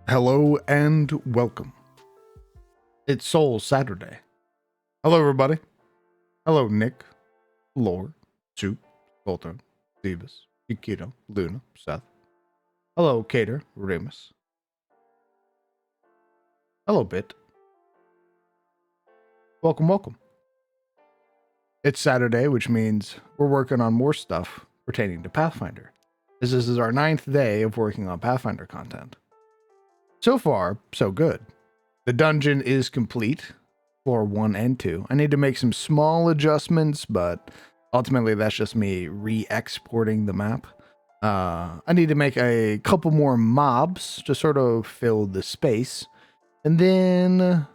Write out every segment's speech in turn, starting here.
Hello and welcome. It's Soul Saturday. Hello, everybody. Hello, Nick, Lore, Soup, Voltron, Divas, Yukito, Luna, Seth. Hello, Cater, Remus. Hello, Bit. Welcome. It's Saturday, which means we're working on more stuff pertaining to Pathfinder, as this is our 9th day of working on Pathfinder content. So far, so good. The dungeon is complete, floor 1 and 2. I need to make some small adjustments, but ultimately that's just me re-exporting the map. I need to make a couple more mobs to sort of fill the space. And then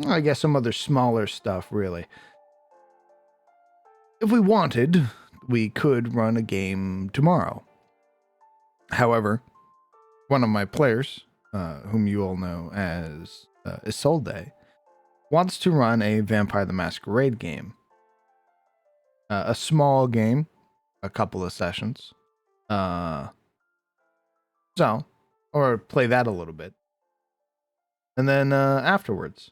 I guess some other smaller stuff, really. If we wanted, we could run a game tomorrow. However, one of my players, whom you all know as Isolde, wants to run a Vampire the Masquerade game. A small game, a couple of sessions. Or play that a little bit. And then afterwards,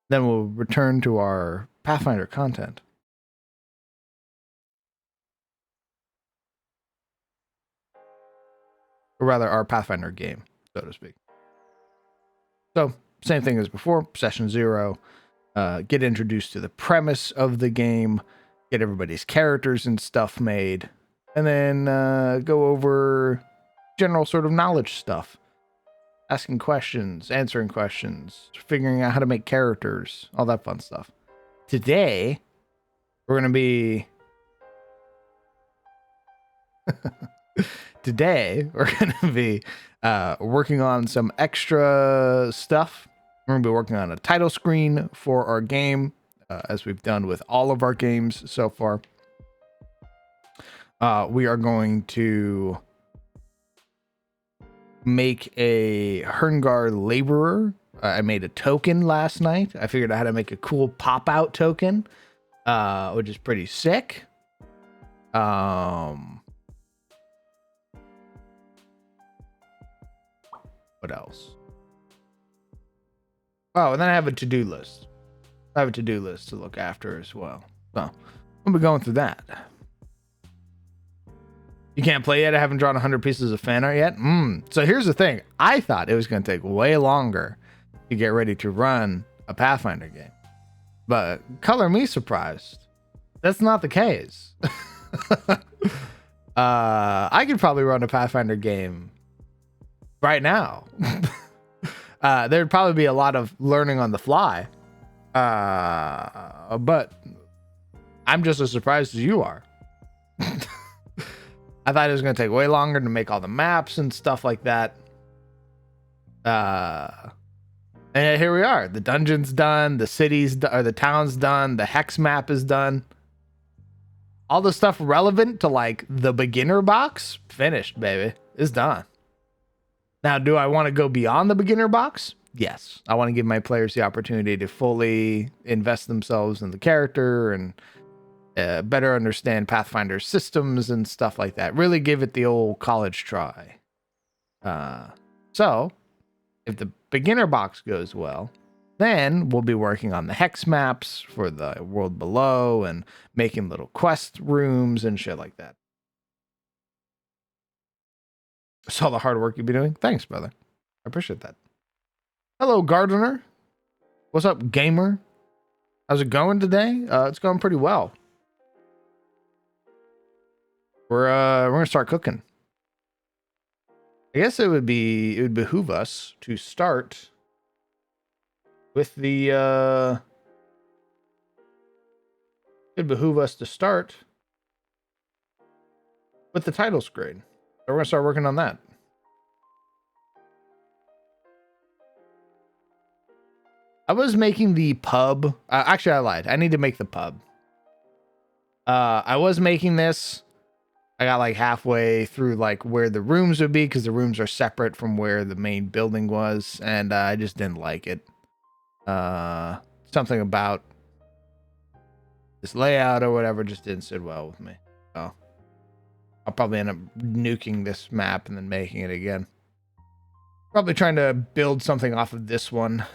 then we'll return to our Pathfinder content. Or rather, our Pathfinder game, so to speak. So, same thing as before, session 0. Get introduced to the premise of the game, get everybody's characters and stuff made, and then go over general sort of knowledge stuff. Asking questions, answering questions, figuring out how to make characters, all that fun stuff. Today, we're going to be... working on some extra stuff. We're going to be working on a title screen for our game, as we've done with all of our games so far. We are going to make a Herngar laborer. I made a token last night. I figured out how to make a cool pop-out token, which is pretty sick. What else? Oh, and then I have a to-do list. I have a to-do list to look after as well. So we'll be going through that. You can't play yet? I haven't drawn 100 pieces of fan art yet? So here's the thing. I thought it was going to take way longer to get ready to run a Pathfinder game. But color me surprised. That's not the case. I could probably run a Pathfinder game right now. There'd probably be a lot of learning on the fly. But I'm just as surprised as you are. I thought it was going to take way longer to make all the maps and stuff like that. And here we are. The dungeon's done. The city's or the town's done. The hex map is done. All the stuff relevant to like the beginner box, finished, baby. It's done. Now, do I want to go beyond the beginner box? Yes. I want to give my players the opportunity to fully invest themselves in the character and better understand Pathfinder systems and stuff like that. Really give it the old college try. So, if the beginner box goes well, then we'll be working on the hex maps for the world below and making little quest rooms and shit like that. I saw the hard work you've been doing. Thanks, brother. I appreciate that. Hello, Gardener. What's up, gamer? How's it going today? It's going pretty well. We're gonna start cooking. I guess it would behoove us to start with the it'd behoove us to start with the title screen. So we're gonna start working on that. I was making the pub. Actually, I lied. I need to make the pub. I was making this. I got like halfway through like where the rooms would be because the rooms are separate from where the main building was, and I just didn't like it. Something about this layout or whatever just didn't sit well with me. So I'll probably end up nuking this map and then making it again. Probably trying to build something off of this one.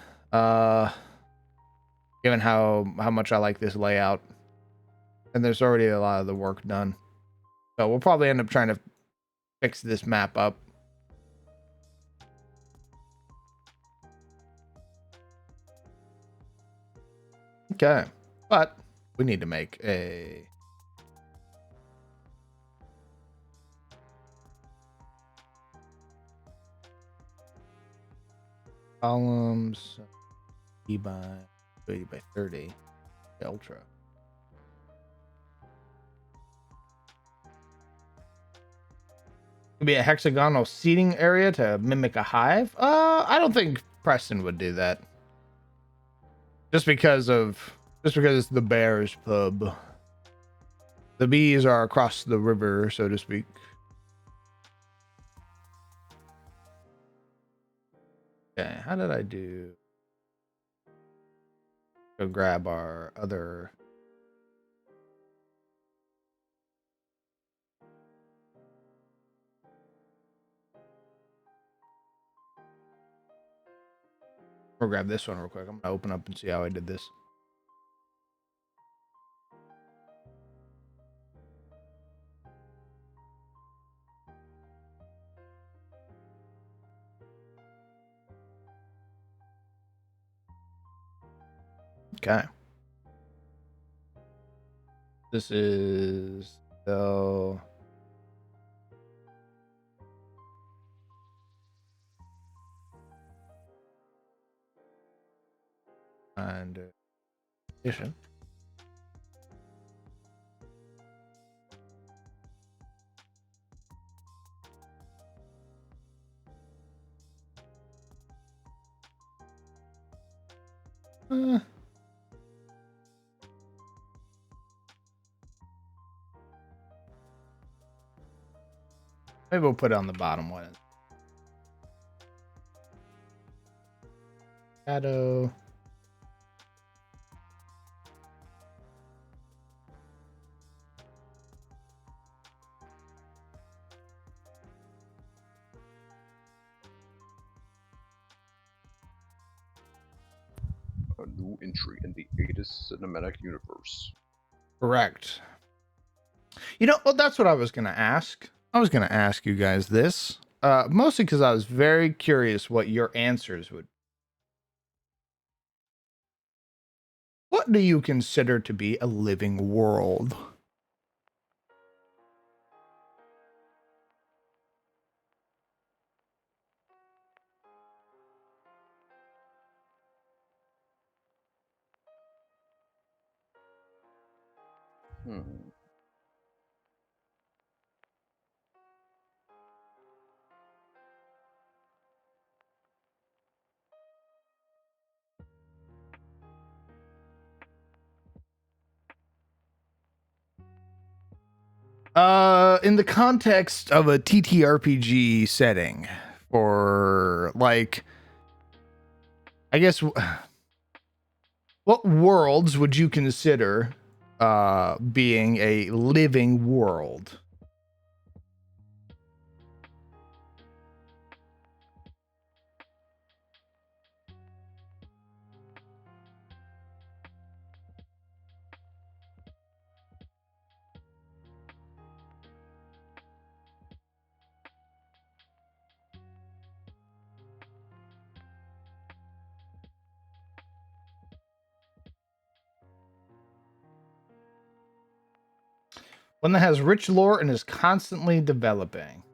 Given how much I like this layout. And there's already a lot of the work done. So we'll probably end up trying to fix this map up. Okay. But we need to make a columns 80 by 30 ultra. Could be a hexagonal seating area to mimic a hive. I don't think Preston would do that. Just because it's the Bears pub. The bees are across the river, so to speak. Okay, how did I do? Go grab our other. We'll grab this one real quick. I'm gonna open up and see how I did this. Okay. This is the and addition. Maybe we'll put it on the bottom one. Shadow. A new entry in the Aegis cinematic universe. Correct. You know, well, that's what I was gonna ask. I was gonna ask you guys this, mostly because I was very curious what your answers would. What do you consider to be a living world? In the context of a TTRPG setting, or like, I guess, what worlds would you consider being a living world? One that has rich lore and is constantly developing.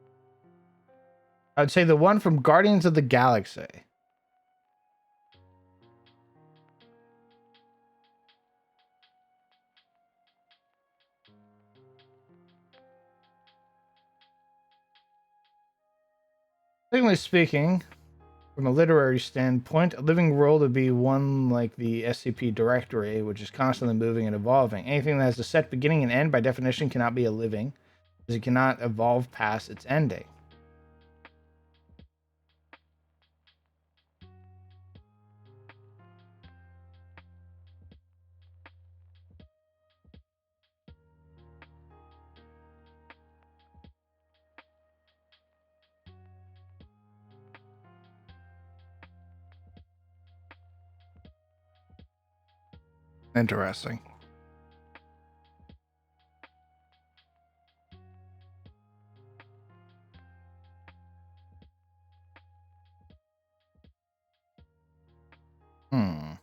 I'd say the one from Guardians of the Galaxy. Technically speaking, from a literary standpoint, a living world would be one like the SCP directory, which is constantly moving and evolving. Anything that has a set beginning and end, by definition, cannot be a living, as it cannot evolve past its ending. Interesting. Hmm.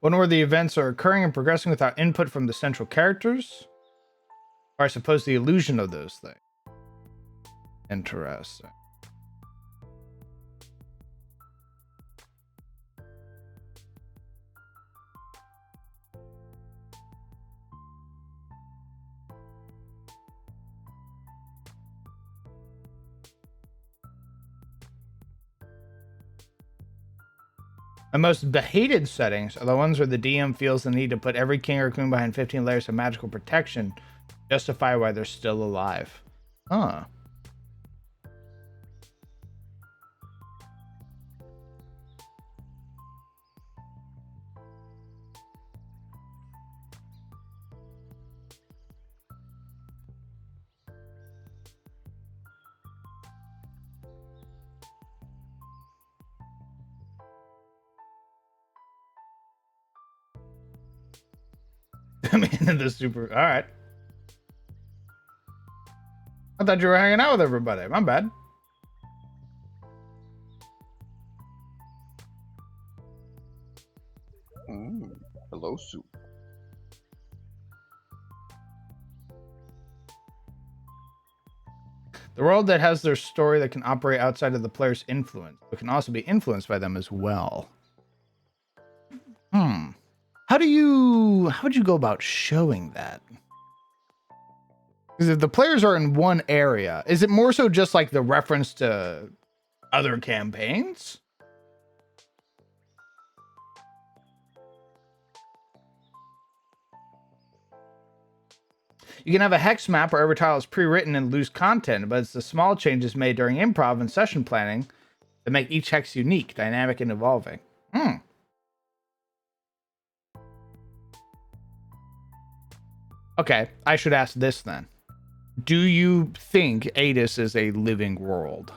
One where the events are occurring and progressing without input from the central characters? Or I suppose the illusion of those things. Interesting. My most hated settings are the ones where the DM feels the need to put every king or queen behind 15 layers of magical protection to justify why they're still alive. Huh. I mean, the super. All right. I thought you were hanging out with everybody. My bad. Hello, soup. The world that has their story that can operate outside of the player's influence, but can also be influenced by them as well. How would you go about showing that? Because if the players are in one area, is it more so just like the reference to other campaigns? You can have a hex map where every tile is pre-written and loose content, but it's the small changes made during improv and session planning that make each hex unique, dynamic, and evolving. Okay, I should ask this then. Do you think Adis is a living world?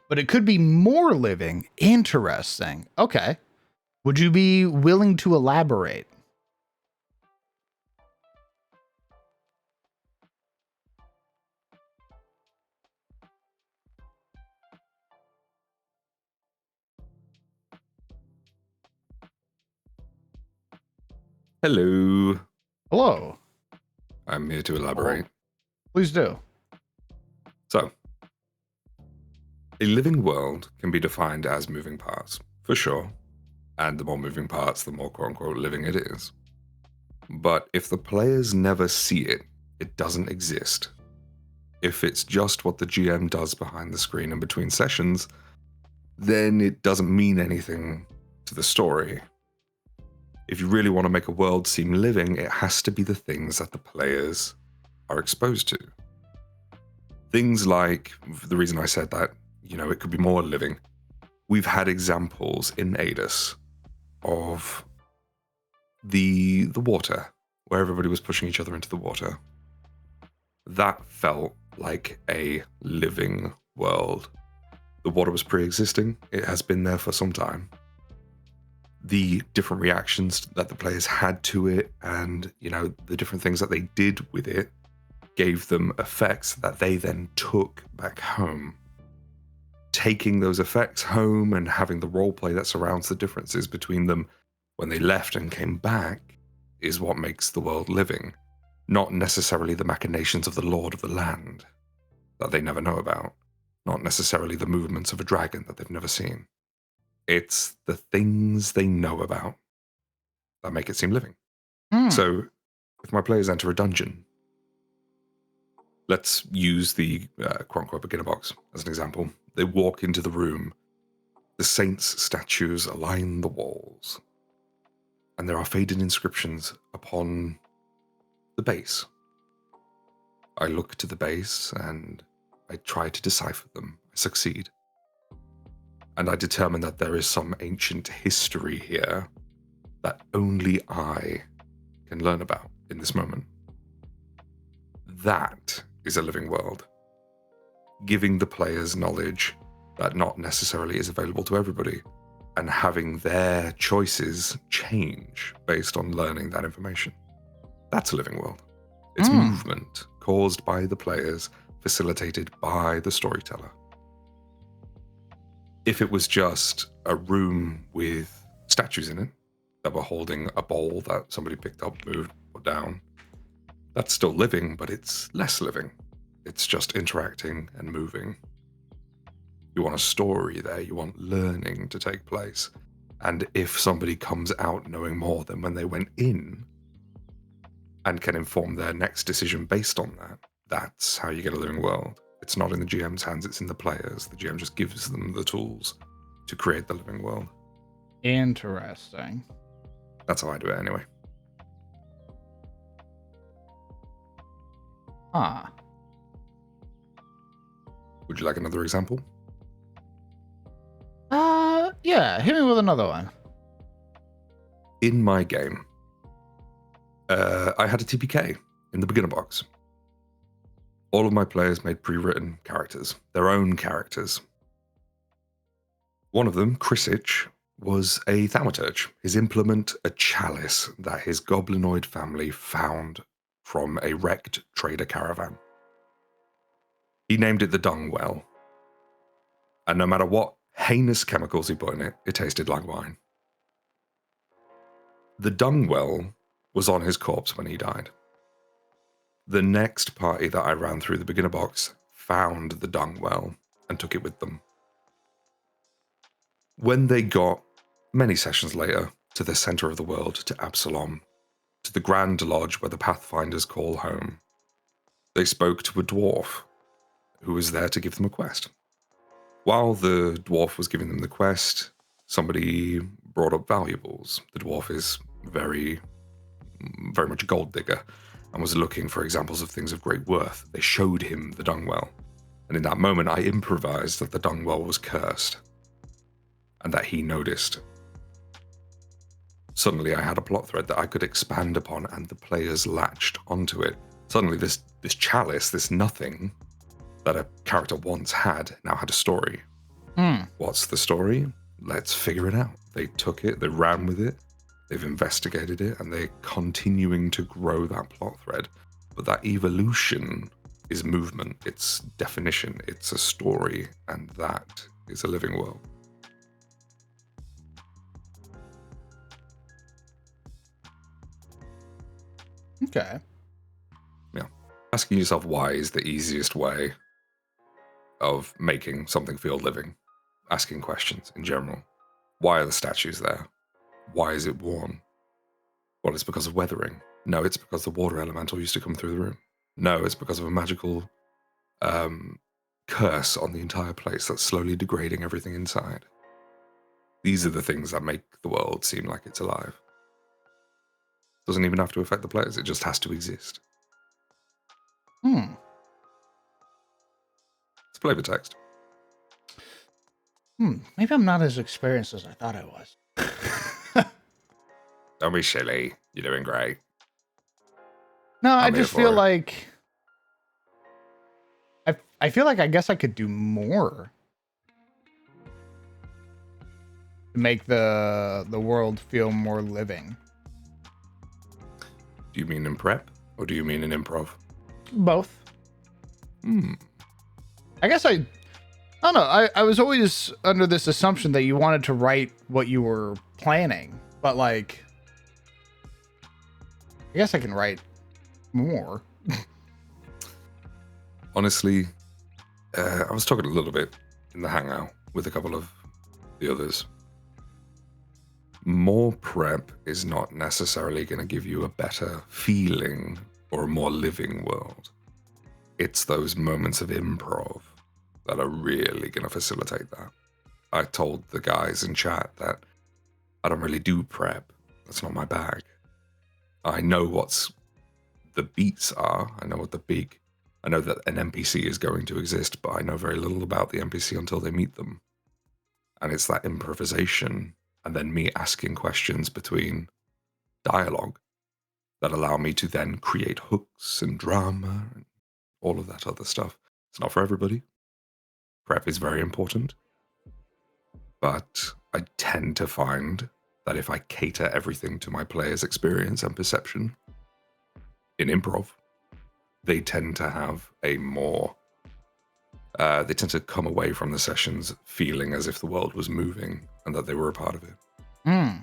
But it could be more living. Interesting. Okay. Would you be willing to elaborate? Hello. Hello. I'm here to elaborate. Please do. So, a living world can be defined as moving parts, for sure. And the more moving parts, the more quote unquote living it is. But if the players never see it, it doesn't exist. If it's just what the GM does behind the screen in between sessions, then it doesn't mean anything to the story. If you really want to make a world seem living, it has to be the things that the players are exposed to. Things like, the reason I said that, it could be more living. We've had examples in Adis of the water, where everybody was pushing each other into the water. That felt like a living world. The water was pre-existing. It has been there for some time. the different reactions that the players had to it, and the different things that they did with it gave them effects that they then took back home. Taking those effects home and having the roleplay that surrounds the differences between them when they left and came back is what makes the world living, not necessarily the machinations of the Lord of the Land that they never know about, not necessarily the movements of a dragon that they've never seen. It's the things they know about that make it seem living. So if my players enter a dungeon, let's use the quote-unquote beginner box as an example. They walk into the room, the saints' statues align the walls, and there are faded inscriptions upon the base. I look to the base and I try to decipher them. I succeed. And I determine that there is some ancient history here that only I can learn about in this moment. That is a living world, giving the players knowledge that not necessarily is available to everybody, and having their choices change based on learning that information. That's a living world. It's movement caused by the players, facilitated by the storyteller. If it was just a room with statues in it that were holding a bowl that somebody picked up, moved, or down, that's still living, but it's less living. It's just interacting and moving. You want a story there, you want learning to take place. And if somebody comes out knowing more than when they went in and can inform their next decision based on that, that's how you get a living world. It's not in the GM's hands, it's in the players. The GM just gives them the tools to create the living world. Interesting. That's how I do it anyway. Ah. Would you like another example? Yeah, hit me with another one. In my game, I had a TPK in the beginner box. All of my players made pre-written characters, their own characters. One of them, Krisich, was a thaumaturge. His implement, a chalice that his goblinoid family found from a wrecked trader caravan. He named it the Dung Well. And no matter what heinous chemicals he put in it, it tasted like wine. The Dung Well was on his corpse when he died. The next party that I ran through the beginner box found the Dung Well and took it with them. When they got, many sessions later, to the center of the world, to Absalom, to the Grand Lodge where the Pathfinders call home, they spoke to a dwarf who was there to give them a quest. While the dwarf was giving them the quest, somebody brought up valuables. The dwarf is very much a gold digger and was looking for examples of things of great worth. They showed him the dung well. And in that moment, I improvised that the dung well was cursed and that he noticed. Suddenly, I had a plot thread that I could expand upon, and the players latched onto it. Suddenly, this chalice, this nothing that a character once had, now had a story. What's the story? Let's figure it out. They took it, they ran with it, they've investigated it, and they're continuing to grow that plot thread. But that evolution is movement, it's definition, it's a story, and that is a living world. Okay. Yeah. Asking yourself why is the easiest way of making something feel living. Asking questions in general. Why are the statues there? Why is it worn? Well, it's because of weathering. No, it's because the water elemental used to come through the room. No, it's because of a magical curse on the entire place that's slowly degrading everything inside. These are the things that make the world seem like it's alive. Doesn't even have to affect the players, it just has to exist. It's flavor text. Maybe I'm not as experienced as I thought I was. Don't be silly. You're doing great. No, I I'm here just feel for it. like I feel like I guess I could do more. to make the world feel more living. Do you mean in prep or do you mean in improv? Both. Hmm. I guess I don't know. I was always under this assumption that you wanted to write what you were planning, but like, I guess I can write more. Honestly, I was talking a little bit in the hangout with a couple of the others. More prep is not necessarily going to give you a better feeling or a more living world. It's those moments of improv that are really going to facilitate that. I told the guys in chat that I don't really do prep. That's not my bag. I know what's the beats are. I know that an NPC is going to exist, but I know very little about the NPC until they meet them. And it's that improvisation and then me asking questions between dialogue that allow me to then create hooks and drama and all of that other stuff. It's not for everybody. Prep is very important. But I tend to find that if I cater everything to my player's experience and perception in improv, they tend to have a more they tend to come away from the sessions feeling as if the world was moving and that they were a part of it. Hmm.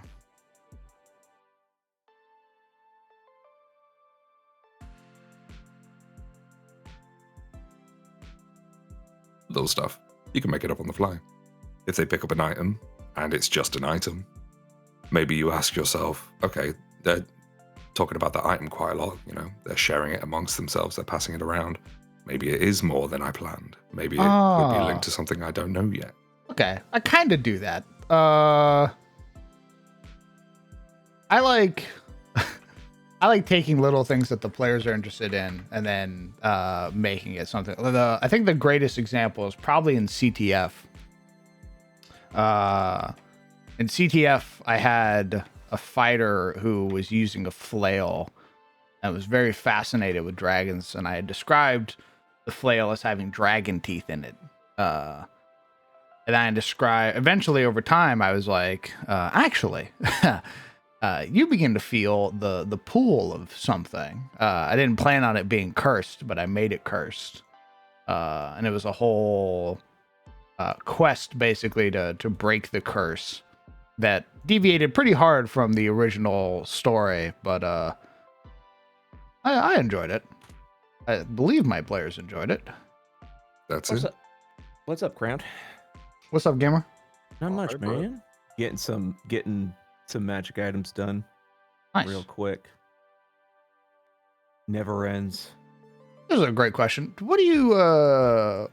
Little stuff. You can make it up on the fly. If they pick up an item and it's just an item, maybe you ask yourself, okay, they're talking about that item quite a lot, you know, they're sharing it amongst themselves, they're passing it around. Maybe it is more than I planned. Maybe it could be linked to something I don't know yet. Okay, I kind of do that. I like I like taking little things that the players are interested in and then making it something. I think the greatest example is probably in CTF. In CTF, I had a fighter who was using a flail and was very fascinated with dragons, and I had described the flail as having dragon teeth in it. And I described, eventually over time, I was like, actually, you begin to feel the pull of something. I didn't plan on it being cursed, but I made it cursed. And it was a whole quest, basically, to break the curse that deviated pretty hard from the original story, but I enjoyed it. I believe my players enjoyed it. That's What's it. up? What's up, Crown? What's up, gamer? Not All much, right, bro. man. Getting some magic items done Nice. real quick. Never ends. This is a great question. What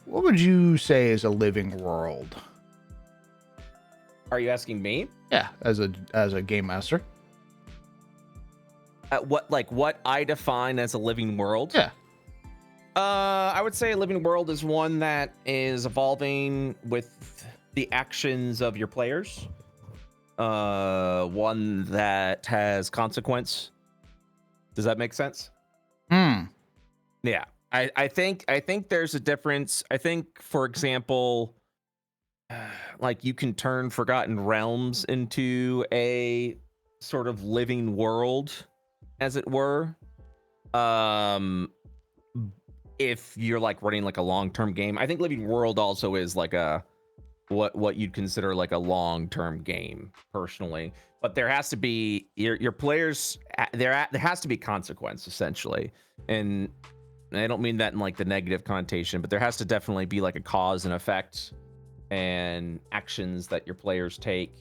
would you say is a living world? Are you asking me? Yeah, as a game master. What I define as a living world? Yeah. I would say a living world is one that is evolving with the actions of your players. One that has consequence. Does that make sense? Hmm. Yeah. I think there's a difference. I think, for example, like you can turn Forgotten Realms into a sort of living world, as it were. If you're like running like a long-term game, I think Living World also is like a what you'd consider like a long-term game, personally. But there has to be your players. There has to be consequence, essentially, and I don't mean that in like the negative connotation, but there has to definitely be like a cause and effect, and actions that your players take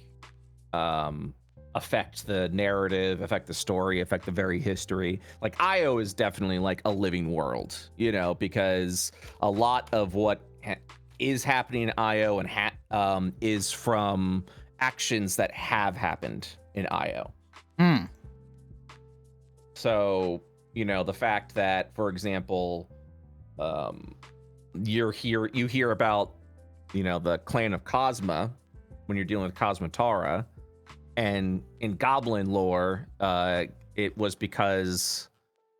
affect the narrative, affect the story, affect the very history. Like IO is definitely like a living world, you know, because a lot of what is happening in IO and is from actions that have happened in IO. Hmm. So, you know, the fact that, for example, you hear about, you know, the clan of Cosma when you're dealing with Cosmatara, and in goblin lore, it was because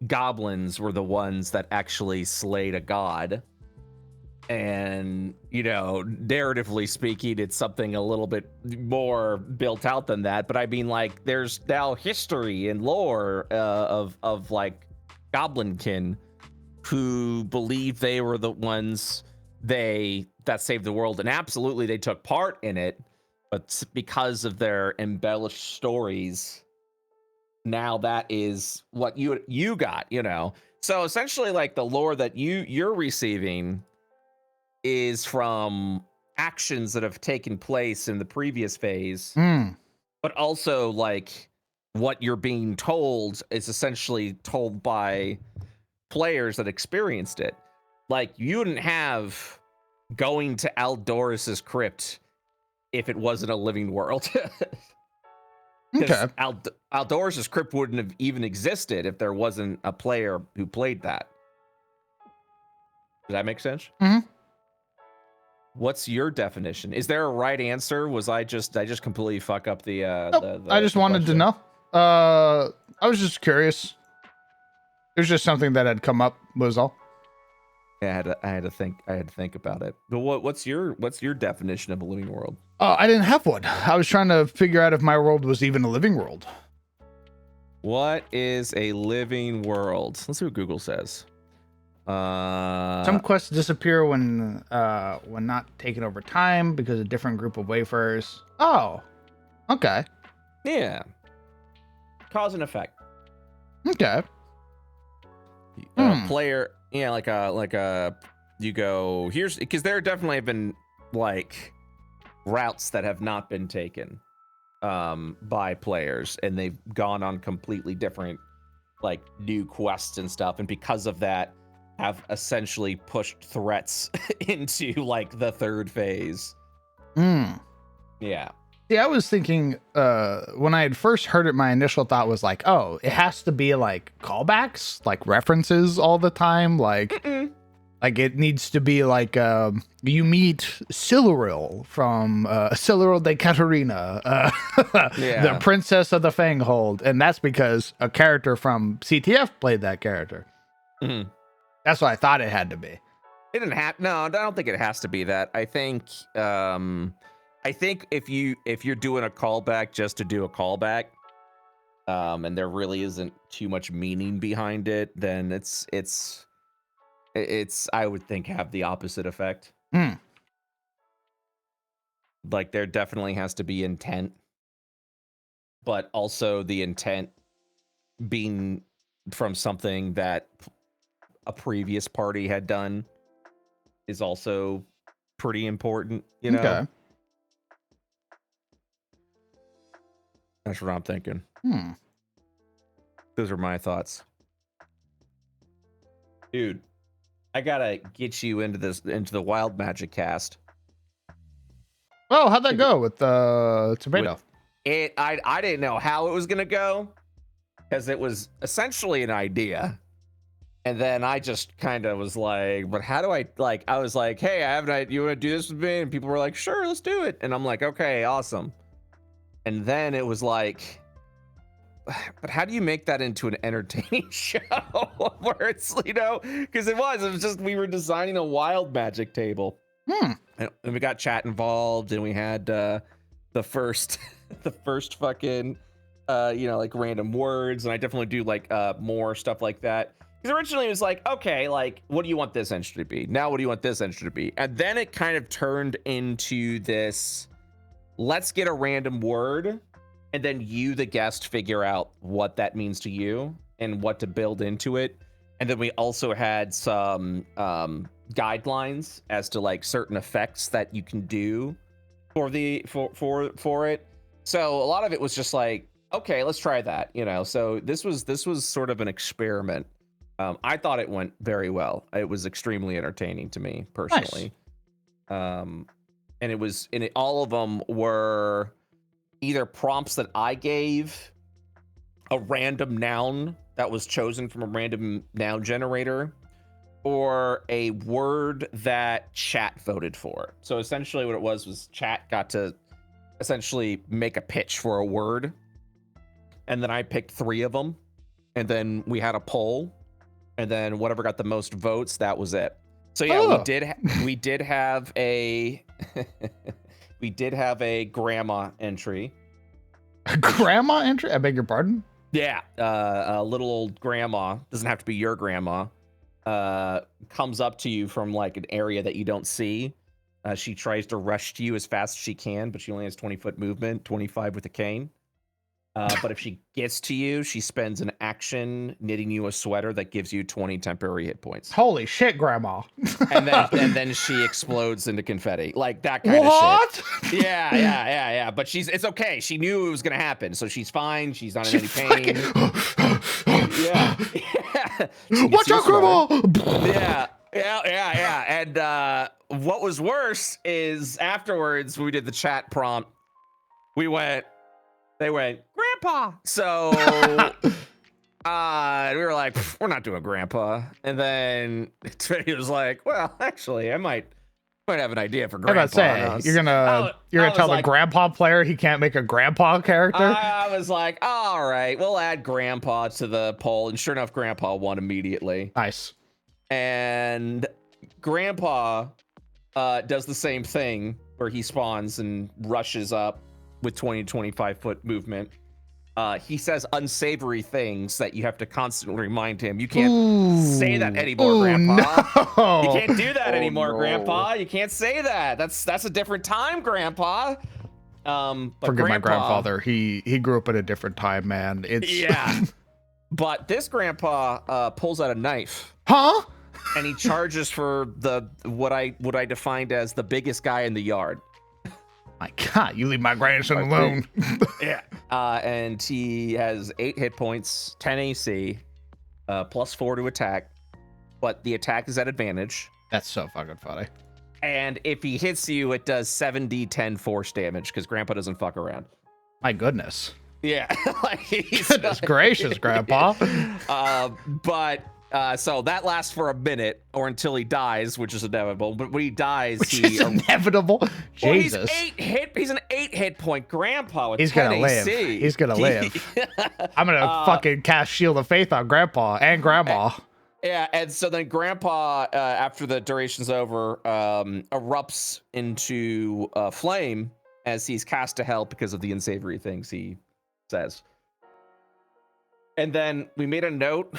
goblins were the ones that actually slayed a god, And, you know, narratively speaking, it's something a little bit more built out than that. But I mean, like, there's now history and lore of like Goblinkin who believe they were the ones that saved the world, and absolutely they took part in it. But because of their embellished stories, now that is what you got, you know. So essentially, like, the lore that you're receiving is from actions that have taken place in the previous phase, but also like what you're being told is essentially told by players that experienced it. Like, you wouldn't have going to Aldorus's crypt if it wasn't a living world. Okay. Aldorus's crypt wouldn't have even existed if there wasn't a player who played that. Does that make sense? Mhm. What's your definition? Is there a right answer? I just completely fuck up the Nope, the I just the wanted to question? know. I was just curious. It was just something that had come up, was all. Yeah, I had to think about it. But what's your definition of a living world? I didn't have one. I was trying to figure out if my world was even a living world. What is a living world? Let's see what Google says. Some quests disappear when not taken over time because a different group of wayfarers. Oh, okay, Yeah. Cause and effect. okay. Player, yeah, like a you go here's because there definitely have been like routes that have not been taken by players, and they've gone on completely different like new quests and stuff, and because of that have essentially pushed threats into like the third phase. Yeah. See, I was thinking when I had first heard it, my initial thought was like, oh, it has to be like callbacks, like references all the time, like like it needs to be like you meet Siluril from Siluril de Catarina, the princess of the Fanghold, and that's because a character from CTF played that character. That's what I thought it had to be. It didn't have. No, I don't think it has to be that. I think if you're doing a callback just to do a callback, and there really isn't too much meaning behind it, then it's I would think have the opposite effect. Like, there definitely has to be intent, but also the intent being from something that a previous party had done is also pretty important, you know? Okay. That's what I'm thinking. Those are my thoughts. Dude, I gotta get you into the Wild Magic cast. Oh, how'd that go with Tomato? I didn't know how it was gonna go, because it was essentially an idea. And then I just kind of was like, but how do I was like, hey, I have an idea. You want to do this with me? And people were like, sure, let's do it. And I'm like, okay, awesome. And then it was like, but how do you make that into an entertaining show where it's, you know, because it was just, we were designing a wild magic table. And we got chat involved, and we had the first fucking, you know, like random words. And I definitely do like more stuff like that. Because originally it was like, okay, like, what do you want this entry to be? Now, what do you want this entry to be? And then it kind of turned into this, let's get a random word, and then you, the guest, figure out what that means to you and what to build into it. And then we also had some guidelines as to like certain effects that you can do for it. So a lot of it was just like, okay, let's try that, you know. So this was sort of an experiment. I thought it went very well. It was extremely entertaining to me personally. Nice. And all of them were either prompts that I gave, a random noun that was chosen from a random noun generator, or a word that chat voted for. So essentially what it was chat got to essentially make a pitch for a word, and then I picked 3 of them, and then we had a poll, and then whatever got the most votes, that was it. So yeah, Oh. we did have a we did have a grandma entry. Grandma entry? I beg your pardon? Yeah, a little old grandma, doesn't have to be your grandma, comes up to you from like an area that you don't see. She tries to rush to you as fast as she can, but she only has 20-foot movement, 25 with a cane. But if she gets to you, she spends an action knitting you a sweater that gives you 20 temporary hit points. Holy shit, Grandma. And then she explodes into confetti, like that kind of What? shit. Yeah. But it's okay. She knew it was gonna happen, so she's fine. She's not in any pain. Yeah. Watch out, Grandma! Yeah. And what was worse is afterwards, when we did the chat prompt, they went, Grandpa. So we were like, we're not doing Grandpa. And then he was like, well, actually, I might have an idea for Grandpa. I'm about to say, you're gonna tell the Grandpa player he can't make a Grandpa character? I was like, all right, we'll add Grandpa to the poll. And sure enough, Grandpa won immediately. Nice. And Grandpa does the same thing where he spawns and rushes up with 20 to 25 foot movement. He says unsavory things that you have to constantly remind him. You can't say that anymore, Grandpa. No. You can't do that anymore, no. Grandpa. You can't say that. That's a different time, Grandpa. But Forgive my grandfather. He grew up at a different time, man. It's Yeah. But this Grandpa pulls out a knife. Huh? And he charges for what I defined as the biggest guy in the yard. My God, you leave my grandson alone. Yeah. And he has 8 hit points, 10 AC, +4 to attack, but the attack is at advantage. That's so fucking funny. And if he hits you, it does 7d10 force damage because Grandpa doesn't fuck around. My goodness. Yeah. Like Goodness gracious, Grandpa. So that lasts for a minute or until he dies, which is inevitable. But when he dies, Which is inevitable. Well, Jesus. He's an 8 hit point Grandpa with He's 10 gonna live. AC. He's gonna live. I'm gonna fucking cast Shield of Faith on Grandpa and Grandma. Yeah, and so then Grandpa, after the duration's over, erupts into flame as he's cast to hell because of the unsavory things he says. And then we made a note.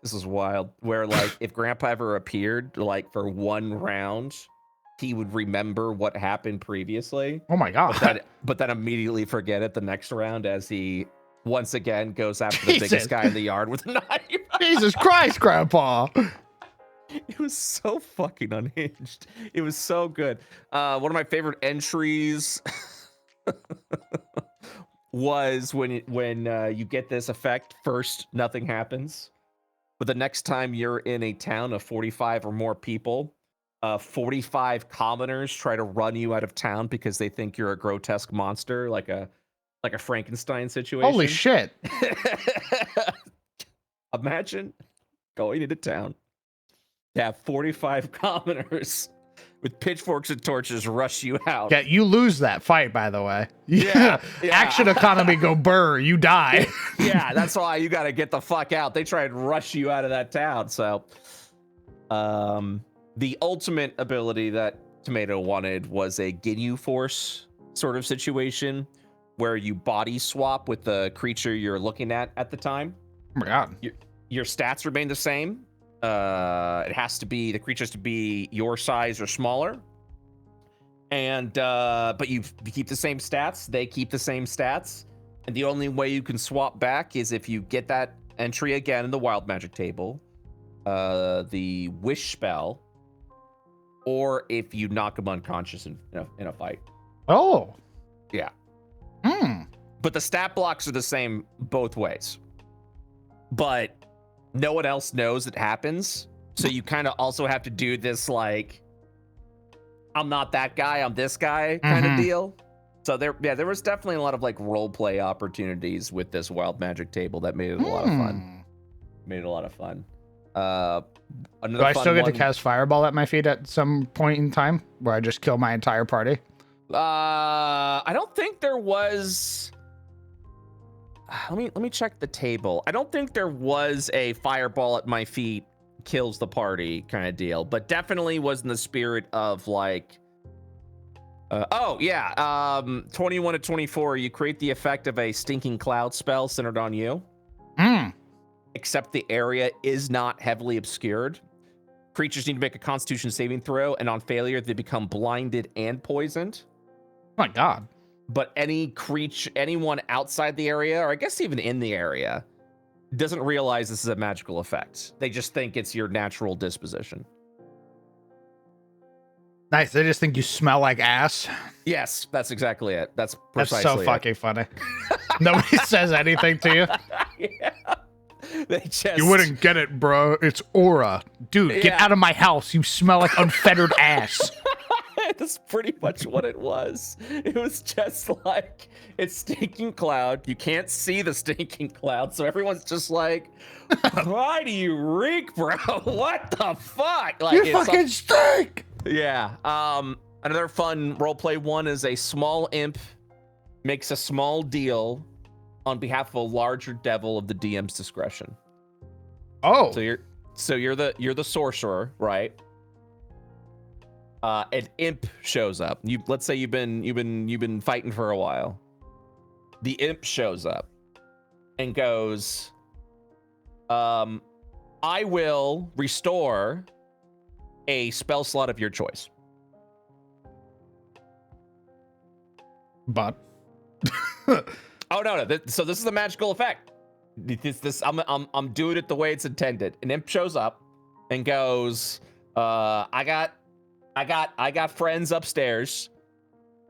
This is wild. Where like if Grandpa ever appeared like for one round, he would remember what happened previously. Oh my God. But then immediately forget it the next round as he once again goes after the biggest guy in the yard with a knife. Jesus Christ, Grandpa. It was so fucking unhinged. It was so good. One of my favorite entries was when you get this effect. First, nothing happens. But the next time you're in a town of 45 or more people, 45 commoners try to run you out of town because they think you're a grotesque monster, like a Frankenstein situation. Holy shit. Imagine going into town to have 45 commoners with pitchforks and torches rush you out. Yeah, you lose that fight, by the way. Yeah. Action economy go burr, you die. Yeah, that's why you got to get the fuck out. They try and rush you out of that town. So, the ultimate ability that Tomato wanted was a Ginyu Force sort of situation where you body swap with the creature you're looking at the time. Oh my God. Your stats remain the same. It has to be, the creatures to be your size or smaller. And, but you keep the same stats. They keep the same stats. And the only way you can swap back is if you get that entry again in the wild magic table, the wish spell, or if you knock them unconscious in a fight. Oh. Yeah. Hmm. But the stat blocks are the same both ways. But no one else knows it happens. So you kind of also have to do this like, I'm not that guy, I'm this guy kind of deal. So there was definitely a lot of like role play opportunities with this wild magic table that made it a lot of fun. Made it a lot of fun. Do I still get to cast Fireball at my feet at some point in time where I just kill my entire party? I don't think there was. Let me check the table. I don't think there was a fireball at my feet kills the party kind of deal, but definitely was in the spirit of like 21 to 24, you create the effect of a stinking cloud spell centered on you. Except the area is not heavily obscured. Creatures need to make a constitution saving throw, and on failure they become blinded and poisoned. Oh my god. But anyone outside the area, or I guess even in the area, doesn't realize this is a magical effect. They just think it's your natural disposition. Nice. They just think you smell like ass. Yes, that's exactly it. That's precisely That's so fucking funny. Nobody says anything to you. Yeah. They just... You wouldn't get it, bro. It's aura. Dude, get out of my house. You smell like unfettered ass. That's pretty much what it was. It was just like, it's stinking cloud. You can't see the stinking cloud, so everyone's just like, why do you reek, bro? What the fuck? Like, You fucking stink! Yeah. Another fun roleplay one is a small imp makes a small deal on behalf of a larger devil of the DM's discretion. Oh. So you're the sorcerer, right? An imp shows up. Let's say you've been fighting for a while. The imp shows up and goes, I will restore a spell slot of your choice. But Oh no. So this is a magical effect. I'm doing it the way it's intended. An imp shows up and goes, I got friends upstairs.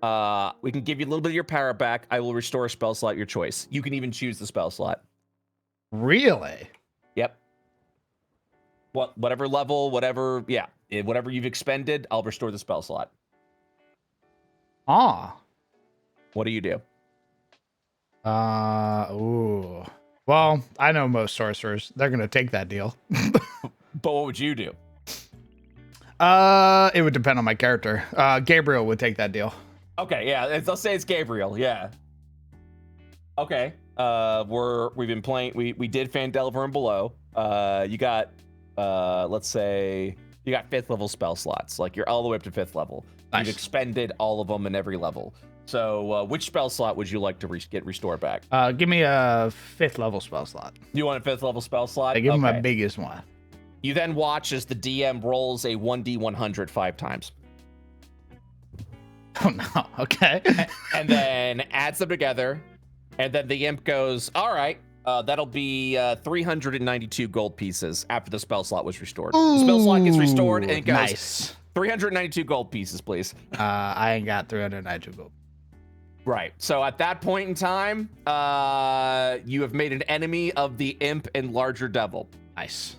We can give you a little bit of your power back. I will restore a spell slot your choice. You can even choose the spell slot. really? Yep. Whatever level, whatever you've expended, I'll restore the spell slot. Ah. What do you do? Ooh. Well, I know most sorcerers. They're gonna take that deal. But what would you do? It would depend on my character. Gabriel would take that deal. Okay, yeah, let's say it's Gabriel. Yeah. Okay. We've been playing. We did Phandelver and below. You got let's say you got 5th level spell slots. Like you're all the way up to 5th level. Nice. You've expended all of them in every level. So which spell slot would you like to get restored back? Give me a 5th level spell slot. You want a 5th level spell slot? I give him my biggest one. You then watch as the DM rolls a 1d100 5 times. Oh no. Okay. And then adds them together. And then the imp goes, all right, that'll be 392 gold pieces after the spell slot was restored. Ooh, the spell slot gets restored and it goes, nice. 392 gold pieces, please. I ain't got 392 gold. Right. So at that point in time, you have made an enemy of the imp and larger devil. Nice.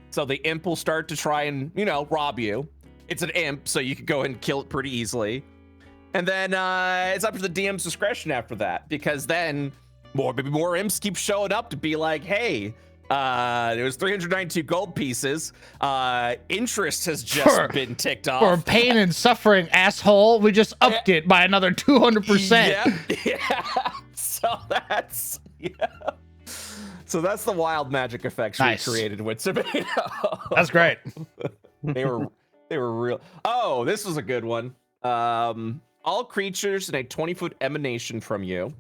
So the imp will start to try and, rob you. It's an imp, so you can go and kill it pretty easily. And then it's up to the DM's discretion after that, because then maybe more imps keep showing up to be like, hey, there was 392 gold pieces. Interest has just been ticked off. For pain and suffering, asshole, we just upped it by another 200%. Yeah. So that's the wild magic effects Nice. we created with Tomato. That's great. They were real. Oh, this was a good one. All creatures in a 20-foot emanation from you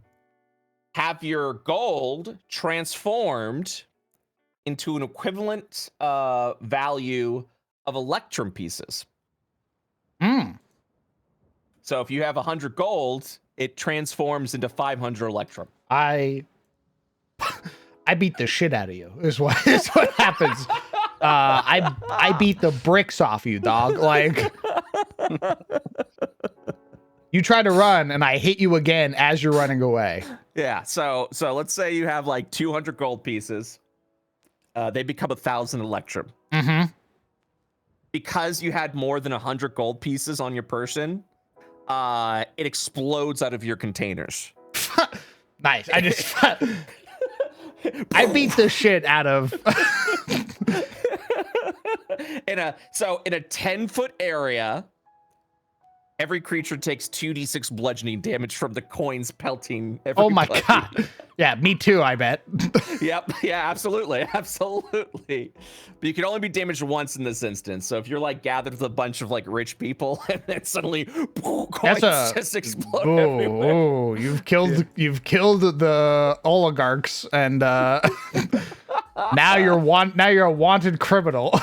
have your gold transformed into an equivalent value of electrum pieces. So if you have 100 gold, it transforms into 500 electrum. I beat the shit out of you. Is what happens. I beat the bricks off you, dog. Like you try to run and I hit you again as you're running away. Yeah. So let's say you have like 200 gold pieces. They become 1,000 electrum. Mm-hmm. Because you had more than 100 gold pieces on your person, it explodes out of your containers. Nice. I beat the shit out of in a 10-foot area, Every creature takes 2d6 bludgeoning damage from the coins pelting every Oh my blade. god. Yeah, me too, I bet. Yep. Yeah, absolutely. Absolutely. But you can only be damaged once in this instance. So if you're like gathered with a bunch of like rich people and then suddenly coins just explode everywhere. Oh, you've killed the oligarchs and now you're a wanted criminal.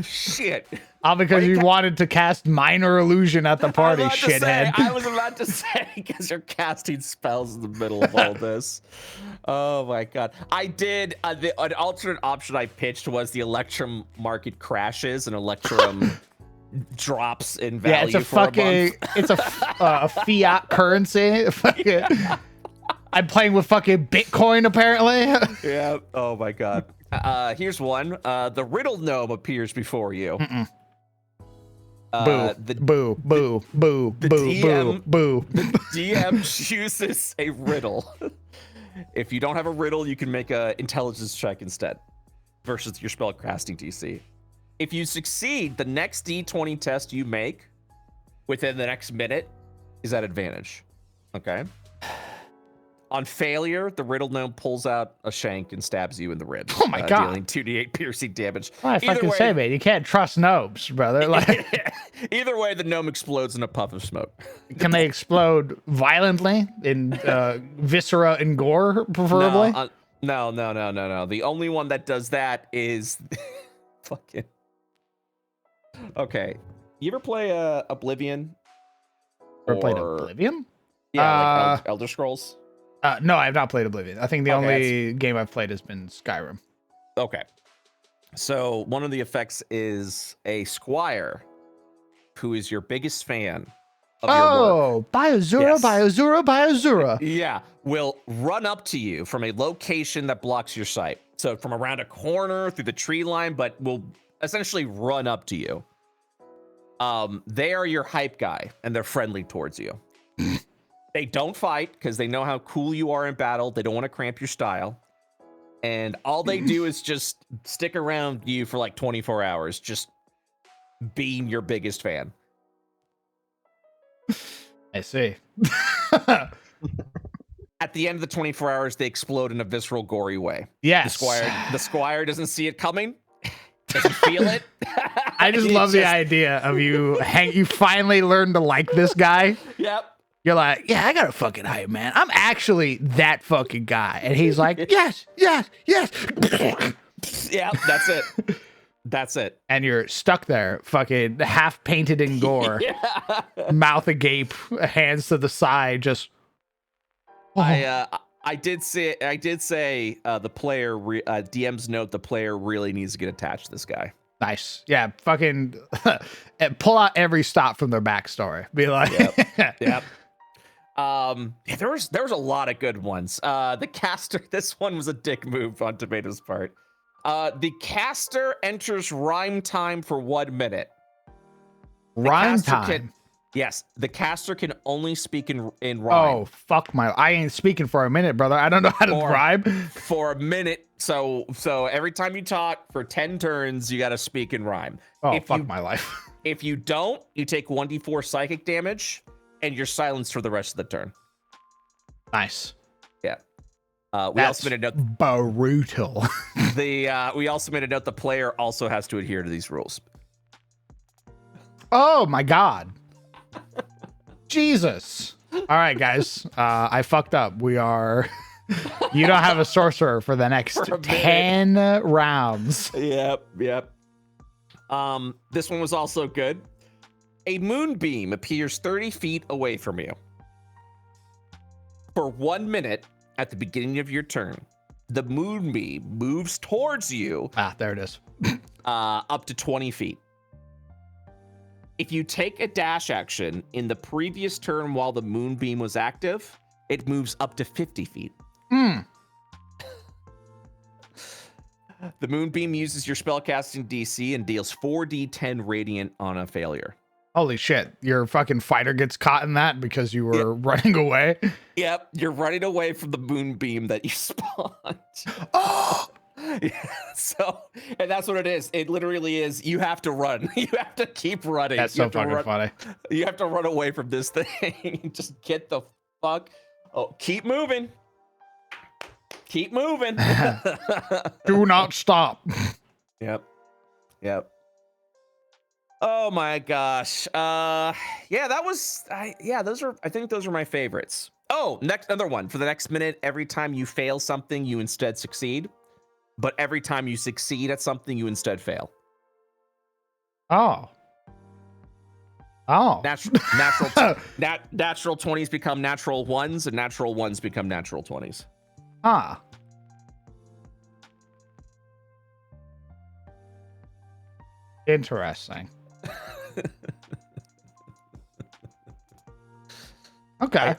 Shit. All because you wanted to cast minor illusion at the party, shithead. I was about to say, because you're casting spells in the middle of all this. Oh my god. I did, an alternate option I pitched was the Electrum market crashes and Electrum drops in value. Yeah, it's a for fucking, it's a fiat currency. Fucking, I'm playing with fucking Bitcoin, apparently. Yeah. Oh my god. Here's one. The riddle gnome appears before you. Boo, boo, boo, boo, the boo, DM boo, boo. The DM chooses a riddle. If you don't have a riddle, you can make a intelligence check instead versus your spellcasting DC. If you succeed, the next D20 test you make within the next minute is at advantage. Okay. On failure, the riddle gnome pulls out a shank and stabs you in the ribs. Oh my god! Dealing 2d8 piercing damage. Well, I fucking say, man, you can't trust gnomes, brother. Like, either way, the gnome explodes in a puff of smoke. Can they explode violently in viscera and gore, preferably? No. The only one that does that is fucking. Okay, you ever play Oblivion? Ever played Oblivion? Yeah, like Elder Scrolls. No, I have not played Oblivion. I think the only game I've played has been Skyrim. Okay. So one of the effects is a squire who is your biggest fan of your work. Biozura, yes. Biozura. Yeah, will run up to you from a location that blocks your sight. So from around a corner through the tree line, but will essentially run up to you. They are your hype guy, and they're friendly towards you. They don't fight because they know how cool you are in battle. They don't want to cramp your style. And all they do is just stick around you for like 24 hours, just being your biggest fan. I see. At the end of the 24 hours, they explode in a visceral, gory way. Yes. The squire doesn't see it coming. Doesn't feel it. I just love the idea of you finally learn to like this guy. Yep. You're like, yeah, I got a fucking hype, man. I'm actually that fucking guy. And he's like, yes. Yeah, that's it. That's it. And you're stuck there, fucking half painted in gore, mouth agape, hands to the side, just. Oh. I did say the player DM's note. The player really needs to get attached to this guy. Nice, yeah. Fucking pull out every stop from their backstory. Be like, yep. There was a lot of good ones. The caster. This one was a dick move on Tomato's part. The caster enters rhyme time for 1 minute. Rhyme time. Yes, the caster can only speak in rhyme. Oh, fuck I ain't speaking for a minute, brother. I don't know how to rhyme. For a minute. So every time you talk for 10 turns, you got to speak in rhyme. Oh, fuck my life. If you don't, you take 1d4 psychic damage and you're silenced for the rest of the turn. Nice. Yeah. We also made a note. Brutal. We also made a note. The player also has to adhere to these rules. Oh my God. Jesus. All right, guys. I fucked up. You don't have a sorcerer for the next 10 rounds. Yep. This one was also good. A moonbeam appears 30 feet away from you. For 1 minute at the beginning of your turn, the moonbeam moves towards you. There it is. Up to 20 feet. If you take a dash action in the previous turn while the moonbeam was active, it moves up to 50 feet. The moonbeam uses your spellcasting DC and deals 4d10 radiant on a failure. Holy shit. Your fucking fighter gets caught in that because you were running away? Yep, you're running away from the moonbeam that you spawned. Oh! Yeah, so, and that's what it is. It literally is. You have to run. You have to keep running. That's You so have to fucking run- funny. You have to run away from this thing. Just get the fuck. Oh, keep moving. Keep moving. Do not stop. Yep. Yep. Oh my gosh. Yeah, that was I think those are my favorites. Oh, next other one. For the next minute, every time you fail something, you instead succeed. But every time you succeed at something, you instead fail. Oh. Oh. Natural 20s become natural ones, and natural ones become natural 20s. Ah. Interesting. Okay.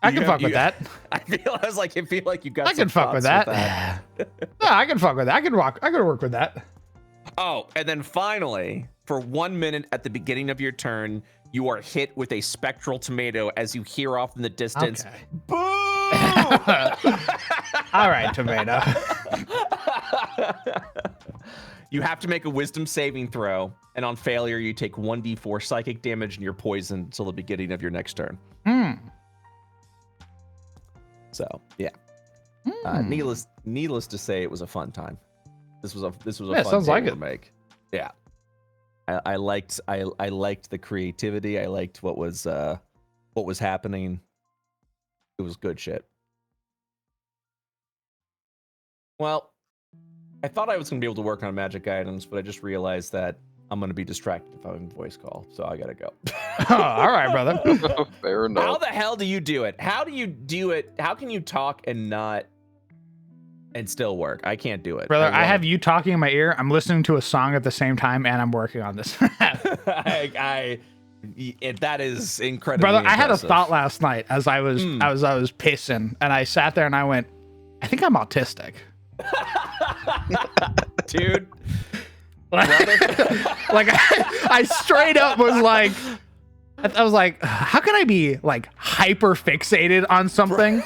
I can fuck with that. I feel like you got. I can fuck with that. No, I can fuck with that. I can work with that. Oh, and then finally, for 1 minute at the beginning of your turn, you are hit with a spectral tomato as you hear off in the distance. Okay. Boo! All right, tomato. You have to make a wisdom saving throw, and on failure, you take 1d4 psychic damage and you're poisoned until the beginning of your next turn. So yeah. Needless to say, it was a fun time. This was a fun sounds game like to it. make. Yeah. I liked the creativity. I liked what was happening. It was good shit. Well, I thought I was gonna be able to work on magic items, but I just realized that I'm gonna be distracted if I'm in voice call, so I gotta go. Oh, all right, brother. Fair enough. How the hell do you do it? How do you do it? How can you talk and still work? I can't do it. Brother, I have you talking in my ear. I'm listening to a song at the same time, and I'm working on this. that is incredible. Brother, I had a thought last night as I was pissing, and I sat there and I went, I think I'm autistic. Dude. like I straight up was like, I was like, how can I be like hyper fixated on something,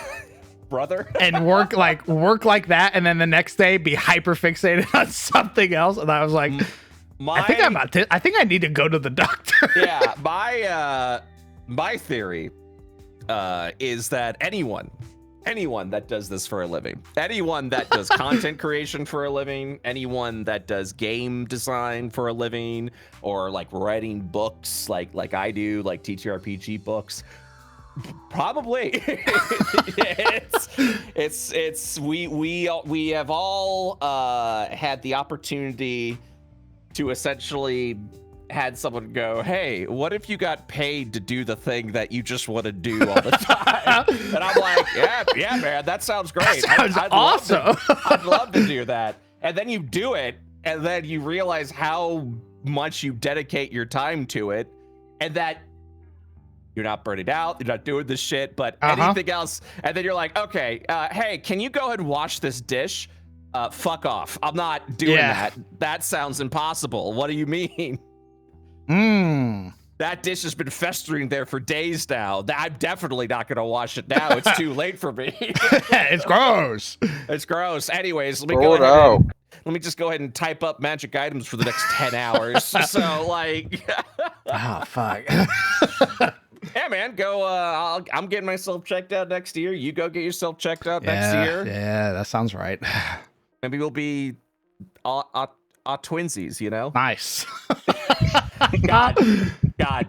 brother, and work like that, and then the next day be hyper fixated on something else? And I was like, I think I'm autistic. I think I need to go to the doctor. Yeah, my theory is that anyone that does this for a living, anyone that does content creation for a living, anyone that does game design for a living, or like writing books like I do, like TTRPG books, probably we have all had the opportunity to essentially had someone go, hey, what if you got paid to do the thing that you just want to do all the time? And I'm like, yeah, man, that sounds great. That sounds awesome. I'd love to do that. And then you do it, and then you realize how much you dedicate your time to it, and that you're not burning out, you're not doing this shit, but anything else. And then you're like, okay, hey, can you go ahead and wash this dish? Fuck off. I'm not doing that. That sounds impossible. What do you mean? That dish has been festering there for days now. I'm definitely not going to wash it now. It's too late for me. It's gross. It's gross. Anyways, let me just go ahead and type up magic items for the next 10 hours. So, like... Oh, fuck. Yeah, man, go. I'm getting myself checked out next year. You go get yourself checked out next year. Yeah, that sounds right. Maybe we'll be twinsies, you know? Nice. God,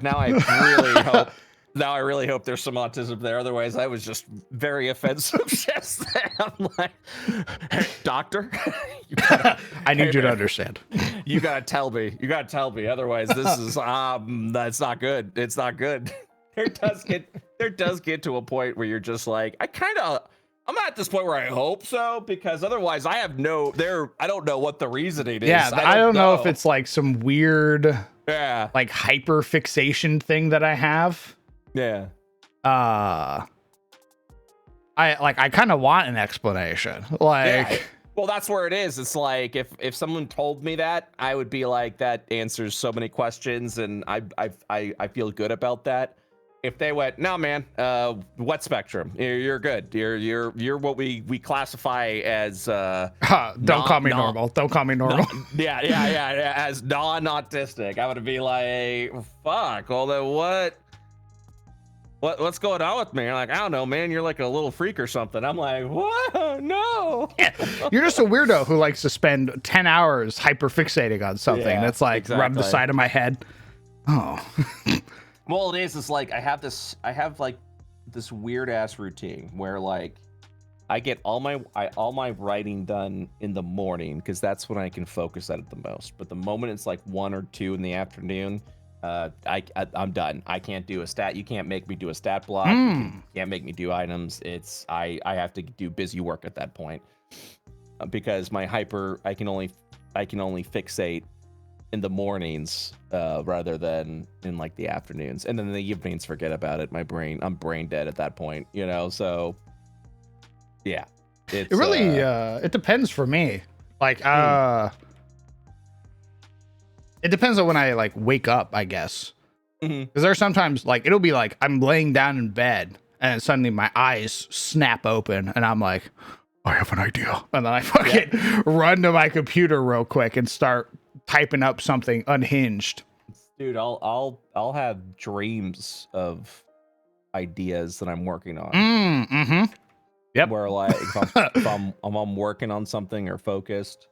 now I really hope there's some autism there. Otherwise, I was just very offensive just then. I'm like, hey, doctor, I need you to understand. You gotta tell me. Otherwise, this is that's not good. It's not good. There does get to a point where you're just like, I'm at this point where I hope so, because otherwise I don't know what the reasoning is. Yeah, I don't know if it's like some weird, like hyper fixation thing that I have. Yeah. I kind of want an explanation. Well, that's where it is. It's like if someone told me that, I would be like, that answers so many questions, and I feel good about that. if they went, no, man, wet spectrum, you're good. You're what we classify as Don't call me normal. Don't call me normal. yeah, as non-autistic. I would be like, fuck. Well, then what's going on with me? You're like, I don't know, man. You're like a little freak or something. I'm like, what? No. You're just a weirdo who likes to spend 10 hours hyperfixating on something. Yeah, That's like rub the exactly. side of my head. Oh. Well, it is like I have like this weird ass routine where like I get all my writing done in the morning because that's when I can focus at it the most. But the moment it's like 1 or 2 in the afternoon, I'm done. I can't do a stat. You can't make me do a stat block. You can't make me do items. It's I have to do busy work at that point because my I can only fixate in the mornings rather than in like the afternoons, and then the evenings, forget about it. I'm brain dead at that point, you know. So yeah, It really it depends for me. Like it depends on when I like wake up, I guess. Because there's sometimes like it'll be like I'm laying down in bed and suddenly my eyes snap open and I'm like, I have an idea, and then I fucking run to my computer real quick and start typing up something unhinged. Dude, I'll have dreams of ideas that I'm working on. Yep. Where like if I'm working on something or focused,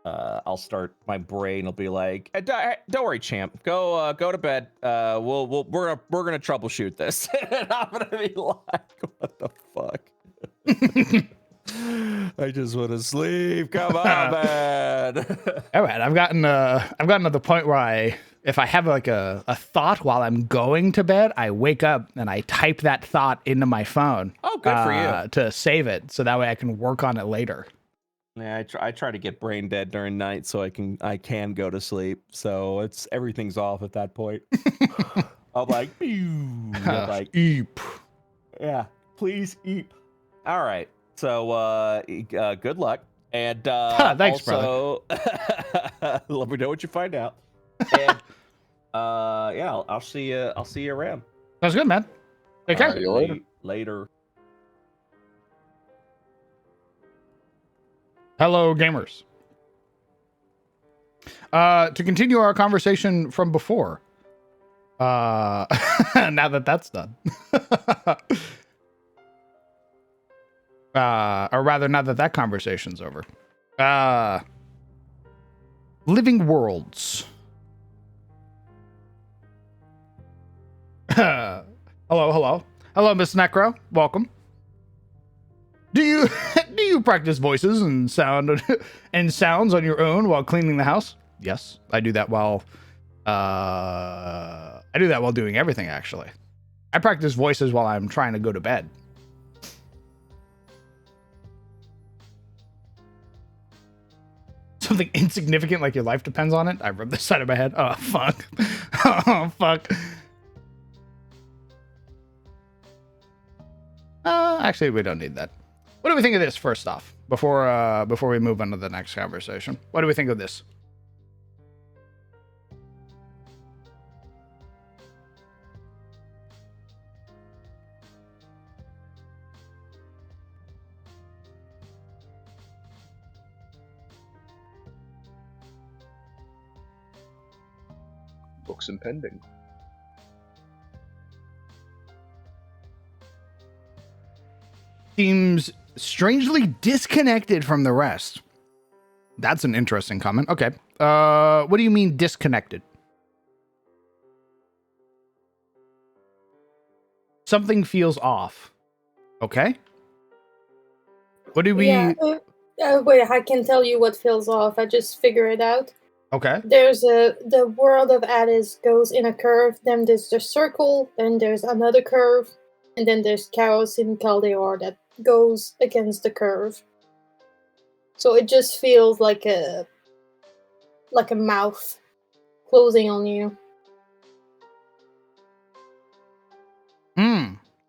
I'll start. My brain will be like, "Don't worry, champ. Go to bed. We're gonna troubleshoot this." And I'm gonna be like, "What the fuck?" I just want to sleep. Come on, man. All right, I've gotten to the point where if I have like a thought while I'm going to bed, I wake up and I type that thought into my phone. Oh, good for you. To save it, so that way I can work on it later. Yeah, I try to get brain dead during night so I can go to sleep. So everything's off at that point. I'm like, I'm like, eep. Yeah, please eep. All right. So good luck. And thanks, also, let me know what you find out. And yeah, I'll see you. I'll see you around. Sounds good, man. Take care. See you later. Later. Hello, gamers. To continue our conversation from before. Now that that's done. Or rather, now that conversation's over. Living worlds. Hello, Miss Necro. Welcome. Do you practice voices and sounds on your own while cleaning the house? Yes, I do that while doing everything, actually. I practice voices while I'm trying to go to bed. Something insignificant like your life depends on it? I rubbed the side of my head. Oh, fuck. Oh, fuck. Actually, we don't need that. What do we think of this, first off, before we move on to the next conversation? What do we think of this? Books impending. Seems strangely disconnected from the rest. That's an interesting comment. Okay. What do you mean disconnected? Something feels off. Okay. What do we... Yeah, wait, I can tell you what feels off. I just figure it out. Okay. There's the world of Addis goes in a curve, then there's the circle, then there's another curve, and then there's Chaos in Caldeor that goes against the curve. So it just feels like a mouth closing on you.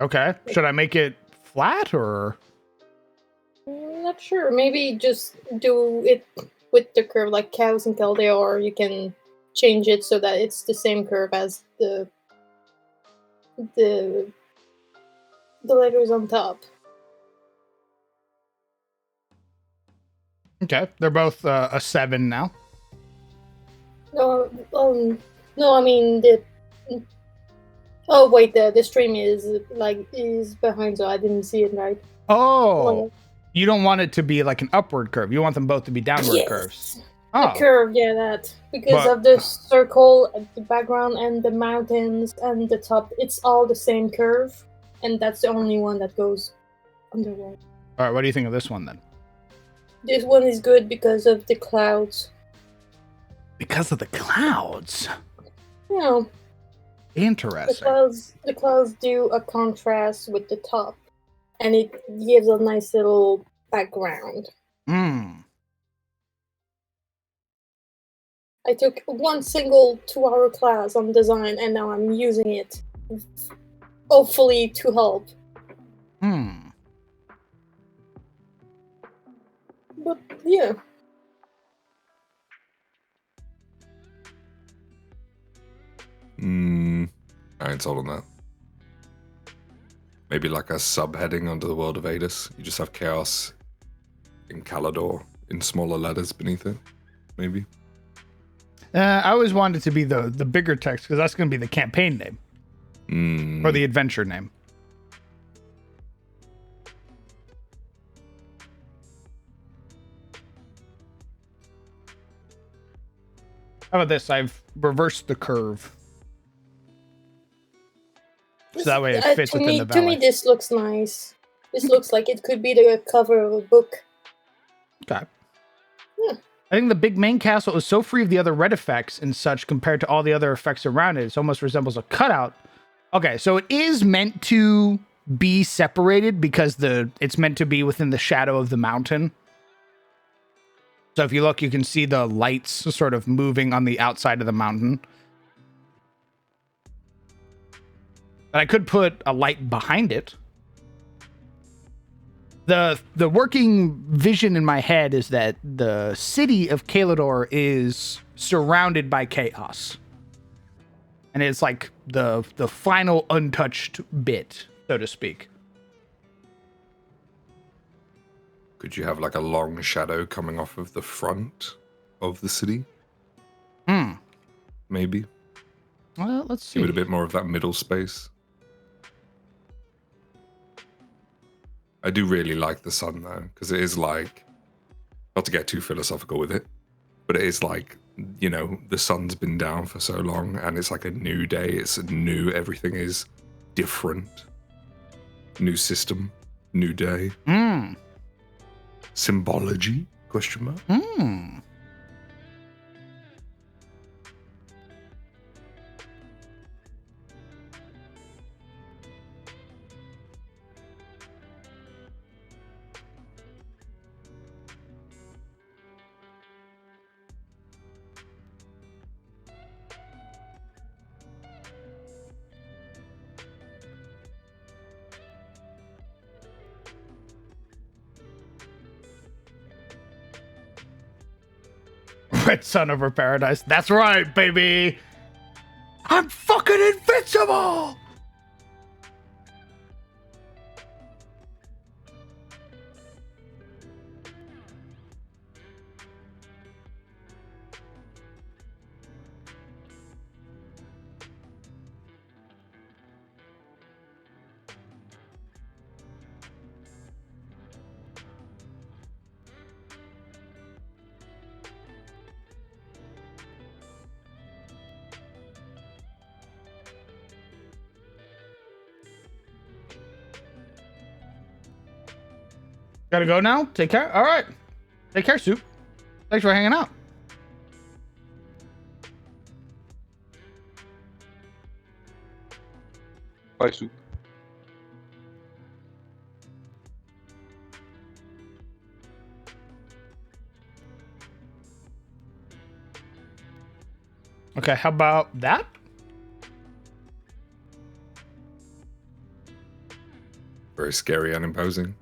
Okay. Should I make it flat or? Not sure. Maybe just do it with the curve like Chaos in Caldeor. You can change it so that it's the same curve as the the letters on top. Okay, they're both a 7 now. No, no, I mean the. Oh wait, the stream is behind, so I didn't see it right. Oh, you don't want it to be like an upward curve. You want them both to be downward Yes. curves. The Oh, curve, yeah, that because But- of the circle at the background and the mountains and the top, it's all the same curve, and that's the only one that goes underwater. all right. What do you think of this one then? This one is good because of the clouds. Because of the clouds. You know, Interesting. the clouds do a contrast with the top, and it gives a nice little background. Hmm. I took one single 2-hour class on design, and now I'm using it, hopefully to help. Hmm. But yeah, I ain't sold on that. Maybe like a subheading under the world of Adis. You just have chaos in Calidor in smaller letters beneath it. Maybe. I always wanted it to be the bigger text because that's going to be the campaign name or the adventure name. How about this? I've reversed the curve. So that way it fits to within me, the to me, valley. this looks nice. This looks like it could be the cover of a book. Okay. Yeah. I think the big main castle is so free of the other red effects and such compared to all the other effects around it. It almost resembles a cutout. Okay, so it is meant to be separated because it's meant to be within the shadow of the mountain. So if you look, you can see the lights sort of moving on the outside of the mountain. But I could put a light behind it. The working vision in my head is that the city of Calidor is surrounded by chaos. And it's like the final untouched bit, so to speak. Could you have like a long shadow coming off of the front of the city? Maybe. Well, let's see. Give it a bit more of that middle space. I do really like the sun though, because it is like, not to get too philosophical with it, but it is like, you know, the sun's been down for so long and it's like a new day. It's a new, everything is different. New system, new day. Symbology? Question mark. Red sun over paradise. That's right, baby. I'm fucking invincible. Gotta go now? Take care? All right. Take care, Soup. Thanks for hanging out. Bye, Soup. Okay, how about that? Very scary and imposing.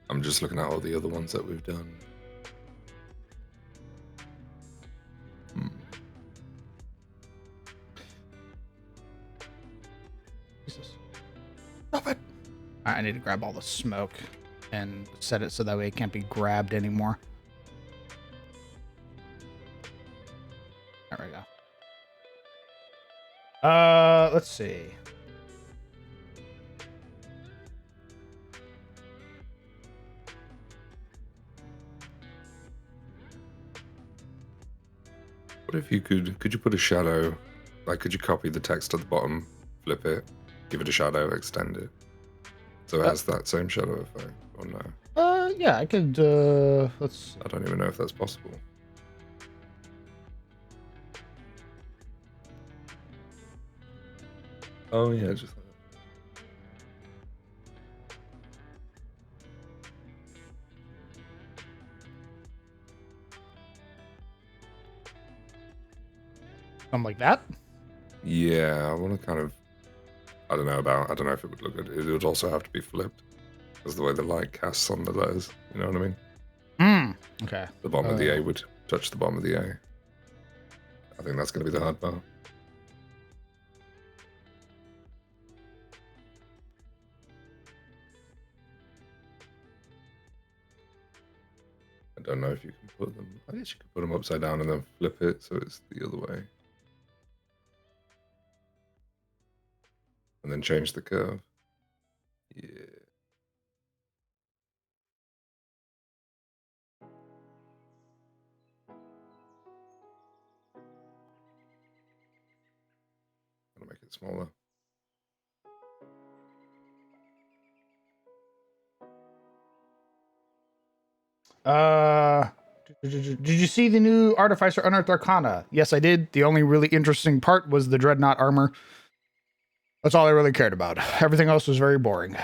I'm just looking at all the other ones that we've done. Jesus. Stop it. I need to grab all the smoke and set it so that way it can't be grabbed anymore. There we go. Let's see. What if you could you put a shadow, like could you copy the text at the bottom, flip it, give it a shadow, extend it, so it has that same shadow effect, or no? Yeah, I could, let's... I don't even know if that's possible. Oh yeah, just like something like that. that. Yeah, I want to kind of, I don't know if it would look good. It would also have to be flipped, because the way the light casts on the letters, you know what I mean? Okay. The bottom of the A would touch the bottom of the A. I think that's going to be the hard part. I don't know if you can put them. I guess you could put them upside down and then flip it so it's the other way. And then change the curve. Yeah. Gonna make it smaller. Did you see the new Artificer Unearthed Arcana? Yes, I did. The only really interesting part was the Dreadnought armor. That's all I really cared about. Everything else was very boring.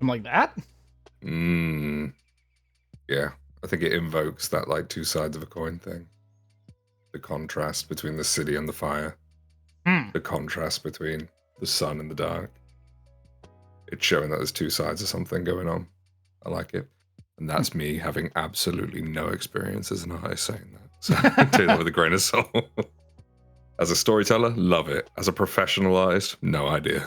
Something like that? Yeah. I think it invokes that like two sides of a coin thing. The contrast between the city and the fire. The contrast between the sun and the dark. It's showing that there's two sides of something going on. I like it. And that's me having absolutely no experience as an artist saying that. So take that with a grain of salt. As a storyteller, love it. As a professional artist, no idea.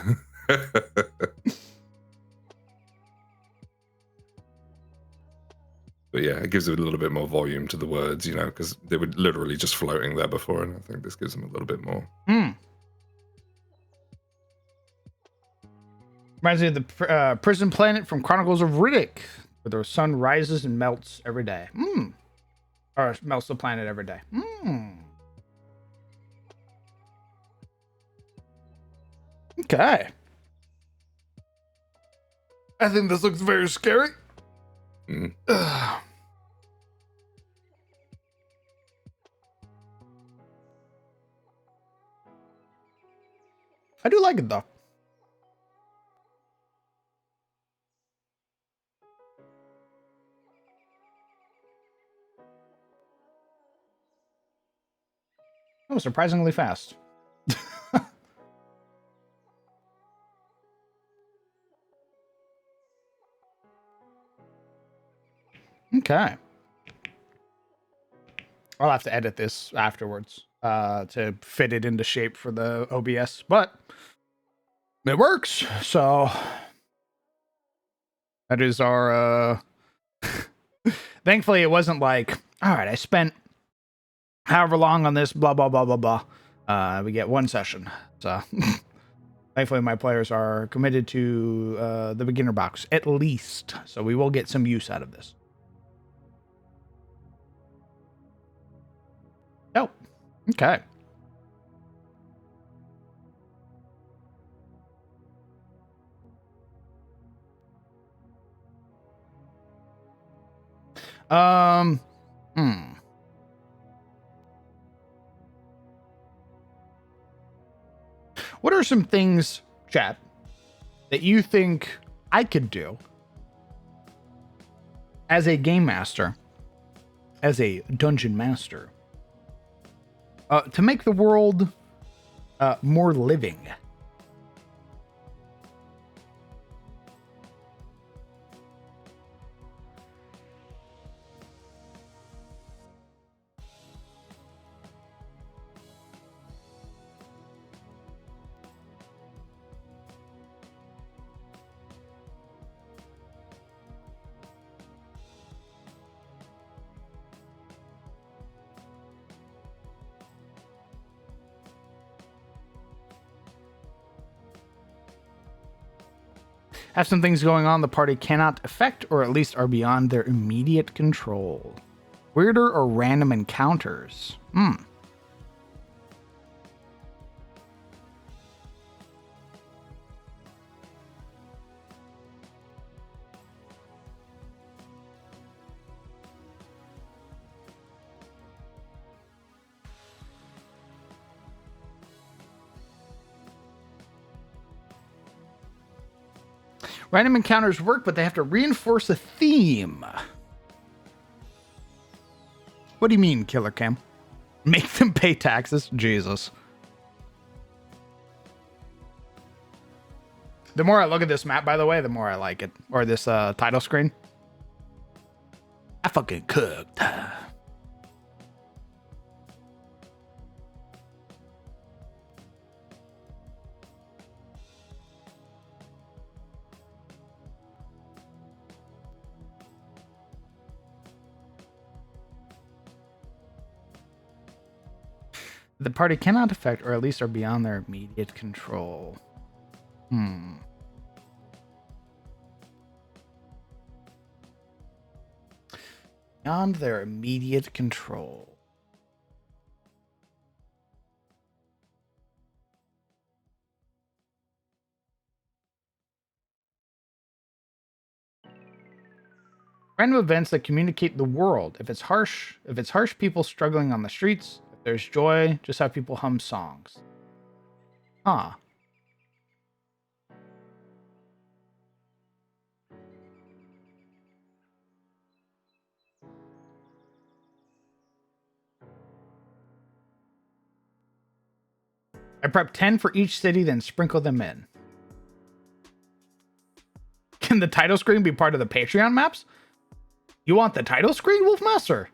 But yeah, it gives it a little bit more volume to the words, you know, because they were literally just floating there before, and I think this gives them a little bit more. Reminds me of the prison planet from Chronicles of Riddick, where the sun rises and melts every day. Or melts the planet every day. Okay. I think this looks very scary. I do like it though. That was surprisingly fast. Okay. I'll have to edit this afterwards to fit it into shape for the OBS, but it works. So that is our thankfully it wasn't like, all right, I spent however long on this, blah blah blah blah blah. We get one session. So thankfully my players are committed to the beginner box at least. So we will get some use out of this. Oh, okay. What are some things, chat, that you think I could do as a game master, as a dungeon master, to make the world more living. Have some things going on the party cannot affect, or at least are beyond their immediate control. Weirder or random encounters. Random encounters work, but they have to reinforce a theme. What do you mean, Killer Cam? Make them pay taxes? Jesus. The more I look at this map, by the way, the more I like it. Or this title screen. I fucking cooked. The party cannot affect, or at least are beyond their immediate control. Beyond their immediate control. Random events that communicate the world. If it's harsh people struggling on the streets. There's joy, just have people hum songs. Huh. I prep 10 for each city, then sprinkle them in. Can the title screen be part of the Patreon maps? You want the title screen, Wolfmaster?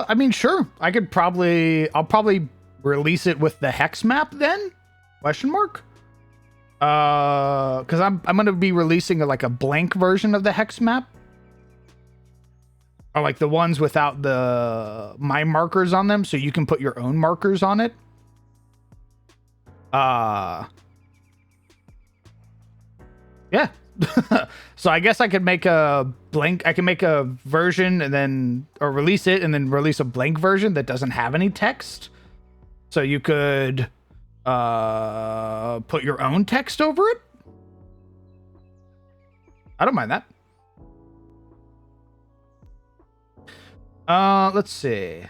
I mean, sure. I'll probably release it with the hex map then? Question mark? Because I'm gonna be releasing like a blank version of the hex map. Or like the ones without my markers on them, so you can put your own markers on it. Yeah. So I guess I could make a version and then, or release it and then release a blank version that doesn't have any text. So you could put your own text over it. I don't mind that. Let's see.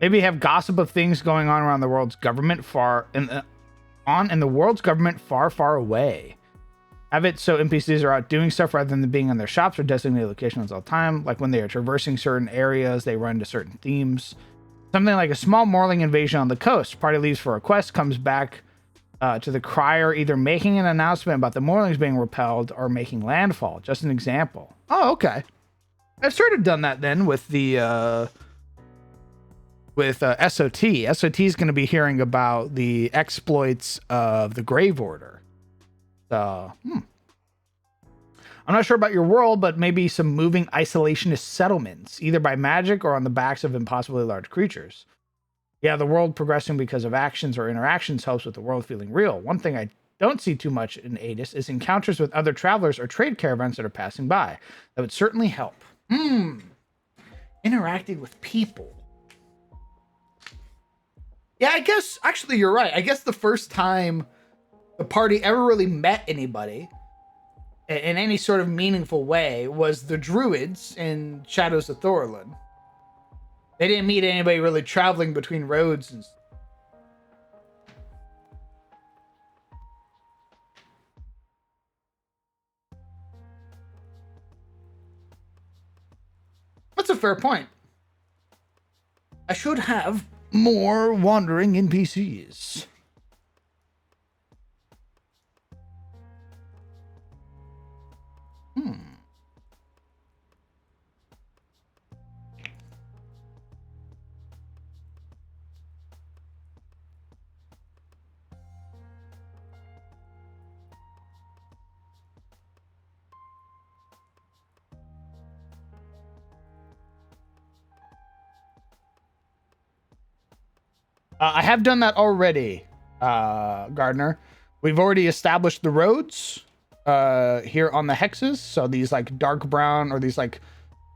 Maybe have gossip of things going on around the world's government in the world's government far away. Have it so NPCs are out doing stuff rather than being in their shops or designated locations all the time. Like when they are traversing certain areas, they run to certain themes. Something like a small Morling invasion on the coast. Party leaves for a quest, comes back to the crier, either making an announcement about the Morlings being repelled or making landfall. Just an example. Oh, okay. I've sort of done that then with the with SOT. SOT is going to be hearing about the exploits of the Grave Order. So, I'm not sure about your world, but maybe some moving isolationist settlements, either by magic or on the backs of impossibly large creatures. Yeah, the world progressing because of actions or interactions helps with the world feeling real. One thing I don't see too much in Adis is encounters with other travelers or trade caravans that are passing by. That would certainly help. Interacting with people. Yeah, I guess, actually, you're right. I guess the first time the party ever really met anybody in any sort of meaningful way was the druids in Shadows of Thorlin. They didn't meet anybody really traveling between roads and That's a fair point. I should have more wandering NPCs. I have done that already, Gardner. We've already established the roads here on the hexes. So these like dark brown or these like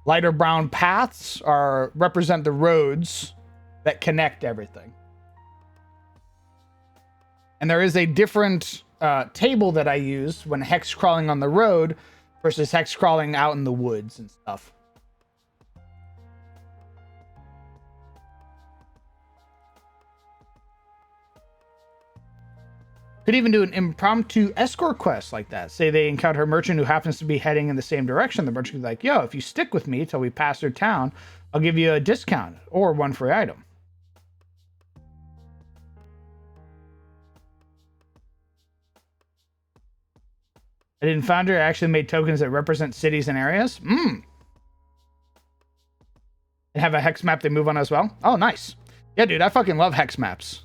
lighter brown paths represent the roads that connect everything. And there is a different table that I use when hex crawling on the road versus hex crawling out in the woods and stuff. Could even do an impromptu escort quest like that. Say they encounter a merchant who happens to be heading in the same direction. The merchant could be like, yo, if you stick with me till we pass their town, I'll give you a discount or one free item. I didn't find her. I actually made tokens that represent cities and areas. And have a hex map they move on as well. Oh, nice. Yeah, dude, I fucking love hex maps.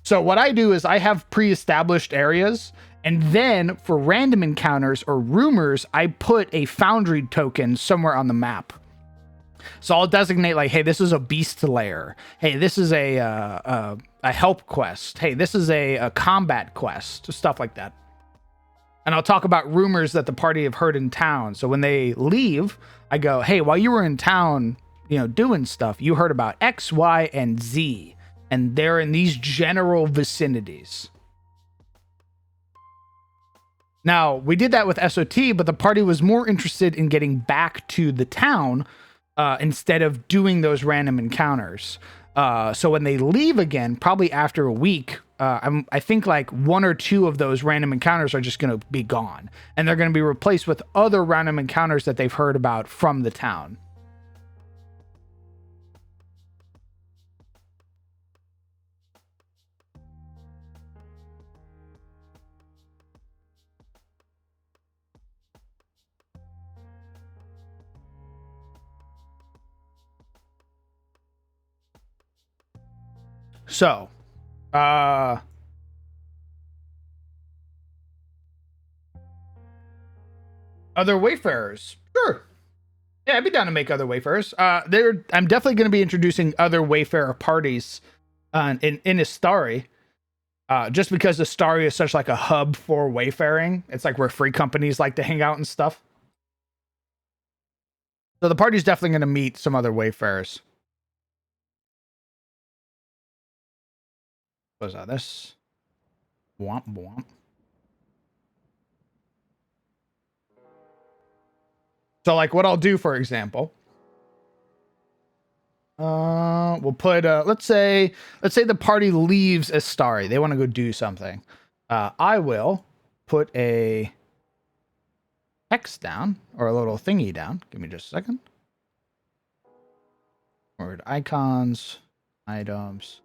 So what I do is I have pre-established areas, and then for random encounters or rumors, I put a foundry token somewhere on the map. So I'll designate like, hey, this is a beast lair. Hey, this is a help quest. Hey, this is a combat quest. Stuff like that. And I'll talk about rumors that the party have heard in town. So when they leave, I go, hey, while you were in town, doing stuff, you heard about X, Y, and Z. And they're in these general vicinities. Now, we did that with SOT, but the party was more interested in getting back to the town instead of doing those random encounters. So when they leave again, probably after a week, I think like one or two of those random encounters are just going to be gone. And they're going to be replaced with other random encounters that they've heard about from the town. So, other Wayfarers. Sure. Yeah, I'd be down to make other Wayfarers. I'm definitely going to be introducing other Wayfarer parties in Istari. Just because Istari is such like a hub for wayfaring. It's like where free companies like to hang out and stuff. So the party's definitely going to meet some other Wayfarers. What was that? This? Womp womp. So like what I'll do, for example, we'll put, let's say the party leaves Astari. They want to go do something. I will put a text down or a little thingy down. Give me just a second. Word icons, items.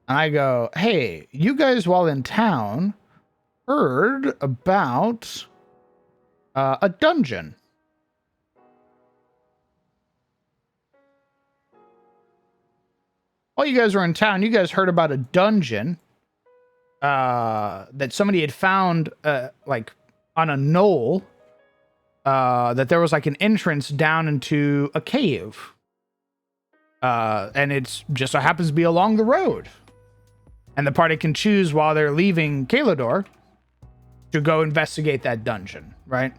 And I go, hey, you guys while in town heard about a dungeon. while you guys were in town, you guys heard about a dungeon that somebody had found like on a knoll, that there was like an entrance down into a cave. And it's just so happens to be along the road. And the party can choose while they're leaving Kalodor to go investigate that dungeon, right?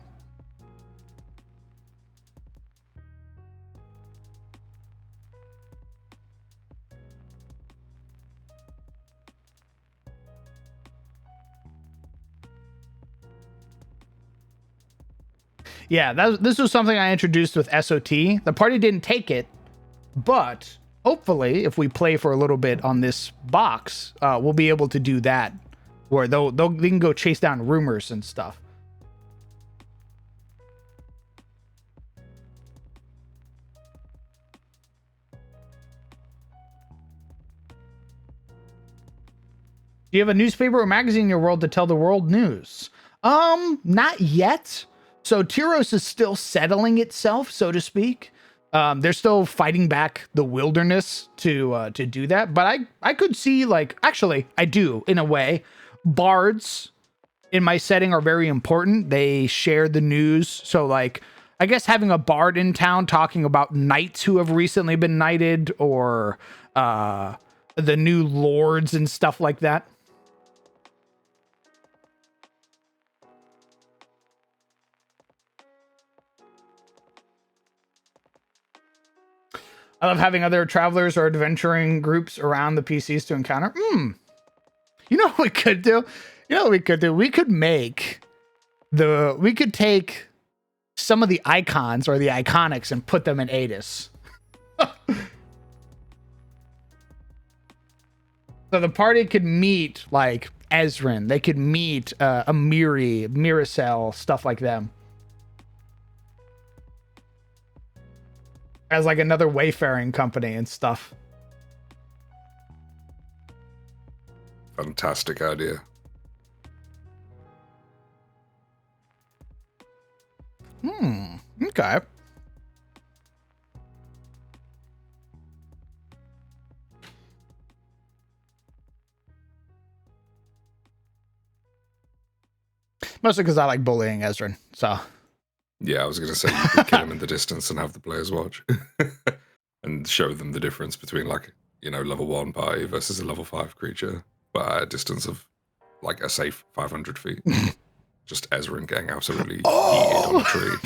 Yeah, this was something I introduced with SOT. The party didn't take it, but hopefully, if we play for a little bit on this box, we'll be able to do that, where they can go chase down rumors and stuff. Do you have a newspaper or magazine in your world to tell the world news? Not yet. So Tyros is still settling itself, so to speak. They're still fighting back the wilderness to do that. But I could see, like, actually, I do, in a way. Bards in my setting are very important. They share the news. So, like, I guess having a bard in town talking about knights who have recently been knighted, or the new lords and stuff like that. I love having other travelers or adventuring groups around the PCs to encounter. You know what we could do? We could take some of the icons or the iconics and put them in Adis. So the party could meet, like, Ezrin. They could meet Amiri, Miracel, stuff like them. As like another wayfaring company and stuff. Fantastic idea. Okay. Mostly because I like bullying Ezrin, so. Yeah, I was going to say you could kill him in the distance and have the players watch. And show them the difference between, like, level 1 party versus a level 5 creature, but at a distance of, like, a safe 500 feet. Just Ezrin getting absolutely yeeted on a tree.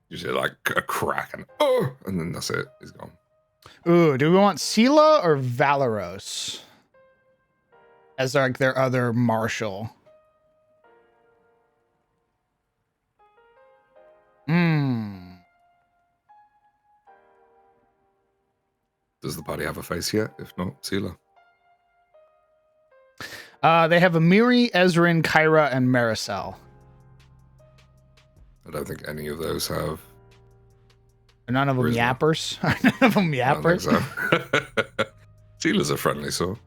You see, like, a crack and then that's it. He's gone. Ooh, do we want Sela or Valeros as, like, their other marshal? Does the party have a face yet? If not, Sela. They have Amiri, Ezrin, Kyra, and Maricel. I don't think any of those have. None of them Charisma. yappers. None of them yappers. I don't think so. Sela's a friendly soul.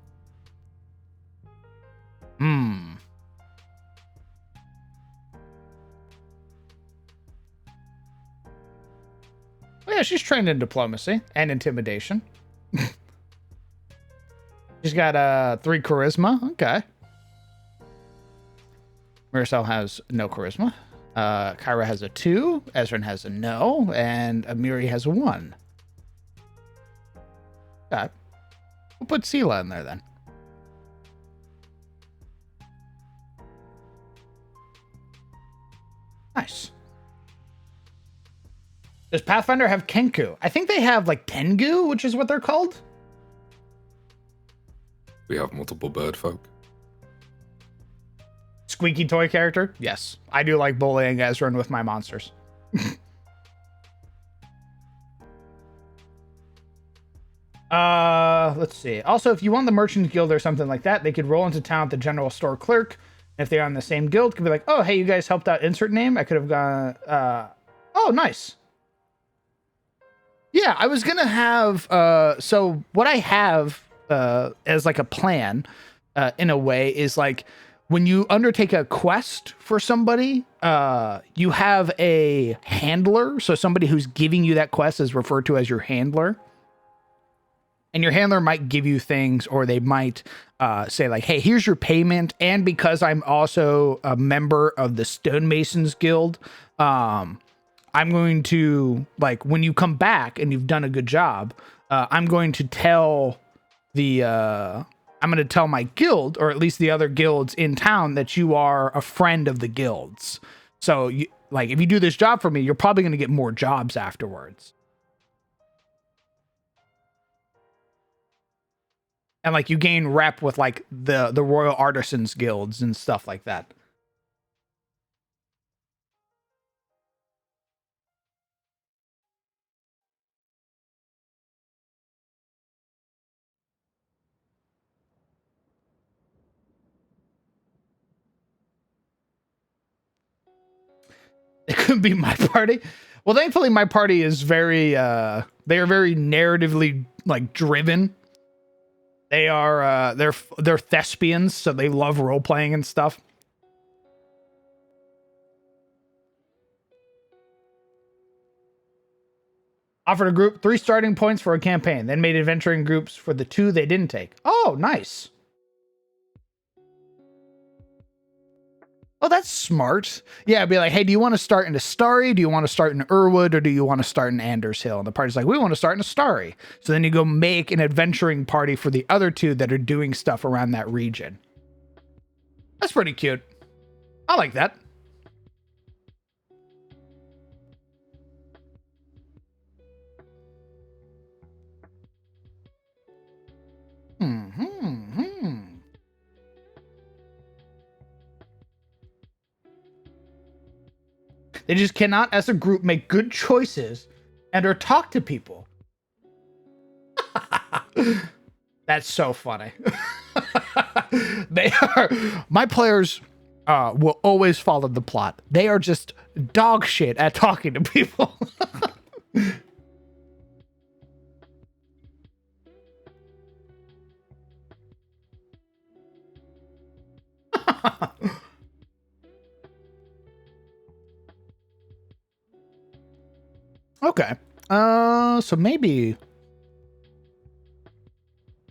Well, yeah, she's trained in diplomacy and intimidation. She's got 3 charisma. Okay. Maricel has no charisma. Kyra has a 2. Ezrin has a no. And Amiri has a 1. Okay. We'll put Sela in there then. Nice. Does Pathfinder have Kenku? I think they have, like, Tengu, which is what they're called. We have multiple bird folk. Squeaky toy character? Yes. I do like bullying Ezrin with my monsters. Let's see. Also, if you want the Merchant Guild or something like that, they could roll into town with the General Store Clerk. If they're on the same guild, could be like, oh, hey, you guys helped out insert name. I could have gone, oh, nice. Yeah, I was going to have, so what I have as like a plan in a way is like when you undertake a quest for somebody, you have a handler. So somebody who's giving you that quest is referred to as your handler. And your handler might give you things, or they might say like, hey, here's your payment. And because I'm also a member of the Stonemasons Guild, I'm going to, like, when you come back and you've done a good job, I'm going to tell my guild, or at least the other guilds in town, that you are a friend of the guilds. So you, like, if you do this job for me, you're probably going to get more jobs afterwards. And like, you gain rep with like the Royal Artisans guilds and stuff like that. It could be my party. Well, thankfully my party is very they are very narratively like driven. They are they're thespians, so they love role playing and stuff. Offered a group 3 starting points for a campaign, then made adventuring groups for the 2 they didn't take. Oh, nice. Oh, that's smart. Yeah, I'd be like, hey, do you want to start in Astari? Do you want to start in Irwood? Or do you want to start in Anders Hill? And the party's like, we want to start in Astari. So then you go make an adventuring party for the other 2 that are doing stuff around that region. That's pretty cute. I like that. They just cannot, as a group, make good choices and or talk to people. That's so funny. They are, my players will always follow the plot. They are just dog shit at talking to people. Okay. So maybe.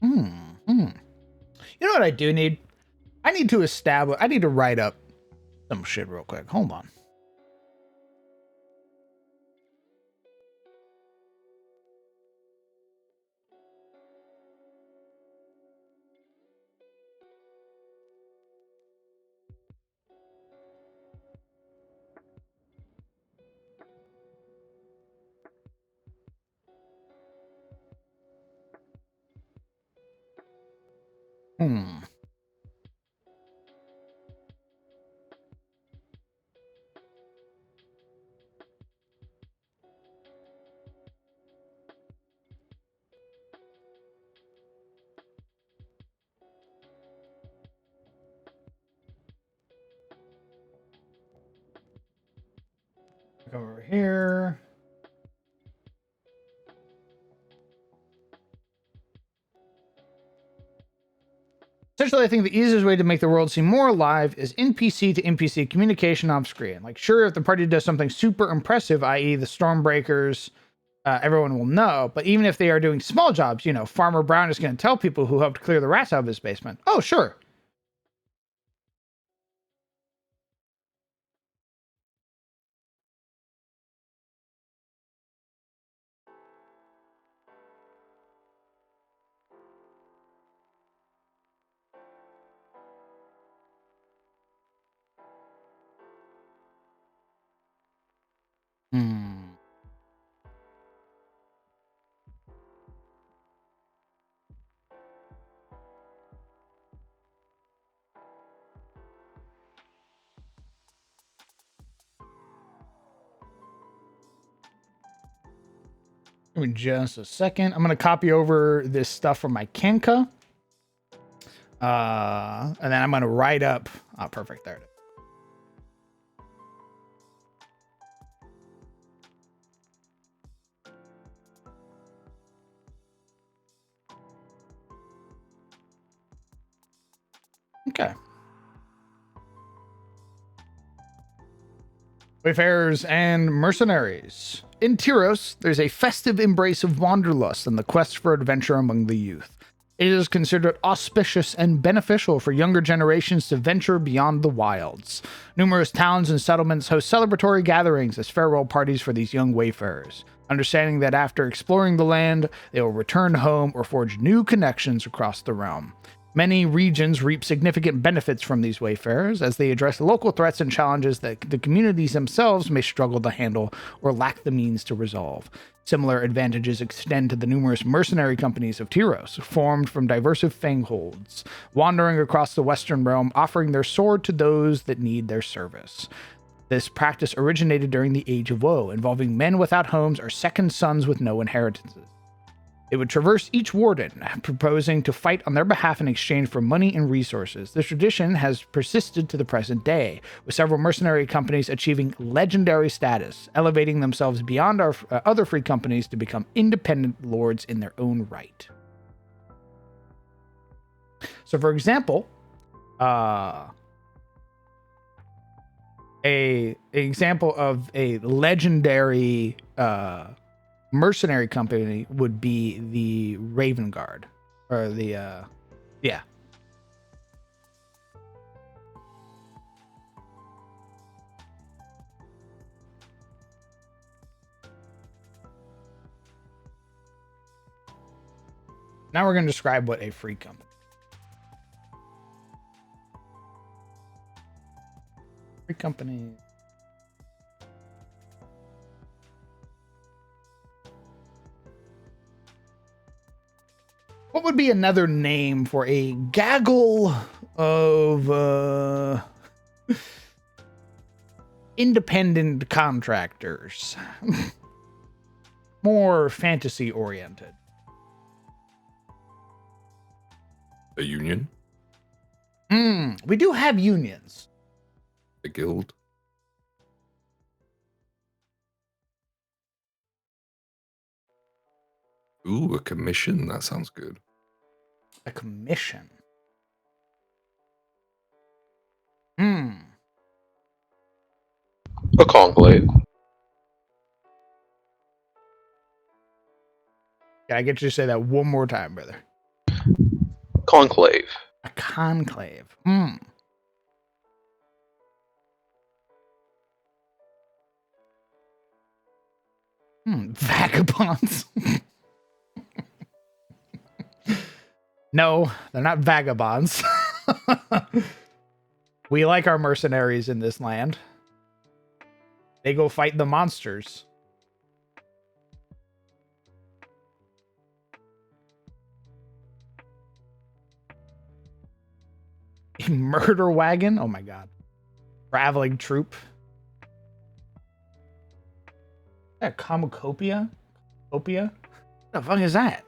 You know what I do need? I need to write up some shit real quick. Hold on. Come over here. Essentially, I think the easiest way to make the world seem more alive is NPC to NPC communication off screen. Like, sure, if the party does something super impressive, i.e. the Stormbreakers, everyone will know. But even if they are doing small jobs, you know, Farmer Brown is going to tell people who helped clear the rats out of his basement. Oh, sure. Give me just a second. I'm going to copy over this stuff from my Canva. And then I'm going to write up. Oh, perfect. There it is. Okay. Wayfarers and mercenaries. In Tyros, there's a festive embrace of wanderlust and the quest for adventure among the youth. It is considered auspicious and beneficial for younger generations to venture beyond the wilds. Numerous towns and settlements host celebratory gatherings as farewell parties for these young wayfarers, understanding that after exploring the land, they will return home or forge new connections across the realm. Many regions reap significant benefits from these wayfarers as they address local threats and challenges that the communities themselves may struggle to handle or lack the means to resolve. Similar advantages extend to the numerous mercenary companies of Tyros, formed from diverse fangholds, wandering across the Western realm, offering their sword to those that need their service. This practice originated during the Age of Woe, involving men without homes or second sons with no inheritances. It would traverse each warden, proposing to fight on their behalf in exchange for money and resources. This tradition has persisted to the present day, with several mercenary companies achieving legendary status, elevating themselves beyond our other free companies to become independent lords in their own right. So, for example, a example of a legendary mercenary company would be the Raven Guard, or the yeah. Now we're going to describe what a free company. Free company. What would be another name for a gaggle of independent contractors? More fantasy oriented. A union? We do have unions. A guild? Ooh, a commission. That sounds good. A commission. A conclave. Can I get you to say that one more time, brother? Conclave. A conclave. Vagabonds. No, they're not vagabonds. We like our mercenaries in this land. They go fight the monsters. A murder wagon? Oh my god. Traveling troop. Is that a Comicopia? Copia? What the fuck is that?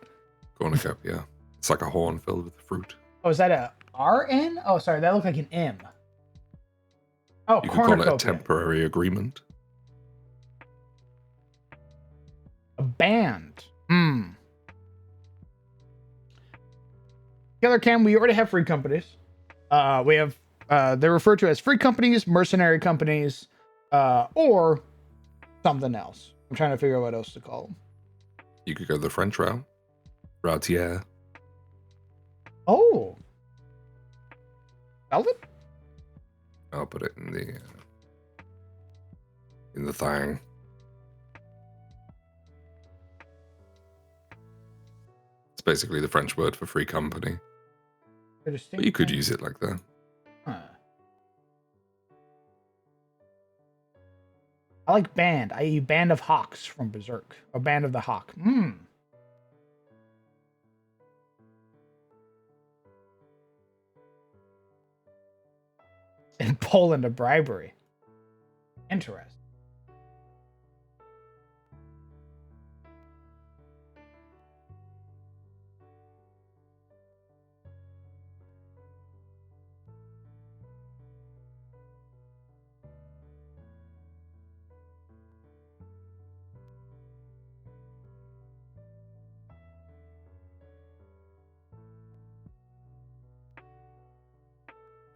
Cornucopia. It's like a horn filled with fruit. Oh, is that a RN? Oh, sorry, that looked like an M. Oh, You could call it a cornucopia. temporary agreement. A band. Together, Cam, we already have free companies. We have, they're referred to as free companies, mercenary companies, or something else. I'm trying to figure out what else to call them. You could go the French route. Routier. Oh. Spelled it? I'll put it in the thing. It's basically the French word for free company. But you could use it like that. Huh. I like band, i.e. Band of Hawks from Berserk. Or Band of the Hawk. In Poland, a bribery. Interesting.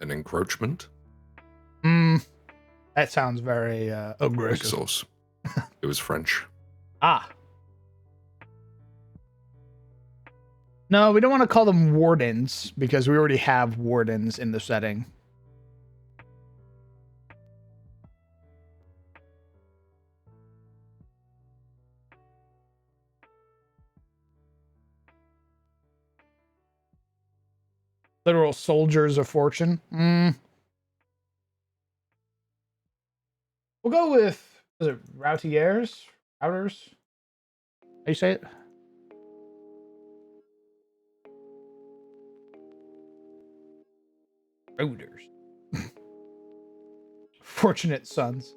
An encroachment. That sounds very aggressive. Sauce. It was French. Ah. No, we don't want to call them wardens because we already have wardens in the setting. Literal soldiers of fortune. We'll go with, is it routiers? Routers? How you say it? Routers. Fortunate sons.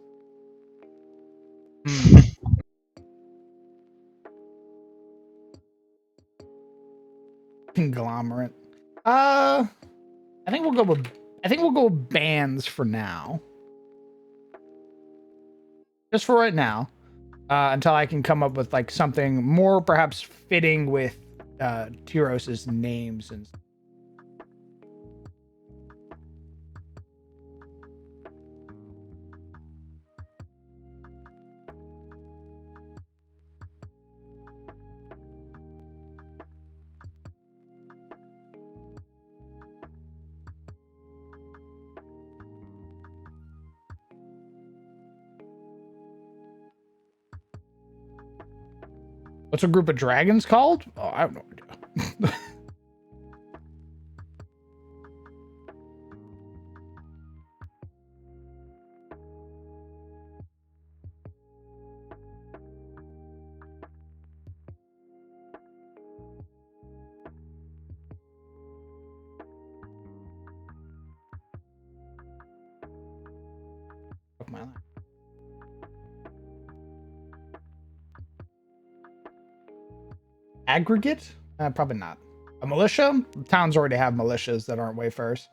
Conglomerate. I think we'll go with bands for now. Just for right now. Until I can come up with like something more perhaps fitting with Tyros's names and what's a group of dragons called? Oh, I have no idea. Fuck my life. Aggregate? Probably not. A militia? Towns already have militias that aren't wayfarers.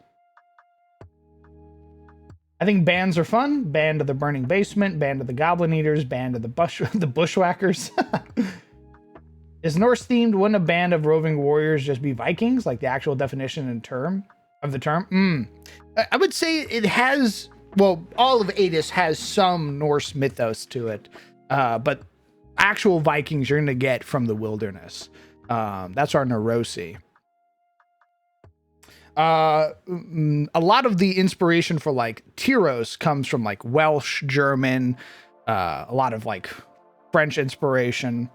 I think bands are fun. Band of the Burning Basement, Band of the Goblin Eaters, Band of the the Bushwhackers. Is Norse themed? Wouldn't a band of roving warriors just be Vikings, like the actual definition and term of the term? I would say it has. Well, all of Adis has some Norse mythos to it, but actual Vikings you're gonna get from the wilderness. That's our Neurosi. A lot of the inspiration for like Tyros comes from like Welsh, German, a lot of like French inspiration.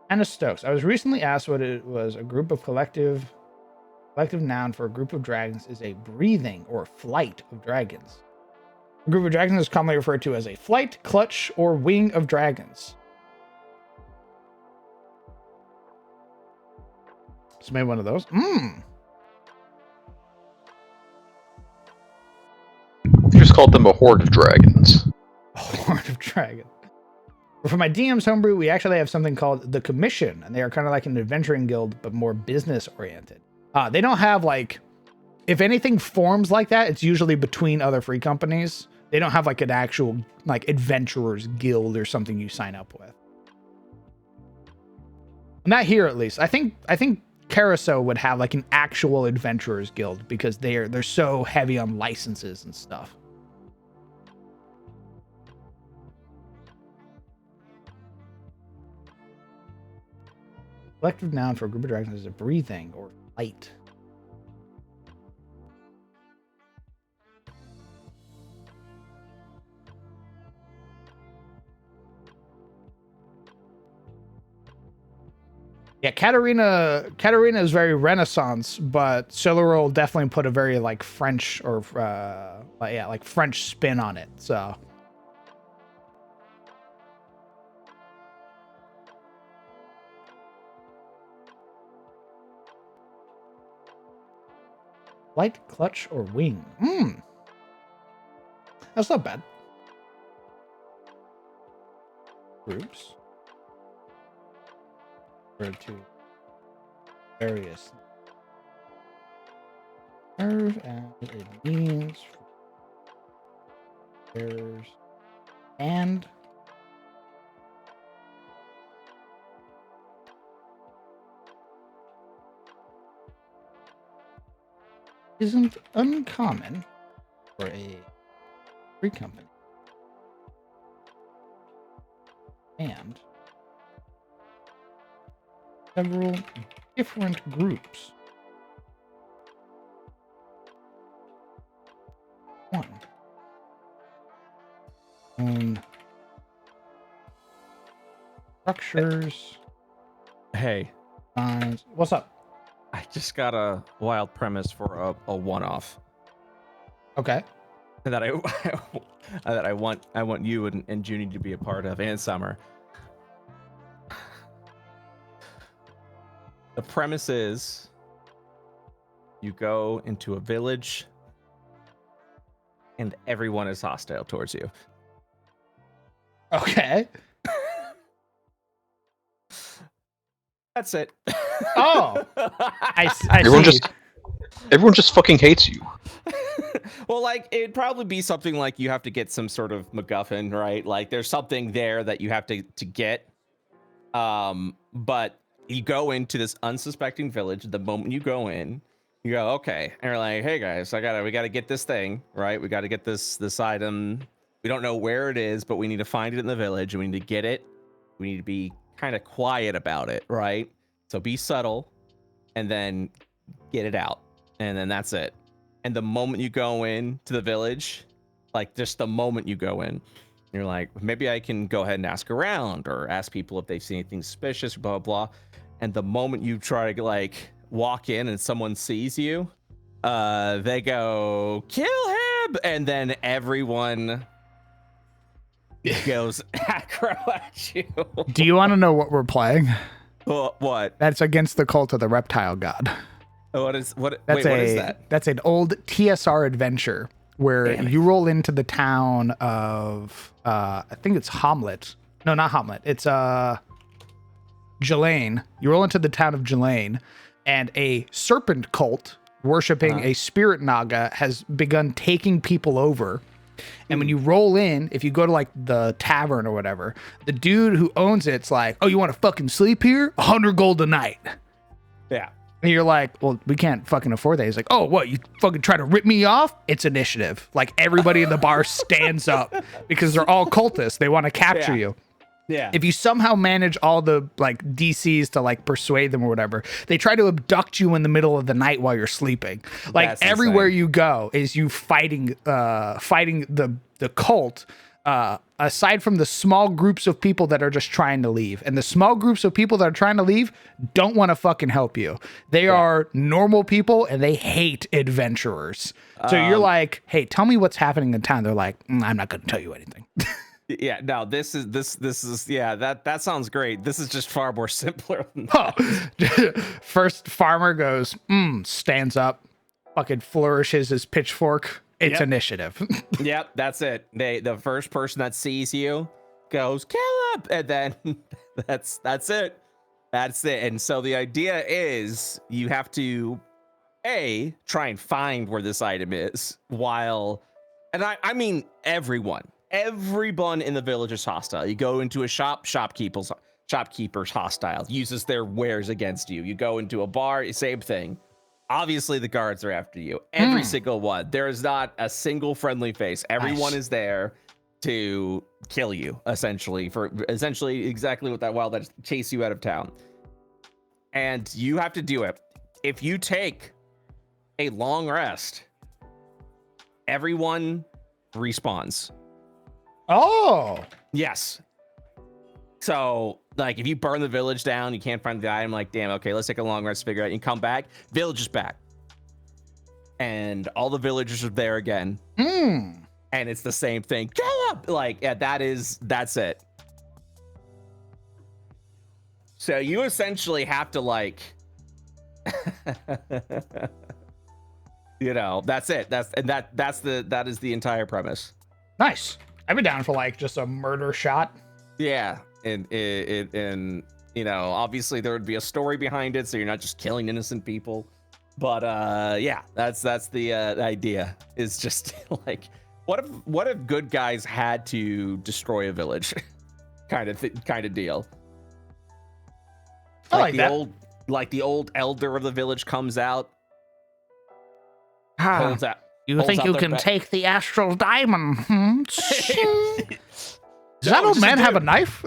Anna Stokes. I was recently asked what it was. A group of collective noun for a group of dragons is a breathing or flight of dragons. A group of dragons is commonly referred to as a flight, clutch, or wing of dragons. So maybe one of those. You just called them a horde of dragons. A horde of dragons. For my DM's homebrew, we actually have something called the Commission, and they are kind of like an adventuring guild, but more business oriented. They don't have like, if anything forms like that, it's usually between other free companies. They don't have like an actual like adventurers guild or something you sign up with. Not here, at least. I think Carousel would have like an actual adventurers guild because they're so heavy on licenses and stuff. Collective noun for a group of dragons is a breathing or flight. Yeah, Katarina is very Renaissance, but Siluril definitely put a very like French or like French spin on it. So light, clutch, or wing. That's not bad. Groups. To various nerve as it means errors and isn't uncommon for a free company. And several different groups. One. Own structures. Hey, Signs. What's up? I just got a wild premise for a one-off Okay. that I that I want you and Junie to be a part of, and Summer. The premise is you go into a village and everyone is hostile towards you. Okay. That's it. Oh. I Everyone see. everyone just fucking hates you. Well, like, it'd probably be something like you have to get some sort of MacGuffin, right? Like, there's something there that you have to get. But you go into this unsuspecting village. The moment you go in, you go, okay, and you're like, hey guys, we gotta get this thing, right? We gotta get this item. We don't know where it is, but we need to find it in the village, and we need to get it. We need to be kind of quiet about it, right? So be subtle, and then get it out, and then that's it. And the moment you go in to the village, like just the moment you go in, you're like, maybe I can go ahead and ask around or ask people if they've seen anything suspicious, blah, blah, blah. And the moment you try to like walk in and someone sees you, they go, kill him. And then everyone goes aggro at you. Do you want to know what we're playing? What? That's against the cult of the reptile god. What is That's what is that? That's an old TSR adventure where Damn it. you roll into the town of I think it's Hamlet. No, not Hamlet. It's Jelaine. You roll into the town of Jelaine, and a serpent cult worshiping a spirit naga has begun taking people over. And when you roll in, if you go to like the tavern or whatever, the dude who owns it's like, oh, you want to fucking sleep here? 100 gold a night. Yeah. And you're like, well, we can't fucking afford that. He's like, oh, what? You fucking try to rip me off? It's initiative. Like everybody in the bar stands up because they're all cultists. They want to capture you. Yeah. If you somehow manage all the like DCs to like persuade them or whatever, they try to abduct you in the middle of the night while you're sleeping. Like That's everywhere insane. you go is you fighting the cult. Aside from the small groups of people that are just trying to leave, and the small groups of people that are trying to leave don't want to fucking help you. They are normal people and they hate adventurers. So you're like, hey, tell me what's happening in town. They're like, I'm not going to tell you anything. Yeah, no, this is yeah, that sounds great. This is just far more simpler than First farmer goes, stands up, fucking flourishes his pitchfork. It's Yep. initiative. Yep, that's it. The first person that sees you goes, kill him, and then that's it. That's it. And so the idea is you have to try and find where this item is while, and I mean everyone in the village is hostile. You go into a shopkeeper's hostile, uses their wares against you. You go into a bar, same thing. Obviously, the guards are after you. Every single one. There is not a single friendly face. Everyone is there to kill you, essentially, for exactly what that wild that chase you out of town. And you have to do it. If you take a long rest, everyone respawns. Oh, Yes. So, like, if you burn the village down, you can't find the item, like, damn, okay, let's take a long rest, figure it out. You come back, village is back. And all the villagers are there again. And it's the same thing. Kill up! Like, yeah, that's it. So you essentially have to, like, you know, that's it. That is the entire premise. nice. I'd be down for like just a murder shot. Yeah, and you know, obviously there would be a story behind it, so you're not just killing innocent people. But yeah, that's the idea. Is just like, what if good guys had to destroy a village, kind of deal. I like that. The old elder of the village comes out, Ah, You Pulls think out you their can ba- take the astral diamond? Hmm? Does that No, old just a man have a dude. knife?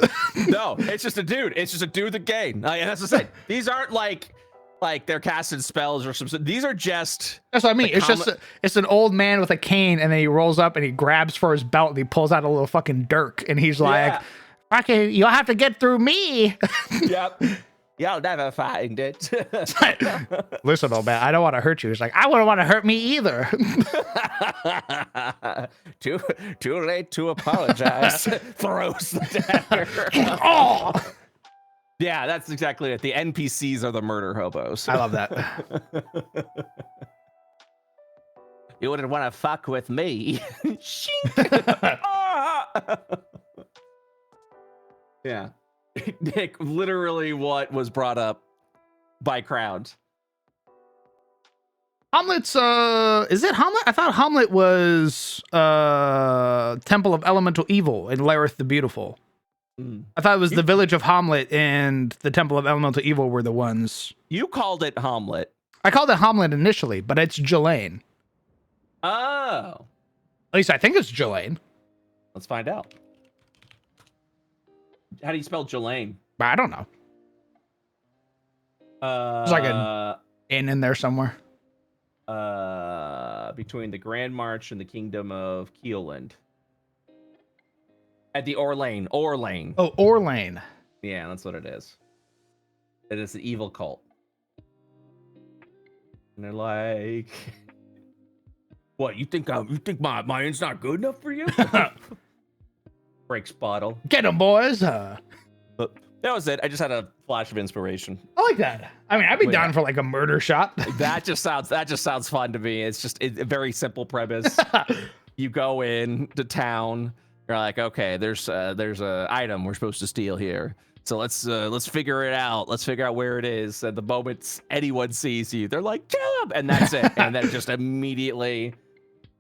No, it's just a dude. It's just a dude with a cane. And that's what I said. These aren't like they're casting spells or something. These are just That's what I mean. the It's just common- it's an old man with a cane, and then he rolls up and he grabs for his belt and he pulls out a little fucking dirk, and he's like, "Okay, you'll have to get through me." Yep. You'll never find it. Listen, old man, I don't want to hurt you. He's like, I wouldn't want to hurt me either. too late to apologize. Throws the dagger. Oh, Yeah, that's exactly it. The NPCs are the murder hobos. I love that. You wouldn't want to fuck with me. Shink. Ah! Yeah. Nick, literally what was brought up by crowds. Hamlet's is it Hamlet? I thought Hamlet was Temple of Elemental Evil in Lareth the Beautiful. I thought it was the village of Hamlet and the Temple of Elemental Evil were the ones. You called it Hamlet. I called it Hamlet initially, but it's Jelaine. Oh. At least I think it's Jelaine. Let's find out. How do you spell Jelaine? But I don't know. There's like an inn in there somewhere. Between the Grand March and the Kingdom of Keeland. At the Orlane. Oh, Orlane. Yeah, that's what it is. It is the evil cult. And they're like, what, you think my inn's not good enough for you? Breaks bottle. Get them, boys. That was it. I just had a flash of inspiration. I like that. I mean, I'd be Well, down yeah. for like a murder shot. That just sounds fun to me. It's just a very simple premise. You go in to town. You're like, okay, there's a item we're supposed to steal here. So let's figure it out. Let's figure out where it is. And the moment anyone sees you, they're like, kill him, and that's it. And then just immediately,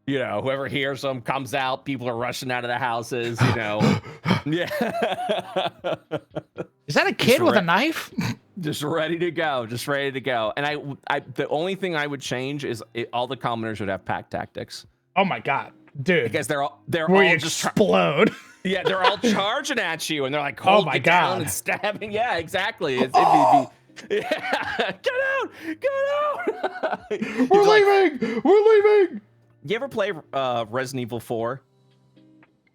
you know, whoever hears them comes out. People are rushing out of the houses. You know, yeah. Is that a kid with a knife? Just ready to go. Just ready to go. And I the only thing I would change is all the commoners would have pack tactics. Oh my god, dude! Because they're all Where you just explode. yeah, they're all charging at you, and they're like, Oh hold my you down God. and stabbing. Yeah, exactly. Yeah, get out, get out. We're leaving. We're leaving. You ever play Resident Evil 4?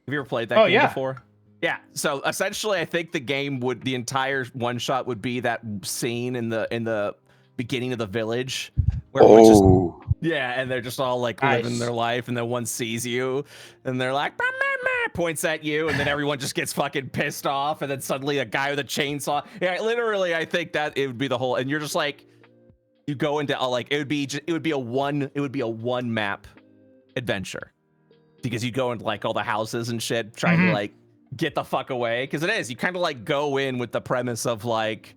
Have you ever played that Oh, game yeah. before? Yeah. So essentially, I think the entire one shot would be that scene in the beginning of the village where everyone's just, yeah, and they're just all like living Nice. their life, and then one sees you, and they're like, "Bah, bah, bah," points at you, and then everyone just gets fucking pissed off, and then suddenly a guy with a chainsaw. Yeah, literally, I think that it would be the whole, and you're just like, you go into like it would be a one map adventure, because you go into like all the houses and shit, trying to like get the fuck away, because it is, you kind of like go in with the premise of like,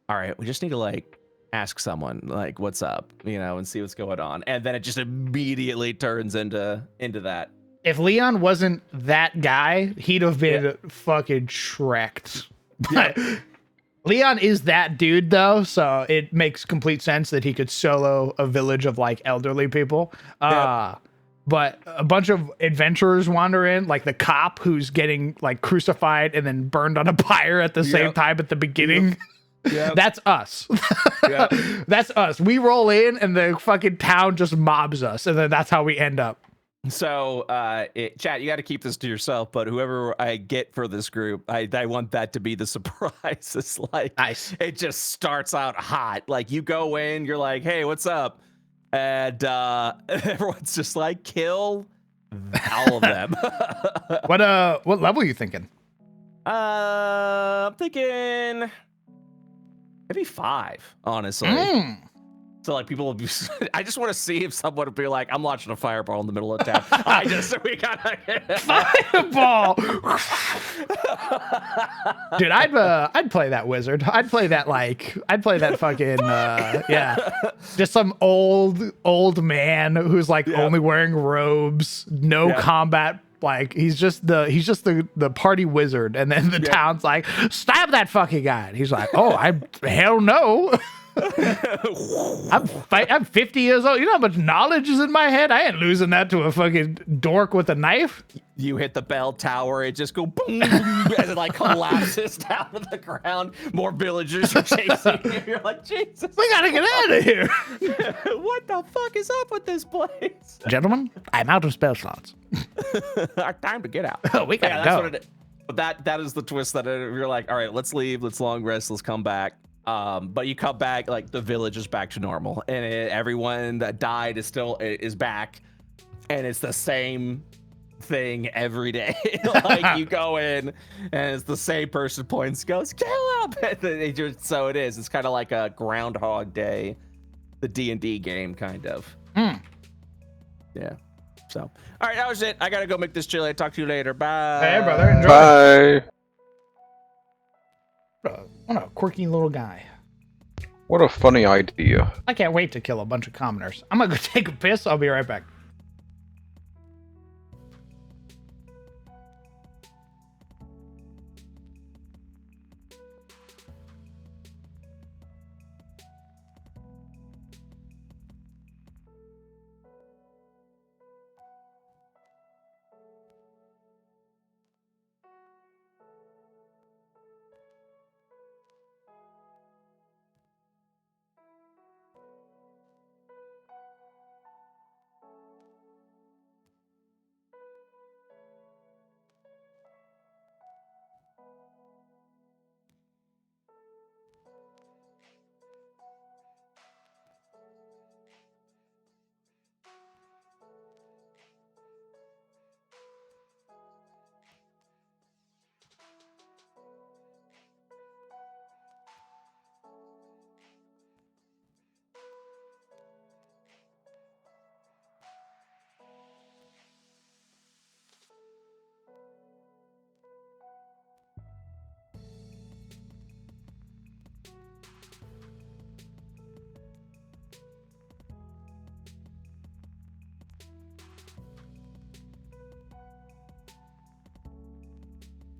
all right, we just need to like ask someone like what's up, you know, and see what's going on, and then it just immediately turns into that. If Leon wasn't that guy, he'd have been fucking shreked. But Leon is that dude though, so it makes complete sense that he could solo a village of like elderly people. But a bunch of adventurers wander in, like the cop who's getting like crucified and then burned on a pyre at the same time at the beginning. Yeah, That's us. That's us. We roll in and the fucking town just mobs us, and then that's how we end up. So, chat, you got to keep this to yourself, but whoever I get for this group, I want that to be the surprise. It's like, Nice. it just starts out hot. Like, you go in, you're like, hey, what's up? And everyone's just like, kill all of them. What level are you thinking? I'm thinking maybe 5, honestly. So like people will be, I just want to see if someone would be like, I'm launching a fireball in the middle of town. We gotta Fireball. Dude, I'd play that wizard. I'd play that fucking just some old man who's like only wearing robes, no combat. Like he's just the party wizard, and then the town's like, stab that fucking guy. And he's like, oh, hell no. I'm 50 years old. You know how much knowledge is in my head? I ain't losing that to a fucking dork with a knife. You hit the bell tower, it just go boom, as it like collapses down to the ground. More villagers are chasing you. You're like, Jesus, We gotta get out of here. what the fuck is up with this place? Gentlemen, I'm out of spell slots. Our time to get out. We gotta Yeah, go. that's what it is. But that is the twist that you're like, all right, let's leave, let's long rest, let's come back. But you come back, like the village is back to normal, and everyone that died is back, and it's the same thing every day. Like you go in, and it's the same person points, goes, kill him. So it is. It's kind of like a Groundhog Day, the D&D game, kind of. Yeah. So, all right, that was it. I gotta go make this chili. I'll talk to you later. Bye. Hey, brother. Enjoy. Bye. What a quirky little guy. What a funny idea. I can't wait to kill a bunch of commoners. I'm gonna go take a piss. I'll be right back.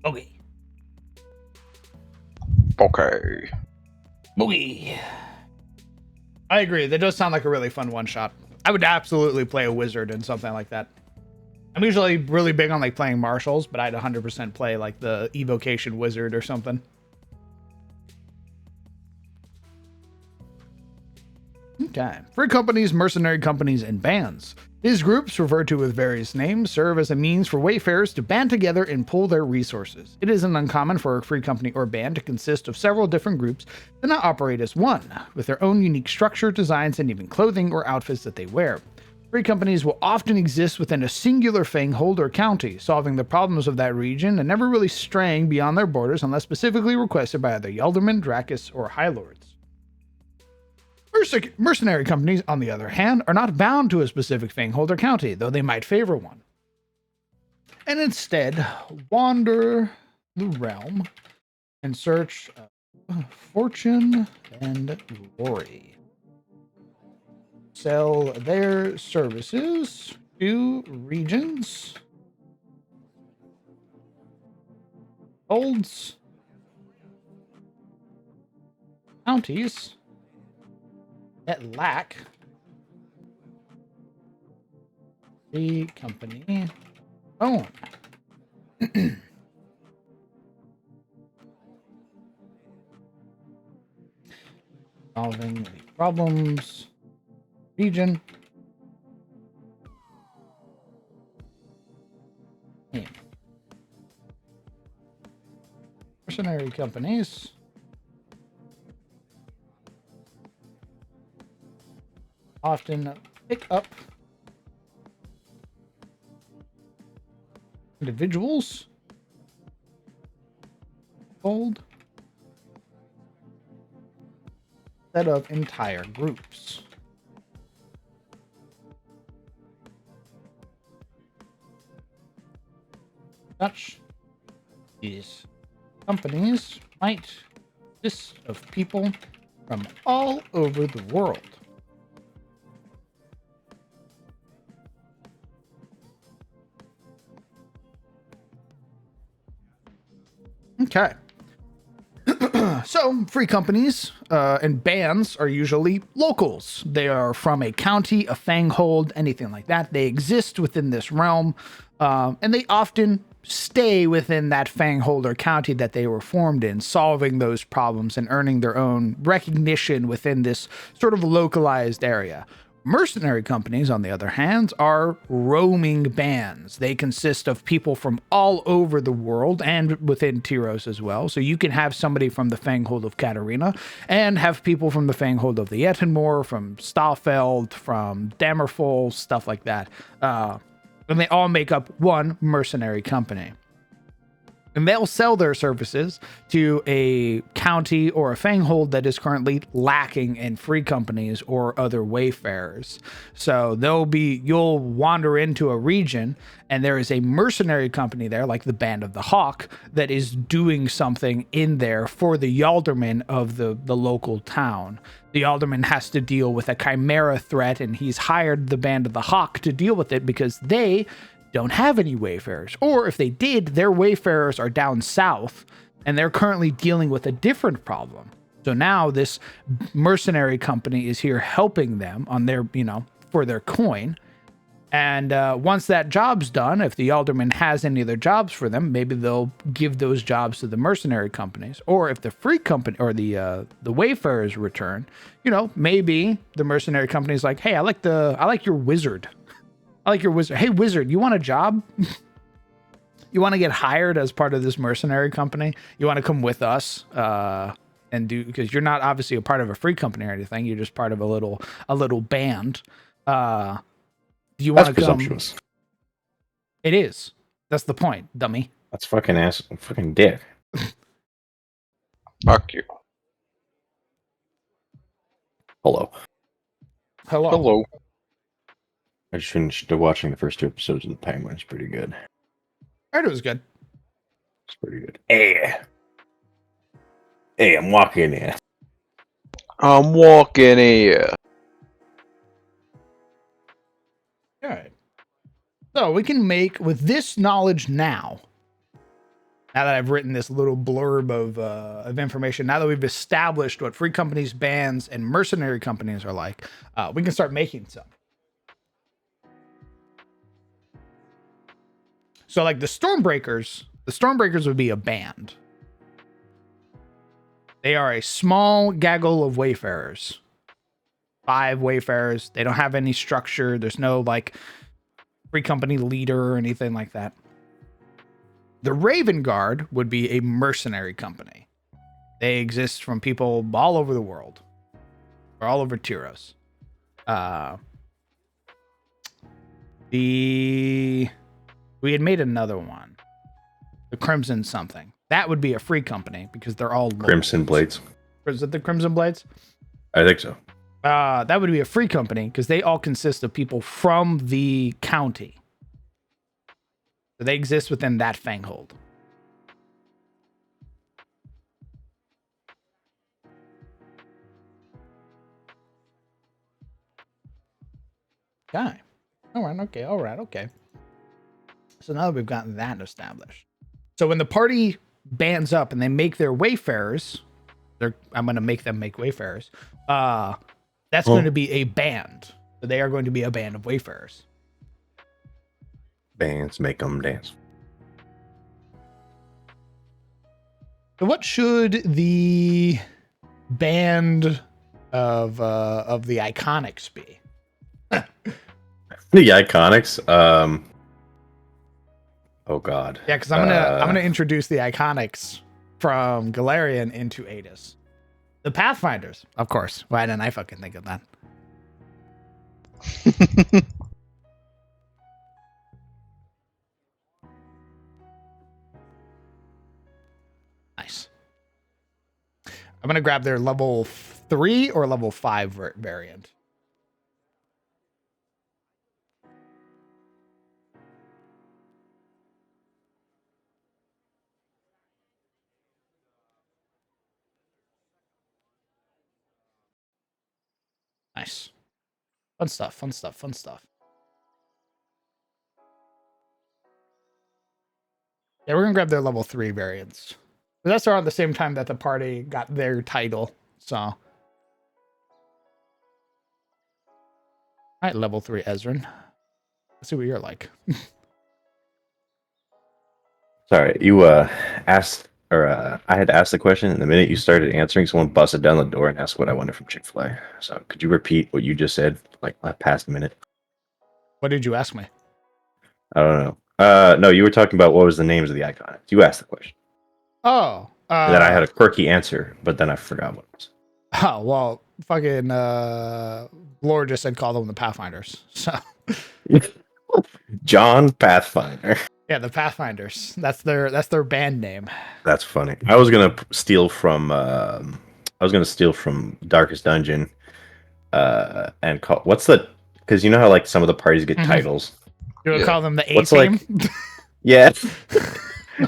Okay. Okay. Boogie. I agree. That does sound like a really fun one shot. I would absolutely play a wizard in something like that. I'm usually really big on like playing marshals, but I'd 100% play like the evocation wizard or something. Okay. Free companies, mercenary companies, and bands. These groups, referred to with various names, serve as a means for wayfarers to band together and pool their resources. It isn't uncommon for a free company or band to consist of several different groups that not operate as one, with their own unique structure, designs, and even clothing or outfits that they wear. Free companies will often exist within a singular Fanghold or county, solving the problems of that region and never really straying beyond their borders unless specifically requested by either Yelderman, Drakis, or High Lords. Mercenary companies, on the other hand, are not bound to a specific Fanghold or county, though they might favor one, and instead wander the realm in search of fortune and glory. Sell their services to regions, holds, counties that lack the company own. Solving the problems region. Mercenary companies often pick up individuals, gold, instead of entire groups. Such these companies might consist of people from all over the world. Okay. So, free companies and bands are usually locals. They are from a county, a fanghold, anything like that. They exist within this realm, and they often stay within that fanghold or county that they were formed in, solving those problems and earning their own recognition within this sort of localized area. Mercenary companies, on the other hand, are roaming bands. They consist of people from all over the world and within Tyros as well. So you can have somebody from the Fanghold of Katarina and have people from the Fanghold of the Ettenmoor, from Stafeld, from Damerful, stuff like that. And they all make up one mercenary company. And they'll sell their services to a county or a fanghold that is currently lacking in free companies or other wayfarers. So you'll wander into a region and there is a mercenary company there, like the Band of the Hawk, that is doing something in there for the alderman of the local town. The alderman has to deal with a chimera threat, and he's hired the Band of the Hawk to deal with it because they don't have any wayfarers. Or if they did, their wayfarers are down south and they're currently dealing with a different problem. So now this mercenary company is here helping them on their, for their coin. And once that job's done, if the alderman has any other jobs for them, maybe they'll give those jobs to the mercenary companies. Or if the free company or the wayfarers return, maybe the mercenary company is like, hey, I like your wizard. I like your wizard. Hey, wizard, you want a job? You want to get hired as part of this mercenary company? You want to come with us and do, because you're not obviously a part of a free company or anything. You're just part of a little band. Do you want to come? Presumptuous. It is. That's the point, dummy. That's fucking dick. Fuck you. Hello. Hello. I just finished watching the first 2 episodes of The Penguin. It's pretty good. I heard it was good. It's pretty good. Hey, I'm walking in. I'm walking here. All right. So we can make, with this knowledge now that I've written this little blurb of information, now that we've established what free companies, bands, and mercenary companies are like, we can start making some. So like the Stormbreakers would be a band. They are a small gaggle of wayfarers. 5 wayfarers. They don't have any structure. There's no like free company leader or anything like that. The Raven Guard would be a mercenary company. They exist from people all over the world. Or all over Tyros. We had made another one. The Crimson something. That would be a free company because they're all Crimson Blades. Is it the Crimson Blades? I think so. That would be a free company because they all consist of people from the county. So they exist within that fanghold. Okay. All right, okay. So now that we've gotten that established. So when the party bands up and they make their wayfarers, I'm going to make them make wayfarers. That's going to be a band. So they are going to be a band of wayfarers. Bands make them dance. So what should the band of the Iconics be? The Iconics. Oh God. Yeah, because I'm gonna introduce the Iconics from Galarian into Adis. The Pathfinders, of course. Why didn't I fucking think of that? Nice. I'm gonna grab their level 3 or level 5 variant. Nice. Fun stuff. Yeah, we're gonna grab their level 3 variants. That's around the same time that the party got their title. So, all right, level 3 Ezrin. Let's see what you're like. Sorry, you asked, or I had asked the question, and the minute you started answering, someone busted down the door and asked what I wanted from Chick-fil-A. So could you repeat what you just said, like past minute? What did you ask me? I don't know. No, you were talking about what was the names of the icons. You asked the question. Oh, And then I had a quirky answer, but then I forgot what it was. oh well, fucking Laura just said call them the Pathfinders. So John Pathfinder. yeah, the Pathfinders. That's their band name. That's funny. I was gonna steal from Darkest Dungeon, and call what's the because you know how like some of the parties get Mhm. titles. You would Yeah. call them the A What's team. Yeah,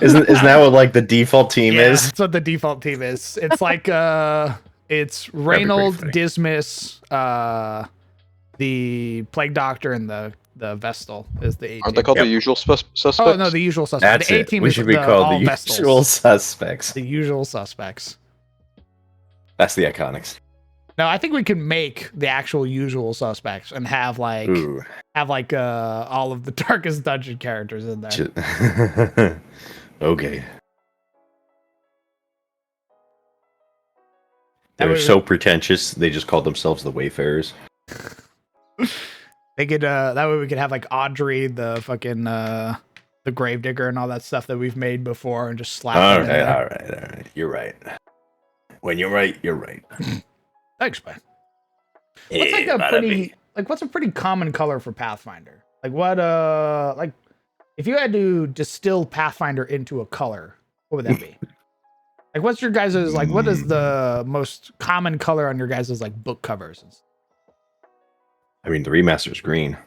isn't that what like the default team Yeah, is? that's what the default team is. It's like it's That'd be pretty Reynold, funny. Dismas, the Plague Doctor, and the Vestal is the A Aren't team. they called Yep. the usual suspects? Oh no, the usual suspects. That's The A it. team We is should be the called all the Vestals. usual suspects. The usual suspects. That's the Iconics. No, I think we can make the actual usual suspects and have like Ooh. all of the Darkest Dungeon characters in there. Okay. That They're was- so pretentious. They just call themselves the Wayfarers. They could that way we could have like Audrey, the fucking the Gravedigger and all that stuff that we've made before and just slap All them in right, there. all right. You're right. When you're right, you're right. Thanks, man. What's like a pretty what's a pretty common color for Pathfinder? Like what like if you had to distill Pathfinder into a color, what would that be? Like what's your guys' like what is the most common color on your guys' like book covers? I mean, the remaster's green.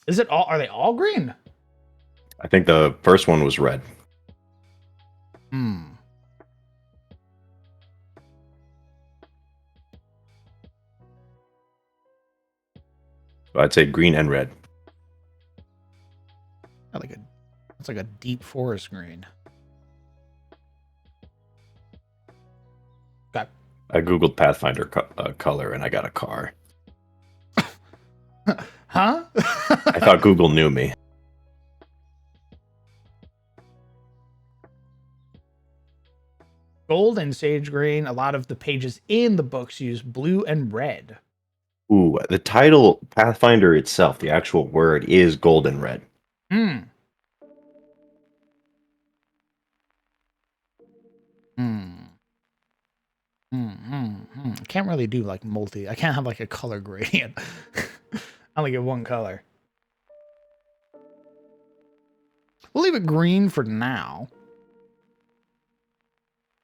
Is it all are they all green? I think the first one was red. Hmm. So I'd say green and red. It's like a deep forest green. Got I googled Pathfinder color and I got a car. huh? I thought Google knew me. Gold and sage green. A lot of the pages in the books use blue and red. Ooh, the title Pathfinder itself, the actual word is gold and red. Hmm. Hmm. I can't really do like multi. I can't have like a color gradient. I only get one color. We'll leave it green for now.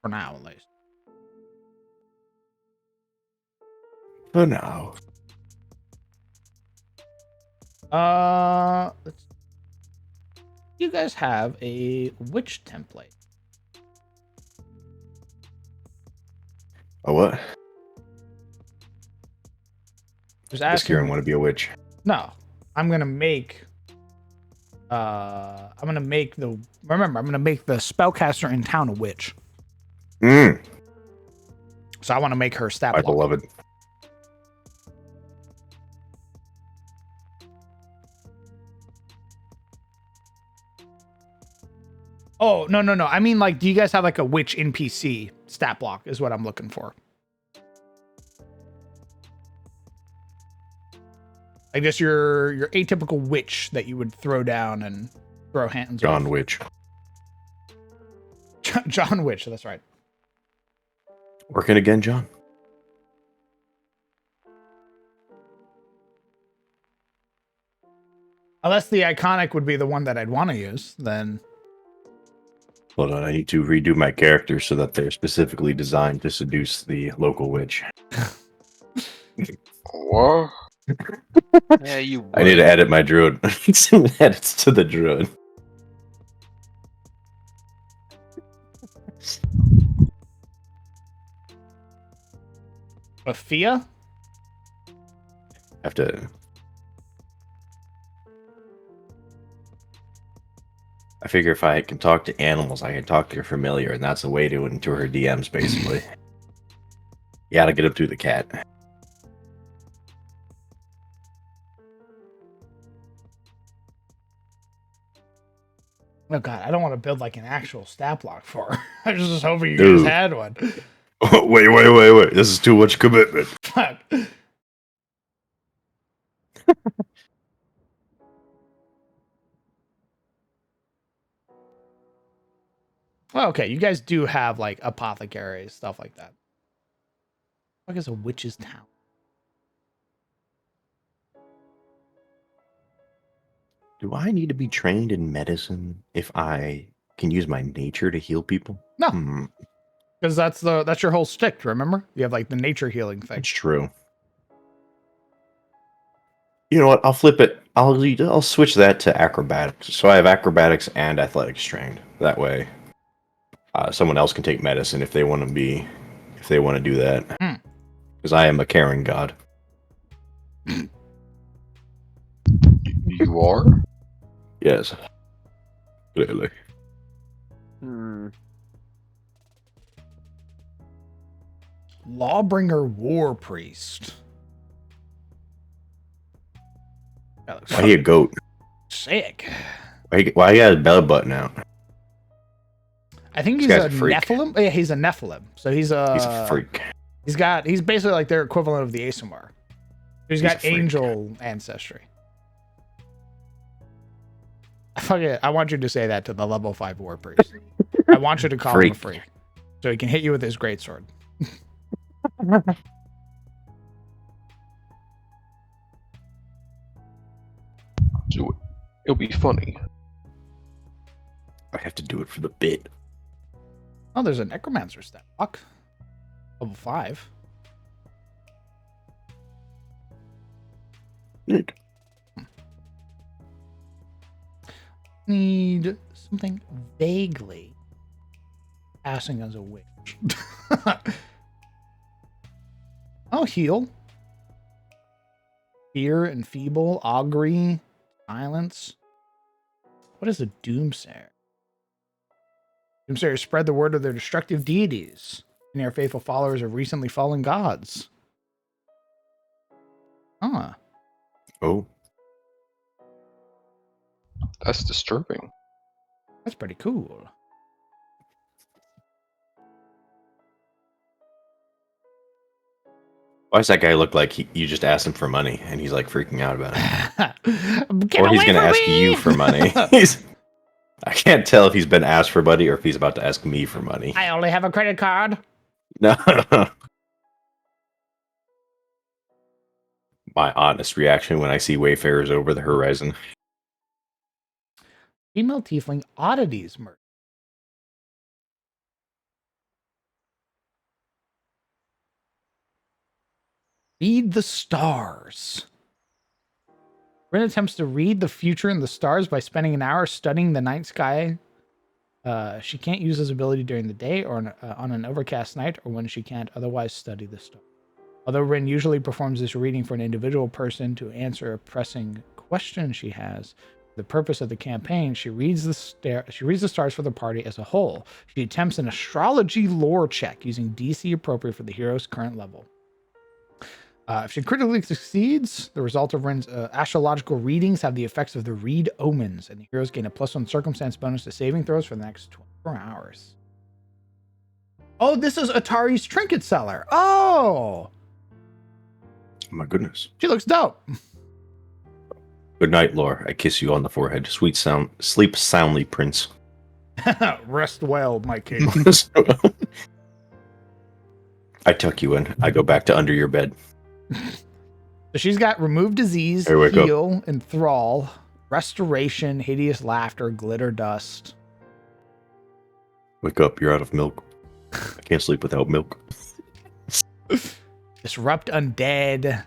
For now, at least. For now. Let's. You guys have a witch template. Oh, what? Just Does asking. Kieran want to be a witch? No, I'm gonna make. I'm gonna make the. Remember, I'm gonna make the spellcaster in town a witch. So I want to make her stat My block. beloved. Oh no. I mean, like, do you guys have like a witch NPC stat block? Is what I'm looking for. I guess your atypical witch that you would throw down and throw hands. John with. Witch. John Witch. That's right. Working again, John? Unless the iconic would be the one that I'd want to use, then. Hold on, I need to redo my characters so that they're specifically designed to seduce the local witch. What? Yeah, you. I need to edit my druid. Some edits to the druid. Athea? Have to. I figure if I can talk to animals, I can talk to your familiar, and that's the way to into her DMs, basically. You gotta get up through the cat. Oh god, I don't want to build like an actual stat block for her. I was just hoping you Dude. guys had one. Oh, wait. This is too much commitment. Fuck. Well, okay, you guys do have like apothecaries, stuff like that. What is a witch's town? Do I need to be trained in medicine if I can use my nature to heal people? No. Because that's your whole stick, remember? You have like the nature healing thing. It's true. You know what? I'll flip it. I'll switch that to acrobatics. So I have acrobatics and athletics trained. That way, someone else can take medicine if they want to do that. Because I am a caring god. You are? Yes. Clearly. Lawbringer War Priest. That looks Why he a goat? sick. Why he got his belly button out? I think he's This a guy's a freak. Nephilim. Yeah, he's a Nephilim. So he's He's a freak. He's basically like their equivalent of the Asimar. He's He's a got freak. angel ancestry. I want you to say that to the level 5 war priest. I want you to call him a freak. So he can hit you with his greatsword. Do it. It'll be funny. I have to do it for the bit. Oh, there's a necromancer stat block. Level 5. Neat. Need something vaguely passing as a witch. Oh, heal. Fear, enfeeble, augury, silence. What is a doomsayer? Doomsayers spread the word of their destructive deities, and they are faithful followers of recently fallen gods. Huh. Oh. That's disturbing. That's pretty cool. Why does that guy look like you just asked him for money and he's like freaking out about it? Get Or he's away going to from ask me! you for money. I can't tell if he's been asked for money or if he's about to ask me for money. I only have a credit card. No. My honest reaction when I see wayfarers over the horizon. Female tiefling oddities merchant. Read the stars. Rin attempts to read the future in the stars by spending an hour studying the night sky. She can't use this ability during the day or on an overcast night or when she can't otherwise study the stars. Although Rin usually performs this reading for an individual person to answer a pressing question she has, for the purpose of the campaign, she reads the stars for the party as a whole. She attempts an astrology lore check using DC appropriate for the hero's current level. If she critically succeeds, the result of Ren's astrological readings have the effects of the read omens, and the heroes gain a +1 circumstance bonus to saving throws for the next 24 hours. Oh, this is Atari's trinket seller. Oh, My goodness. she looks dope. Good night, Lore. I kiss you on the forehead. Sleep soundly, Prince. Rest well, my king. I tuck you in. I go back to under your bed. So she's got remove disease, Here we go. heal, enthrall, restoration, hideous laughter, glitter dust. Wake up, you're out of milk. I can't sleep without milk. Disrupt undead,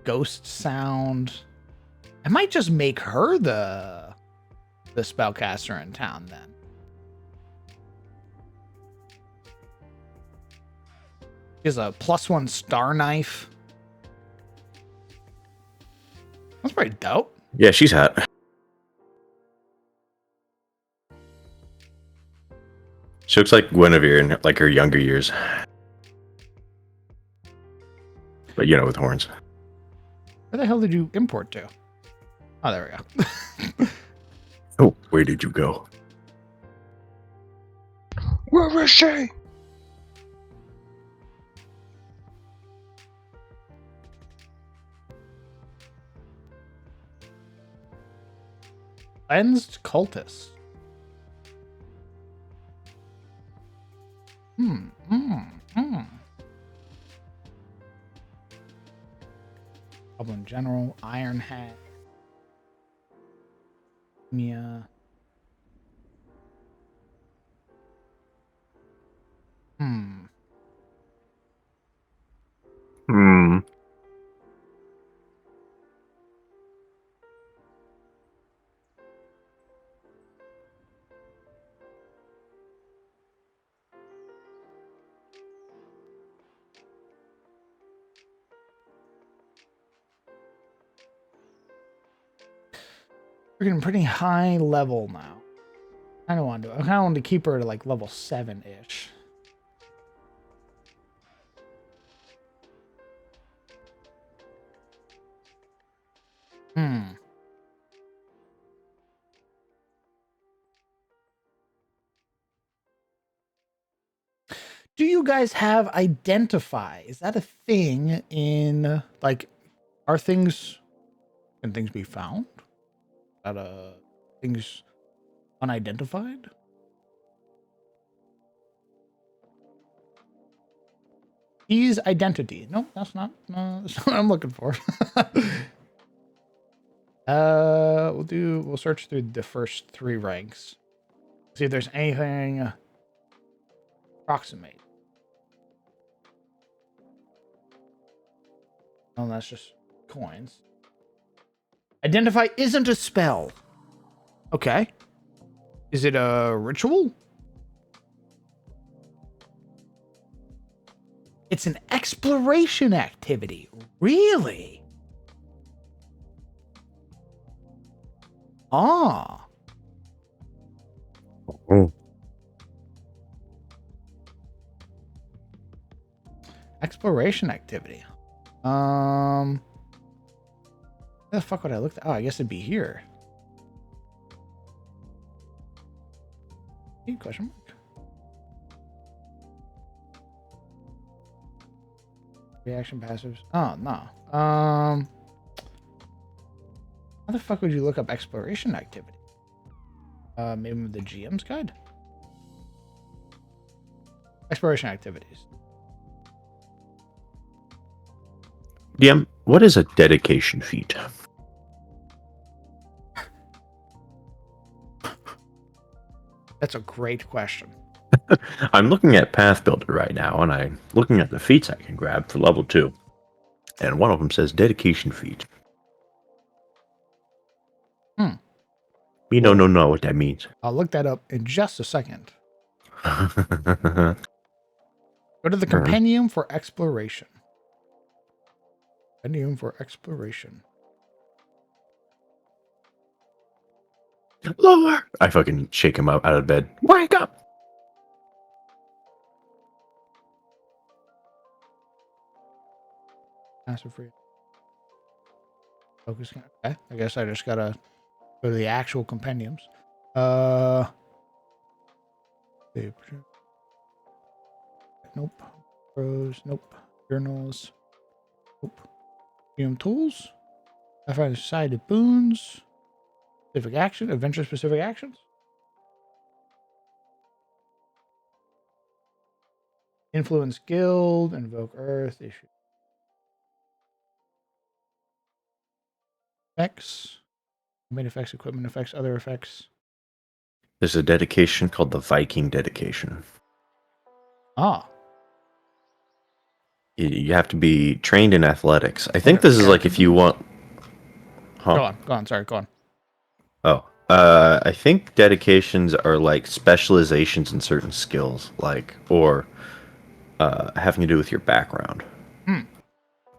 ghost sound. I might just make her the spellcaster in town then. She has a +1 star knife. That's pretty dope. Yeah, she's hot. She looks like Guinevere in like her younger years, but with horns. Where the hell did you import to? Oh, there we go. Oh, where did you go? Where is she? Cleansed cultist. Hmm. Goblin General, Iron Hat. Mia. Hmm. Hmm. We're getting pretty high level now. I don't want to. I kind of want to keep her to like level 7-ish. Hmm. Do you guys have identify? Is that a thing in like, are things, can things be found? Is that things unidentified? Ease identity. No, that's not what I'm looking for. We'll search through the first 3 ranks. See if there's anything approximate. Oh, that's just coins. Identify isn't a spell. Okay. Is it a ritual? It's an exploration activity. Really? Ah. Oh. Exploration activity. Where the fuck would I look? Oh, I guess it'd be here. Question mark. Reaction passives. Oh no. How the fuck would you look up exploration activity? Maybe with the GM's guide. Exploration activities. DM, what is a dedication feat? That's a great question. I'm looking at Path Builder right now, and I'm looking at the feats I can grab for level 2. And one of them says dedication feat. Me Well, no know what that means. I'll look that up in just a second. Go to the compendium for exploration. Compendium for exploration. Lower! I fucking shake him up out of bed. Wake up! Master free. Focus. Okay. I guess I just gotta go to the actual compendiums. Nope. Pros. Nope. Journals. Nope. Museum tools. I find decided boons. Specific action. Adventure specific actions. Influence guild. Invoke earth. Issue. Effects. Main effects. Equipment effects. Other effects. There's a dedication called the Viking dedication. Ah. You have to be trained in athletics. I think this is like if you want... Huh? Go on. Sorry, go on. Oh. I think dedications are like specializations in certain skills, like, or having to do with your background.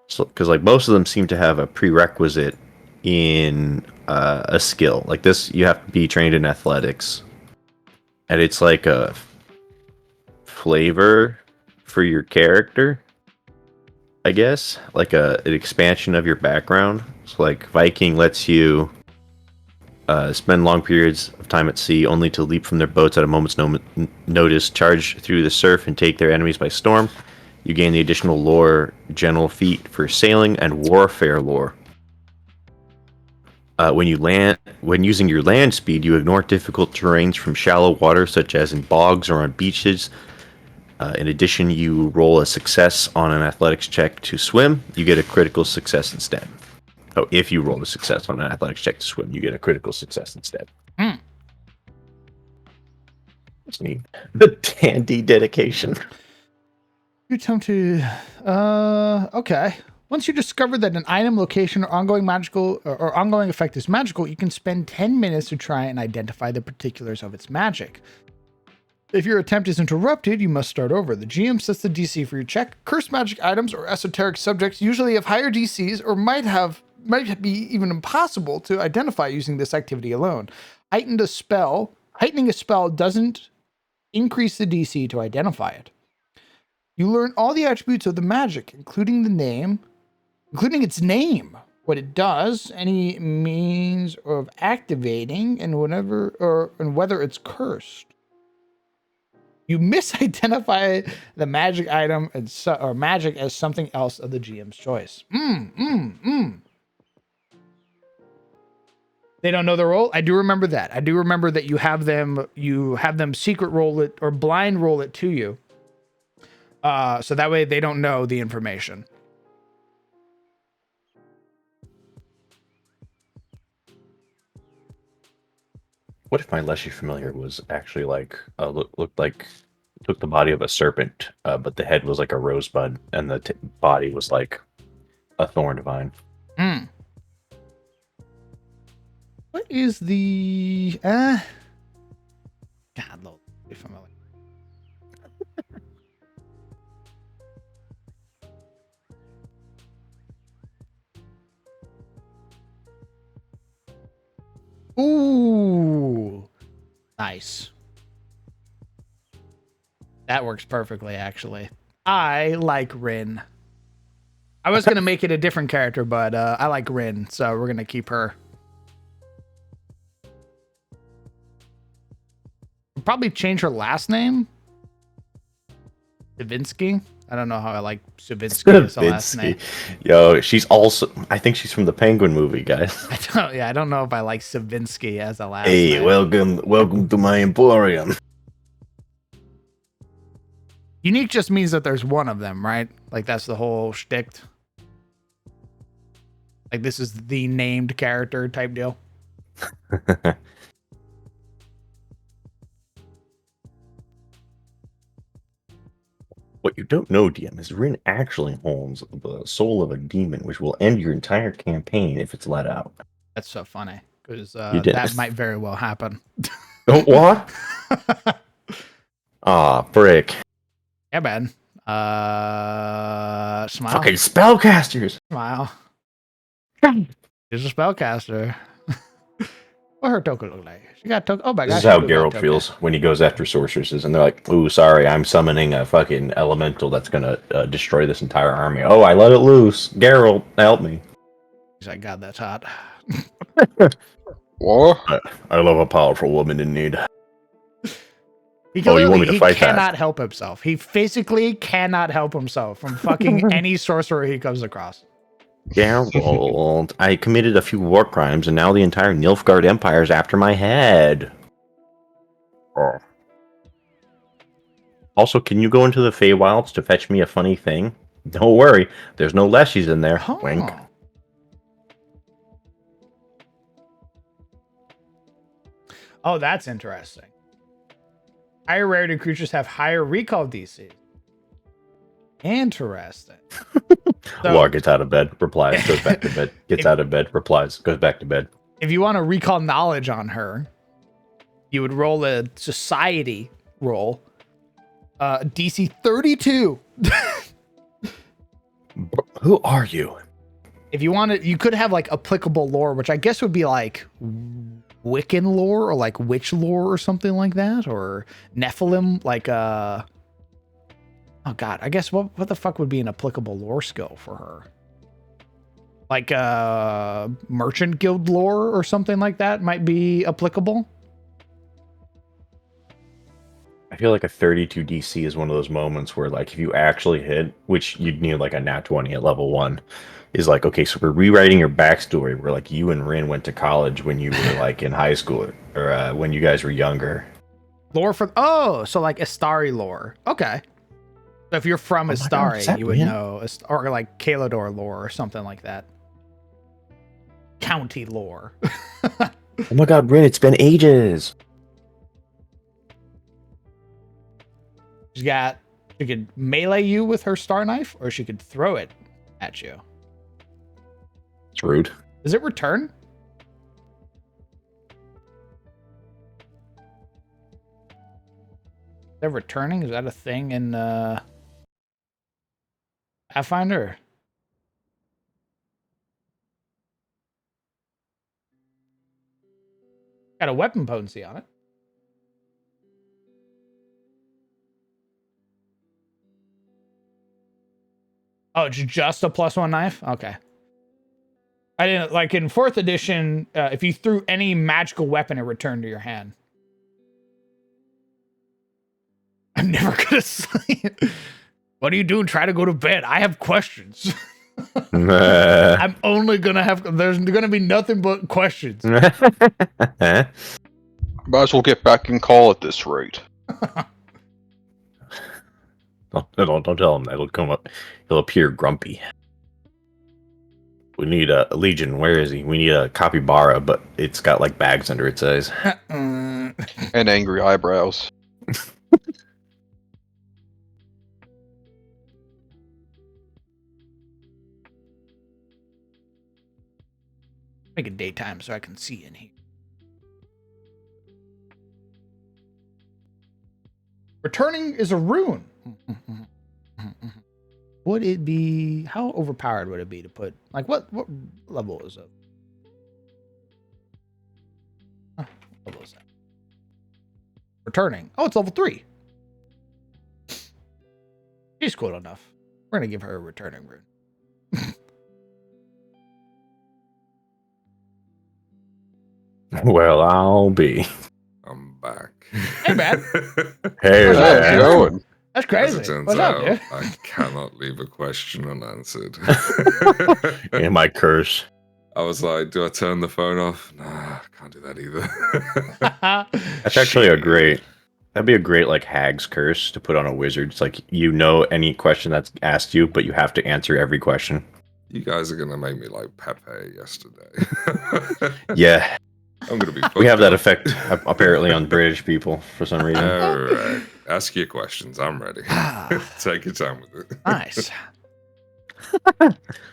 So, because like most of them seem to have a prerequisite in a skill. Like this, you have to be trained in athletics, and it's like flavor for your character, I guess, like an expansion of your background. So like Viking lets you spend long periods of time at sea only to leap from their boats at a moment's notice, charge through the surf, and take their enemies by storm. You gain the additional lore general feat for sailing and warfare lore. When using your land speed, you ignore difficult terrains from shallow water, such as in bogs or on beaches. In addition, you roll a success on an athletics check to swim. You get a critical success instead. Oh, if you roll a success on an athletics check to swim, you get a critical success instead. That's neat. The dandy dedication. You attempt to. Okay. Once you discover that an item, location, or ongoing effect is magical, you can spend 10 minutes to try and identify the particulars of its magic. If your attempt is interrupted, you must start over. The GM sets the DC for your check. Cursed magic items or esoteric subjects usually have higher DCs or might be even impossible to identify using this activity alone. Heightening a spell doesn't increase the DC to identify it. You learn all the attributes of the magic, including its name, what it does, any means of activating, and whether it's cursed. You misidentify the magic item or magic as something else of the GM's choice. They don't know the roll. I do remember that. I do remember that you have them secret roll it or blind roll it to you. So that way they don't know the information. What if my leshy familiar was actually like looked like took the body of a serpent, but the head was like a rosebud and the body was like a thorn vine? What is the God, be familiar. Ooh, nice. That works perfectly, actually. I like Rin. I was gonna make it a different character, but I like Rin, so we're gonna keep her. We'll probably change her last name. Savinsky. I don't know how I like Savinsky as a last name. Yo, she's also. I think she's from the Penguin movie, guys. I don't know if I like Savinsky as a last name. Hey, welcome to my emporium. Unique just means that there's one of them, right? Like that's the whole shtick. Like this is the named character type deal. What you don't know, DM, is Rin actually holds the soul of a demon, which will end your entire campaign if it's let out. That's so funny because that might very well happen. Oh, what? Aw, frick. Yeah, man. Smile. Fucking spellcasters. Smile. She's a spellcaster. What her token look like? She got token. Oh my god. This is how Geralt feels when he goes after sorceresses, and they're like, "Ooh, sorry, I'm summoning a fucking elemental that's gonna destroy this entire army." Oh, I let it loose. Geralt, help me. He's like, God, that's hot. What? I love a powerful woman in need. He you want me to fight that? cannot help himself. He physically cannot help himself from fucking any sorcerer he comes across. Geralt, I committed a few war crimes, and now the entire Nilfgaard Empire is after my head. Oh. Also, can you go into the Feywilds to fetch me a funny thing? Don't worry, there's no leshies in there. Oh. Wink. Oh, that's interesting. Higher rarity creatures have higher recall DC. Interesting. So, Laura gets out of bed, replies, goes back to bed, gets out of bed, replies, goes back to bed. If you want to recall knowledge on her, you would roll a society roll. DC 32. Who are you? If you want to, you could have like applicable lore, which I guess would be like Wiccan lore or like witch lore or something like that, or Nephilim, like Oh god, I guess what the fuck would be an applicable lore skill for her? Like merchant guild lore or something like that might be applicable. I feel like a 32 DC is one of those moments where, like, if you actually hit, which you'd need like a nat 20 at level 1, is like, okay, so we're rewriting your backstory where like you and Rin went to college when you were like in high school or when you guys were younger. Lore for so like Astari lore. Okay. So if you're from my God, is Astari, that you would Rin? know, or like Kalador lore or something like that. County lore. Oh my god, Rin, it's been ages. She could melee you with her star knife, or she could throw it at you. It's rude. Does it return? Is that returning? Is that a thing in Pathfinder? Got a weapon potency on it. Oh, it's just a +1 knife? Okay. I didn't like in 4th edition, if you threw any magical weapon, it returned to your hand. I'm never gonna sleep. What are you doing? Try to go to bed. I have questions. I'm only gonna have. There's gonna be nothing but questions. Might as well get back and call at this rate. Don't tell him that. It'll come up. He'll appear grumpy. We need a Legion. Where is he? We need a capybara, but it's got like bags under its eyes. And angry eyebrows. Make it daytime so I can see in here. Returning is a rune. Would it be? How overpowered would it be to put? Like what level is it? What level is that? Returning. Oh, it's level 3. She's cool enough. We're gonna give her a returning rune. Well, I'll be. I'm back. Hey, man. Hey, What's up, How's it man? man. going? That's As crazy. it turns What's up, out, dude? I cannot leave a question unanswered. And my curse. I was like, do I turn the phone off? Nah, I can't do that either. That's actually a great. That'd be a great like hag's curse to put on a wizard. It's like you know any question that's asked you, but you have to answer every question. You guys are gonna make me like Pepe yesterday. Yeah, I'm gonna be. we have that fucked effect apparently on British people for some reason. All right, ask your questions. I'm ready. Take your time with it. Nice.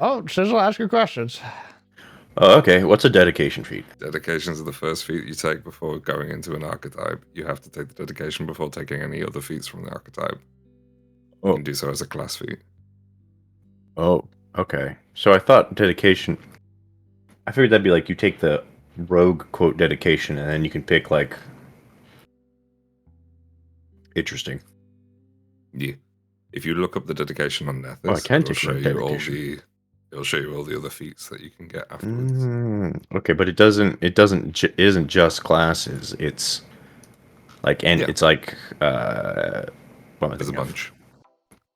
Oh, Sizzle, ask your questions. Oh, okay. What's a dedication feat? Dedications are the first feat you take before going into an archetype. You have to take the dedication before taking any other feats from the archetype. You Oh. can do so as a class feat. Oh, okay. So I thought dedication. I figured that'd be like you take the rogue quote dedication and then you can pick like. Interesting. Yeah. If you look up the dedication on Nethys, Oh, I can it'll take show my you all dedication. it'll show you all the other feats that you can get afterwards. Okay, but it isn't just classes. It's like Yeah. it's like what am I There's a thinking of? bunch.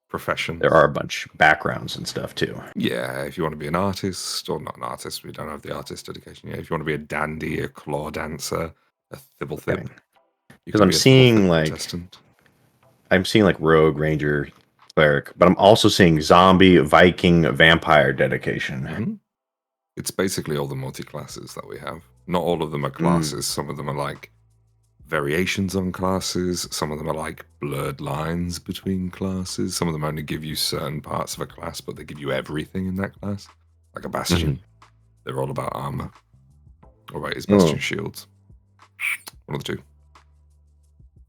Professions. There are a bunch backgrounds and stuff too. Yeah, if you want to be an artist, or not an artist, we don't have the artist dedication yet. If you want to be a dandy, a claw dancer, a thibblethib, Okay. you 'Cause can I'm be a seeing, thibblethib like- contestant. I'm seeing like rogue, ranger, cleric, but I'm also seeing zombie, Viking, vampire dedication. Mhm. It's basically all the multi-classes that we have. Not all of them are classes. Some of them are like variations on classes. Some of them are like blurred lines between classes. Some of them only give you certain parts of a class, but they give you everything in that class. Like a bastion. They're all about armor. Or right, it's bastion shields. One of the two.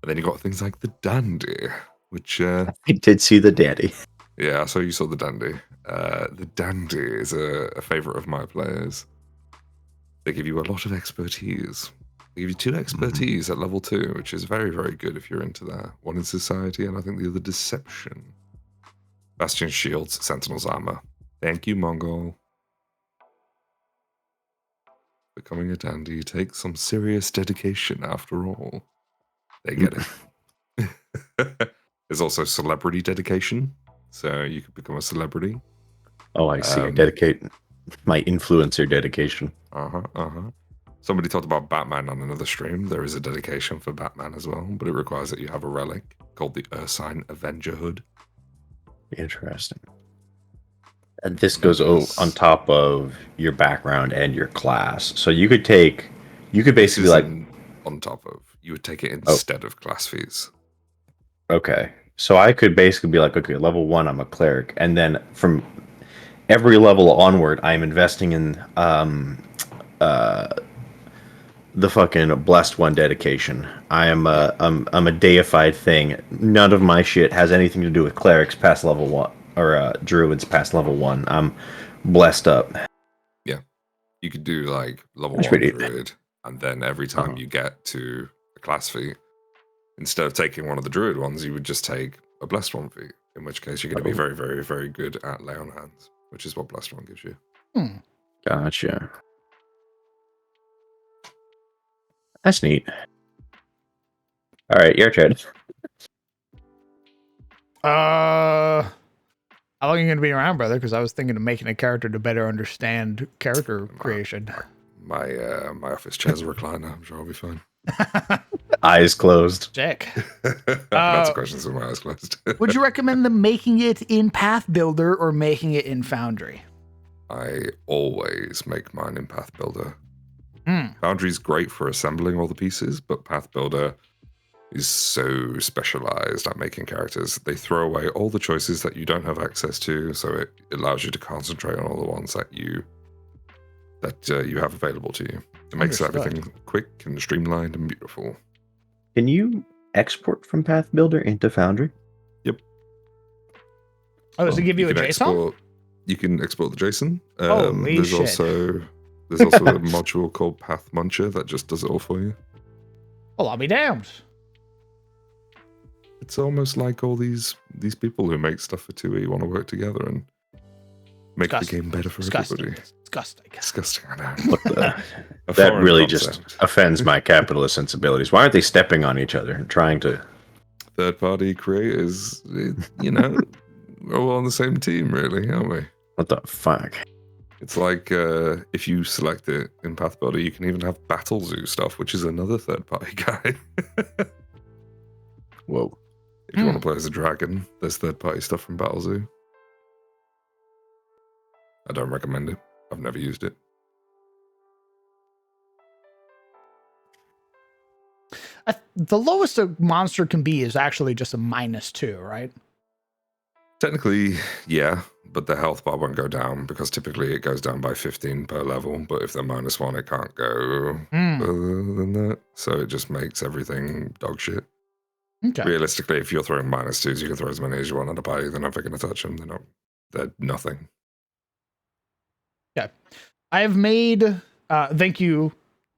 And then you got things like the dandy, which I did see the daddy. yeah, so you saw the dandy. The dandy is a favorite of my players. They give you a lot of expertise. They give you 2 expertise at level 2, which is very, very good if you're into that. One in society, and I think the other deception. Bastion shields, Sentinel's armor. Thank you, Mongol. Becoming a dandy takes some serious dedication after all. They get it. There's also celebrity dedication, so you could become a celebrity. Oh, I see. I dedicate my influencer dedication. Somebody talked about Batman on another stream. There is a dedication for Batman as well, but it requires that you have a relic called the Ursine Avenger Hood. Interesting. And this goes on top of your background and your class. So you could basically like on top of. You would take it instead of class fees. Okay. So I could basically be like, okay, level 1, I'm a cleric. And then from every level onward, I'm investing in the fucking blessed one dedication. I'm a deified thing. None of my shit has anything to do with clerics past level 1 or druids past level 1. I'm blessed up. Yeah. You could do like level That's 1 pretty- druid, and then every time you get to a class feat, instead of taking one of the druid ones, you would just take a blessed one feat, in which case you're going to be very, very, very good at lay on hands, which is what blessed one gives you. Gotcha. That's neat. All right, your turn. How long are you going to be around, brother? Because I was thinking of making a character to better understand character creation. My office chair's a recliner. I'm sure I'll be fine. Eyes closed. Check. That's a question with my eyes closed. Would you recommend them making it in Path Builder or making it in Foundry? I always make mine in Path Builder. Foundry's great for assembling all the pieces, but Path Builder is so specialized at making characters. They throw away all the choices that you don't have access to, so it allows you to concentrate on all the ones that you have available to you. It makes everything quick and streamlined and beautiful. Can you export from Path Builder into Foundry? Yep. Oh, does it give you a JSON? You can export the JSON. Holy there's shit. also a module called Path Muncher that just does it all for you. Well, I'll be damned. It's almost like all these people who make stuff for 2E want to work together and make the game better for everybody. Disgusting, I know. What the? That really just offends my capitalist sensibilities. Why aren't they stepping on each other and trying to? Third-party creators, we're all on the same team, really, aren't we? What the fuck? It's like if you select it in Path Builder, you can even have Battle Zoo stuff, which is another third-party guy. Whoa. If you want to play as a dragon, there's third-party stuff from Battle Zoo. I don't recommend it. I've never used it. The lowest a monster can be is actually just a -2, right? Technically, yeah, but the health bar won't go down because typically it goes down by 15 per level. But if they're -1, it can't go further than that. So it just makes everything dog shit. Okay. Realistically, if you're throwing -2s, you can throw as many as you want at a party. They're never going to touch them. They're nothing. Okay. I have made, thank you,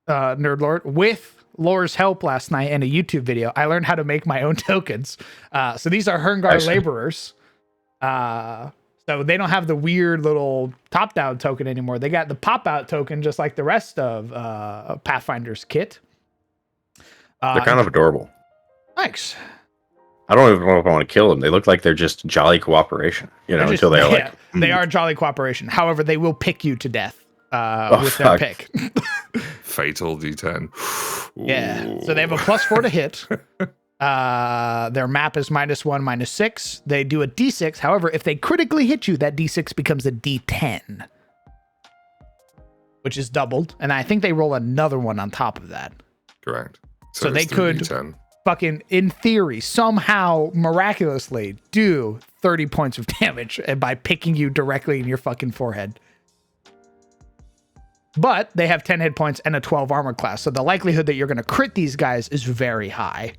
Nerdlord, with Lore's help last night in a YouTube video. I learned how to make my own tokens. So these are Herngar laborers. So they don't have the weird little top-down token anymore. They got the pop-out token just like the rest of Pathfinder's kit. They're kind of adorable. Thanks. I don't even know if I want to kill them. They look like they're just jolly cooperation, until they're like... They are jolly cooperation. However, they will pick you to death with their pick. Fatal D10. Yeah. So they have a +4 to hit. Their map is -1, -6. They do a D6. However, if they critically hit you, that D6 becomes a D10, which is doubled. And I think they roll another one on top of that. Correct. So they could D10. fucking, in theory, somehow miraculously do 30 points of damage by picking you directly in your fucking forehead. But they have 10 hit points and a 12 armor class. So the likelihood that you're going to crit these guys is very high.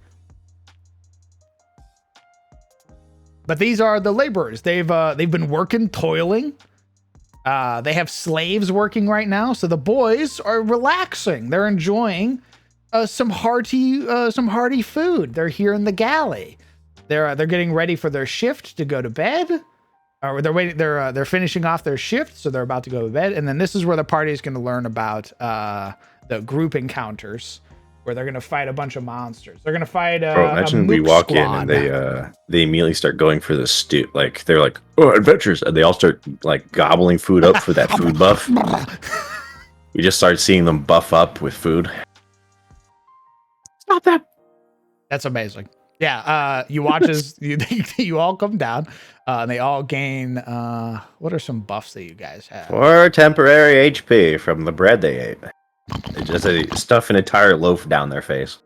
But these are the laborers. They've been working, toiling. They have slaves working right now. So the boys are relaxing. They're enjoying some hearty food. They're here in the galley. They're getting ready for their shift to go to bed. or they're waiting. They're finishing off their shift, so they're about to go to bed. And then this is where the party is going to learn about the group encounters, where they're going to fight a bunch of monsters. They're going to fight Bro, a imagine we mook walk squad. in and they immediately start going for the stew. Like they're like, oh, adventures, and they all start like gobbling food up for that food buff. We just start seeing them buff up with food. Stop that! That's amazing. Yeah, you watch as you all come down, and they all gain. What are some buffs that you guys have? Or temporary HP from the bread they ate. They just stuff an entire loaf down their face.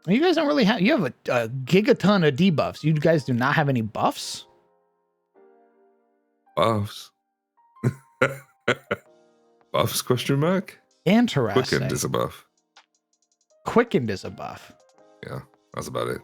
You guys don't really have. You have a gigaton of debuffs. You guys do not have any buffs. Buffs. Buffs? Question mark. Interesting. Quickened is a buff. Quickened is a buff. Yeah, that's about it.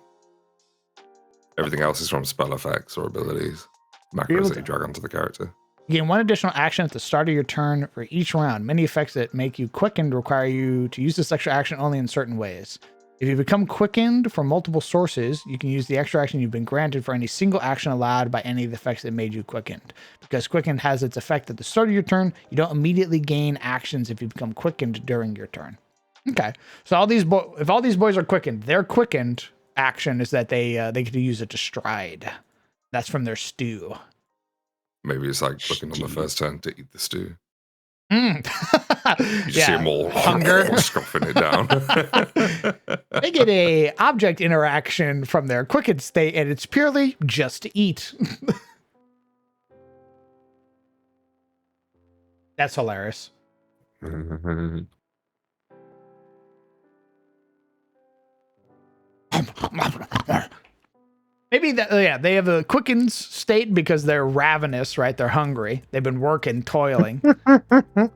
Everything else is from spell effects or abilities. Macros that you drag onto the character. You gain one additional action at the start of your turn for each round. Many effects that make you quickened require you to use this extra action only in certain ways. If you become quickened from multiple sources, you can use the extra action you've been granted for any single action allowed by any of the effects that made you quickened. Because quickened has its effect at the start of your turn, you don't immediately gain actions if you become quickened during your turn. Okay, so if all these boys are quickened, their quickened action is that they get to use it to stride. That's from their stew. Maybe it's like looking on the first turn to eat the stew. Mm. You just see them all Hunger. scoffing it down. They get a object interaction from their quickened state, and it's purely just to eat. That's hilarious. Maybe that, yeah, they have a quickened state because they're ravenous, right? They're hungry. They've been working, toiling.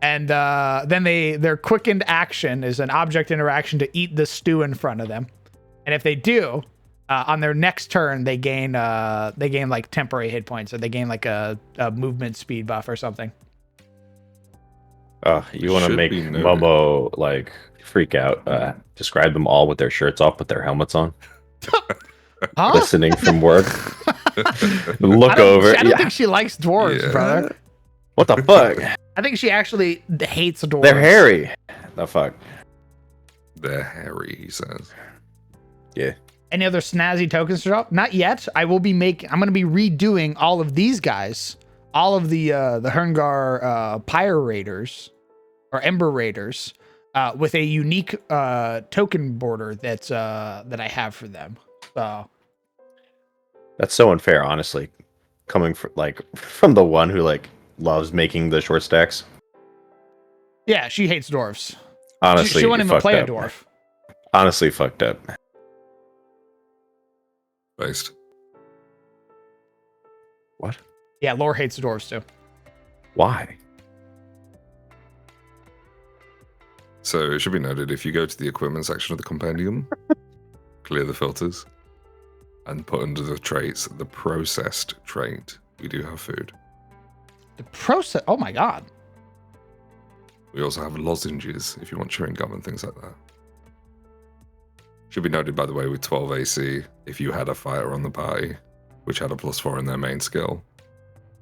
And then their quickened action is an object interaction to eat the stew in front of them. And if they do, on their next turn, they gain like temporary hit points, or they gain like a movement speed buff or something. You want to Should make be noted. Momo like freak out? Describe them all with their shirts off, with their helmets on, Huh? listening from work. Look over. I don't think she likes dwarves, Yeah. brother. What the fuck? I think she actually hates dwarves. They're hairy. The fuck? They're hairy, he says. Yeah. Any other snazzy tokens to drop? Not yet. I'm going to be redoing all of these guys, all of the Herngar Pyre Raiders or Ember Raiders, with a unique token border that I have for them. So That's so unfair, honestly. Coming from the one who loves making the short stacks. yeah, she hates dwarves. Honestly, she won't even fucked play up. a dwarf. Honestly, fucked up. Based. What? Yeah, Lore hates dwarves too. Why? So it should be noted, if you go to the equipment section of the compendium, clear the filters, and put under the traits the processed trait, we do have food. The process. Oh my god. We also have lozenges if you want chewing gum and things like that. Should be noted, by the way, with 12 AC, if you had a fighter on the party, which had a +4 in their main skill,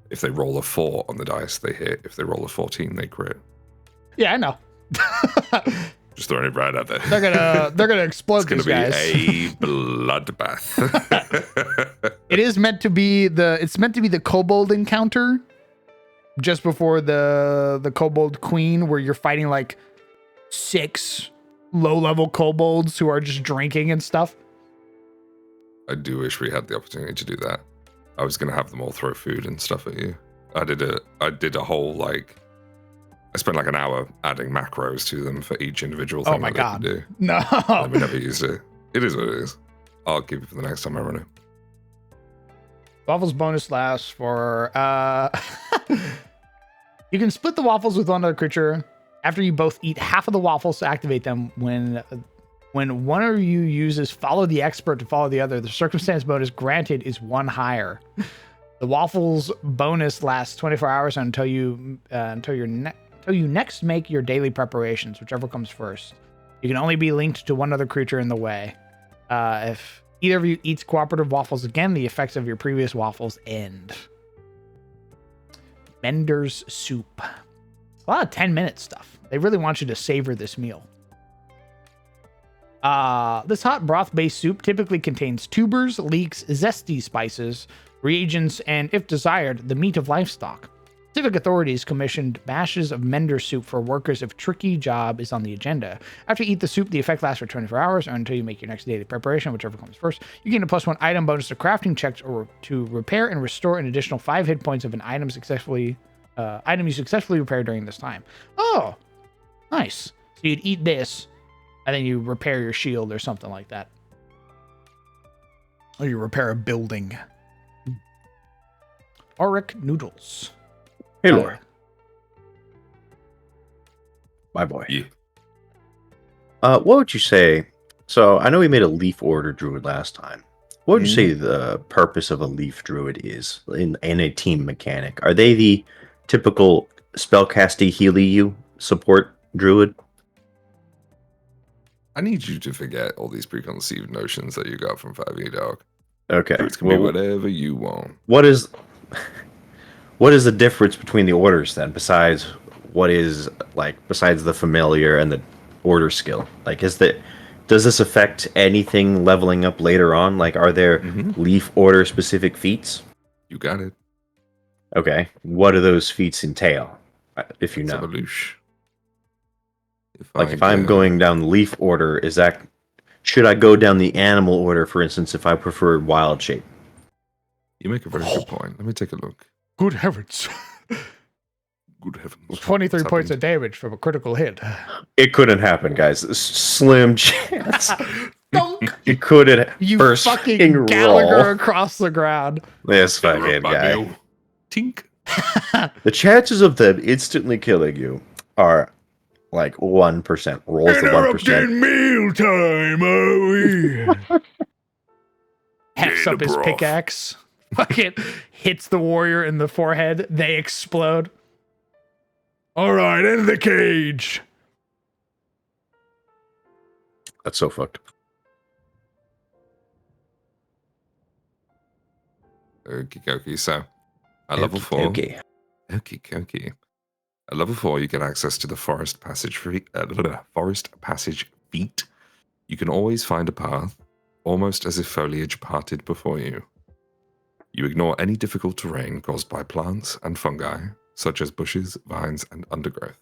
if they roll a 4 on the dice, they hit. If they roll a 14, they crit. Yeah, I know. Just throwing it right out there. They're gonna explode It's going these to be guys. a bloodbath. It is meant to be the kobold encounter just before the kobold queen, where you're fighting like 6 low-level kobolds who are just drinking and stuff. I do wish we had the opportunity to do that. I was going to have them all throw food and stuff at you. I did a whole I spent like an hour adding macros to them for each individual thing. Oh my that they could god. do. No. And we never used it. It is what it is. I'll keep it for the next time I run it. Waffles bonus lasts for you can split the waffles with one other creature after you both eat half of the waffles to activate them. When one of you uses follow the expert to follow the other, the circumstance bonus granted is 1 higher. The waffles bonus lasts 24 hours until you next make your daily preparations, whichever comes first. You can only be linked to one other creature in the way. If either of you eats cooperative waffles again, the effects of your previous waffles end. Mender's soup. A lot of 10-minute stuff. They really want you to savor this meal. This hot broth-based soup typically contains tubers, leeks, zesty spices, reagents, and, if desired, the meat of livestock. Civic authorities commissioned bashes of Mender soup for workers if tricky job is on the agenda. After you eat the soup, the effect lasts for 24 hours or until you make your next daily preparation, whichever comes first. You gain a +1 item bonus to crafting checks or to repair and restore an additional 5 hit points of an item you successfully repaired during this time. Oh, nice. So you'd eat this, and then you repair your shield or something like that. Or you repair a building. Auric noodles. Hey, Laura. My boy. Yeah. What would you say? So I know we made a leaf order druid last time. What would you say the purpose of a leaf druid is in a team mechanic? Are they the typical spellcasty healy you support druid? I need you to forget all these preconceived notions that you got from 5e Dog. Okay. It can be whatever you want. What is the difference between the orders then, besides the familiar and the order skill? Like, does this affect anything leveling up later on? Like, are there leaf order specific feats? You got it. Okay. What do those feats entail? If you know. Evolution. If I'm going down the leaf order, should I go down the animal order, for instance, if I prefer wild shape? You make a very good point. Let me take a look. Good heavens. Good heavens. 23 What's points of happened? damage from a critical hit. It couldn't happen, guys. Slim chance. Dunk! It couldn't. You first fucking Gallagher roll. across the ground. This fucking guy. Everybody. Tink. The chances of them instantly killing you are like 1%. Rolls the 1%. mealtime, are we? Hefts Yeah, up his broth. pickaxe. Fucking hits the warrior in the forehead. They explode. All right, into the cage. That's so fucked. Okie dokie. So, at level 4. Okay. Okie dokie. At level 4, you get access to the forest passage feat. You can always find a path, almost as if foliage parted before you. You ignore any difficult terrain caused by plants and fungi, such as bushes, vines, and undergrowth.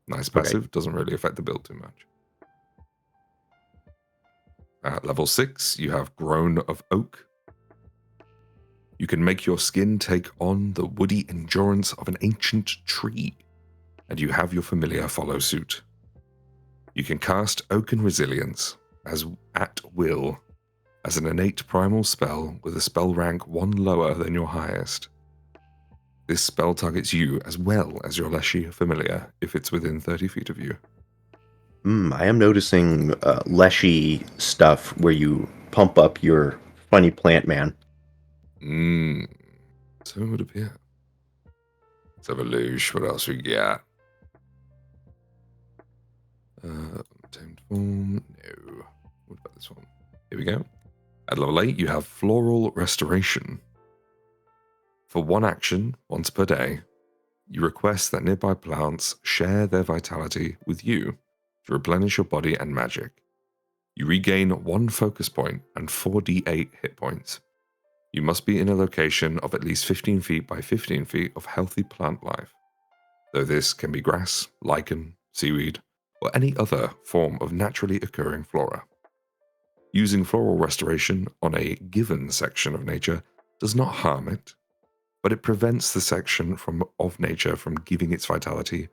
Nice passive, doesn't really affect the build too much. At level 6, you have Grown of Oak. You can make your skin take on the woody endurance of an ancient tree, and you have your familiar follow suit. You can cast Oaken Resilience as at will as an innate primal spell with a spell rank 1 lower than your highest. This spell targets you as well as your Leshy familiar if it's within 30 feet of you. I am noticing leshy stuff where you pump up your funny plant man. So it would appear. Let's have a loosh. What else we got? Tamed form. No. What about this one? Here we go. At level 8, you have Floral Restoration. For 1 action, once per day, you request that nearby plants share their vitality with you to replenish your body and magic. You regain 1 focus point and 4d8 hit points. You must be in a location of at least 15 feet by 15 feet of healthy plant life, though this can be grass, lichen, seaweed, or any other form of naturally occurring flora. Using floral restoration on a given section of nature does not harm it, but it prevents the section of nature from giving its vitality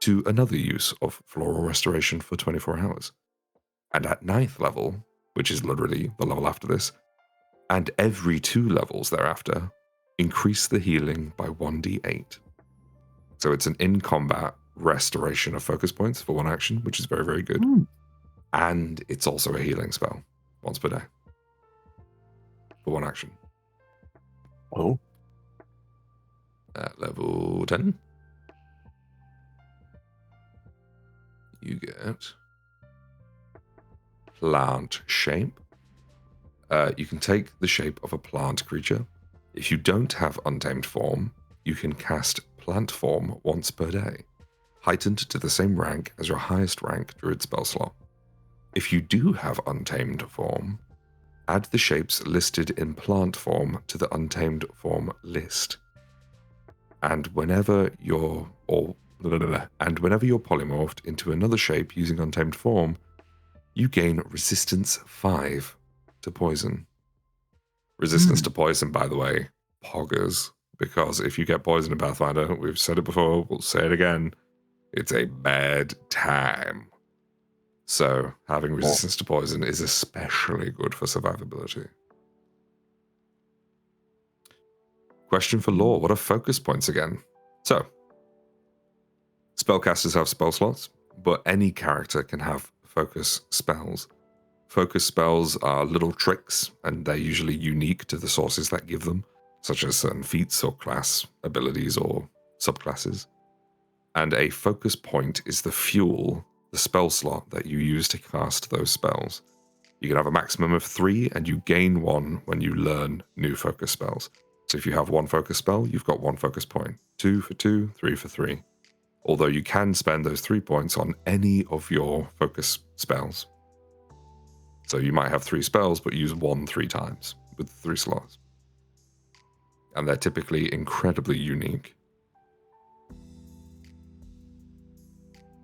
to another use of floral restoration for 24 hours. And at 9th level, which is literally the level after this, and every 2 levels thereafter, increase the healing by 1d8. So it's an in-combat restoration of focus points for 1 action, which is very, very good. And it's also a healing spell, once per day. For 1 action. Oh. At level 10, you get Plant Shape. You can take the shape of a plant creature. If you don't have Untamed Form, you can cast Plant Form once per day, heightened to the same rank as your highest rank Druid spell slot. If you do have Untamed Form, add the shapes listed in Plant Form to the Untamed Form list. And whenever you're polymorphed into another shape using Untamed Form, you gain Resistance 5 to poison. Resistance to poison, by the way, poggers, because if you get poisoned in Pathfinder, we've said it before, we'll say it again, it's a bad time. So having resistance to poison is especially good for survivability. Question for lore, what are focus points again? So, spellcasters have spell slots, but any character can have focus spells. Focus spells are little tricks, and they're usually unique to the sources that give them, such as certain feats or class abilities or subclasses. And a focus point is the fuel, the spell slot that you use to cast those spells. You can have a maximum of 3, and you gain 1 when you learn new focus spells. So if you have 1 focus spell, you've got 1 focus point. 2 for 2, 3 for 3. Although you can spend those 3 points on any of your focus spells. So you might have 3 spells, but use 1 3 times with 3 slots. And they're typically incredibly unique.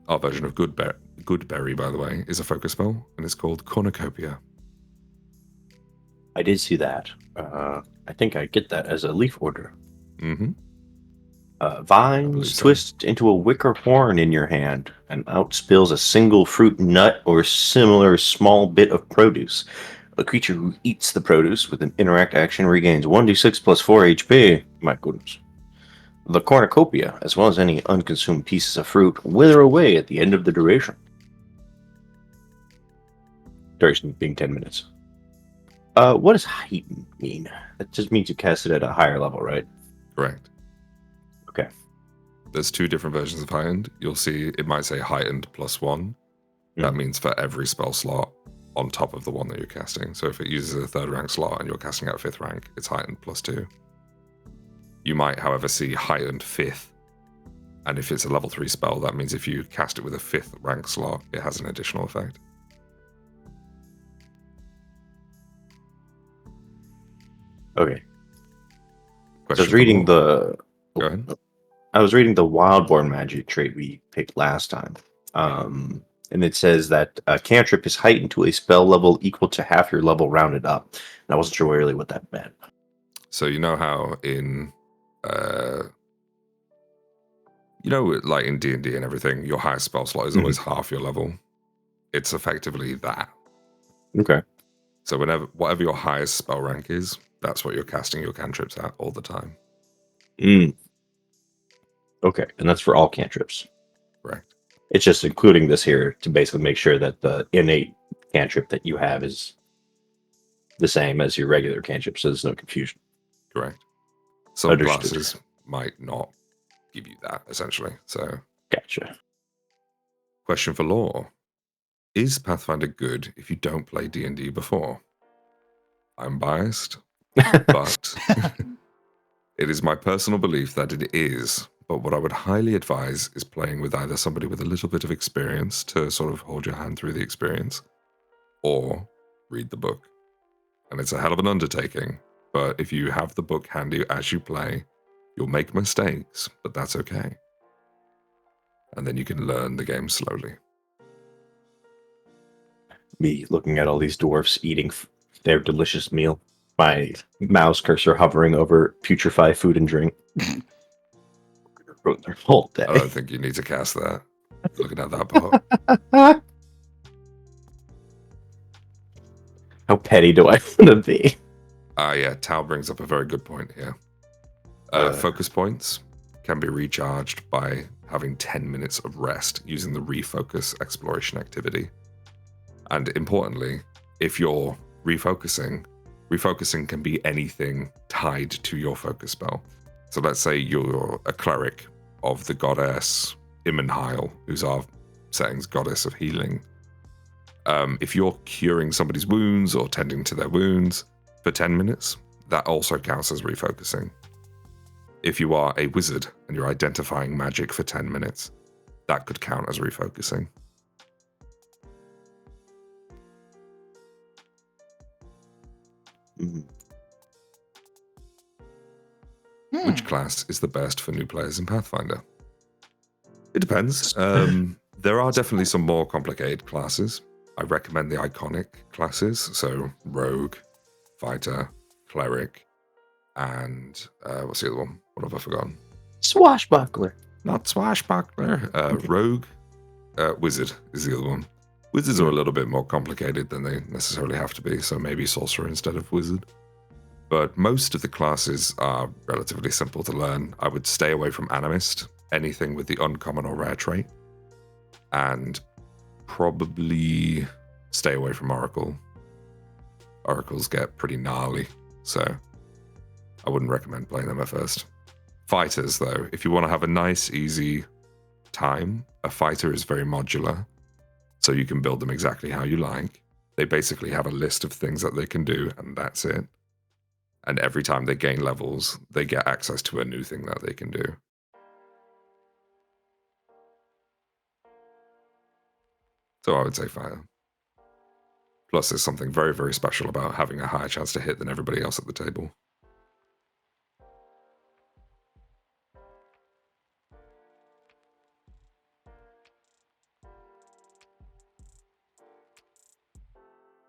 Our version of Goodberry, by the way, is a focus spell, and it's called Cornucopia. I did see that. I think I get that as a leaf order. Mm-hmm. Vines so. twist into a wicker horn in your hand, and out spills a single fruit, nut, or similar small bit of produce. A creature who eats the produce with an interact action regains 1d6 plus 4 HP. My goodness. The cornucopia, as well as any unconsumed pieces of fruit, wither away at the end of the duration. Duration being 10 minutes. What does heighten mean? That just means you cast it at a higher level, right? Correct. Okay. There's 2 different versions of heightened. You'll see it might say heightened +1. That means for every spell slot on top of the one that you're casting. So if it uses a 3rd rank slot and you're casting at 5th rank, it's heightened +2. You might, however, see heightened 5th. And if it's a level 3 spell, that means if you cast it with a 5th rank slot, it has an additional effect. Okay. Question I was reading Go ahead. I was reading the Wildborn magic trait we picked last time. And it says that a cantrip is heightened to a spell level equal to half your level rounded up. And I wasn't sure really what that meant. So you know how in like in D&D and everything, your highest spell slot is always half your level. It's effectively that. Okay. So whatever your highest spell rank is, that's what you're casting your cantrips at all the time. Okay, and that's for all cantrips. Correct. It's just including this here to basically make sure that the innate cantrip that you have is the same as your regular cantrip, so there's no confusion. Correct. Some Understood. classes might not give you that, essentially. So, Gotcha. question for lore. Is Pathfinder good if you don't play D&D before? I'm biased, but it is my personal belief that it is. But what I would highly advise is playing with either somebody with a little bit of experience to sort of hold your hand through the experience, or read the book. And it's a hell of an undertaking, but if you have the book handy as you play, you'll make mistakes, but that's okay. And then you can learn the game slowly. Me looking at all these dwarfs eating their delicious meal. My mouse cursor hovering over putrefy food and drink. Their whole day. I don't think you need to cast that. Looking at that part. How petty do I want to be? Yeah, Tao brings up a very good point here. Focus points can be recharged by having 10 minutes of rest using the refocus exploration activity. And importantly, if you're refocusing can be anything tied to your focus spell. So let's say you're a cleric of the goddess Imenheil, who's our setting's goddess of healing. If you're curing somebody's wounds or tending to their wounds for 10 minutes, that also counts as refocusing. If you are a wizard and you're identifying magic for 10 minutes, that could count as refocusing. Mhm. Which class is the best for new players in Pathfinder? It depends. There are definitely some more complicated classes. I recommend the iconic classes, so Rogue, Fighter, Cleric, and what's the other one? What have I forgotten? Swashbuckler. Not Swashbuckler. Rogue, Wizard is the other one. Wizards are a little bit more complicated than they necessarily have to be, so maybe Sorcerer instead of Wizard. But most of the classes are relatively simple to learn. I would stay away from Animist, anything with the uncommon or rare trait, and probably stay away from Oracle. Oracles get pretty gnarly, so I wouldn't recommend playing them at first. Fighters, though, if you want to have a nice, easy time, a fighter is very modular, so you can build them exactly how you like. They basically have a list of things that they can do, and that's it. And every time they gain levels, they get access to a new thing that they can do. So I would say fire. Plus, there's something very, very special about having a higher chance to hit than everybody else at the table.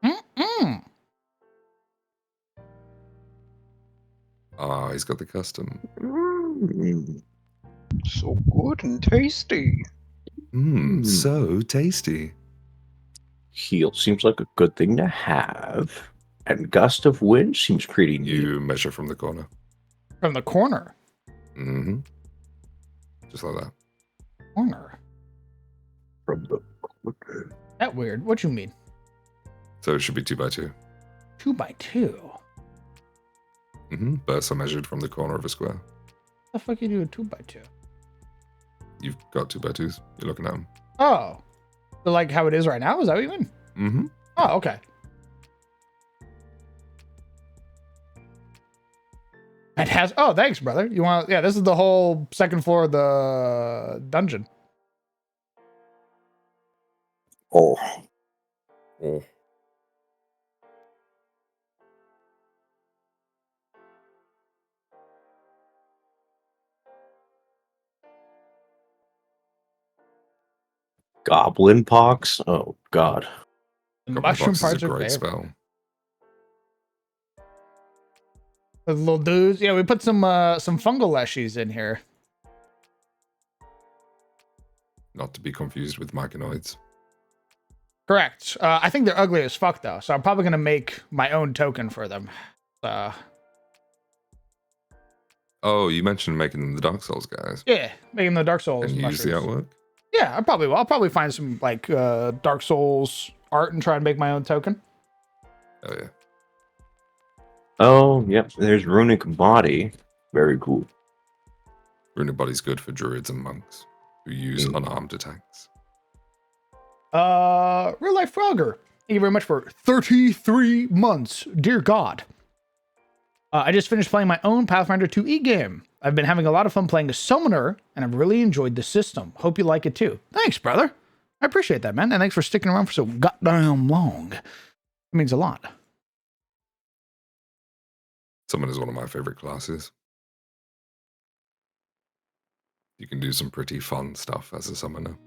Mm-mm. Ah, he's got the custom. So good and tasty. So tasty. Heal seems like a good thing to have. And Gust of Wind seems pretty neat. You measure from the corner. From the corner. Mm-hmm. Just like that. Corner. From the That weird. What you mean? So it should be 2 by 2. 2 by 2. Mm-hmm. Bursts are measured from the corner of a square. The fuck you do a 2 by 2? You've got 2 by 2s. You're looking at them. Oh. So like how it is right now? Is that what you mean? Mm-hmm. Oh, okay. It has. Oh, thanks, brother. You want? Yeah, this is the whole second floor of the dungeon. Oh, Oh. Goblin Pox? Oh, God. The Goblin mushroom Box parts is a are great favorite. spell. The little dudes. Yeah, we put some fungal leshies in here. Not to be confused with myconoids. Correct. I think they're ugly as fuck though, so I'm probably gonna make my own token for them. Oh, you mentioned making them the Dark Souls guys. Yeah, making the Dark Souls Can you use the mushrooms. artwork? Yeah, I probably will. I'll probably find some like Dark Souls art and try and make my own token. Oh, yeah. Oh, yep. There's Runic Body. Very cool. Runic Body's good for druids and monks who use unarmed attacks. Real life Frogger. Thank you very much for 33 months. Dear God. I just finished playing my own Pathfinder 2e game. I've been having a lot of fun playing a summoner, and I've really enjoyed the system. Hope you like it too. Thanks, brother. I appreciate that, man. And thanks for sticking around for so goddamn long. It means a lot. Summon is one of my favorite classes. You can do some pretty fun stuff as a summoner.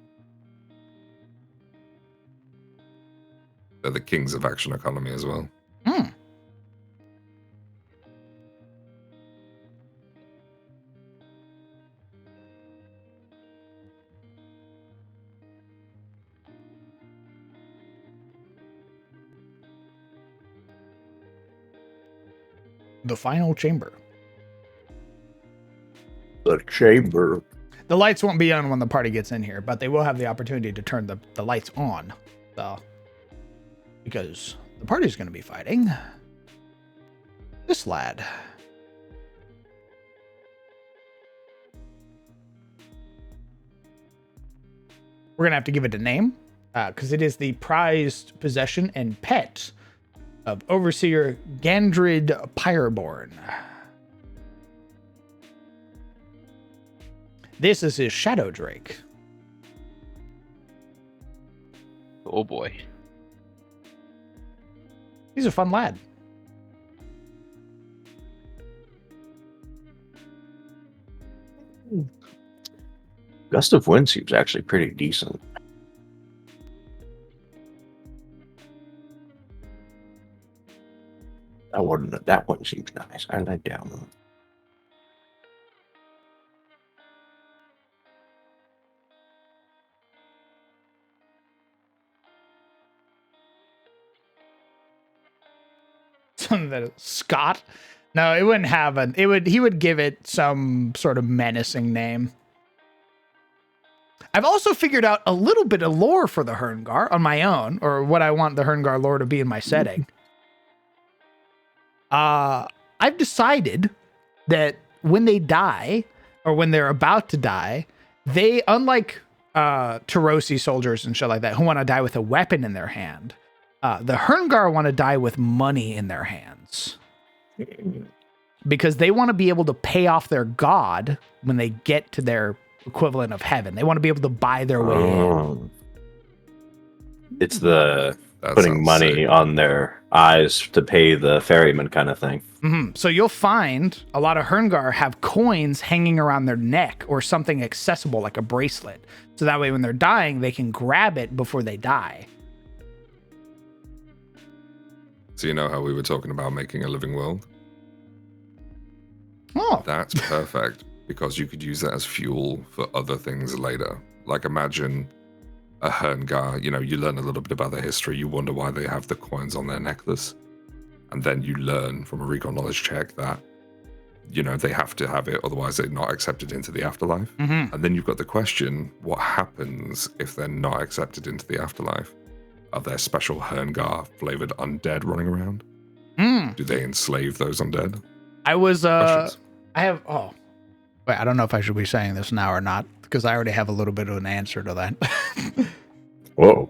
They're the kings of action economy as well. Hmm. The final chamber. The chamber. The lights won't be on when the party gets in here, but they will have the opportunity to turn the lights on. So, because the party's going to be fighting this lad. We're going to have to give it a name because it is the prized possession and pet of Overseer Gandrid Pyreborn. This is his Shadow Drake. Oh boy. He's a fun lad. Gust of Wind seems actually pretty decent. That one seems nice. I like that one. Something that Scott. No, it wouldn't have an. He would give it some sort of menacing name. I've also figured out a little bit of lore for the Herngar on my own, or what I want the Herngar lore to be in my setting. I've decided that when they die, or when they're about to die, they, unlike Tarosi soldiers and shit like that, who want to die with a weapon in their hand, the Herngar want to die with money in their hands. Because they want to be able to pay off their god when they get to their equivalent of heaven. They want to be able to buy their way in. It's the That putting sounds money sick. on their eyes to pay the ferryman kind of thing. So you'll find a lot of Herngar have coins hanging around their neck or something accessible like a bracelet. So that way when they're dying, they can grab it before they die. So you know how we were talking about making a living world? Oh, That's perfect because you could use that as fuel for other things later. Like imagine a Herngar, you know, you learn a little bit about their history, you wonder why they have the coins on their necklace. And then you learn from a recon knowledge check that, you know, they have to have it, otherwise they're not accepted into the afterlife. mm-hmm. And then you've got the question, what happens if they're not accepted into the afterlife? Are there special Herngar flavored undead running around? Do they enslave those undead? I was, Questions? wait, I don't know if I should be saying this now or not, because I already have a little bit of an answer to that. Whoa.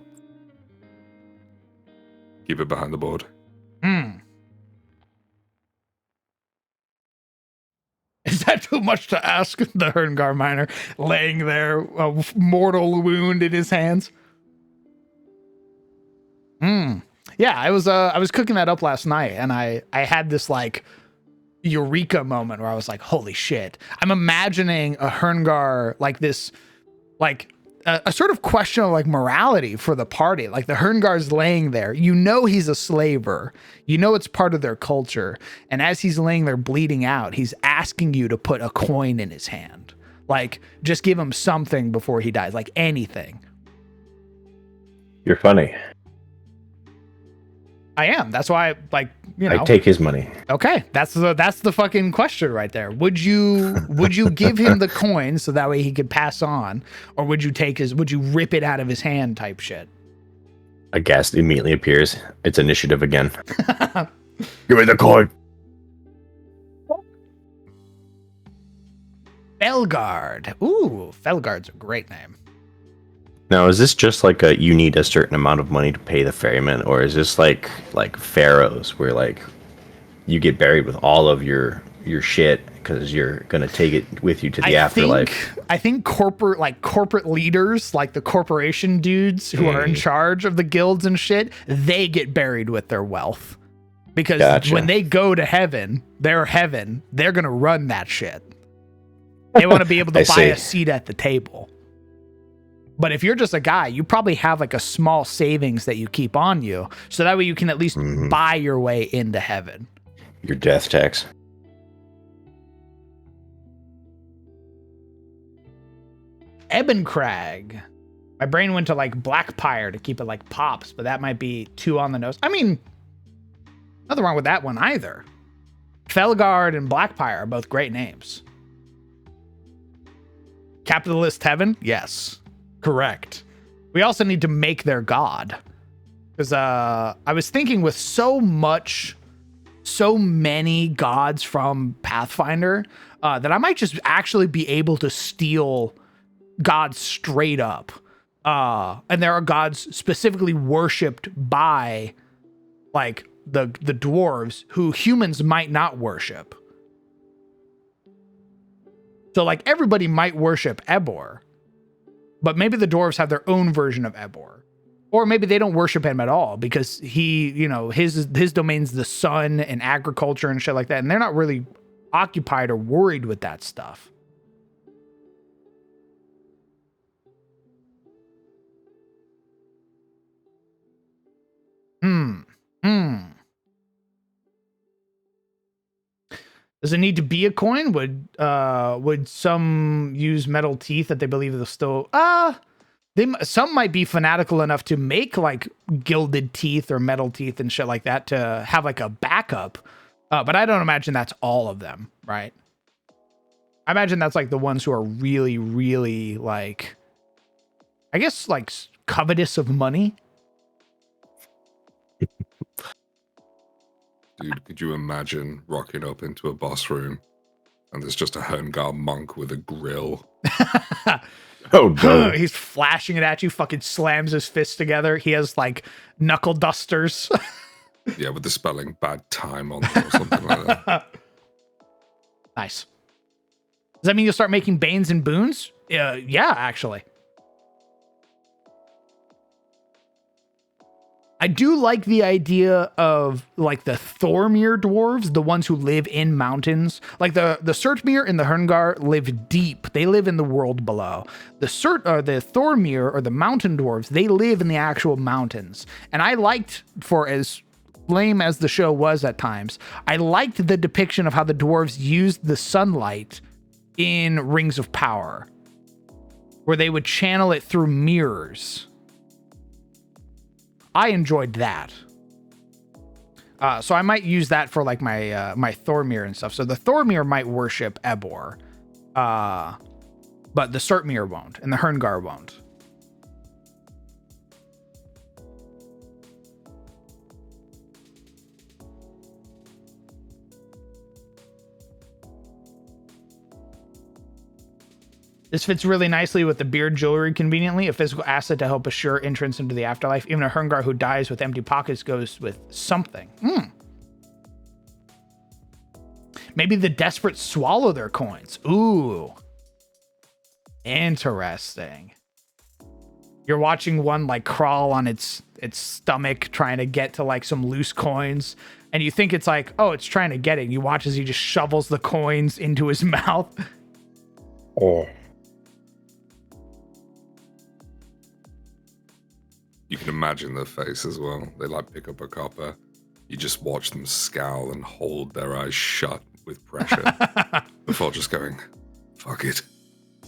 Keep it behind the board. Is that too much to ask? The Herngar miner laying there, a mortal wound in his hands. Yeah, I was cooking that up last night, and I had this like eureka moment where I was like, holy shit. I'm imagining a Herngar like this, like a sort of question of like morality for the party. Like the Herngar's laying there, you know, he's a slaver, you know, it's part of their culture. And as he's laying there bleeding out, he's asking you to put a coin in his hand. Like just give him something before he dies, like anything. You're funny. I am. That's why, like, you know. I take his money. Okay, that's the fucking question right there. Would you give him the coin so that way he could pass on, or would you rip it out of his hand type shit? A guest immediately appears. It's initiative again. Give me the coin. Felguard. Ooh, Felguard's a great name. Now, is this just like you need a certain amount of money to pay the ferryman, or is this like pharaohs where like you get buried with all of your shit because you're gonna take it with you to the afterlife? I think corporate leaders, like the corporation dudes who are in charge of the guilds and shit, they get buried with their wealth. Because Gotcha. when they go to heaven, they're gonna run that shit. They want to be able to buy a seat at the table. But if you're just a guy, you probably have like a small savings that you keep on you, so that way you can at least buy your way into heaven. Your death tax. Ebencrag. My brain went to like Blackpire to keep it like pops, but that might be too on the nose. I mean, nothing wrong with that one either. Felguard and Blackpire are both great names. Capitalist Heaven? Yes. Correct. We also need to make their god. Because I was thinking with so many gods from Pathfinder, that I might just actually be able to steal gods straight up. And there are gods specifically worshipped by like the dwarves who humans might not worship. So like everybody might worship Ebor, but maybe the dwarves have their own version of Ebor. Or maybe they don't worship him at all because he, you know, his domain's the sun and agriculture and shit like that. And they're not really occupied or worried with that stuff. Does it need to be a coin? Would some use metal teeth that they believe they'll still some might be fanatical enough to make like gilded teeth or metal teeth and shit like that to have like a backup. But I don't imagine that's all of them, right? I imagine that's like the ones who are really, really like, I guess like covetous of money. Dude, could you imagine rocking up into a boss room and there's just a Herngar monk with a grill? Oh, no. He's flashing it at you, fucking slams his fists together. He has like knuckle dusters. Yeah, with the spelling bad time on them or something like that. Nice. Does that mean you'll start making banes and boons? Yeah, actually. I do like the idea of like the Thormir dwarves, the ones who live in mountains. Like the Surtmir and the Herngar live deep. They live in the world below. The Thormir or the mountain dwarves, they live in the actual mountains. And I liked, for as lame as the show was at times, I liked the depiction of how the dwarves used the sunlight in Rings of Power, where they would channel it through mirrors. I enjoyed that. So I might use that for like my my Thormir and stuff. So the Thormir might worship Ebor, but the Surtmir won't, and the Herngar won't. This fits really nicely with the beard jewelry conveniently, a physical asset to help assure entrance into the afterlife. Even a Herngar who dies with empty pockets goes with something. Maybe the desperate swallow their coins. Ooh. Interesting. You're watching one like crawl on its stomach trying to get to like some loose coins, and you think it's like, oh, it's trying to get it. You watch as he just shovels the coins into his mouth. Oh. You can imagine their face as well. They like pick up a copper. You just watch them scowl and hold their eyes shut with pressure before just going, fuck it,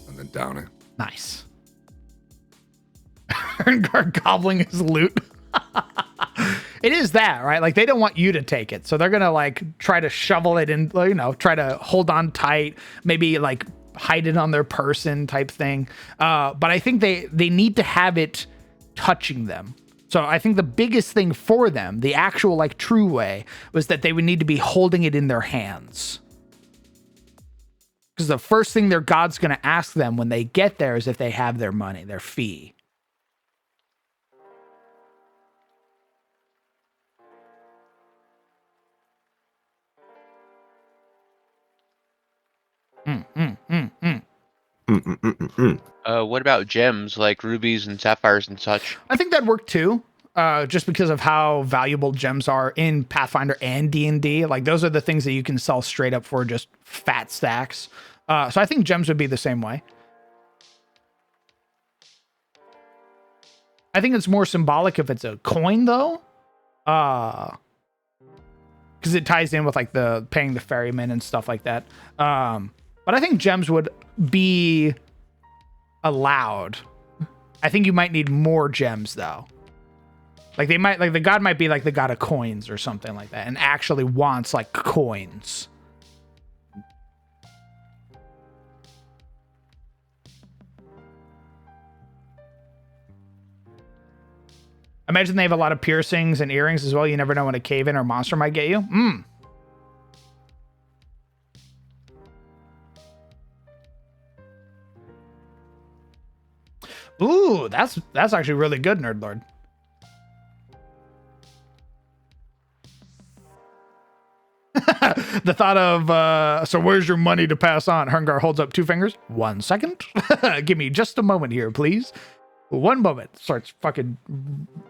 and then down it. Nice. Herngar gobbling his loot. It is that, right? Like, they don't want you to take it. So they're going to, like, try to shovel it in, you know, try to hold on tight, maybe, like, hide it on their person type thing. But I think they need to have it touching them. So I think the biggest thing for them, the actual like true way, was that they would need to be holding it in their hands. Because the first thing their god's going to ask them when they get there is if they have their money, their fee. What about gems like rubies and sapphires and such? I think that worked too. Just because of how valuable gems are in Pathfinder and D&D. Like, those are the things that you can sell straight up for just fat stacks. So I think gems would be the same way. I think it's more symbolic if it's a coin, though. Because it ties in with, like, the paying the ferryman and stuff like that. But I think gems would be allowed. I think you might need more gems, though. Like, they might, like, the god might be like the god of coins or something like that and actually wants like coins. Imagine they have a lot of piercings and earrings as well. You never know when a cave-in or monster might get you. Ooh, that's actually really good, Nerd Lord. the thought of, so where's your money to pass on? Herngar holds up 2 fingers. 1 second. Give me just a moment here, please. 1 moment. Starts fucking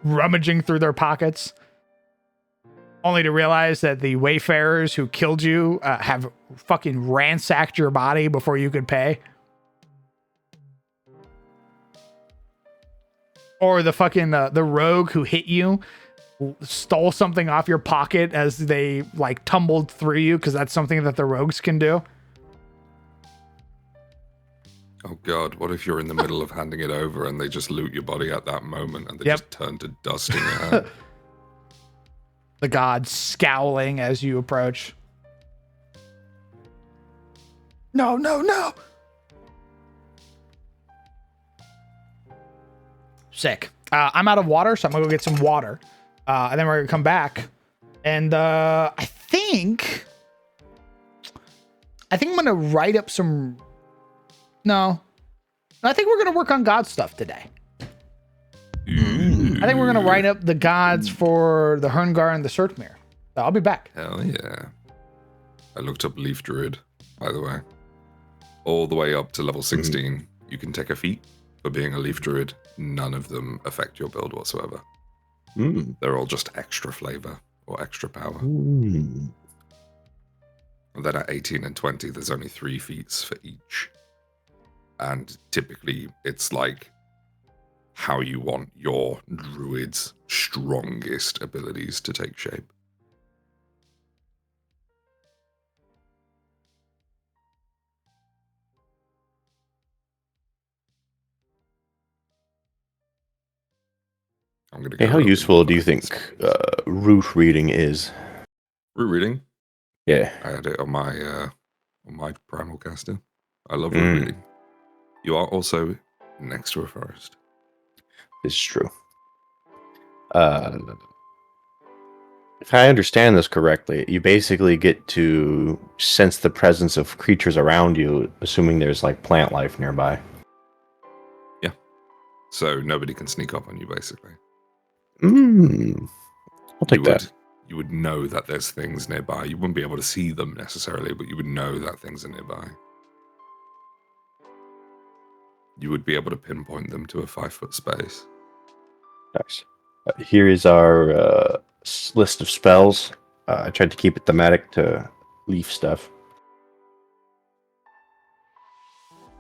rummaging through their pockets. Only to realize that the wayfarers who killed you have fucking ransacked your body before you could pay. Or the fucking, the rogue who hit you stole something off your pocket as they like tumbled through you, because that's something that the rogues can do. Oh god, what if you're in the middle of handing it over and they just loot your body at that moment and they Yep. just turn to dust in your hand? The god scowling as you approach. No, no, no. Sick. I'm out of water, so I'm gonna go get some water. And then we're gonna come back. And I think I'm gonna write up some. No, I think we're gonna work on God stuff today. I think we're gonna write up the gods for the Herngar and the Surtmere. So I'll be back. Hell yeah. I looked up Leaf Druid, by the way. All the way up to level 16, you can take a feat for being a Leaf Druid. None of them affect your build whatsoever. They're all just extra flavor or extra power. And then at 18 and 20, there's only 3 feats for each. And typically, it's like how you want your druid's strongest abilities to take shape. I'm gonna Hey, go how look useful into do you this. think root reading is? Root reading? Yeah. I had it on my primal caster. I love root reading. You are also next to a forest. This is true. If I understand this correctly, you basically get to sense the presence of creatures around you, assuming there's like plant life nearby. Yeah. So nobody can sneak up on you, basically. I'll take that. You would know that there's things nearby. You wouldn't be able to see them necessarily, but you would know that things are nearby. You would be able to pinpoint them to a 5-foot space. Nice. Here is our list of spells. I tried to keep it thematic to leaf stuff.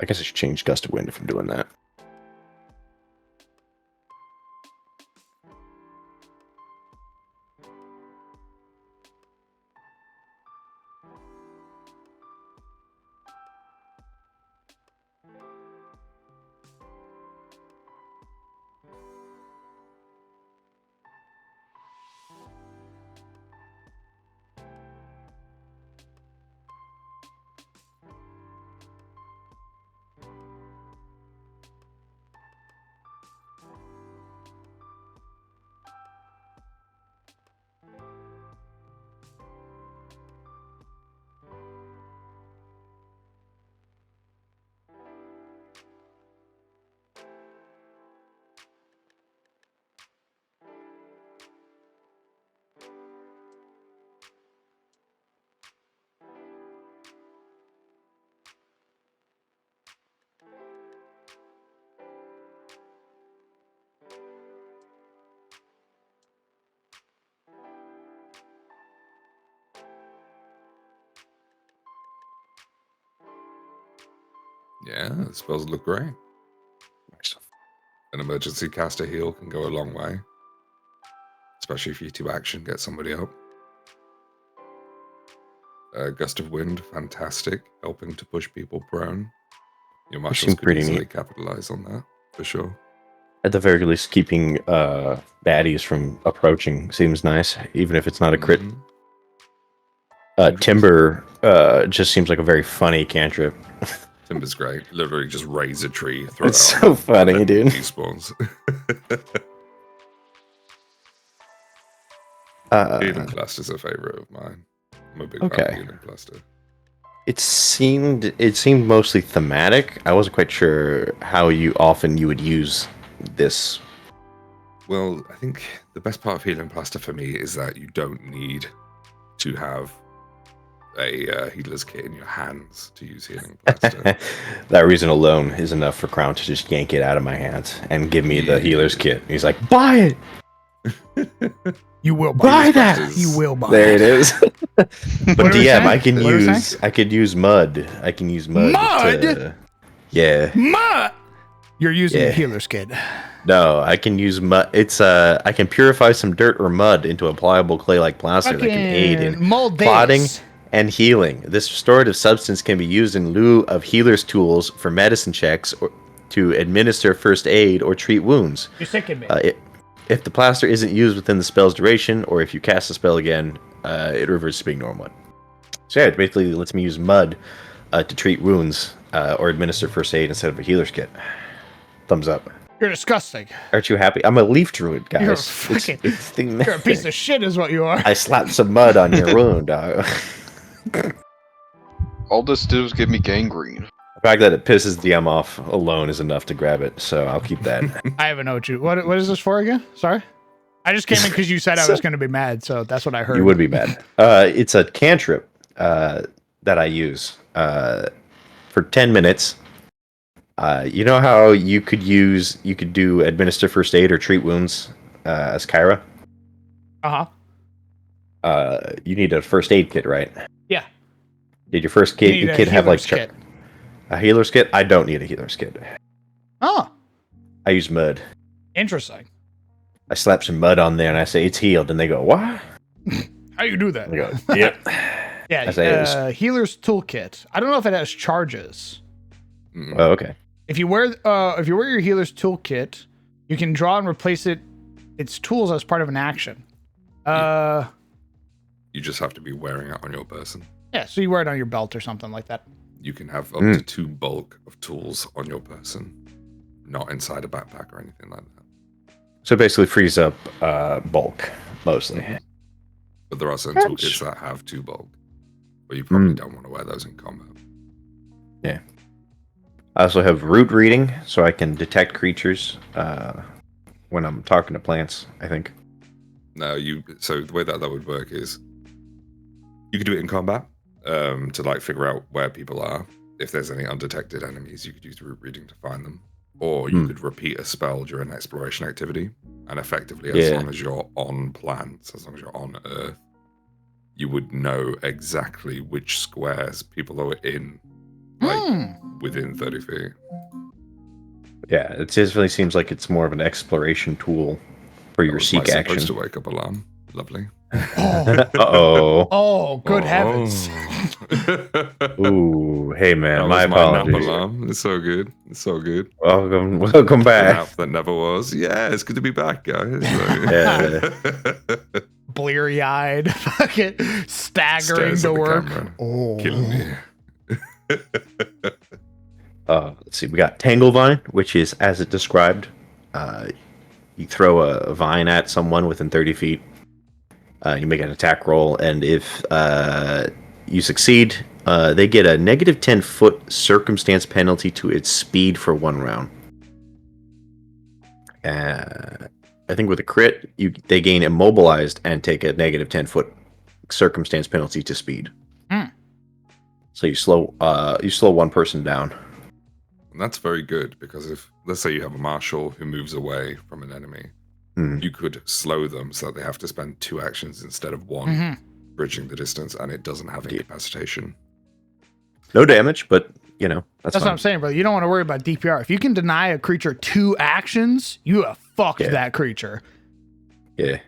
I guess I should change Gust of Wind if I'm doing that. Yeah, the spells look great. Nice. An emergency caster heal can go a long way. Especially if you 2-action, get somebody up. Gust of Wind, fantastic. Helping to push people prone. Your muscles seems could pretty easily neat. capitalize on that, for sure. At the very least, keeping baddies from approaching seems nice, even if it's not a crit. Mhm. Timber just seems like a very funny cantrip. Timber's great. Literally just raise a tree, throw It's it on so them, funny, and then dude. Despawns. Healing cluster's a favorite of mine. I'm a big fan of Okay. healing cluster. It seemed mostly thematic. I wasn't quite sure how often you would use this. Well, I think the best part of healing plaster for me is that you don't need to have a healer's kit in your hands to use healing plaster. That reason alone is enough for Crown to just yank it out of my hands and give me the Yeah. healer's kit. He's like, buy it! You will Buy that! Plaster's- You will buy There it is. But What are we DM, saying? I can What are we use mud. I can use mud. Mud? Yeah. Ma! You're using Yeah. a healer's kit. No, I can use mud. It's I can purify some dirt or mud into a pliable clay-like plaster that can aid in mold clotting this. and healing. This restorative substance can be used in lieu of healer's tools for medicine checks or to administer first aid or treat wounds. You're sicking me. If the plaster isn't used within the spell's duration, or if you cast the spell again, it reverts to being normal. So yeah, it basically lets me use mud to treat wounds or administer first aid instead of a healer's kit. Thumbs up. You're disgusting. Aren't you happy? I'm a leaf druid, guys. You're a It's- fucking- it's the You're a piece of shit, is what you are. I slapped some mud on your wound, dog. All this did was give me gangrene. The fact that it pisses DM off alone is enough to grab it, so I'll keep that. I haven't know what you. What is this for again? Sorry. I just came in because you said I was going to be mad, so that's what I heard. You would be mad. It's a cantrip that I use for 10 minutes. You know how you could do administer first aid or treat wounds as Kyra? Uh huh. You need a first aid kit, right? Yeah. Did your first You need a kit have like healer's kit. a healer's kit? I don't need a healer's kit. Oh, I use mud. interesting. I slap some mud on there and I say it's healed, and they go, "What?" How you do that? I go, "Yep." Yeah, I say it was- healer's toolkit. I don't know if it has charges. Mm. Oh, okay. If you wear your healer's toolkit, you can draw and replace its tools as part of an action. You just have to be wearing it on your person. Yeah, so you wear it on your belt or something like that. You can have up to 2 bulk of tools on your person, not inside a backpack or anything like that. So it basically frees up bulk mostly. But there are certain Ouch. toolkits that have 2 bulk, but you probably Mm. don't want to wear those in combat. I also have root reading, so I can detect creatures when I'm talking to plants. I think. No, so the way that would work is you could do it in combat to like figure out where people are. If there's any undetected enemies, you could use root reading to find them, or you could repeat a spell during exploration activity. And effectively, as Yeah. long as you're on plants, as long as you're on Earth, you would know exactly which squares people are in, like within 30 feet. Yeah, it definitely seems like it's more of an exploration tool for your That was my seek action. supposed to wake up alarm. Lovely. Oh, Uh-oh. oh, good heavens! Ooh, hey man, That my was my nap apologies. alarm. It's so good. It's so good. Welcome The back. nap that never was. Yeah, it's good to be back, guys. Bleary-eyed, fucking staggering Stares to at the work. camera, Oh, killing me. Let's see, we got Tanglevine, which is as it described. You throw a vine at someone within 30 feet. You make an attack roll, and if you succeed, they get a negative 10-foot circumstance penalty to its speed for 1 round. I think with a crit, they gain immobilized and take a negative 10-foot circumstance penalty to speed. So you slow one person down. And that's very good because if, let's say, you have a marshal who moves away from an enemy, you could slow them so that they have to spend 2 actions instead of 1, bridging the distance, and it doesn't have incapacitation. No damage, but you know that's fine. what I'm saying, brother. You don't want to worry about DPR. If you can deny a creature 2 actions, you have fucked that creature. Yeah.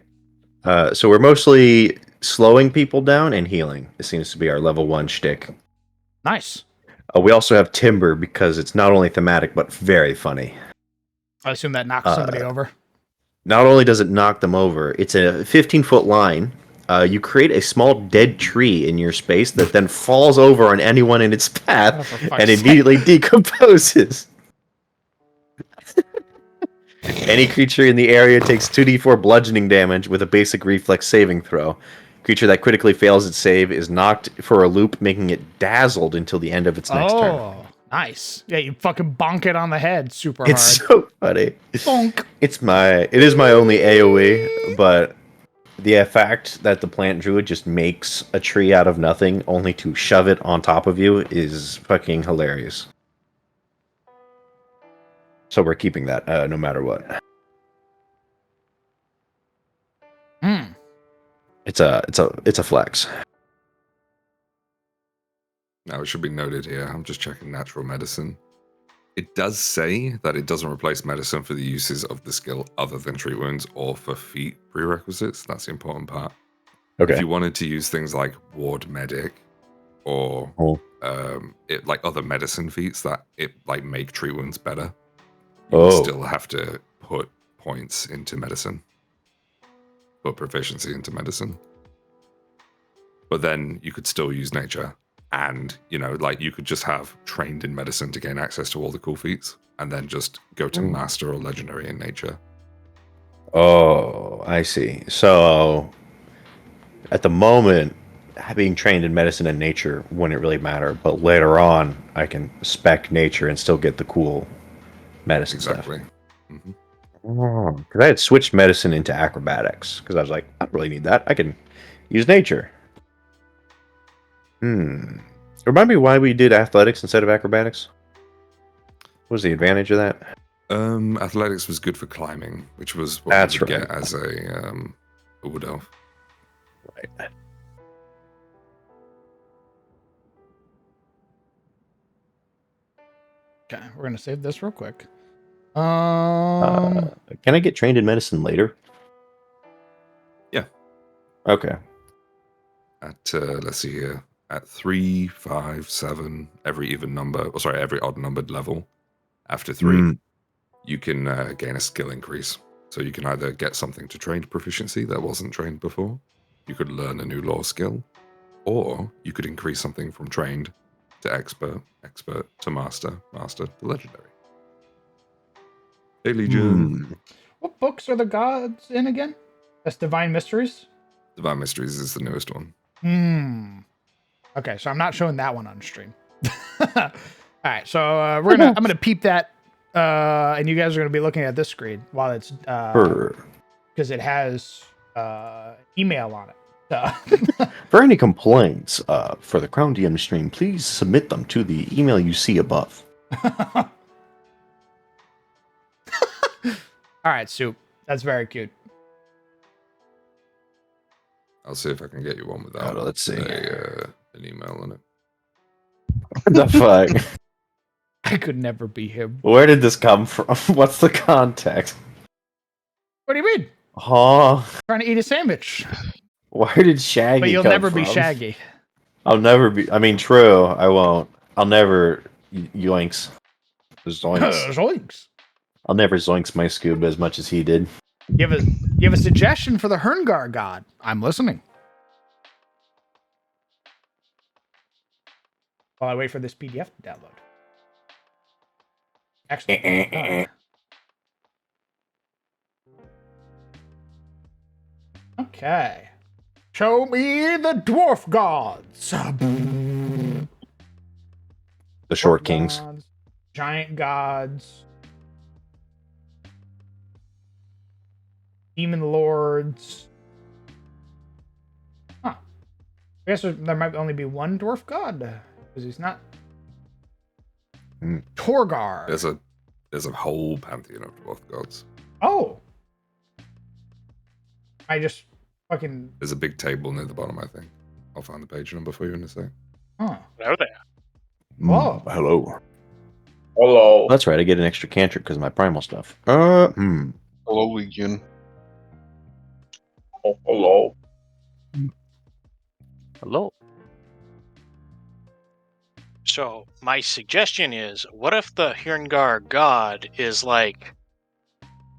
So we're mostly slowing people down and healing. This seems to be our level 1 shtick. Nice. We also have Timber because it's not only thematic but very funny. I assume that knocks somebody over. Not only does it knock them over, it's a 15-foot line. You create a small dead tree in your space that then falls over on anyone in its path Oh, for fuck's and sake. immediately decomposes. Any creature in the area takes 2d4 bludgeoning damage with a basic reflex saving throw. Creature that critically fails its save is knocked for a loop, making it dazzled until the end of its next turn. Oh, nice. Yeah, you fucking bonk it on the head super It's hard. so funny. Bonk. It is my only AoE, but the fact that the plant druid just makes a tree out of nothing only to shove it on top of you is fucking hilarious. So we're keeping that no matter what. Hmm. It's a flex. Now, it should be noted here, I'm just checking natural medicine. It does say that it doesn't replace medicine for the uses of the skill other than treat wounds or for feat prerequisites. That's the important part. Okay. If you wanted to use things like ward medic or like other medicine feats that it like make treat wounds better, you would still have to put points into medicine, put proficiency into medicine. But then you could still use nature. And, like you could just have trained in medicine to gain access to all the cool feats and then just go to master or legendary in nature. Oh, I see. So at the moment, being trained in medicine and nature wouldn't really matter. But later on, I can spec nature and still get the cool medicine stuff. Mm-hmm. Because I had switched medicine into acrobatics because I was like, I don't really need that. I can use nature. Remind me why we did athletics instead of acrobatics? What was the advantage of that? Athletics was good for climbing, which was what That's you would right. get as a wood elf. Right. Okay, we're gonna save this real quick. Can I get trained in medicine later? Yeah. Okay. At let's see here, at 3, 5, 7, every odd numbered level. After 3, you can gain a skill increase. So you can either get something to trained proficiency that wasn't trained before, you could learn a new law skill, or you could increase something from trained to expert to master to legendary. Hey, Legion. What books are the gods in again? That's Divine Mysteries? Divine Mysteries is the newest one. Okay, so I'm not showing that one on stream. All right, so I'm gonna peep that, and you guys are gonna be looking at this screen while it's because it has email on it. For any complaints for the Crown DM stream, please submit them to the email you see above. All right, Soup. That's very cute. I'll see if I can get you one without let's see. an email on it. What the fuck? I could never be him. Where did this come from? What's the context? What do you mean? Huh? Trying to eat a sandwich. Where did Shaggy But you'll come never from? be Shaggy. I'll never be. I mean, true. I won't. I'll never yoinks. Zoinks. Zoinks. I'll never zoinks my scuba as much as he did. You have a suggestion for the Herngar god? I'm listening. While I wait for this PDF to download. Excellent. Okay. Show me the dwarf gods. The short Dwarf kings. gods, giant gods. Demon lords. Huh. I guess there might only be one dwarf god because he's not. Torgar. There's a whole pantheon of dwarf gods. Oh. I just fucking. There's a big table near the bottom, I think. I'll find the page number for you in a sec. Huh. Hello there. Whoa. Hello. Hello. That's right. I get an extra cantrip because of my primal stuff. Hello, Legion. Oh, hello. Hello. So my suggestion is, what if the Herngar god is like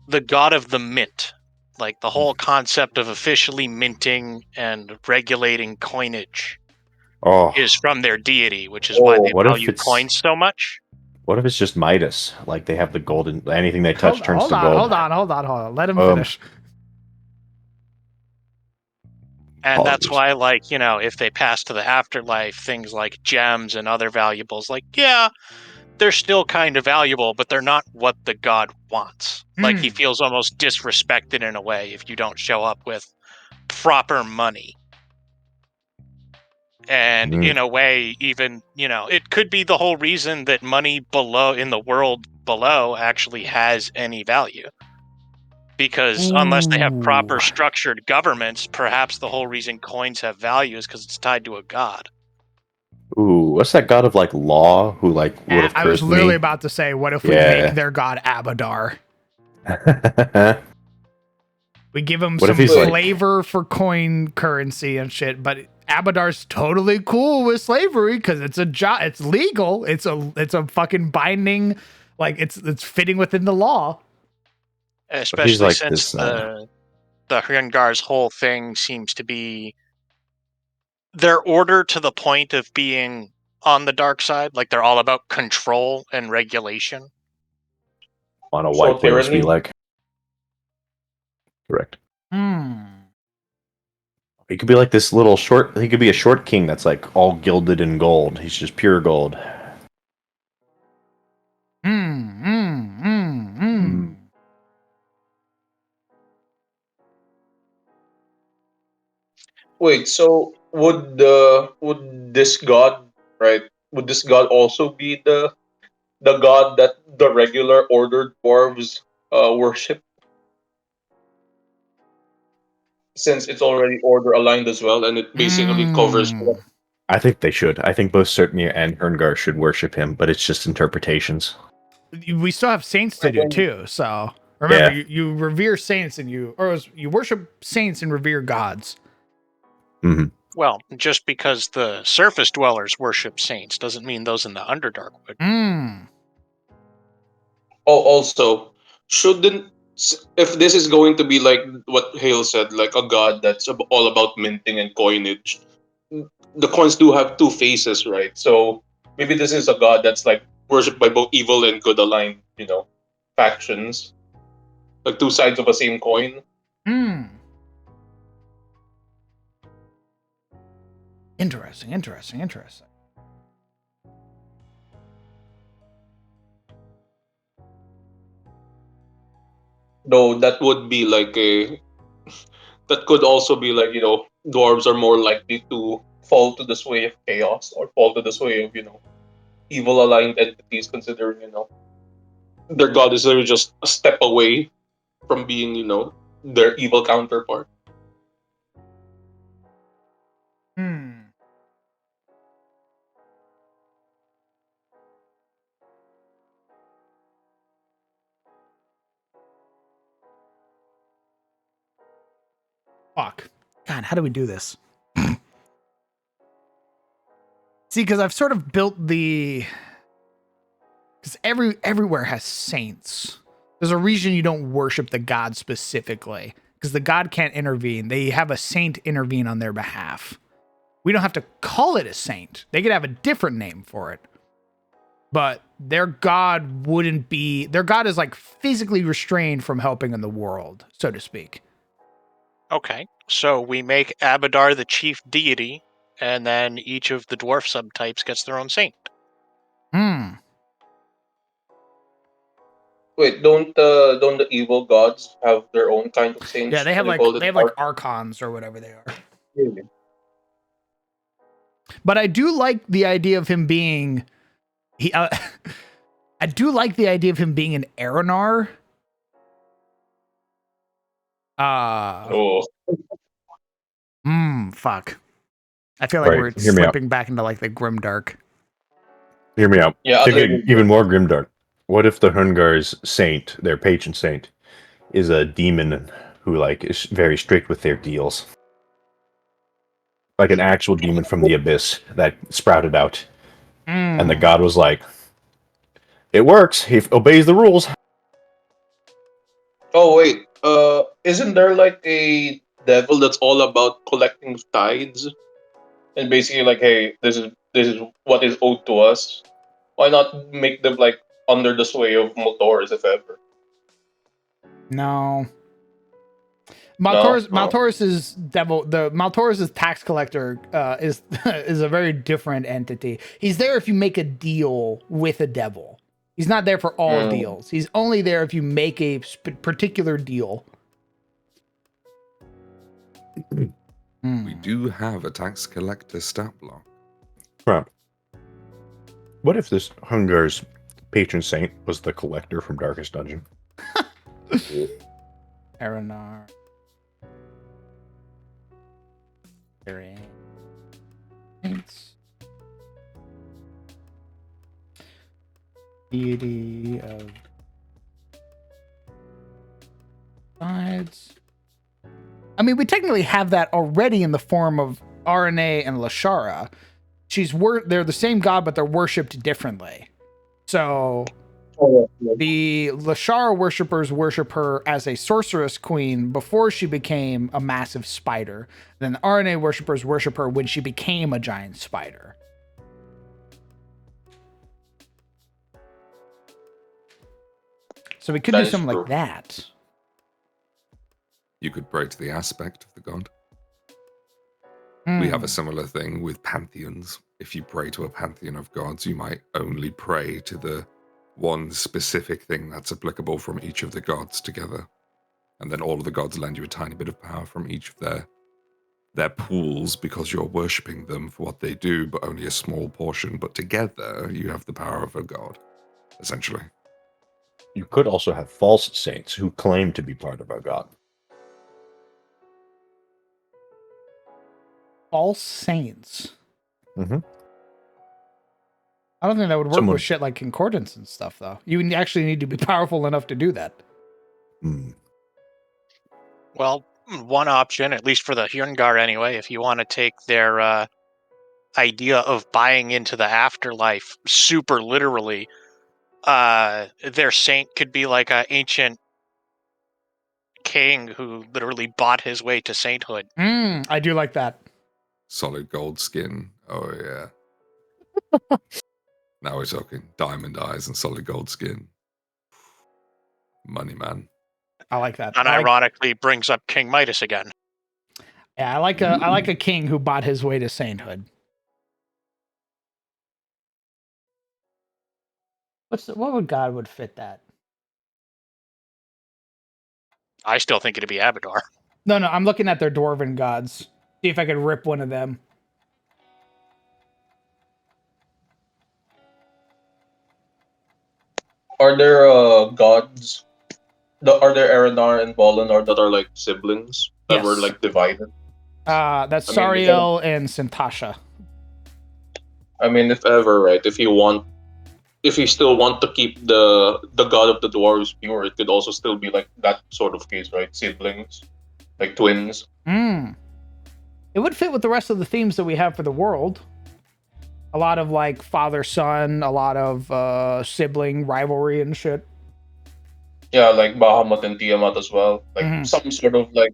the god of the mint? Like the whole concept of officially minting and regulating coinage is from their deity, which is why they what if value it's- coins so much. What if it's just Midas? Like they have the golden. Anything they touch turns hold to on, gold. Hold on. Let him finish. And that's Apologies. why, like, if they pass to the afterlife, things like gems and other valuables, like, yeah, they're still kind of valuable, but they're not what the god wants. Like, he feels almost disrespected in a way if you don't show up with proper money. And Mm. in a way, even, it could be the whole reason that money below in the world below actually has any value. Because unless they have proper Ooh. structured governments, perhaps the whole reason coins have value is because it's tied to a god. Ooh, what's that god of like law who like would have I was cursed literally me? about to say, what if we Yeah. make their god Abadar? We give him What if some he's like- flavor for coin currency and shit, but Abadar's totally cool with slavery because it's a job. It's legal. It's a fucking binding, like it's fitting within the law. Especially like since this, the Hringar's whole thing seems to be their order to the point of being on the dark side. Like they're all about control and regulation. on a So white Theros be tyranny? like. Correct. Hmm. He could be like this little short. He could be a short king that's like all gilded in gold. He's just pure gold. Wait, so would this god, right? Would this god also be the god that the regular ordered dwarves worship? Since it's already order aligned as well, and it basically covers. I think they should. I think both Certmir and Herngar should worship him, but it's just interpretations. We still have saints to do too. So remember, Yeah. you revere saints and you worship saints and revere gods. Mm-hmm. Well, just because the surface dwellers worship saints doesn't mean those in the Underdark would. Oh, also, shouldn't if this is going to be like what Hale said, like a god that's all about minting and coinage, the coins do have two faces, right? So maybe this is a god that's like worshipped by both evil and good aligned, factions, like two sides of a same coin. Interesting. Though that would be like that could also be like dwarves are more likely to fall to the sway of chaos or fall to the sway of evil aligned entities, considering their god is literally just a step away from being their evil counterpart. Fuck. God, how do we do this? See, because I've sort of built because everywhere has saints. There's a reason you don't worship the god specifically, because the god can't intervene. They have a saint intervene on their behalf. We don't have to call it a saint. They could have a different name for it. But their god wouldn't be... Their god is like physically restrained from helping in the world, so to speak. Okay, so we make Abadar the chief deity, and then each of the dwarf subtypes gets their own saint. Wait, don't the evil gods have their own kind of saints? Yeah, they have and like archons or whatever they are. Really? But I do like the idea of him being I do like the idea of him being an Aranar. Fuck. I feel like we're slipping back into like the grimdark. Hear me out. Yeah, Thinking even more grimdark. What if the Herngar's saint, their patron saint, is a demon who like is very strict with their deals? Like an actual demon from the abyss that sprouted out. And the god was like, it works. He obeys the rules. Oh wait, isn't there like a devil that's all about collecting tithes, and basically like, hey, this is what is owed to us. Why not make them like under the sway of Motors, if ever? No. No? Maltaurus's devil, the Maltaurus's tax collector is is a very different entity. He's there if you make a deal with a devil. He's not there for all deals. He's only there if you make a particular deal. We do have a tax collector stat block. Crap. What if this Hungar's patron saint was the collector from Darkest Dungeon? Aranar. Saints. Deity of sides. I mean, we technically have that already in the form of RNA and Lashara. They're the same god, but they're worshipped differently. So the Lashara worshippers worship her as a sorceress queen before she became a massive spider. Then the RNA worshippers worship her when she became a giant spider. So we could do something like that. You could pray to the aspect of the god. We have a similar thing with pantheons. If you pray to a pantheon of gods, you might only pray to the one specific thing that's applicable from each of the gods together. And then all of the gods lend you a tiny bit of power from each of their pools because you're worshipping them for what they do, but only a small portion. But together, you have the power of a god, essentially. You could also have false saints who claim to be part of a god. False saints. Mm-hmm. I don't think that would work with shit like concordance and stuff, though. You actually need to be powerful enough to do that. Well, one option, at least for the Hyungar anyway, if you want to take their idea of buying into the afterlife super literally, their saint could be like an ancient king who literally bought his way to sainthood. I do like that. Solid gold skin. Oh, yeah. Now we're talking diamond eyes and solid gold skin. Money, man. I like that. Unironically brings up King Midas again. Yeah, I like a king who bought his way to sainthood. What would god would fit that? I still think it'd be Abadar. No, I'm looking at their dwarven gods. See if I could rip one of them. Are there gods? Are there Aranar and Volinar that are like siblings that were like divided? That's Sariel and Sintasha. I mean, if ever, right? If you still want to keep the god of the dwarves pure, it could also still be like that sort of case, right? Siblings, like twins. It would fit with the rest of the themes that we have for the world. A lot of like father-son, a lot of sibling rivalry and shit. Yeah, like Bahamut and Tiamat as well. Like some sort of like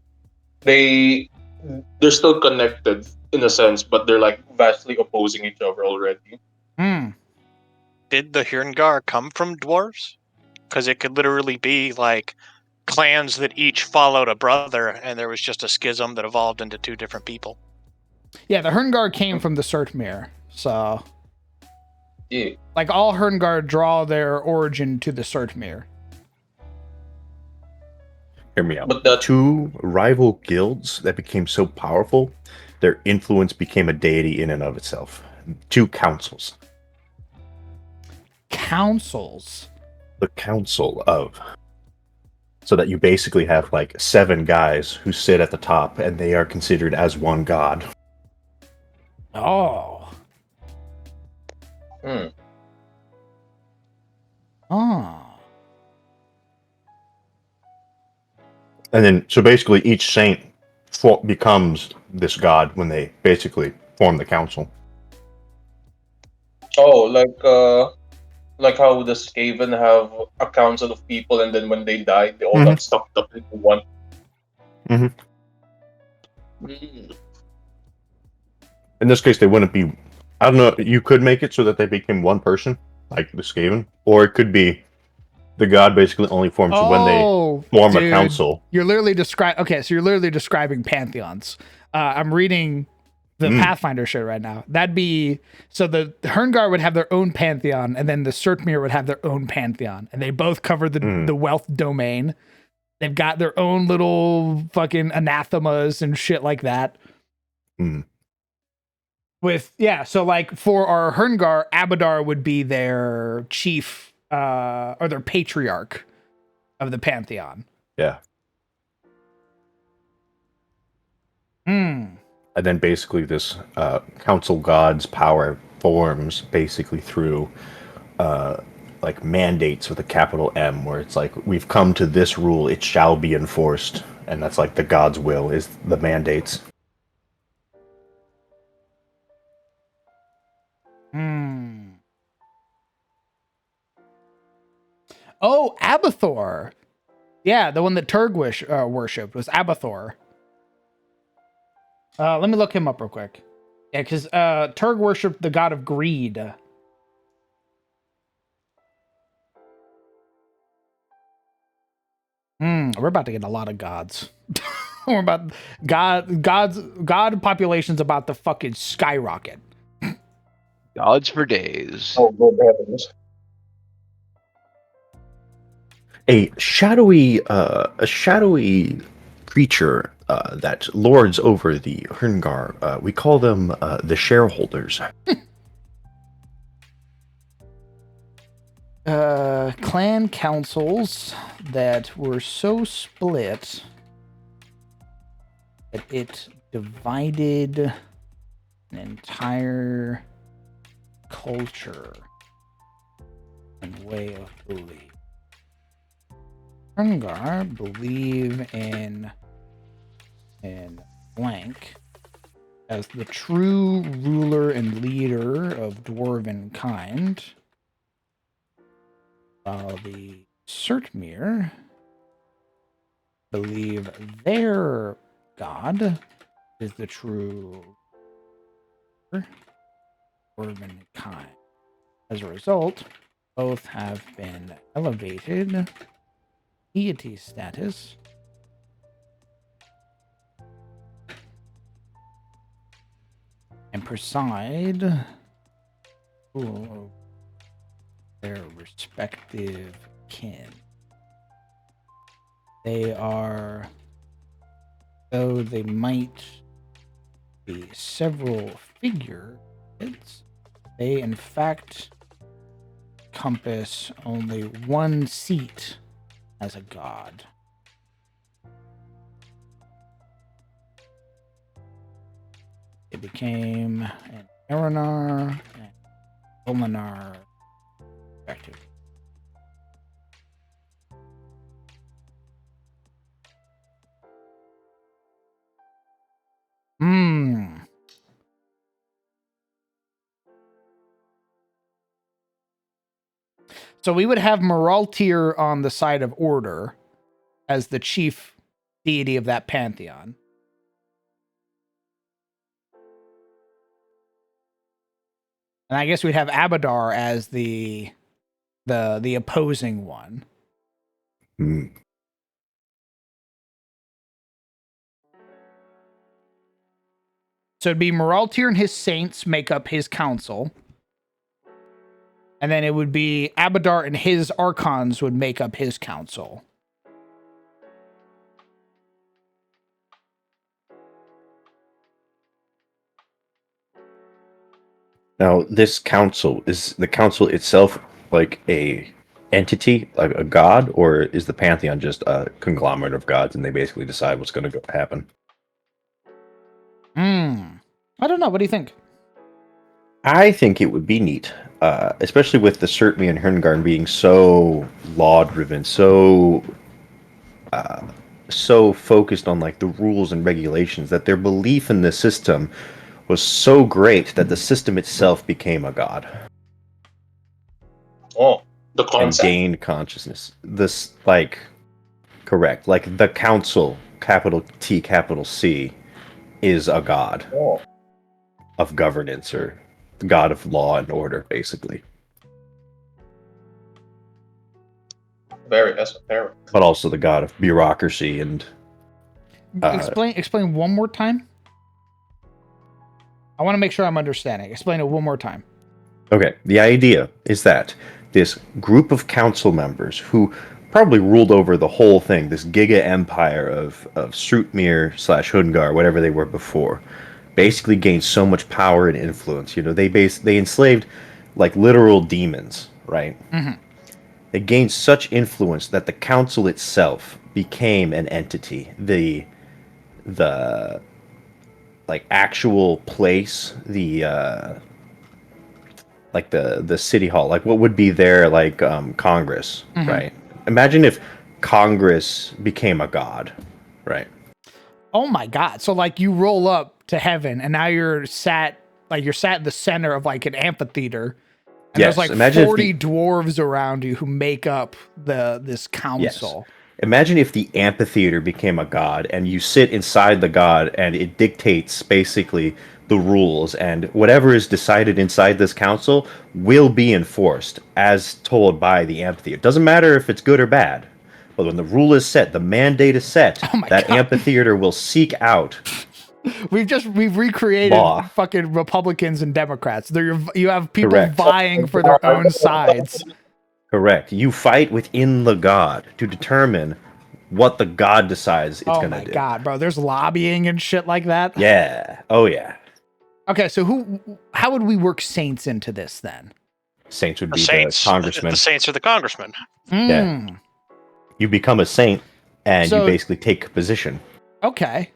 they're still connected in a sense, but they're like vastly opposing each other already. Did the Hyungar come from dwarves? Because it could literally be like clans that each followed a brother, and there was just a schism that evolved into two different people. Yeah, the Hyungar came from the Surtmere, so yeah, like all Hyungar draw their origin to the Surtmere. Hear me out. But the two rival guilds that became so powerful, their influence became a deity in and of itself. Two councils. Councils? The council of. So that you basically have like 7 guys who sit at the top and they are considered as one god. Oh. Oh. And then, so basically each saint becomes this god when they basically form the council. Oh, like how the Skaven have a council of people, and then when they die, they all got sucked up into one. In this case, they wouldn't be. I don't know. You could make it so that they became one person, like the Skaven, or it could be the god basically only forms when they form a council. You're literally describing pantheons. I'm reading the Pathfinder shit right now. That'd be so the Hyungar would have their own pantheon, and then the Surtmere would have their own pantheon, and they both cover the wealth domain. They've got their own little fucking anathemas and shit like that. Hmm. So like for our Herngar, Abadar would be their chief or their patriarch of the pantheon. Yeah. Hmm. And then basically this council god's power forms basically through like mandates with a capital M, where it's like, we've come to this rule, it shall be enforced. And that's like the god's will is the mandates. Hmm. Oh, Abathor. Yeah, the one that Turg worshipped was Abathor. Let me look him up real quick. Yeah, because Turg worshipped the god of greed. We're about to get a lot of gods. We're about God population's about to fucking skyrocket. Gods for days. Oh, good heavens. A shadowy creature that lords over the Herngar. We call them the shareholders. Clan councils that were so split that it divided an entire culture and way of belief. Herngar believe in blank as the true ruler and leader of dwarven kind, while the Surtmere believe their god is the true dwarven kind. As a result, both have been elevated deity status and preside over their respective kin. They are, though they might be several figureheads, they in fact compass only one seat as a god. It became an Aranar and Ulmanar respectively. So we would have Moraltir on the side of order as the chief deity of that pantheon. And I guess we'd have Abadar as the opposing one. Hmm. So it'd be Moraltir and his saints make up his council. And then it would be Abadar and his archons would make up his council. Now, this council, is the council itself like a entity, like a god, or is the pantheon just a conglomerate of gods and they basically decide what's going to happen? I don't know. What do you think? I think it would be neat, especially with the Surtmi and Herngarn being so law-driven, so focused on like the rules and regulations, that their belief in the system was so great that the system itself became a god. Oh, the And concept. gained consciousness. This, like, correct. Like, the council, capital T, capital C, is a god Oh, of governance, or god of law and order, basically. very esoteric. But also the god of bureaucracy and... Explain one more time. I want to make sure I'm understanding. Explain it one more time. Okay, the idea is that this group of council members who probably ruled over the whole thing, this giga empire of Strutmir / Hungar, whatever they were before, basically gained so much power and influence. They enslaved like literal demons, right? Mhm. They gained such influence that the council itself became an entity. The like actual place, the city hall, like what would be there, like Congress, Mhm. right? Imagine if Congress became a god, right? Oh my god! So like you roll up to heaven, and now you're sat in the center of like an amphitheater, and there's Yes. like Imagine 40 dwarves around you who make up this yes. council. Imagine if the amphitheater became a god, and you sit inside the god, and it dictates basically the rules, and whatever is decided inside this council will be enforced as told by the amphitheater. Doesn't matter if it's good or bad, but when the rule is set, the mandate is set, Oh my that God. amphitheater will seek out We've recreated law. fucking Republicans and Democrats. You have people Correct. vying for their own sides. Correct. You fight within the god to determine what the god decides it's Oh gonna my do. god, bro! There's lobbying and shit like that. Yeah. Oh yeah. Okay, so how would we work saints into this then? Saints would The be saints, the congressman. the saints are the congressmen. Mm, You become a saint, and you So- basically take a position. Okay.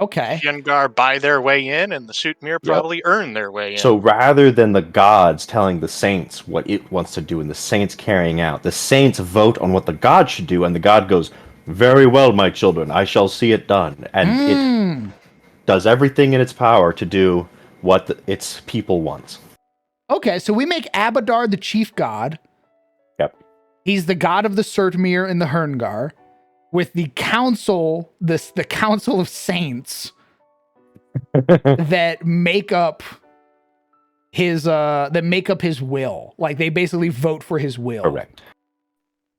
Okay. Hyungar buy their way in, and the Suitmir probably earn their way in. So rather than the gods telling the saints what it wants to do and the saints carrying out, the saints vote on what the god should do, and the god goes, "Very well, my children, I shall see it done." And it Mm. does everything in its power to do what its people want. Okay, so we make Abadar the chief god. Yep. He's the god of the Surtmir and the Herngar, with the council, the council of saints that make up his will. Like they basically vote for his will. Correct.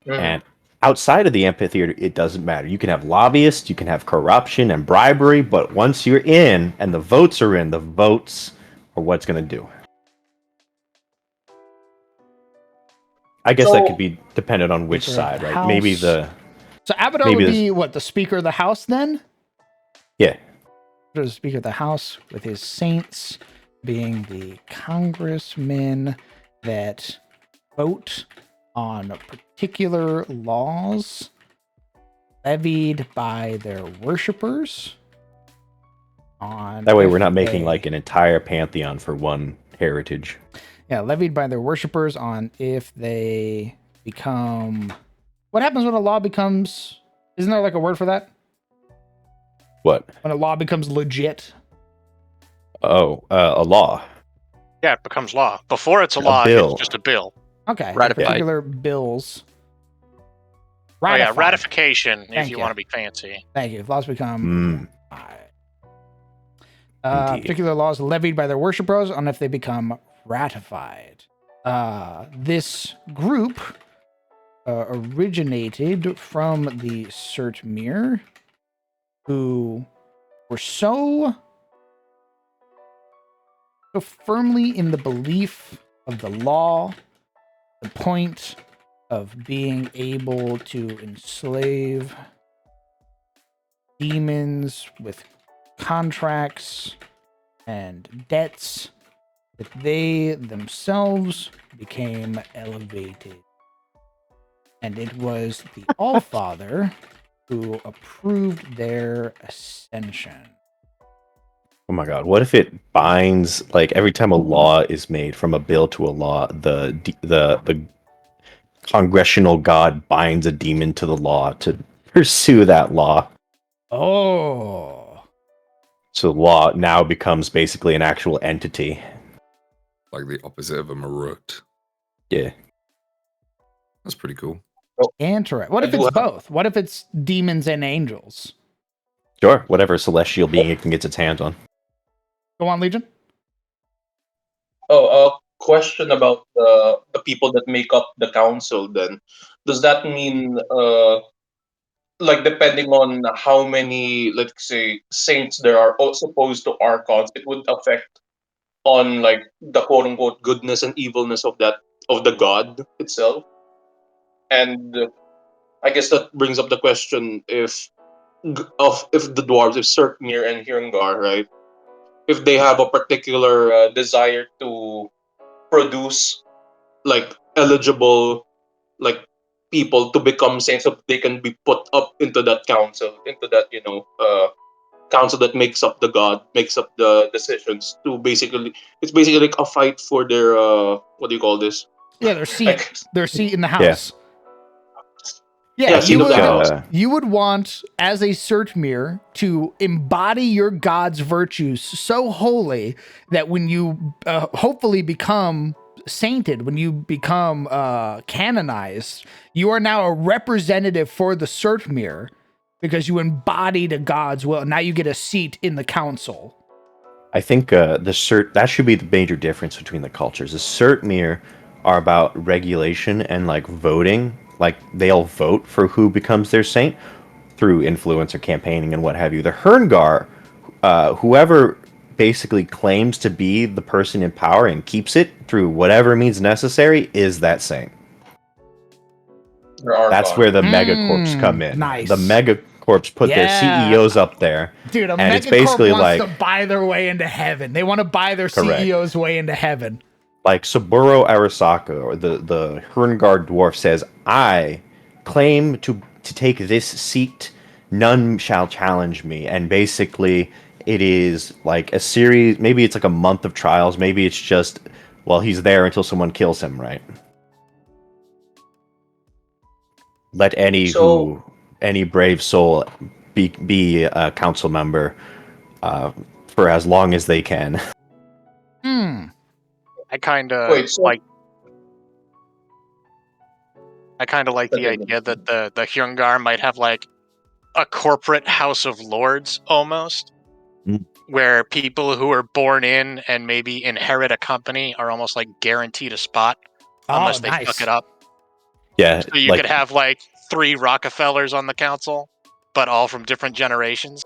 Mhm. And outside of the amphitheater, it doesn't matter. You can have lobbyists, you can have corruption and bribery, but once you're in and the votes are in, the votes are what's going to do. I guess that So- could be dependent on which Speaker of side, the right? Maybe House. the So Abadar Maybe would this- be what, the Speaker of the House then? yeah. The Speaker of the House with his saints being the congressmen that vote on particular laws levied by their worshippers. That way, we're not making like an entire pantheon for one heritage. Yeah, levied by their worshippers on if they become. What happens when a law becomes? Isn't there like a word for that? What? When a law becomes legit? Oh, a law. Yeah, it becomes law. Before it's a A law, bill. it's just a bill. Okay. Ratified. Particular bills. Oh yeah, Ratified. ratification if Thank you you. want to be fancy. Thank you. If laws become. Indeed. Particular laws levied by their worshippers on if they become ratified. This group originated from the Surtmir, who were so firmly in the belief of the law, the point of being able to enslave demons with contracts and debts, that they themselves became elevated. And it was the Allfather who approved their ascension. Oh my god, what if it binds, like every time a law is made from a bill to a law, the congressional god binds a demon to the law to pursue that law. Oh. So the law now becomes basically an actual entity. Like the opposite of a Marut. Yeah. That's pretty cool. Interesting. What I if do it's have- both? What if it's demons and angels? Sure, whatever celestial being it can get its hands on. Go on, Legion. Oh, a question about the people that make up the council. Then, does that mean, like, depending on how many, let's say, saints there are opposed to archons, it would affect on like the quote unquote goodness and evilness of the god itself. And I guess that brings up the question if the dwarves, if Cirkmir and Hirangar, right, if they have a particular desire to produce like eligible like people to become saints, so they can be put up into that council, into that council that makes up the god, makes up the decisions. To basically, it's basically like a fight for their what do you call this? Yeah, Like, their seat in the Yeah. house. Yeah, yeah, I seat you of the think, would house. you would want as a Surtmere to embody your god's virtues so holy that when you hopefully become sainted, when you become canonized, you are now a representative for the Surtmere because you embodied a god's will. Now you get a seat in the council. I think that should be the major difference between the cultures. The Surtmere are about regulation and like voting. Like they'll vote for who becomes their saint through influence or campaigning and what have you. The Herngar, whoever basically claims to be the person in power and keeps it through whatever means necessary, is that saint. Their That's archon. where the megacorps come in. Nice. The megacorps put their Yeah. CEOs up there. Dude, a And it's megacorp basically wants like- to buy their way into heaven. They want to buy their Correct. CEO's way into heaven. Like Saburo Arasaka, or the Herngar dwarf says, I claim to take this seat, none shall challenge me. And basically it is like a series, maybe it's like a month of trials, maybe it's just, well, he's there until someone kills him, right? Let any brave soul be a council member for as long as they can. I kind of Wait, so- like. I kind of like the Okay, idea that the Hyungar might have like a corporate House of Lords almost, Mm. where people who are born in and maybe inherit a company are almost like guaranteed a spot unless they fuck it up. Yeah, So you like, could have like 3 Rockefellers on the council, but all from different generations.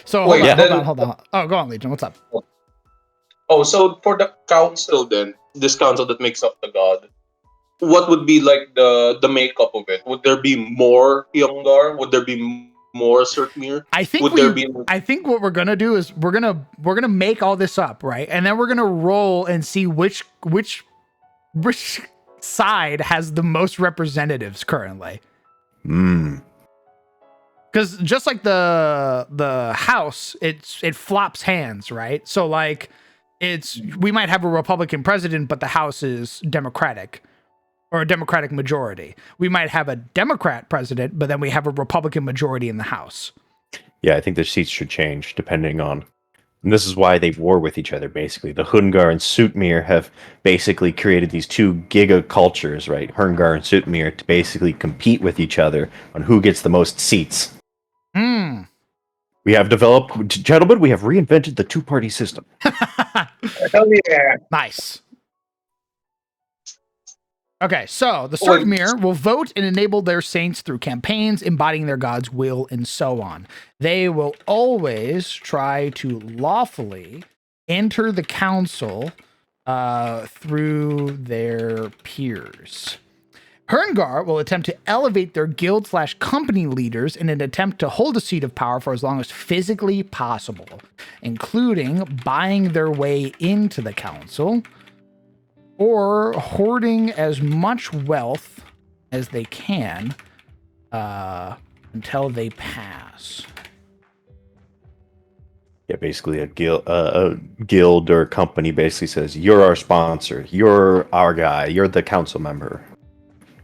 So Wait, hold on. Oh, go on, Legion. What's up? Oh, so for the council then, this council that makes up the god, what would be like the makeup of it? Would there be more Hyungar? Would there be more Surtmir? I think Would there be I think what we're gonna do is we're gonna make all this up, right? And then we're gonna roll and see which side has the most representatives currently. Because just like the house, it flops hands, right? So like we might have a Republican president, but the House is Democratic or a Democratic majority. We might have a Democrat president, but then we have a Republican majority in the House. yeah, I think the seats should change depending on. And this is why they war with each other, basically. The Hungar and Sutmir have basically created these two giga cultures, right? Hungar and Sutmir, to basically compete with each other on who gets the most seats. We have developed, gentlemen, we have reinvented the two-party system. Hell yeah. Nice. Okay, so the Surtmir will vote and enable their saints through campaigns embodying their god's will and so on. They will always try to lawfully enter the council through their peers. Herngar will attempt to elevate their guild/company leaders in an attempt to hold a seat of power for as long as physically possible, including buying their way into the council or hoarding as much wealth as they can until they pass. Yeah, basically a guild or company basically says, you're our sponsor, you're our guy, you're the council member.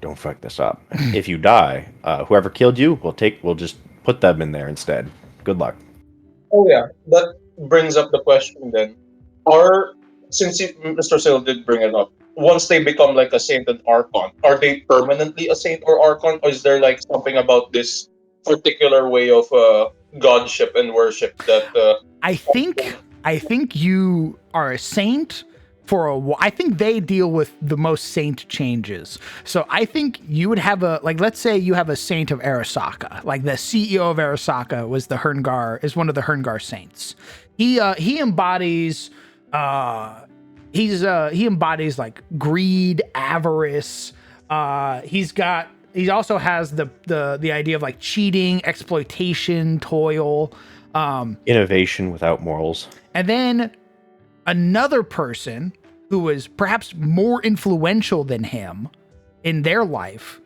Don't fuck this up. If you die, whoever killed you, we'll just put them in there instead. Good luck. Oh yeah, that brings up the question then. Mr. Sale did bring it up, once they become like a saint and archon, are they permanently a saint or archon, or is there like something about this particular way of godship and worship that? I think you are a saint for a while. I think they deal with the most saint changes. So I think you would have let's say you have a saint of Arasaka. Like the CEO of Arasaka was is one of the Herngar saints. He embodies he embodies like greed, avarice, He also has the idea of like cheating, exploitation, toil, Innovation without morals. and then another person who was perhaps more influential than him in their life.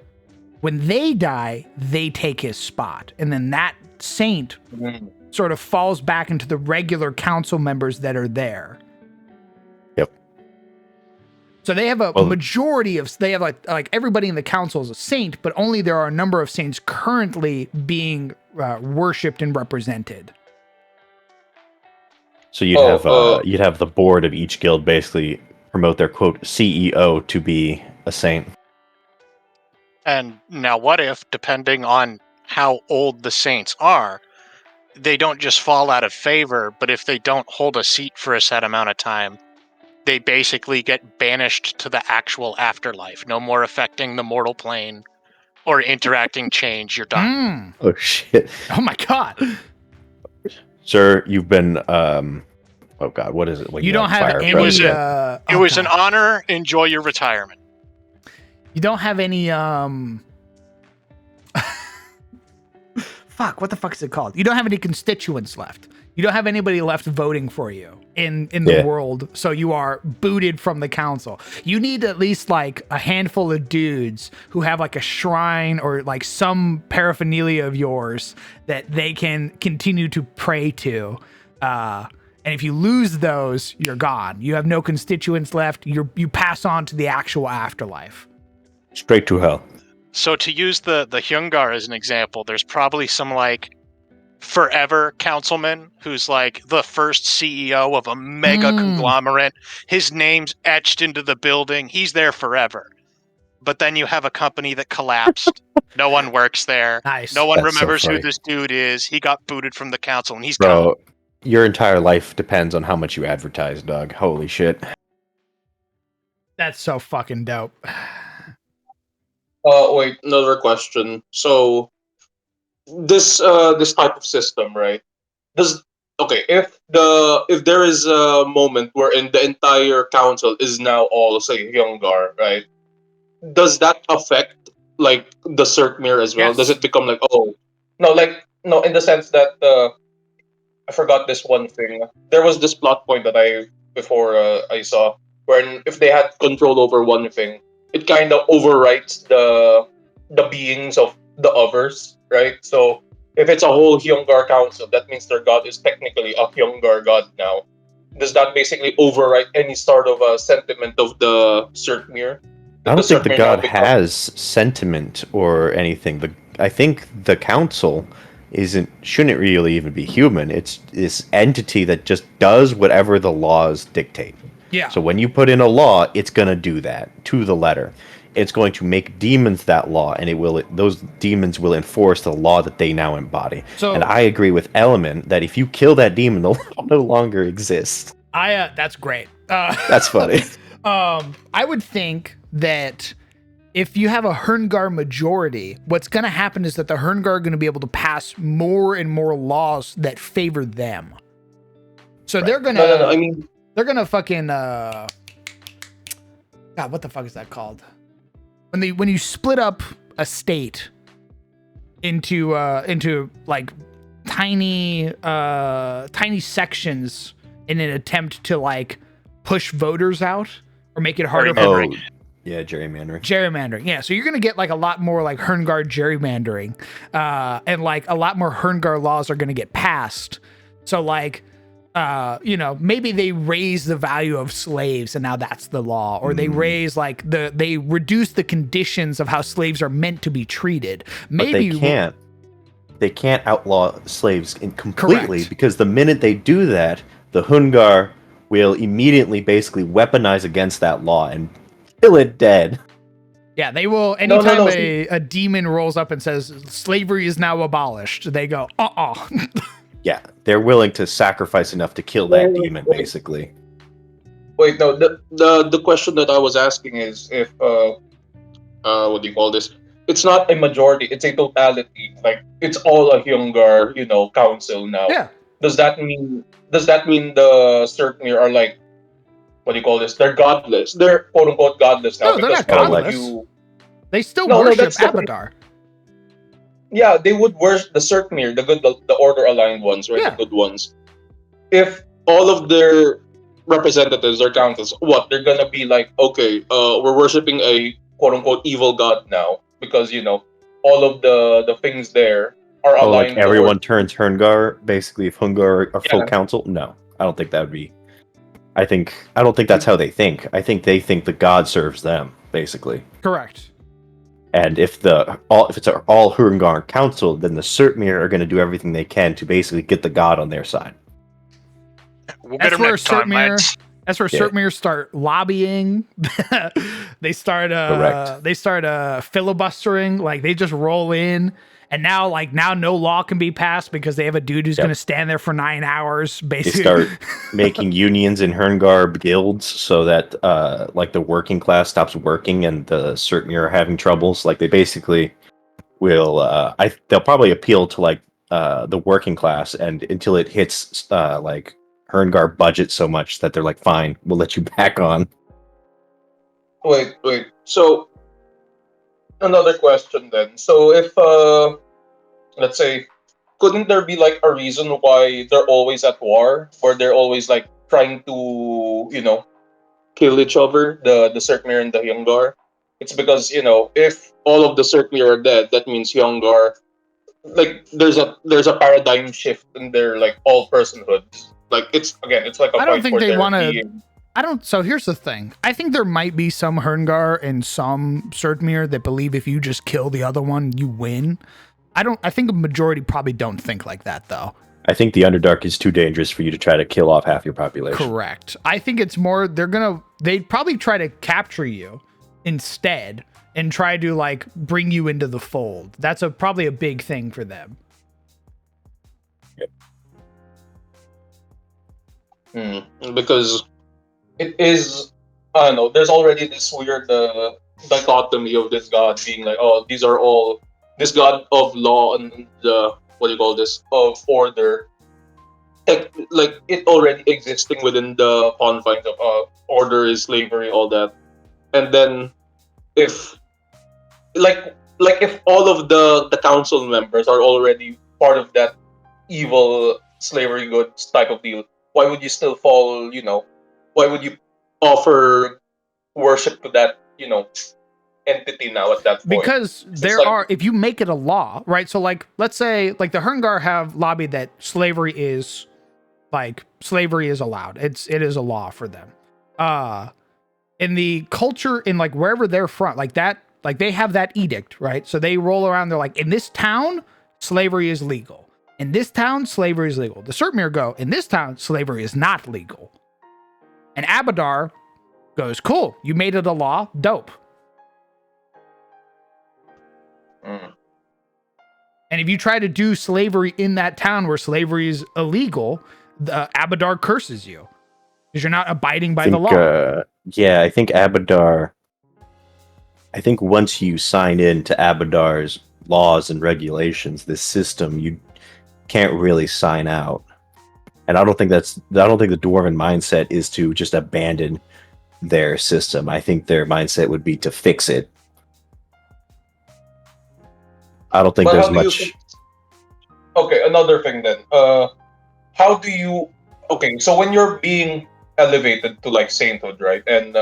When they die, they take his spot, and then that saint sort of falls back into the regular council members that are there. Yep. So they have a majority of, they have like everybody in the council is a saint, but only there are a number of saints currently being worshipped and represented. So you'd have the board of each guild basically promote their quote CEO to be a saint. And now, what if, depending on how old the saints are, they don't just fall out of favor, but if they don't hold a seat for a set amount of time, they basically get banished to the actual afterlife. No more affecting the mortal plane or interacting change. You're done. Oh shit! Oh my god! Sir, you've been oh god, what is it? When You don't have fire any. president? It was an honor. Enjoy your retirement. You don't have any. Fuck! What the fuck is it called? You don't have any constituents left. You don't have anybody left voting for you in the world, so you are booted from the council. You need at least like a handful of dudes who have like a shrine or like some paraphernalia of yours that they can continue to pray to. And if you lose those, you're gone. You have no constituents left. You pass on to the actual afterlife. Straight to hell. So to use the Hyungar as an example, there's probably some like forever councilman who's like the first CEO of a mega conglomerate. His name's etched into the building. He's there forever. But then you have a company that collapsed. No one works there. Nice. No one That's so remembers who funny. this dude is. He got booted from the council and he's Bro, gone. your entire life depends on how much you advertise, Doug. Holy shit. That's so fucking dope. Wait, another question. So this type of system, right? If there is a moment wherein the entire council is now all say Hyungar, right? Does that affect like the Circmere as well? Yes. Does it become like no, in the sense that I forgot this one thing. There was this plot point that I saw wherein if they had control over one thing, it kind of overwrites the beings of the others, right? So if it's a whole Hyungar council, that means their god is technically a Hyungar god now. Does that basically overwrite any sort of a sentiment of the Circmere? I don't think the god has sentiment or anything. I think the council shouldn't really even be human. It's this entity that just does whatever the laws dictate. Yeah. So when you put in a law, it's gonna do that to the letter. It's going to make demons that law, and those demons will enforce the law that they now embody. So, and I agree with Element that if you kill that demon, the law no longer exists. That's great. That's funny. I would think that if you have a Herngar majority, what's going to happen is that the Herngar are going to be able to pass more and more laws that favor them. So they're going to... No, I mean... They're going to fucking... God, what the fuck is that called? When you split up a state into like tiny sections in an attempt to like push voters out or make it harder for yeah, gerrymandering. Gerrymandering, yeah. So you're gonna get like a lot more like Herngar gerrymandering, and like a lot more Herngar laws are gonna get passed. So like, maybe they raise the value of slaves and now that's the law, or they raise like they reduce the conditions of how slaves are meant to be treated. Maybe but they can't outlaw slaves completely. Correct. Because the minute they do that, the Hungar will immediately basically weaponize against that law and kill it dead. Yeah, they will. Anytime a demon rolls up and says slavery is now abolished, they go, Yeah, they're willing to sacrifice enough to kill that demon, basically. Wait, no. The question that I was asking is if what do you call this? It's not a majority; it's a totality. Like it's all a Hyungar, council now. Yeah. Does that mean the Circmere are like, what do you call this? They're godless. They're quote unquote godless now. No, they're not godless. They still No, worship that's the thing. Abadar. Yeah, they would worship the Circmere, the order aligned ones, right? Yeah. The good ones. If all of their representatives or councils, what they're gonna be like? Okay, we're worshiping a quote unquote evil god now because all of the things there are Oh, like aligned towards. everyone turns Herngar, basically, if Herngar are full Yeah. council? No, I don't think that would be. I don't think that's how they think. I think they think the god serves them, basically. Correct. And if it's all Herngar council, then the Surtmere are going to do everything they can to basically get the god on their side. We'll get That's him where next time, Surtmere. lads. That's where Yeah. Surtmere start lobbying. They start Correct. they start filibustering. Like they just roll in, and now no law can be passed because they have a dude who's Yep. going to stand there for 9 hours. They Basically, start making unions in Herngar guilds so that like the working class stops working and the Surtmere are having troubles. Like they basically will they'll probably appeal to like the working class and until it hits like Herngar budget so much that they're like, fine, we'll let you back on. Wait. So another question then. So if let's say, couldn't there be like a reason why they're always at war, or they're always like trying to kill each other, the Circmere and the Hyungar? It's because if all of the Circmere are dead, that means Hyungar, like there's a paradigm shift in their like all personhoods. Like it's like a I don't fight think for they their want to. being. I don't. So here's the thing. I think there might be some Herngar and some Surtmere that believe if you just kill the other one, you win. I think a majority probably don't think like that, though. I think the Underdark is too dangerous for you to try to kill off half your population. Correct. I think it's more they'd probably try to capture you instead and try to like bring you into the fold. That's probably a big thing for them. Because it is, I don't know, there's already this weird dichotomy of this god being like, oh, these are all this god of law and what do you call this, of order, like it already existing within the confines of order is slavery, all that. And then if like if all of the council members are already part of that evil slavery goods type of deal, why would you still fall, why would you offer worship to that, entity now at that point? Because there like- are, if you make it a law, right? So like, let's say like the Herngar have lobbied that slavery is allowed. It is a law for them. In the culture, in like wherever they're from, like that, like they have that edict, right? So they roll around, they're like, in this town, slavery is legal. In this town, slavery is legal. The Surtmere go, in this town, slavery is not legal. And Abadar goes, cool, you made it a law, dope. Mm. And if you try to do slavery in that town where slavery is illegal, the Abadar curses you because you're not abiding by the law. Yeah, I think Abadar. I think once you sign in to Abadar's laws and regulations, this system, you can't really sign out. And I don't think the dwarven mindset is to just abandon their system. I think their mindset would be to fix it. I don't think But there's how do you much. think- Okay, another thing then. How do you? Okay, so when you're being elevated to like sainthood, right, and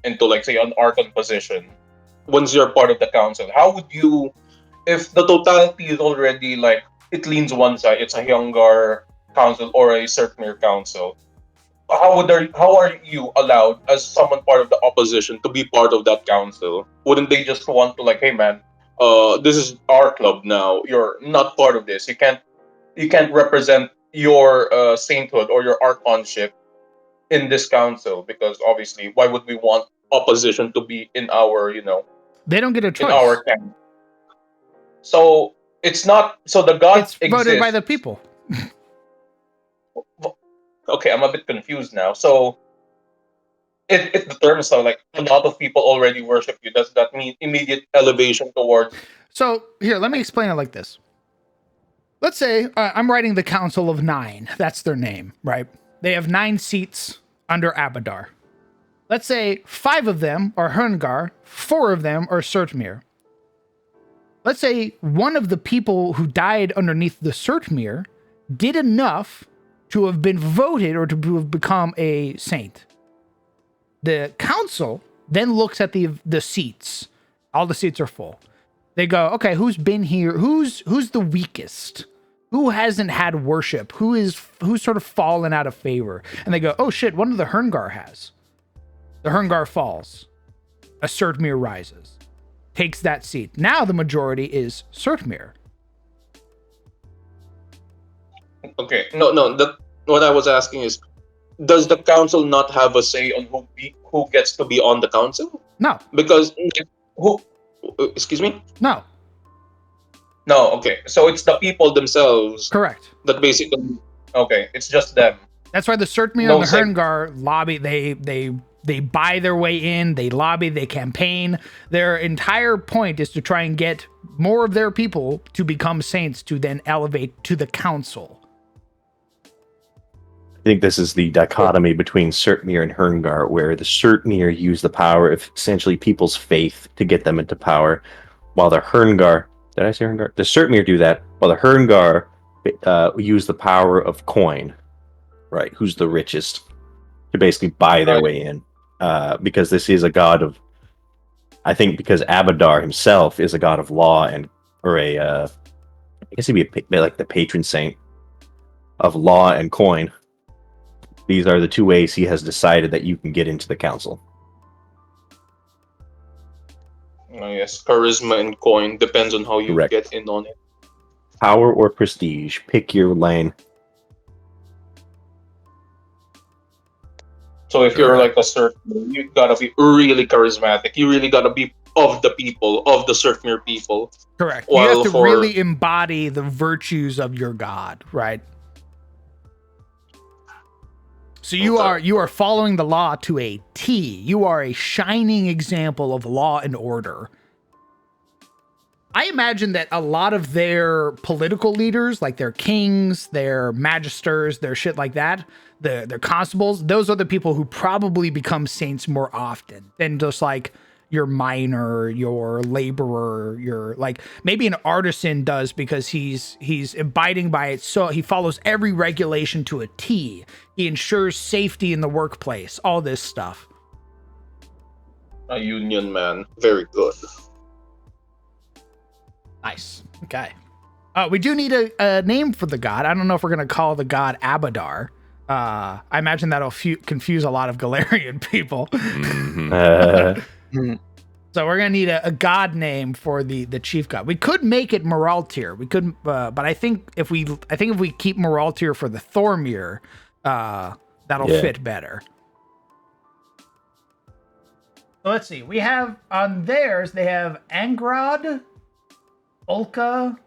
into like say an archon position, once you're part of the council, how would you, if the totality is already like it leans one side, it's a Hyungar council or a Circmere council, how are you allowed as someone part of the opposition to be part of that council? Wouldn't they just want to like, hey man, this is our club now. You're not part of this. You can't represent your sainthood or your archonship in this council because obviously, why would we want opposition to be in our They don't get a in choice. our camp? So it's not. So the god It's voted by the people. Okay, I'm a bit confused now. So it determines so like a lot of people already worship you. Does that mean immediate elevation towards? So here, let me explain it like this. Let's say I'm writing the Council of Nine. That's their name, right? They have 9 seats under Abadar. Let's say 5 of them are Herngar, 4 of them are Surtmere. let's say one of the people who died underneath the Surtmere did enough to have been voted or to have become a saint. The council then looks at the seats. All the seats are full. They go, okay, who's been here? Who's the weakest? Who hasn't had worship? Who's sort of fallen out of favor? And they go, oh shit, one of the Herngar has. The Herngar falls. A Surtmere rises. Takes that seat. Now the majority is Surtmere. Okay. No. What I was asking is, does the council not have a say on who gets to be on the council? No. Because who? Excuse me. No. No. Okay. So it's the people themselves Correct. that basically. Okay. It's just them. That's why the Surtmere No and the say. Herngar lobby. They buy their way in. They lobby. They campaign. Their entire point is to try and get more of their people to become saints to then elevate to the council. I think this is the dichotomy between Surtmere and Herngar, where the Surtmere use the power of essentially people's faith to get them into power, while the Herngar, did I say Herngar? The Surtmere do that, while the Herngar use the power of coin, right? Who's the richest, to basically buy their way in. Because this is a god of, I think because Abadar himself is a god of law I guess he'd be like the patron saint of law and coin. These are the two ways he has decided that you can get into the council. Oh, yes, charisma and coin depends on how you Correct. get in on it. Power or prestige, pick your lane. So if you're like a Surtmere, you gotta be really charismatic. You really gotta be of the people, of the Surtmere people. Correct. While you have to for- really embody the virtues of your god, right? So you are following the law to a T. You are a shining example of law and order. I imagine that a lot of their political leaders, like their kings, their magisters, their shit like that, their constables, those are the people who probably become saints more often than just like your miner, your laborer, your like maybe an artisan does because he's abiding by it. So he follows every regulation to a T. He ensures safety in the workplace, all this stuff. A union man. Very good. Nice. Okay. We do need a name for the god. I don't know if we're going to call the god Abadar. I imagine that'll confuse a lot of Galarian people. So we're gonna need a god name for the chief god. We could make it Moraltir. We could, but I think if we keep Moraltir for the Thormir, that'll fit better. So let's see. We have on theirs. They have Angrod, Ulka,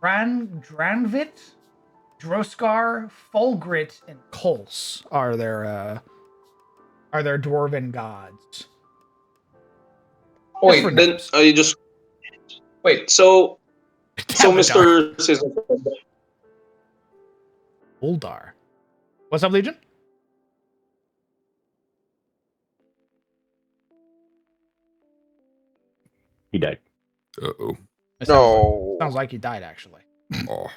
Dranvit, Droskar, Fulgrit, and Kols are their dwarven gods. Wait, then you just wait. So Mr. Sizzle, Uldar. What's up, Legion? He died. Uh-oh. No. Sounds like he died, actually. Oh.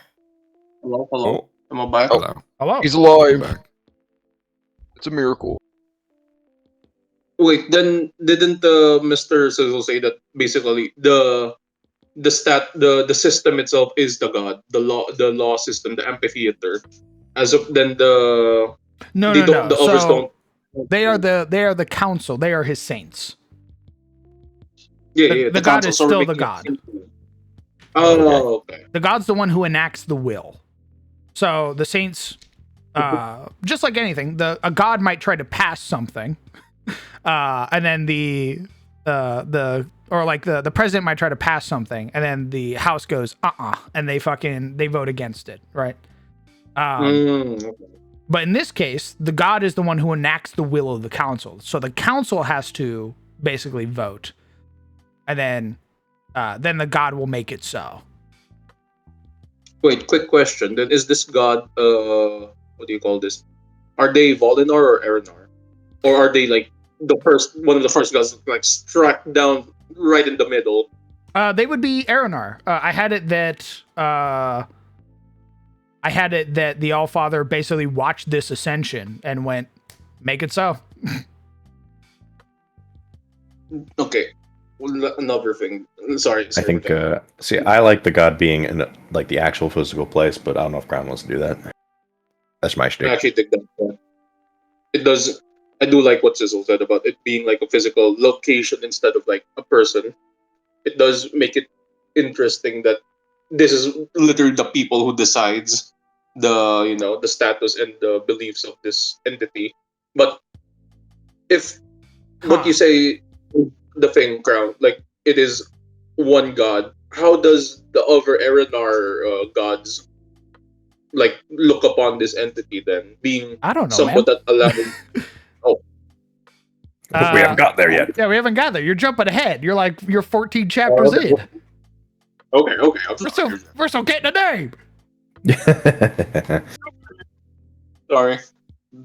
hello. Oh. Am I back? Hello. Hello. He's alive. Back. It's a miracle. Wait, then didn't Mr. Sizzle say that basically the system itself is the god, the law system, the amphitheater, as of then the No. the others So don't. they are the council. They are his saints. Yeah, the god council, is so we're still the making god. it simple. Oh, okay. The god's the one who enacts the will. So the saints, just like anything, a god might try to pass something, and then the president might try to pass something, and then the house goes and they vote against it, right? Okay. But in this case, the god is the one who enacts the will of the council. So the council has to basically vote, and then the god will make it so. Wait, quick question. Then is this god what do you call this? Are they Volinar or Erinar? Or are they like one of the first gods like struck down right in the middle They would be Aranar. I had it that the Allfather basically watched this ascension and went, "Make it so." Okay. Another thing. Sorry. I think. See, I like the god being in like the actual physical place, but I don't know if Crown wants to do that. That's my I shtick. actually think that it does. I do like what Sizzle said about it being like a physical location instead of like a person. It does make it interesting that this is literally the people who decides the status and the beliefs of this entity. But if what you say, the thing, Crown, like it is one god, how does the other Erenar gods like look upon this entity then, being I don't know, man. somewhat that allowing? Oh, We haven't got there yet. Yeah, we haven't got there. You're jumping ahead. You're 14 oh, chapters okay. in. Okay. I'm We're still getting a name. sorry.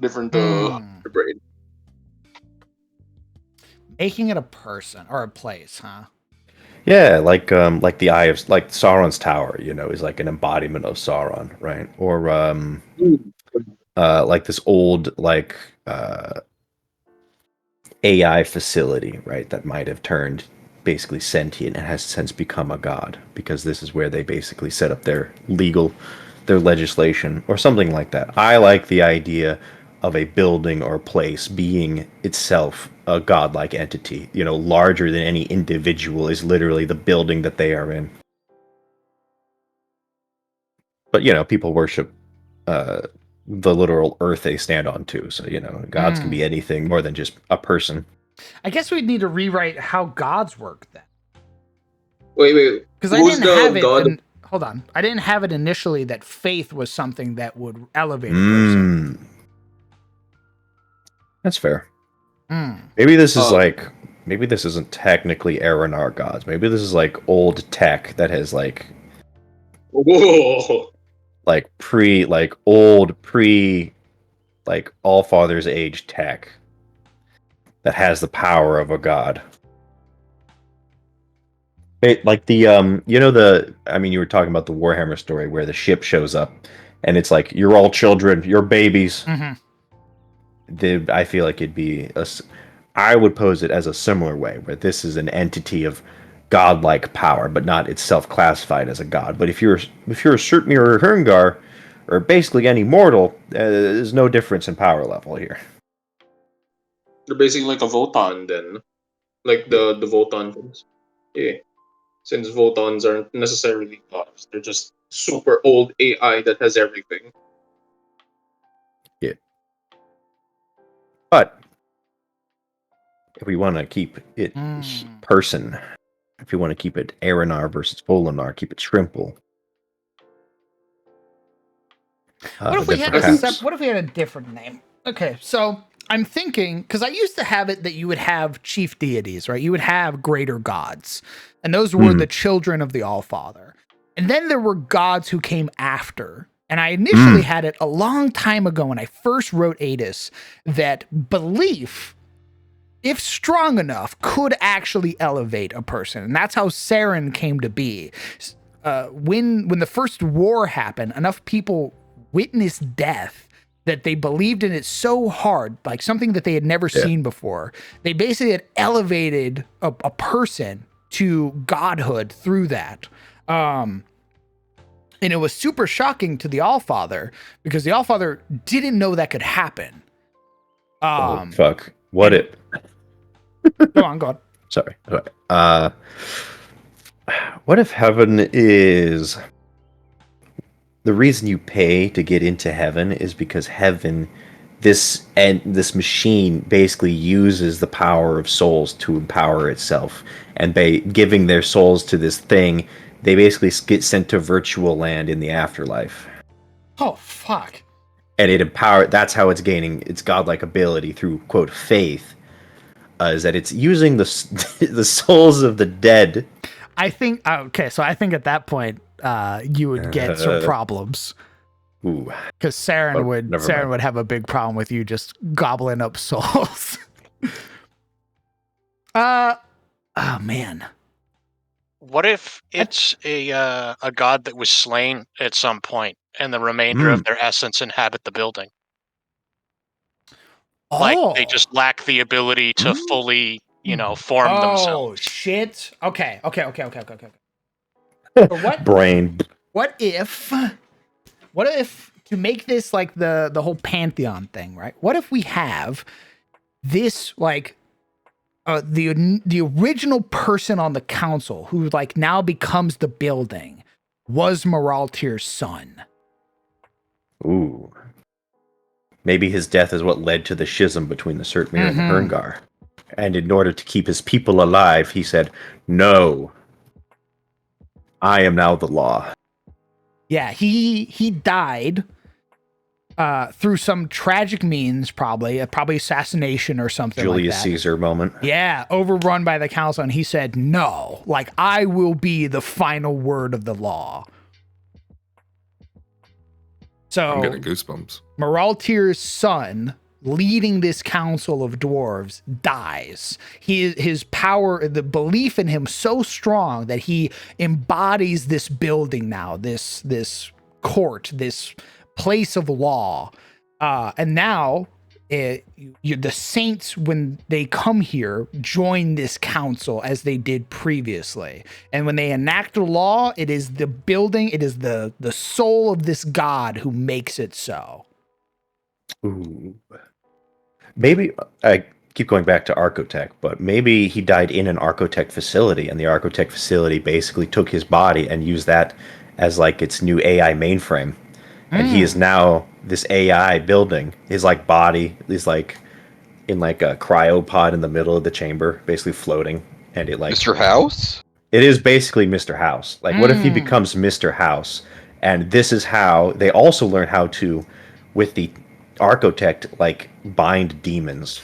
Different brain. Making it a person or a place, huh? Yeah, like the eye of like Sauron's tower, is like an embodiment of Sauron, right? Or like this old like AI facility, right? That might have turned basically sentient and has since become a god because this is where they basically set up their legislation or something like that. I like the idea of a building or place being itself a godlike entity, larger than any individual is literally the building that they are in. But, people worship the literal earth they stand on too. So, gods can be anything more than just a person. I guess we'd need to rewrite how gods work then. Wait. Because I didn't have it. Hold on. I didn't have it initially that faith was something that would elevate a person. That's fair. Maybe this is maybe this isn't technically Aranar gods. Maybe this is like old tech that has like Whoa. like Allfather's age tech that has the power of a god. It, like the you were talking about the Warhammer story where the ship shows up and it's like you're all children, you're babies. I feel like it'd be I would pose it as a similar way where this is an entity of godlike power, but not itself classified as a god. But if you're a Surtmir or a Herngar, or basically any mortal, there's no difference in power level here. They're basically like a Voton then, like the Voton things. Yeah, since Votons aren't necessarily gods, they're just super old AI that has everything. Yeah. But if we want to keep it person, if we want to keep it Aranar versus Volinar, keep it Shrimple. What if we had a different name? Okay, so I'm thinking, because I used to have it that you would have chief deities, right? You would have greater gods, and those were the children of the Allfather. And then there were gods who came after. And I initially had it a long time ago when I first wrote Adis that belief, if strong enough, could actually elevate a person. And that's how Saren came to be. When the first war happened, enough people witnessed death that they believed in it so hard, like something that they had never seen before. They basically had elevated a person to godhood through that. And it was super shocking to the Allfather because the Allfather didn't know that could happen. Fuck. What it? Go on. Sorry. What if heaven is the reason you pay to get into heaven is because heaven, this machine basically uses the power of souls to empower itself, and by giving their souls to this thing, they basically get sent to virtual land in the afterlife. Oh fuck! And that's how it's gaining its godlike ability through quote faith. Is that it's using the souls of the dead. I think so I think at that point you would get some problems. Ooh. Because Saren would have a big problem with you just gobbling up souls. Oh man. What if it's a god that was slain at some point, and the remainder of Mm. their essence inhabit the building? Oh. Like they just lack the ability to fully, form Oh themselves. shit. Okay. Or Brain. what if to make this like the whole pantheon thing, right? What if we have this like the original person on the council who like now becomes the building was Moraltir's son. Ooh. Maybe his death is what led to the schism between the Surtmere and the Herngar. And in order to keep his people alive, he said, "No, I am now the law." Yeah, he died through some tragic means, probably assassination or something Julius like that. Caesar moment. Yeah, overrun by the council, and he said, "No, like I will be the final word of the law." So I'm getting goosebumps. Moraltir's son, leading this council of dwarves, dies. His power, the belief in him, so strong that he embodies this building now, this court, this place of law, and now. The saints, when they come here, join this council as they did previously. And when they enact a law, it is the building, it is the soul of this god who makes it so. Ooh. Maybe I keep going back to Archotech, but maybe he died in an Archotech facility, and the Archotech facility basically took his body and used that as like its new AI mainframe. And he is now this AI building. His like body is like in like a cryopod in the middle of the chamber, basically floating. And it like Mr. House? it is basically Mr. House. Like, what if he becomes Mr. House? And this is how they also learn how to, with the Archotect, like bind demons.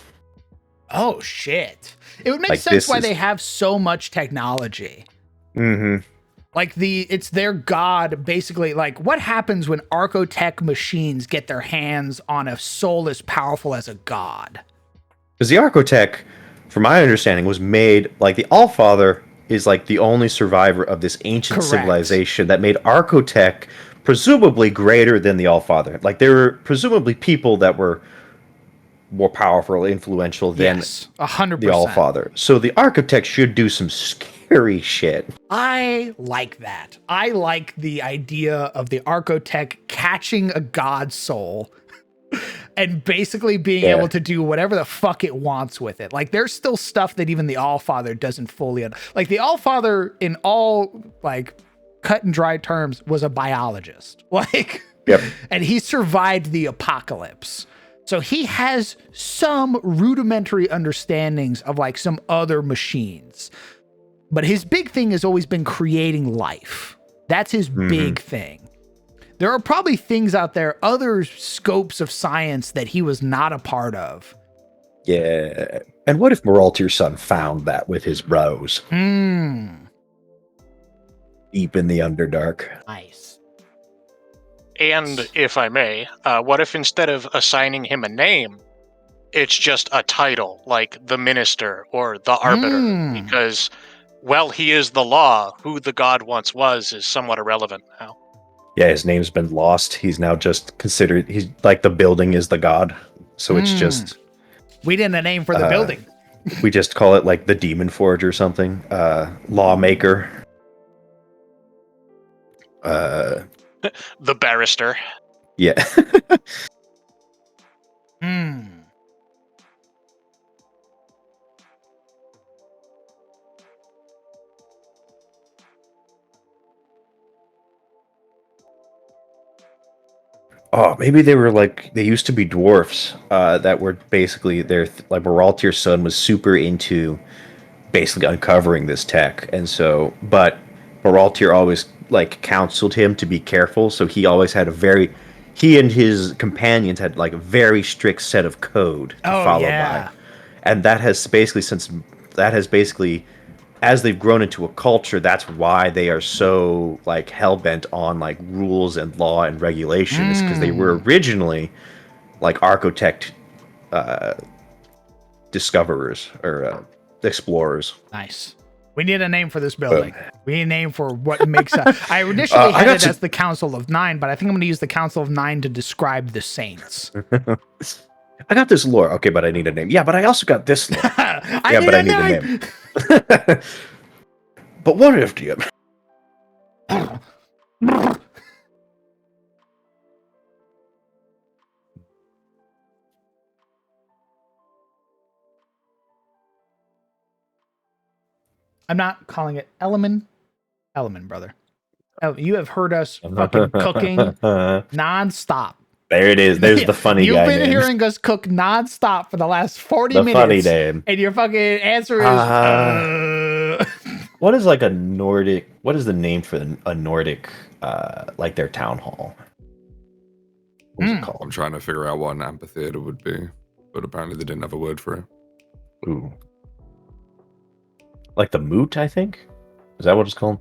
Oh shit. It would make Like, sense this why is- they have so much technology. Mm-hmm. Like it's their god, basically. Like, what happens when Archotech machines get their hands on a soul as powerful as a god? Because the Archotech, from my understanding, was made like the Allfather is like the only survivor of this ancient Correct. civilization that made Archotech presumably greater than the Allfather. Like, there were presumably people that were more powerful, influential than Yes, 100%. the Allfather. So the Architect should do some scary shit. I like that. I like the idea of the Archotech catching a god soul and basically being Yeah. able to do whatever the fuck it wants with it. Like, there's still stuff that even the Allfather doesn't fully like. The Allfather, in all like cut and dry terms, was a biologist. Like, Yep. and he survived the apocalypse. So he has some rudimentary understandings of like some other machines. But his big thing has always been creating life. That's his big thing. There are probably things out there, other scopes of science that he was not a part of. Yeah. And what if Moraltir's son found that with his rose deep in the Underdark? Nice. And if I may, what if instead of assigning him a name, it's just a title, like the Minister or the Arbiter? Because, well, he is the law. Who the god once was is somewhat irrelevant now. Yeah, his name's been lost. He's now just considered, he's like the building is the god. So it's just, We didn't have a name for the building. we just call it like the Demon Forge or something. Lawmaker. The Barrister. Yeah. Oh, maybe they were like, they used to be dwarfs that were basically, like Moraltir's son was super into basically uncovering this tech. And so, but Moraltir always like counseled him to be careful. So he always had he and his companions had like a very strict set of code to follow by. And that has basically, as they've grown into a culture, that's why they are so like hell-bent on like rules and law and regulations, because they were originally like Architect discoverers or explorers. Nice. We need a name for this building. We need a name for what makes a. I initially I had got it some- as the Council of Nine, but I think I'm going to use the Council of Nine to describe the Saints. I got this lore. Okay, but I need a name. Yeah, but I also got this lore. I need a name. But what if you? I'm not calling it Element, brother. You have heard us fucking cooking nonstop. There it is. There's the funny You've guy been name. hearing us cook nonstop for the last 40 The minutes. funny name. And your fucking answer is What is like a Nordic? What is the name for a Nordic? Like their town hall. What's it I'm called? trying to figure out what an amphitheater would be, but apparently they didn't have a word for it. Ooh. Like the moot, I think. Is that what it's called?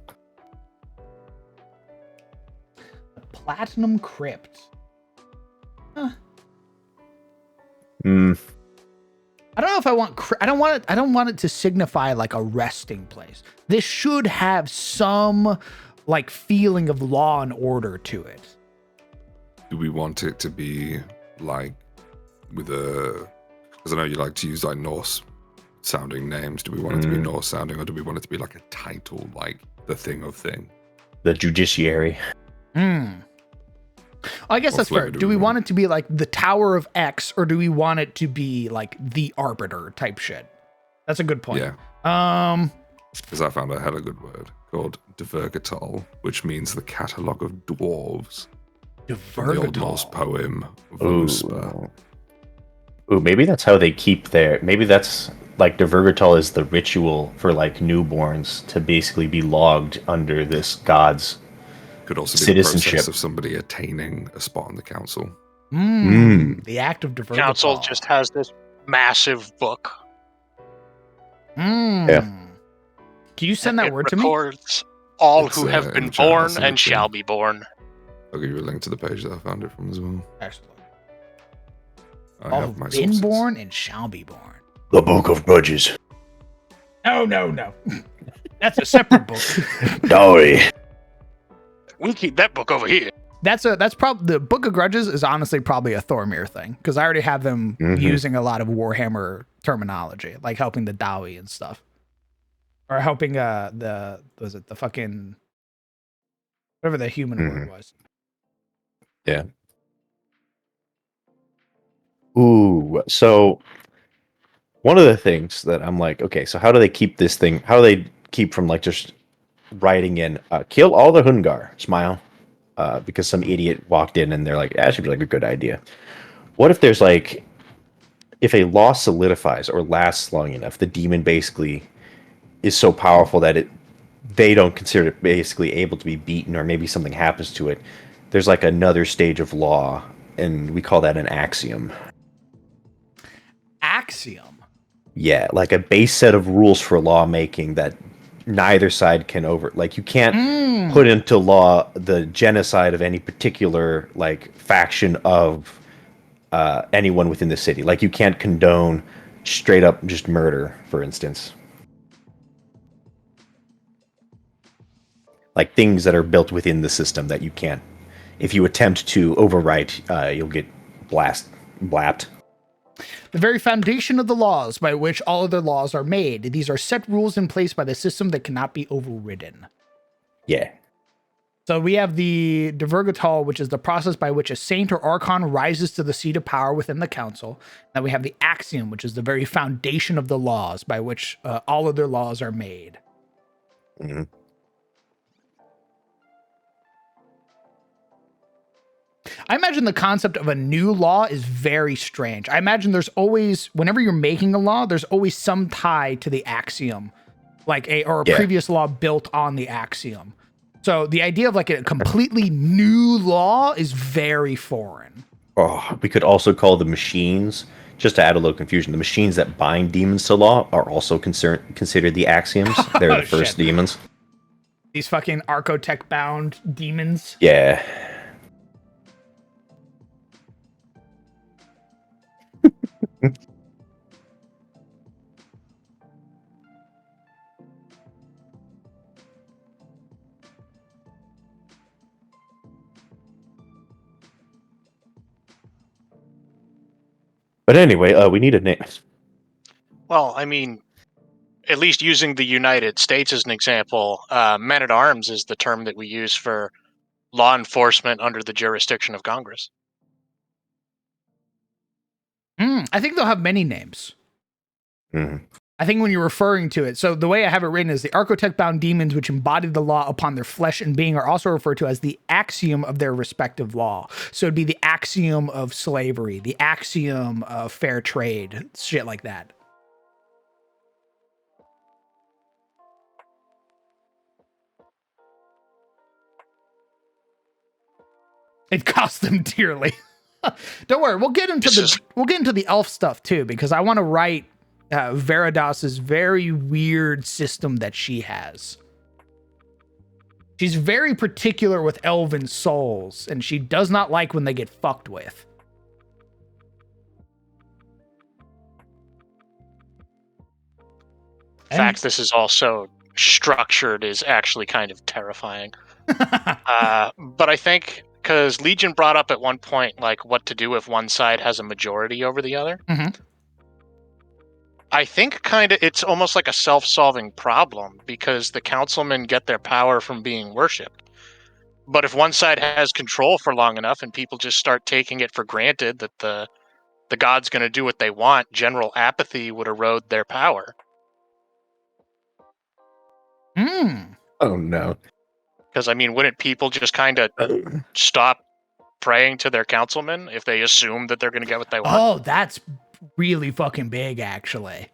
Platinum Crypt. Huh. I don't know if I want. I don't want it. I don't want it to signify like a resting place. This should have some like feeling of law and order to it. Do we want it to be like with a? Because I know you like to use like Norse sounding names. Do we want it to be Norse sounding, or do we want it to be like a title, like the thing of thing? The judiciary. I guess What that's fair. flavor Do we want it to be like the Tower of X, or do we want it to be like the Arbiter type shit? That's a good point. Yeah. Because I found a hella good word called Dvergatal, which means the catalogue of dwarves. From the Old Norse poem Voluspa. Ooh, maybe that's how they keep their. Maybe that's like Dvergatal is the ritual for like newborns to basically be logged under this god's Could also be citizenship. the process of somebody attaining a spot in the council. The act of Dvergatal. Council just has this massive book. Yeah. Can you send that It word to me? records all It's, who have in been the chat, I'll born send it and to you. shall be born. I'll give you a link to the page that I found it from as well. Excellent. I All have my have been sources. born and shall be born. The Book of Grudges. No. That's a separate book. Dowry. We keep that book over here. That's probably the Book of Grudges is honestly probably a Thormir thing because I already have them using a lot of Warhammer terminology, like helping the Dawi and stuff, or helping the fucking whatever the human word was. Yeah. Ooh, so one of the things that I'm like, okay, so how do they keep this thing? How do they keep from like just writing in, kill all the Hungar, smile, because some idiot walked in and they're like, that should be like a good idea. What if there's like, if a law solidifies or lasts long enough, the demon basically is so powerful that they don't consider it basically able to be beaten, or maybe something happens to it. There's like another stage of law, and we call that an axiom. Axiom. Yeah, like a base set of rules for lawmaking that neither side can like you can't put into law the genocide of any particular like faction of anyone within the city. Like you can't condone straight up just murder, for instance. Like things that are built within the system that you can't. If you attempt to overwrite, you'll get blapped. The very foundation of the laws by which all other laws are made. These are set rules in place by the system that cannot be overridden. Yeah. So we have the Dvergatal, which is the process by which a saint or archon rises to the seat of power within the council. Then we have the axiom, which is the very foundation of the laws by which all other laws are made. Mm-hmm. I imagine the concept of a new law is very strange. I imagine there's always, whenever you're making a law, there's always some tie to the axiom, like a previous law built on the axiom. So the idea of like a completely new law is very foreign. Oh, we could also call the machines, just to add a little confusion, the machines that bind demons to law are also considered the axioms. They're the first demons. These fucking Archotech bound demons. Yeah. But anyway, we need a name. Well, I mean, at least using the United States as an example, men-at-arms is the term that we use for law enforcement under the jurisdiction of Congress. I think they'll have many names. Mhm. I think when you're referring to it, so the way I have it written is the architect-bound demons which embodied the law upon their flesh and being are also referred to as the axiom of their respective law. So it'd be the axiom of slavery, the axiom of fair trade, shit like that. It cost them dearly. Don't worry, we'll get into the elf stuff too, because I want to write Veridas's very weird system that she has. She's very particular with elven souls, and she does not like when they get fucked with. In fact, this is also structured is actually kind of terrifying. But I think because Legion brought up at one point like what to do if one side has a majority over the other. Mhm. I think kind of it's almost like a self-solving problem because the councilmen get their power from being worshipped. But if one side has control for long enough and people just start taking it for granted that the god's going to do what they want, general apathy would erode their power. Oh no. Because, I mean, wouldn't people just kind of stop praying to their councilmen if they assume that they're going to get what they want? Oh, that's really fucking big, actually.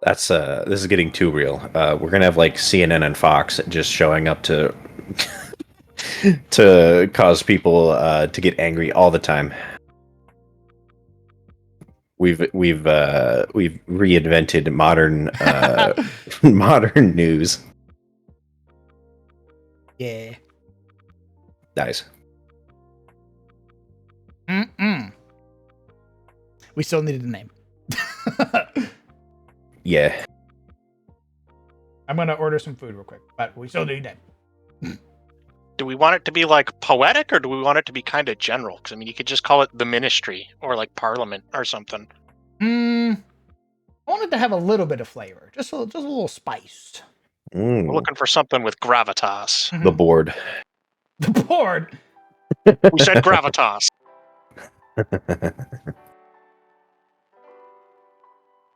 That's this is getting too real. We're gonna have like CNN and Fox just showing up to to cause people to get angry all the time. We've reinvented modern modern news. Yeah. Nice. We still needed a name. Yeah. I'm gonna order some food real quick, but we still need a name. Do we want it to be like poetic or do we want it to be kind of general? Because I mean, you could just call it the ministry or like parliament or something. I wanted to have a little bit of flavor, just a little spice. We're looking for something with gravitas. The board. The board. We said gravitas.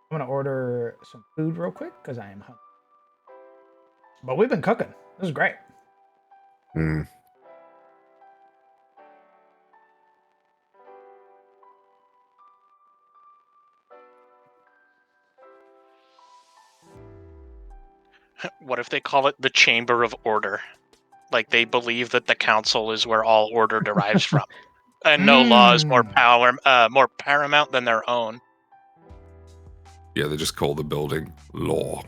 I'm gonna order some food real quick because I am hungry. But we've been cooking. This is great. What if they call it the Chamber of Order? Like they believe that the council is where all order derives from, and no law is more paramount than their own. Yeah, they just call the building law.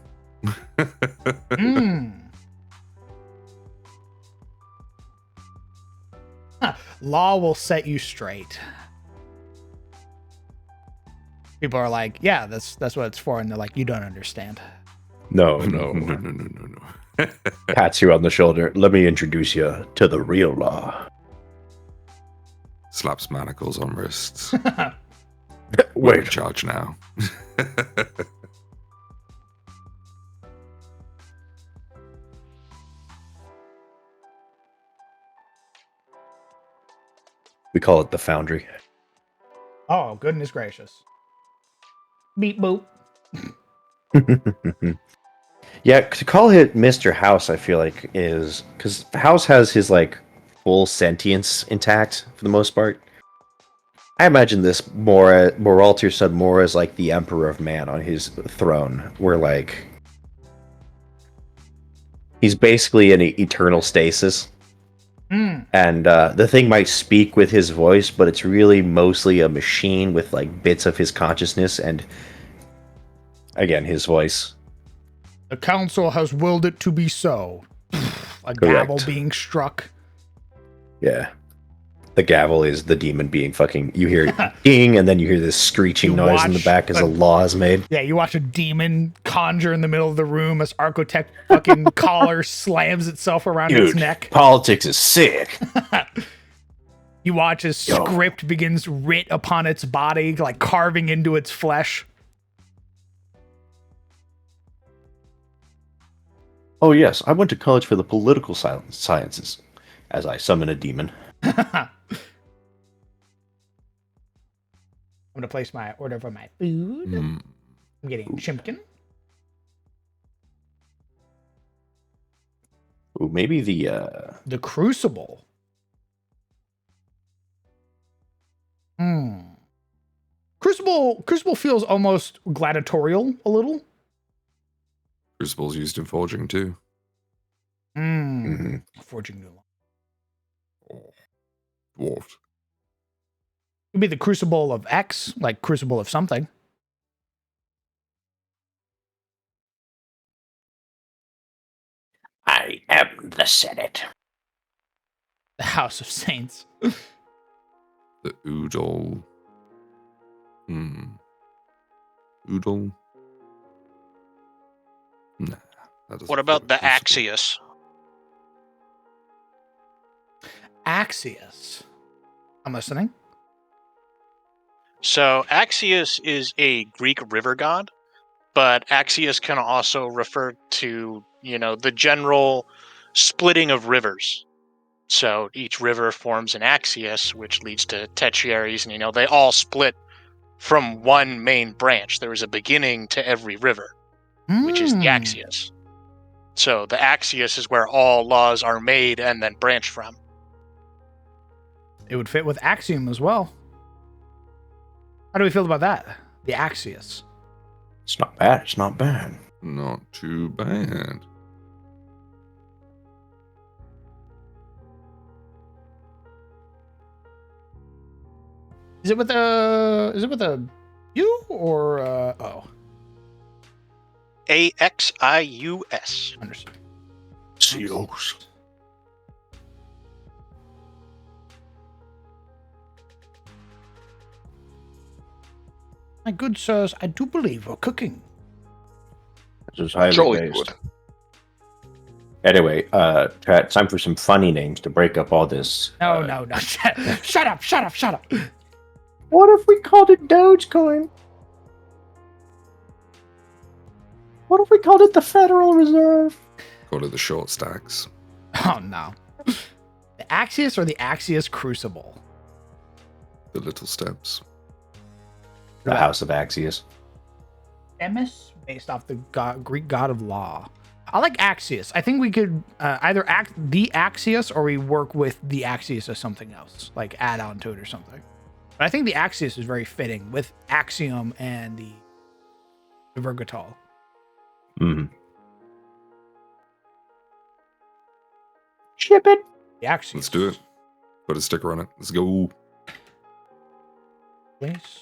Law will set you straight. People are like, yeah, that's what it's for, and they're like, you don't understand. No. Pats you on the shoulder. Let me introduce you to the real law. Slaps manacles on wrists. We're Wait. in charge now. We call it the Foundry. Oh, goodness gracious. Beep boop. Yeah, to call it Mr. House, I feel like is because House has his like full sentience intact for the most part. I imagine this Moralter said more as like the Emperor of Man on his throne, where like he's basically in eternal stasis. And the thing might speak with his voice, but it's really mostly a machine with like bits of his consciousness and again his voice. The council has willed it to be so. A Correct. gavel being struck. Yeah. The gavel is the demon being fucking. You hear ding, and then you hear this screeching You noise in the watch back as a law is made. Yeah, you watch a demon conjure in the middle of the room as Architect fucking collar slams itself around its neck. Politics is sick. You watch as script begins writ upon its body, like carving into its flesh. Oh yes, I went to college for the political sciences, as I summon a demon. I'm gonna place my order for my food. I'm getting chimpkin. Ooh, maybe the Crucible. Crucible feels almost gladiatorial a little. Crucible's used in forging too. Forging new. Oh, dwarfed. Could be the Crucible of X, like Crucible of something. I am the Senate. The House of Saints. The Oodle. Oodle? Nah. That doesn't What about feel the like Crucible. Axios? Axios. I'm listening. So Axios is a Greek river god, but Axios can also refer to, the general splitting of rivers. So each river forms an Axios, which leads to tetuaries, and they all split from one main branch. There is a beginning to every river, which is the Axios. So the Axios is where all laws are made and then branch from. It would fit with Axiom as well. How do we feel about that? The Axios. It's not bad. It's not bad. Not too bad. Is it with a U or O? Axius. Understood. COs. My good sirs, I do believe we're cooking. This is highly Jolly based. good. Anyway, chat, time for some funny names to break up all this. No. Shut up. What if we called it Dogecoin? What if we called it the Federal Reserve? Call it the short stacks. Oh, no. The Axios or the Axios Crucible? The little steps. The House of Axios. Themis, based off the Greek god of law. I like Axios. I think we could either act the Axios or we work with the Axios as something else, like add on to it or something. But I think the Axios is very fitting with Axiom and the Virgatal. Ship it. The Axios. Let's do it. Put a sticker on it. Let's go. Place.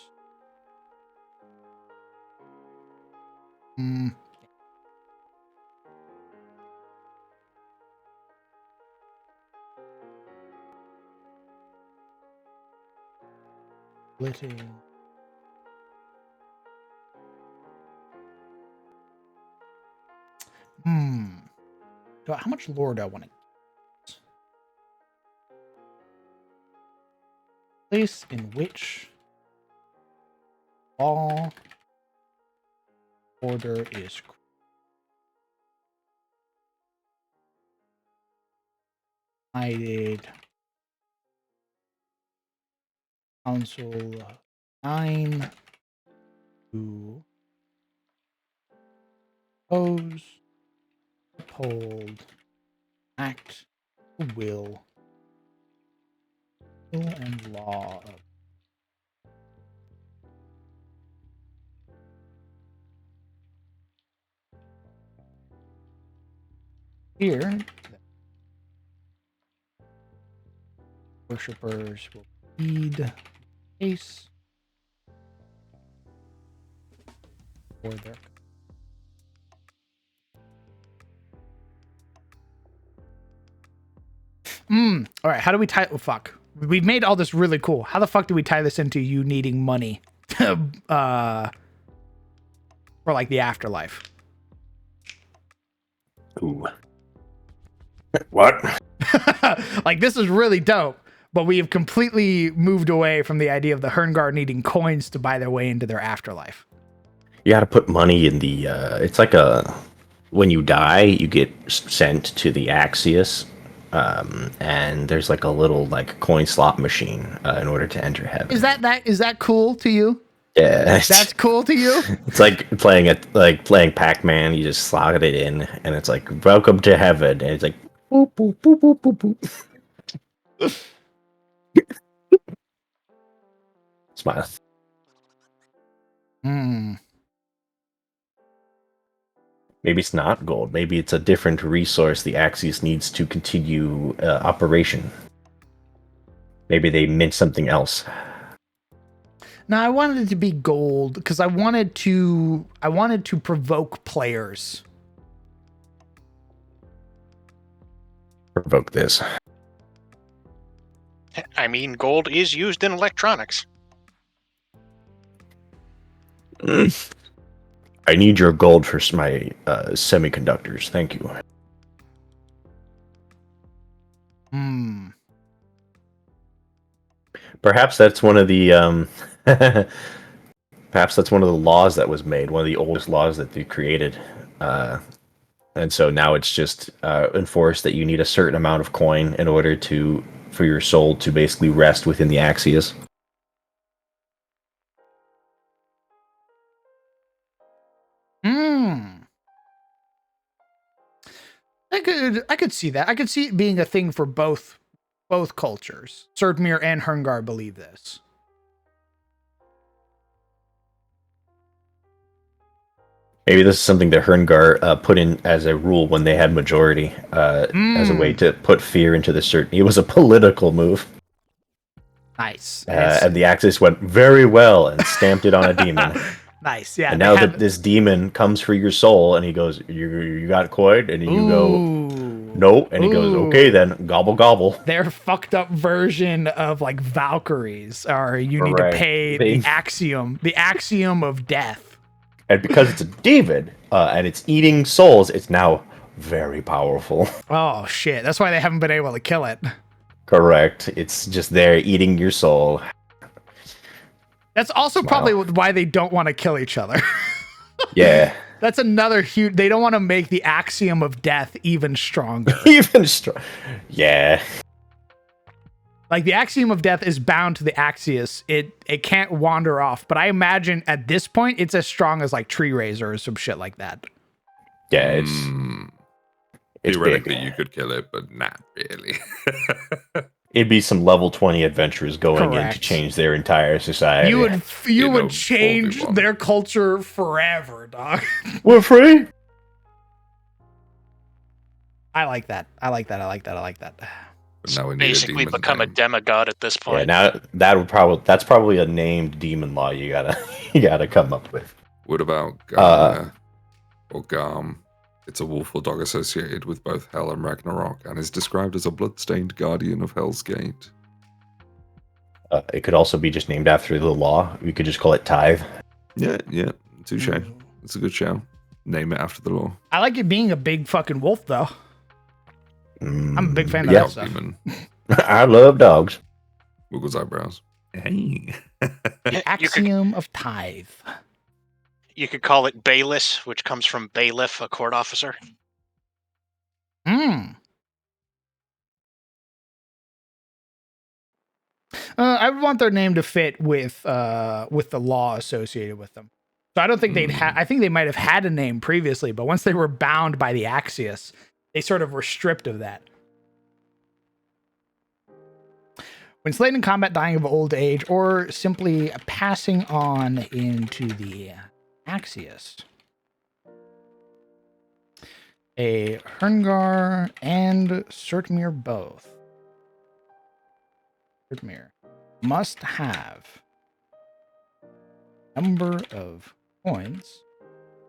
Splitting. How much lore do I want to get? Place in which law order is created. Council 9 to oppose, uphold, act, will and law of here. Worshippers will heed case for their all right, how do we tie fuck? We've made all this really cool. How the fuck do we tie this into you needing money to for like the afterlife? Ooh. What? Like, this is really dope. but we have completely moved away from the idea of the Herngar needing coins to buy their way into their afterlife. You got to put money in the. It's like when you die, you get sent to the Axios, and there's like a little like coin slot machine in order to enter heaven. Is that cool to you? Yeah, That's cool to you? It's like playing Pac-Man. You just slot it in, and it's like welcome to heaven, and it's like boop boop boop boop boop boop. Smile. Maybe it's not gold. Maybe it's a different resource the Axios needs to continue operation. Maybe they mint something else. No, I wanted it to be gold because I wanted to provoke players. Provoke this. I mean, gold is used in electronics. I need your gold for my semiconductors. Thank you. Perhaps that's one of the perhaps that's one of the laws that was made, one of the oldest laws that they created. And so now it's just enforced that you need a certain amount of coin in order for your soul to basically rest within the Axios. I could see that. I could see it being a thing for both cultures. Surdmere and Herngar believe this. Maybe this is something that Herngar put in as a rule when they had majority, as a way to put fear into the certain. It was a political move. Nice. And the Axis went very well and stamped it on a demon. Nice, yeah. And now that this demon comes for your soul, and he goes, "You got coin," and you go, "No," and he goes, "Okay, then gobble gobble." Their fucked up version of like Valkyries, or you need to pay the axiom of death. And because it's a demon and it's eating souls, it's now very powerful. Oh shit! That's why they haven't been able to kill it. Correct. It's just there eating your soul. That's also probably why they don't want to kill each other. Yeah. That's another huge. They don't want to make the axiom of death even stronger. Yeah. Like the axiom of death is bound to the Axios. It can't wander off. But I imagine at this point it's as strong as like Tree Razor or some shit like that. Yeah, it's theoretically big. You could kill it, but not really. It'd be some level 20 adventurers going in to change their entire society. You would change their culture forever, dog. We're free. I like that. Now we basically become a demigod at this point. Yeah, now that's probably a named demon law you gotta come up with. What about Garm or Garm? It's a wolf or dog associated with both Hell and Ragnarok, and is described as a blood-stained guardian of Hell's Gate. It could also be just named after the law. We could just call it Tithe. Yeah, touche. It's a good show. Name it after the law. I like it being a big fucking wolf, though. I'm a big fan of that stuff. I love dogs. Wiggles eyebrows. Hey. The axiom of Tithe. You could call it Bayless, which comes from bailiff, a court officer. I would want their name to fit with the law associated with them. So I don't think they'd I think they might have had a name previously, but once they were bound by the Axios, they sort of were stripped of that. When slain in combat, dying of old age, or simply passing on into the Axios, a Herngar and Surdmere both. Surdmere must have number of coins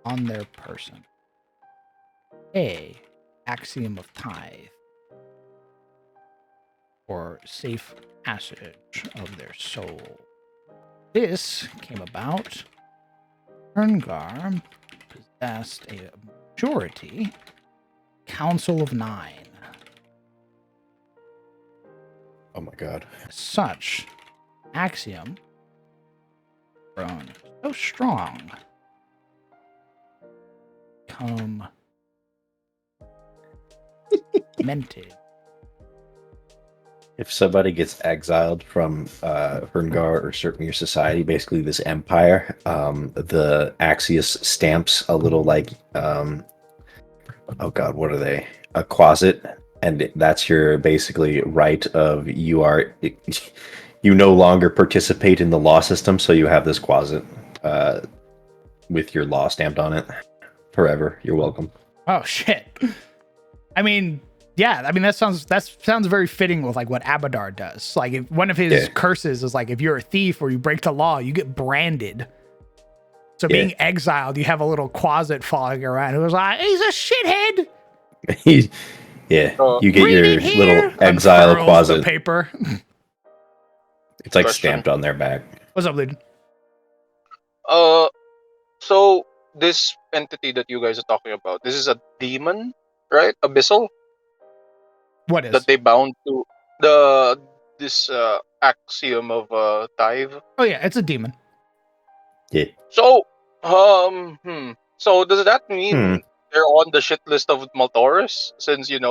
on their person. A axiom of tithe, or safe passage of their soul. This came about. Herngar possessed a majority Council of 9. Oh my god. Such axiom grown so strong. Come mented. If somebody gets exiled from Herngar or certainly your society, basically this empire, the Axios stamps a little like, oh god, what are they? A closet, and that's your basically right of you are, you no longer participate in the law system, so you have this closet with your law stamped on it forever. You're welcome. Oh shit. I mean, yeah, I mean that sounds very fitting with like what Abadar does. Like if one of his curses is like if you're a thief or you break the law, you get branded. So being exiled, you have a little closet following around who was like, he's a shithead. You get your little exile closet. The paper. It's like stamped on their back. What's up, dude? So this entity that you guys are talking about, this is a demon, right? Abyssal? What is? That they bound to this axiom of Dive. Oh yeah, it's a demon. Yeah. So, so does that mean they're on the shit list of Maltoris? Since they're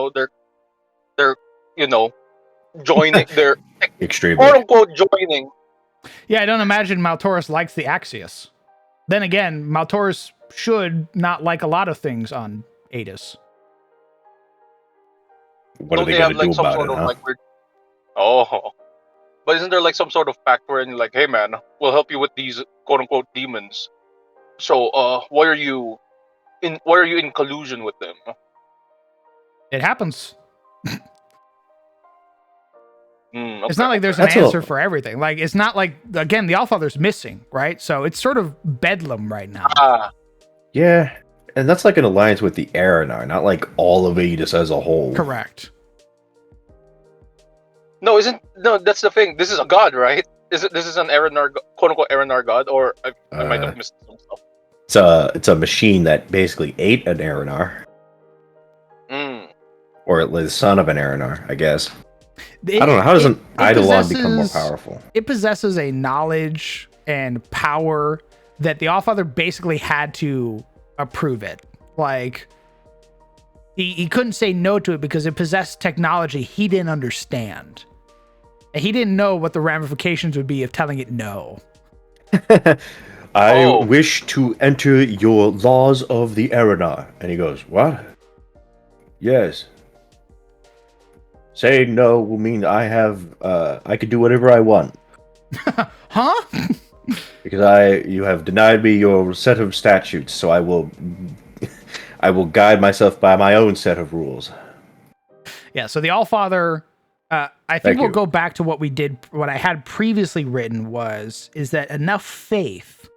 joining, they're extremely quote unquote joining. Yeah, I don't imagine Maltoris likes the Axios. Then again, Maltoris should not like a lot of things on Adis. What are they going to do about it, huh? But isn't there like some sort of pact where you're like, hey man, we'll help you with these quote unquote demons. So why are you in collusion with them? It happens. Okay. It's not like there's an answer for everything. Like it's not like, again, the Allfather's missing, right? So it's sort of bedlam right now. Yeah, and that's like an alliance with the Aranar, not like all of Adis as a whole. Correct. No, that's the thing. This is a god, right? This is an Aranar, quote unquote Aranar god, or I might have missed some stuff. It's a machine that basically ate an Aranar. Or at least the son of an Aranar, I guess. I don't know. How does an Eidolon become more powerful? It possesses a knowledge and power that the Allfather basically had to approve it. Like, he couldn't say no to it because it possessed technology he didn't understand. And he didn't know what the ramifications would be of telling it no. I wish to enter your laws of the Aranar. And he goes, what? Yes. Saying no will mean I could do whatever I want. Huh? Because you have denied me your set of statutes, so I will guide myself by my own set of rules. Yeah, so the Allfather, I think we'll go back to what I had previously written is that enough faith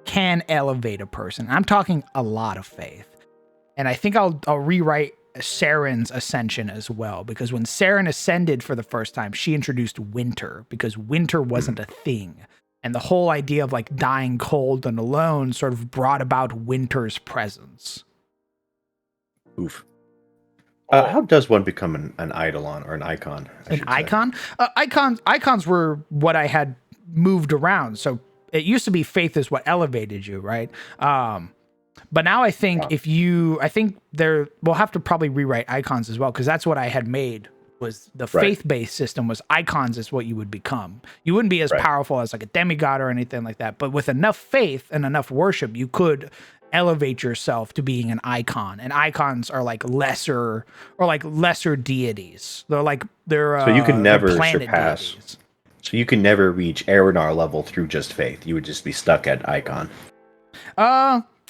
can elevate a person. I'm talking a lot of faith. And I think I'll rewrite Saren's ascension as well, because when Saren ascended for the first time, she introduced winter, because winter wasn't a thing. And the whole idea of like dying cold and alone sort of brought about winter's presence. Oof. How does one become an Eidolon or an icon? An icon? Icons were what I had moved around. So it used to be faith is what elevated you, right? But now I think we'll have to probably rewrite icons as well, because that's what I had made was the faith-based system was icons is what you would become. You wouldn't be as powerful as like a demigod or anything like that, but with enough faith and enough worship, you could elevate yourself to being an icon. And icons are like lesser deities. They're so you can never surpass. Deities. So you can never reach Aranar level through just faith. You would just be stuck at icon.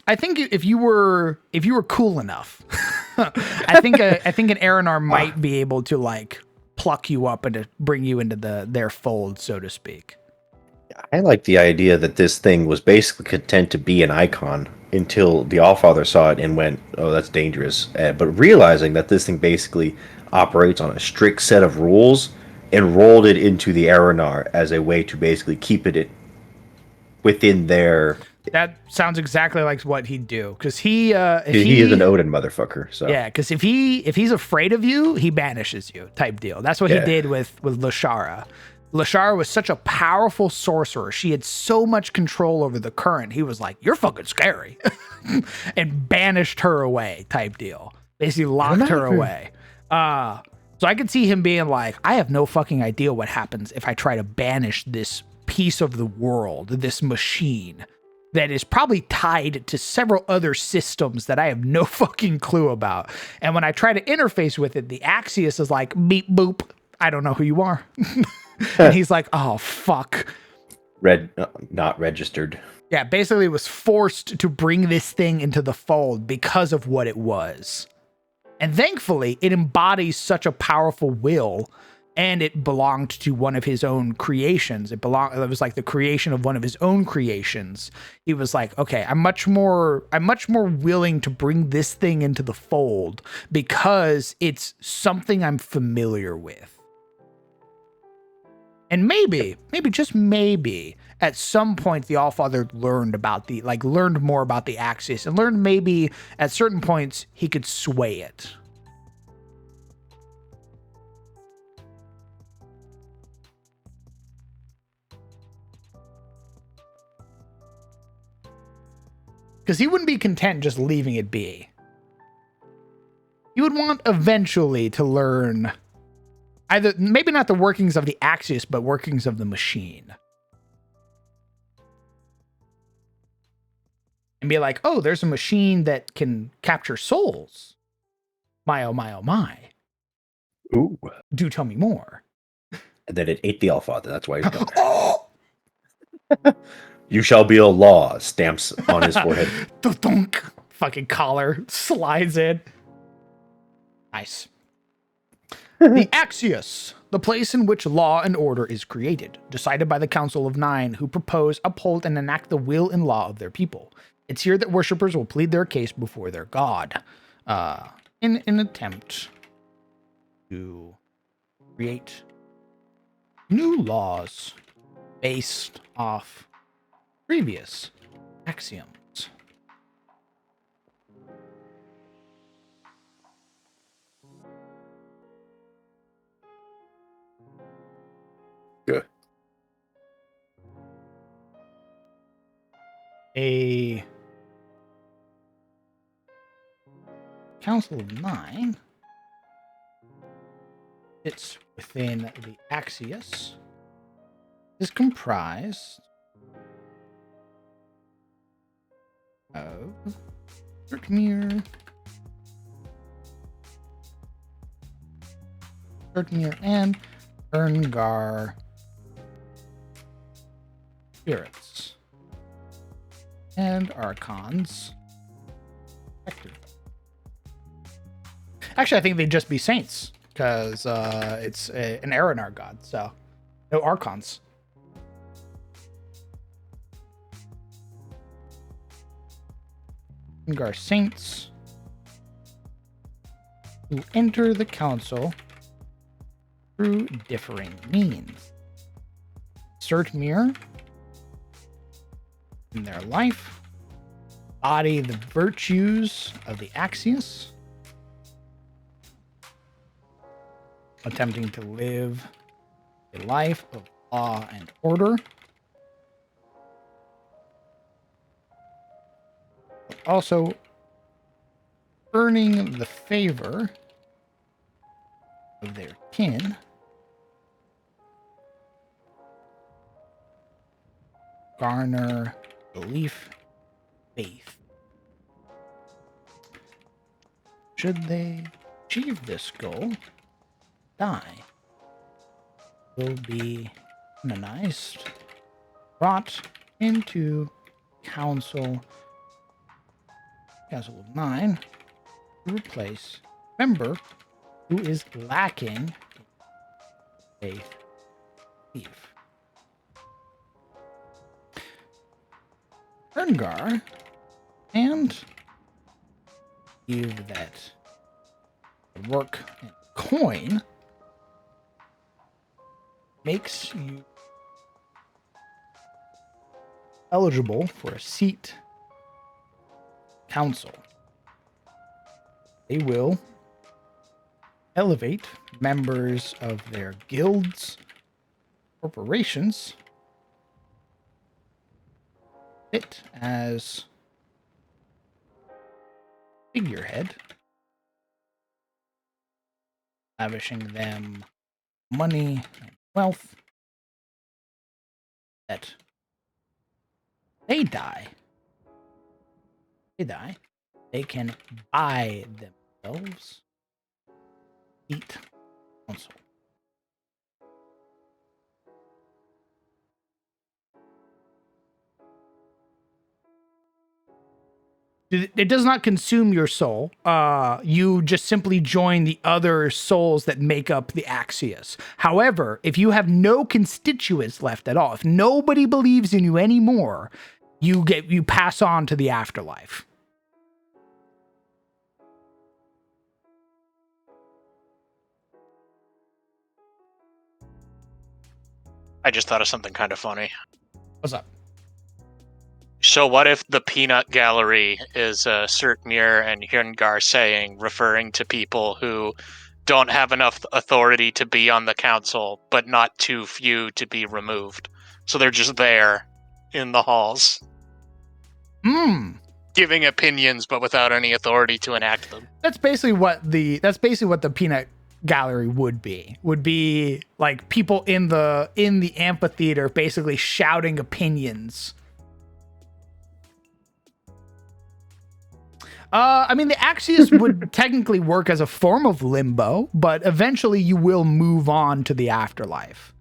I think if you were cool enough, I think an Aranar might be able to like pluck you up and to bring you into their fold, so to speak. I like the idea that this thing was basically content to be an icon until the Allfather saw it and went, "Oh, that's dangerous." But realizing that this thing basically operates on a strict set of rules, enrolled it into the Aranar as a way to basically keep it within their That sounds exactly like what he'd do. Because he is an Odin motherfucker. So yeah, because if he's afraid of you, he banishes you, type deal. That's what he Yeah. did with Lashara. Lashara was such a powerful sorcerer. She had so much control over the current. He was like, "You're fucking scary," and banished her away, type deal. Basically locked her away. So I could see him being like, "I have no fucking idea what happens if I try to banish this piece of the world, this machine that is probably tied to several other systems that I have no fucking clue about. And when I try to interface with it, the Axios is like, beep boop, I don't know who you are." And he's like, "Oh fuck." Not registered. Yeah, basically was forced to bring this thing into the fold because of what it was. And thankfully, it embodies such a powerful will, and it belonged to one of his own creations. It was like the creation of one of his own creations. He was like, "Okay, I'm much more willing to bring this thing into the fold because it's something I'm familiar with." And maybe, just maybe, at some point the Allfather learned more about the Axis and learned maybe at certain points he could sway it. Because he wouldn't be content just leaving it be. He would want eventually to learn either, maybe not the workings of the Axios, but workings of the machine. And be like, "Oh, there's a machine that can capture souls. My, oh my, oh my. Ooh. Do tell me more." And then it ate the Allfather. That's why he's gone. Oh! "You shall be a law," stamps on his forehead. Dunk. Fucking collar slides in. Nice. The Axios, the place in which law and order is created, decided by the Council of Nine, who propose, uphold, and enact the will and law of their people. It's here that worshippers will plead their case before their god, in an attempt to create new laws based off previous axioms. Good. A Council of Nine sits within the Axios, is comprised of Surtmere and Erngar spirits and archons. Actually, I think they'd just be saints because it's an Aranar god, so no archons. Erngar saints who enter the council through differing means. Surtmere in their life embody the virtues of the Axios, attempting to live a life of law and order, but also earning the favor of their kin, garner belief, faith. Should they achieve this goal, die will be canonized, brought into Council of Nine to replace a member who is lacking faith, belief. Erngar and believe that work and coin makes you eligible for a seat council. They will elevate members of their guilds, corporations, sit as figurehead, lavishing them money and wealth that they die. They can buy themselves seat council. It does not consume your soul. You just simply join the other souls that make up the Axios. However, if you have no constituents left at all, if nobody believes in you anymore, you pass on to the afterlife. I just thought of something kind of funny. What's up? So what if the peanut gallery is Sertmir and Hirngar saying, referring to people who don't have enough authority to be on the council, but not too few to be removed. So they're just there in the halls. Giving opinions, but without any authority to enact them. That's basically what the peanut gallery would be. Would be like people in the amphitheater basically shouting opinions. I mean, the Axios would technically work as a form of limbo, but eventually you will move on to the afterlife.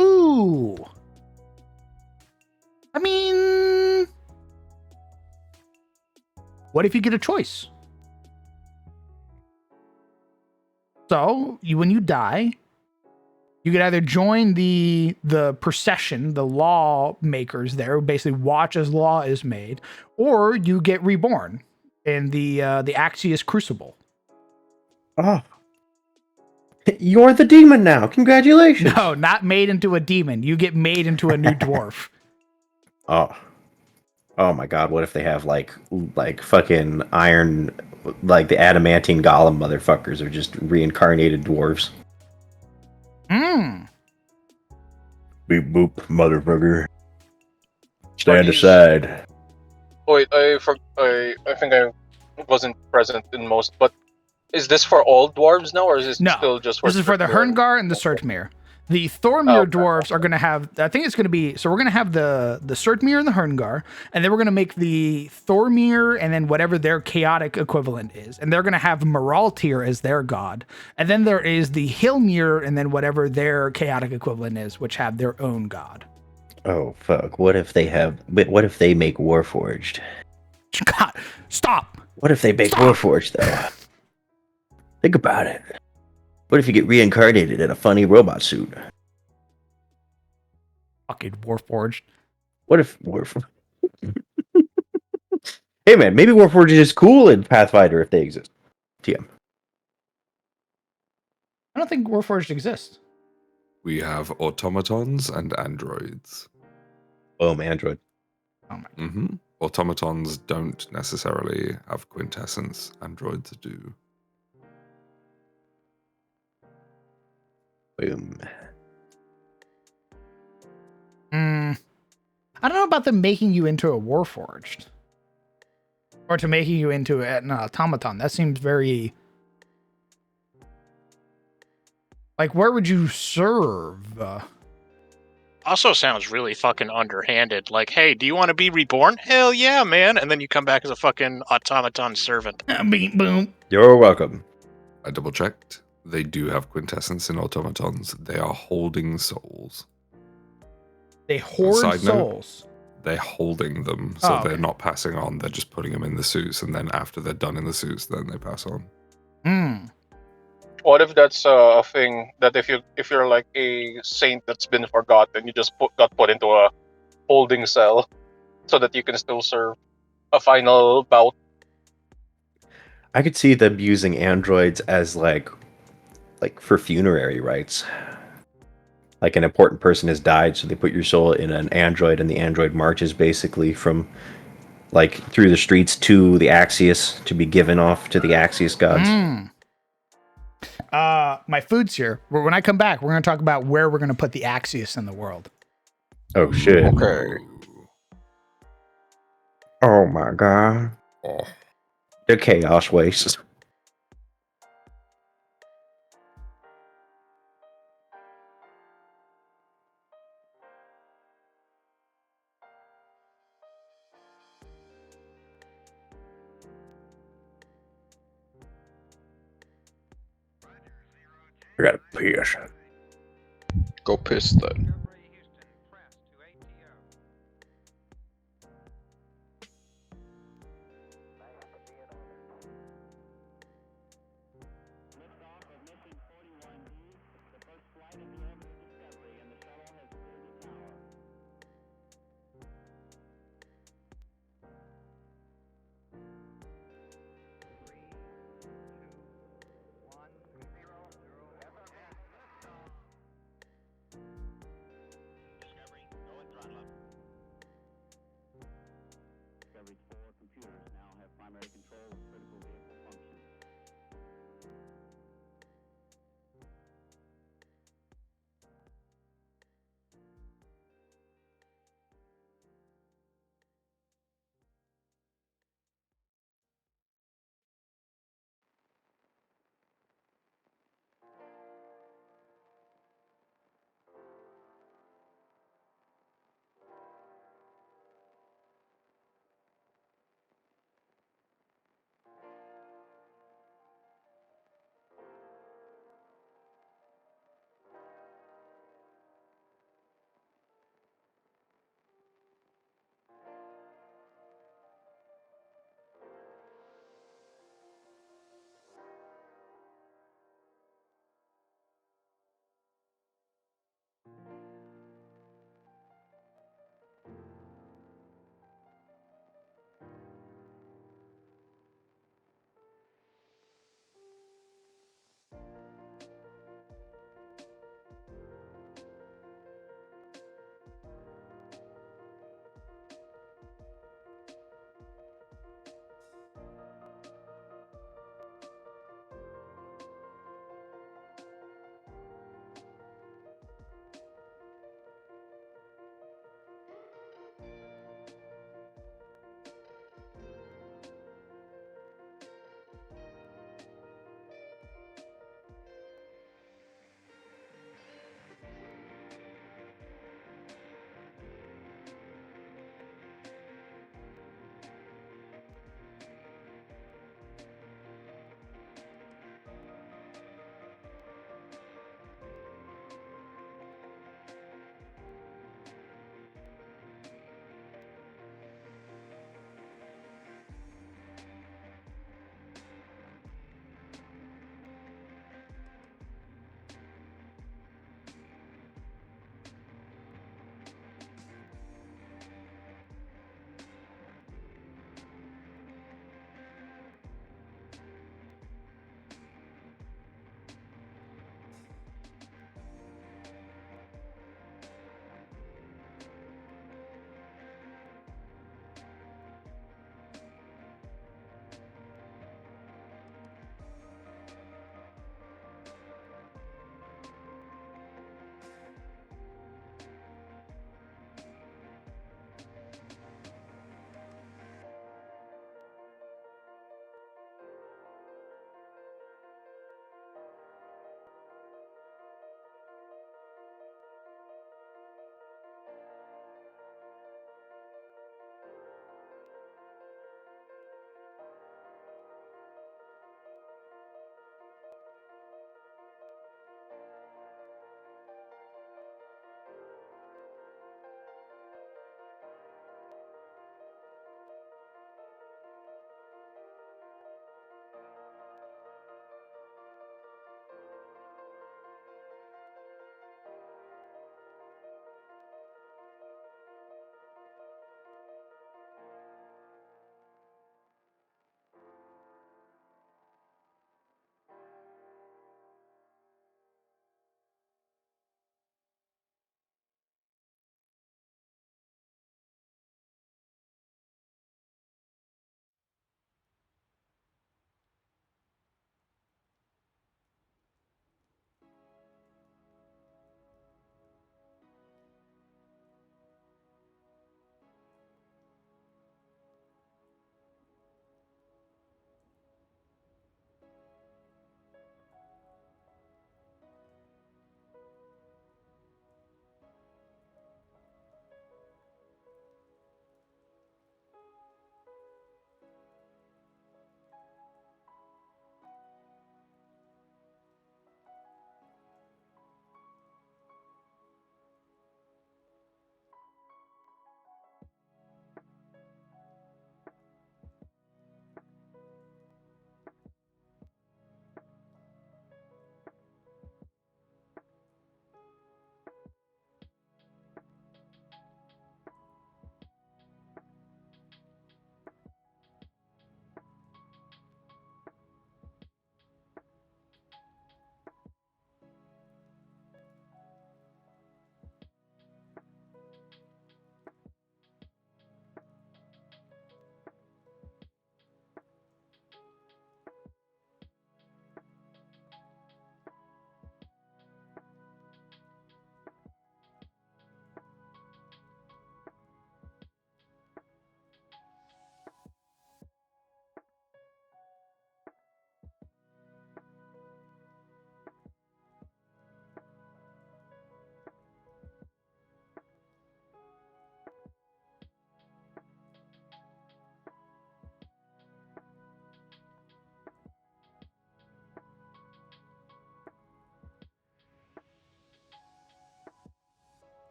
Ooh. I mean, what if you get a choice? So, when you die, you could either join the procession, the lawmakers there, who basically watch as law is made, or you get reborn in the Axios Crucible. Oh. You're the demon now. Congratulations. No, not made into a demon. You get made into a new dwarf. Oh. Oh my god, what if they have like fucking iron, like the adamantine golem motherfuckers are just reincarnated dwarves. Beep boop, motherfucker. Stand aside. Wait, I think I wasn't present in most, but is this for all dwarves now, or is this still just for... This is for the Herngar and the Sertmir. The Thormir dwarves are going to have, I think it's going to be, so we're going to have the Sertmir and the Herngar, and then we're going to make the Thormir and then whatever their chaotic equivalent is. And they're going to have Maraltir as their god. And then there is the Hilmir and then whatever their chaotic equivalent is, which have their own god. Oh, fuck. What if they make Warforged? God, stop! What if they make Warforged, though? Think about it. What if you get reincarnated in a funny robot suit? Fucking Warforged. What if Warforged... Hey man, maybe Warforged is cool in Pathfinder if they exist. TM. I don't think Warforged exists. We have automatons and androids. Android. Oh my. Mm-hmm. Automatons don't necessarily have quintessence. Androids do. Boom. I don't know about them making you into a Warforged. Or to making you into an automaton. That seems very... Like, where would you serve? Also sounds really fucking underhanded. Like, hey, do you want to be reborn? Hell yeah, man. And then you come back as a fucking automaton servant. Beep, boom. You're welcome. I double checked. They do have quintessence in automatons. They are holding souls. They hoard Side souls. Note, they're holding them, so they're not passing on. They're just putting them in the suits, and then after they're done in the suits, then they pass on. What if that's a thing that if you're like a saint that's been forgotten, you just got put into a holding cell so that you can still serve a final bout? I could see them using androids as like for funerary rites. Like an important person has died, so they put your soul in an android, and the android marches basically from like through the streets to the Axios to be given off to the Axios gods. My food's here. When I come back, we're going to talk about where we're going to put the Axios in the world. Oh shit! Okay. Oh my god! Oh, The chaos waste. I gotta piss. Go piss then.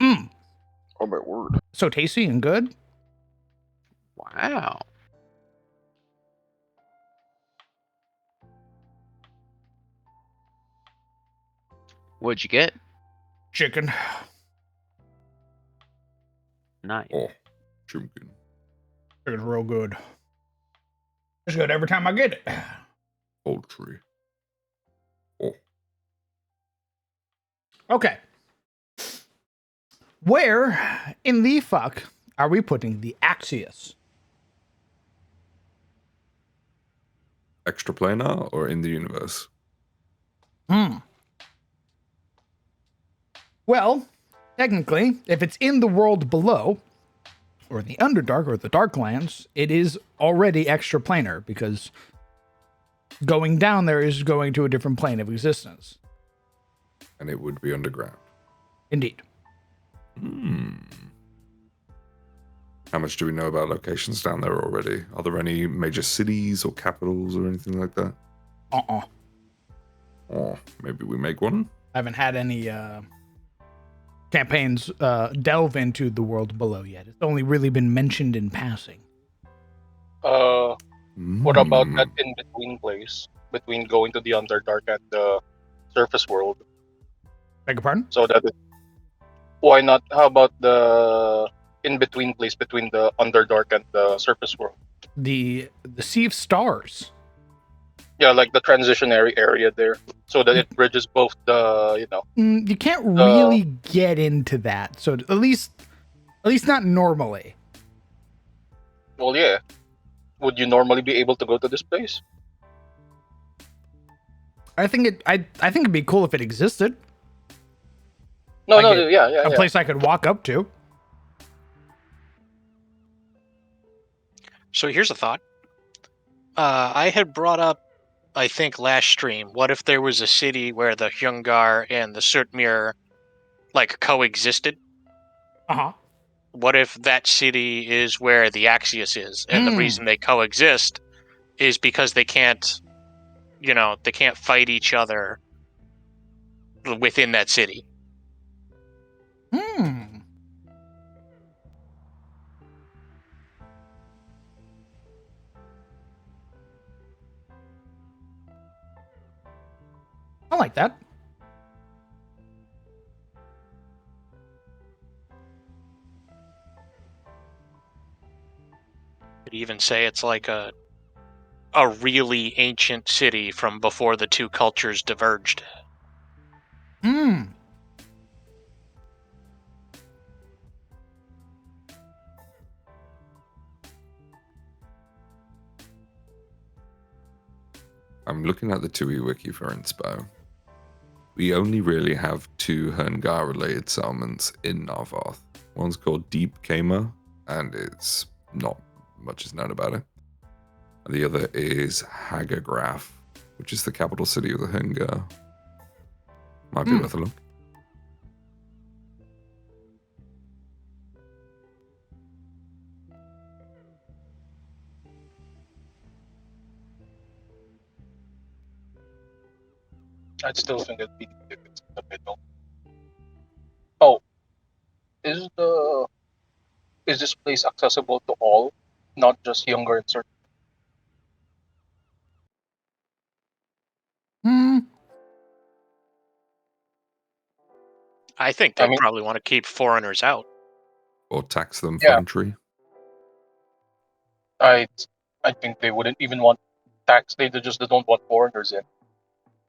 Mm, Oh my word. so tasty and good. Wow. What'd you get? Chicken. Nice. Oh, chunkin. Chicken's real good. It's good every time I get it. Poultry. Oh, Okay. Where in the fuck are we putting the Axios? extraplanar or in the universe? Hmm. Well, technically, if it's in the world below, or the Underdark or the Darklands, it is already extraplanar because going down there is going to a different plane of existence. And it would be underground. Indeed. Hmm. How much do we know about locations down there already? Are there any major cities or capitals or anything like that? Or maybe we make one? I haven't had any campaigns delve into the world below yet. It's only really been mentioned in passing. What about that Hmm. in-between place between going to the Underdark and the surface world? Beg your pardon? So that why not? How about the in-between place between the Underdark and the surface world? The Sea of Stars. Yeah, like the transitionary area there, so that it bridges both the You can't really get into that. So at least not normally. well, yeah. Would you normally be able to go to this place? I think it'd be cool if it existed. No, Like no, it- yeah, A place I could walk up to. So here's a thought. I had brought up, I think, last stream. What if there was a city where the Hyungar and the Sutmir like coexisted? Uh-huh. What if that city is where the Axios is, and the reason they coexist is because they can't fight each other within that city. I like that. Could even say it's like a really ancient city from before the two cultures diverged. I'm looking at the TUI wiki for inspo. We only really have two Herngar related settlements in Narvarth. One's called Deep Kama, and it's not much is known about it. And the other is Hagagraph, which is the capital city of the Herngar. Might be worth a look. I'd still think it'd be if it's in the middle. Oh, is this place accessible to all, not just younger and certain? I think I they mean, probably want to keep foreigners out. Or tax them for Yeah. entry. I think they wouldn't even want tax. They just don't want foreigners in.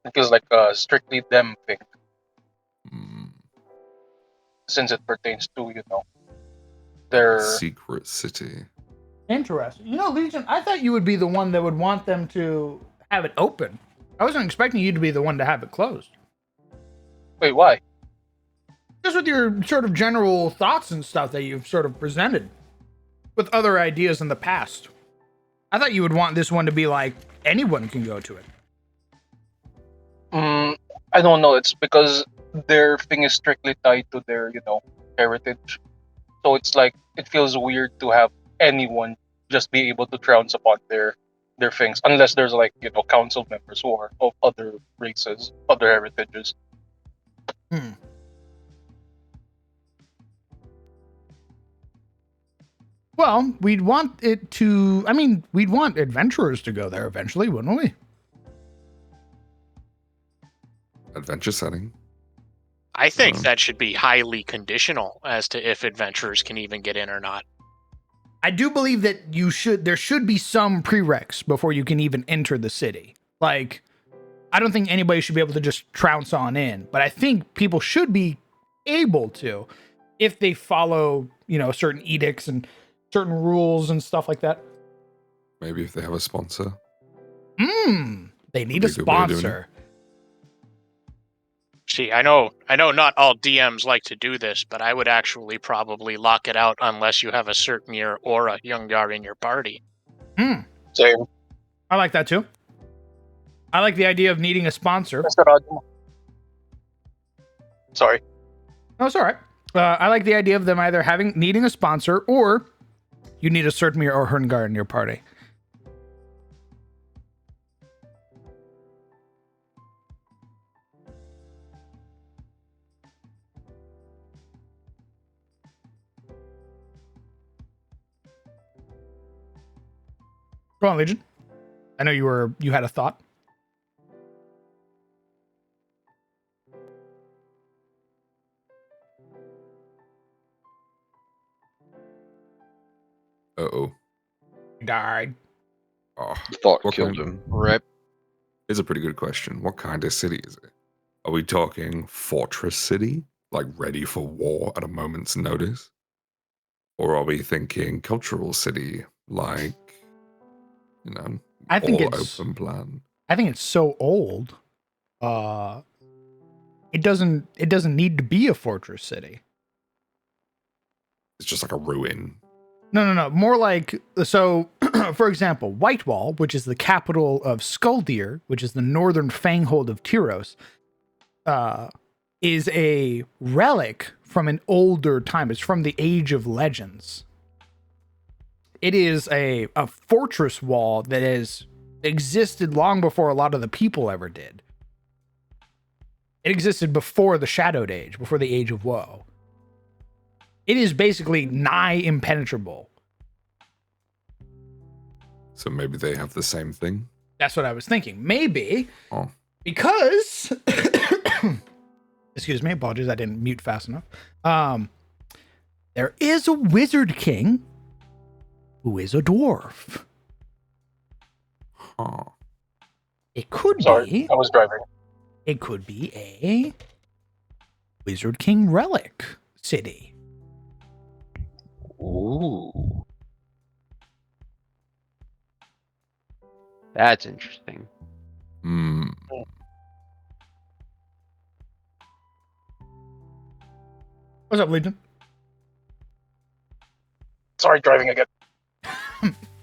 It feels like a strictly them thing, since it pertains to Like a their. secret city. Interesting. Legion, I thought you would be the one that would want them to have it open. I wasn't expecting you to be the one to have it closed. Wait, why? Just with your sort of general thoughts and stuff that you've sort of presented with other ideas in the past. I thought you would want this one to be like anyone can go to it. I don't know. It's because their thing is strictly tied to their, heritage. So it's like it feels weird to have anyone just be able to trounce upon their things, unless there's like council members who are of other races, other heritages. Well, we'd want it to. I mean, we'd want adventurers to go there eventually, wouldn't we? Adventure setting. I think Oh. that should be highly conditional as to if adventurers can even get in or not. I do believe that there should be some prereqs before you can even enter the city. Like, I don't think anybody should be able to just trounce on in, but I think people should be able to if they follow, certain edicts and certain rules and stuff like that. Maybe if they have a sponsor. They need a Would be a good way of doing sponsor. See, I know not all DMs like to do this, but I would actually probably lock it out unless you have a certain year or a young guard in your party. Same. I like that too. I like the idea of needing a sponsor. Mr. Rodman. Sorry. Oh, it's all right. I like the idea of them either needing a sponsor or you need a Surtmere or Herngar in your party. Go on, Legion. I know you had a thought. Uh-oh. Died. Oh, Thought what killed kind- him. Rip. Here's a pretty good question. What kind of city is it? Are we talking fortress city, like ready for war at a moment's notice? Or are we thinking cultural city, like, I think all it's open plan? I think it's so old. It doesn't need to be a fortress city. It's just like a ruin. No. More like, so, for example, Whitewall, which is the capital of Skuldir, which is the northern fanghold of Tyros, is a relic from an older time. It's from the Age of Legends. It is a fortress wall that has existed long before a lot of the people ever did. It existed before the Shadowed Age, before the Age of Woe. It is basically nigh impenetrable. So maybe they have the same thing. That's what I was thinking. Maybe Oh. because excuse me, apologies, I didn't mute fast enough. There is a wizard king who is a dwarf. Huh. It could Sorry, be. I was driving. It could be a Wizard King relic city. Ooh. That's interesting. Hmm. What's up, Legion? Sorry, driving again.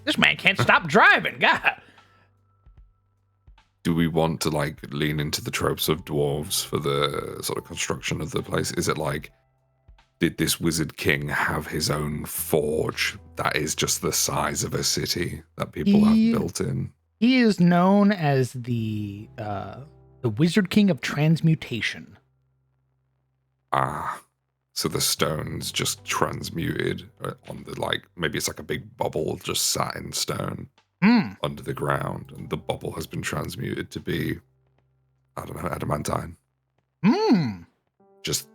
This man can't stop driving. God. Do we want to lean into the tropes of dwarves for the sort of construction of the place? Is it like, did this wizard king have his own forge that is just the size of a city that people have built in? He is known as the Wizard King of Transmutation. Ah, so the stone's just transmuted on the maybe it's like a big bubble just sat in stone under the ground, and the bubble has been transmuted to be, I don't know, adamantine. Just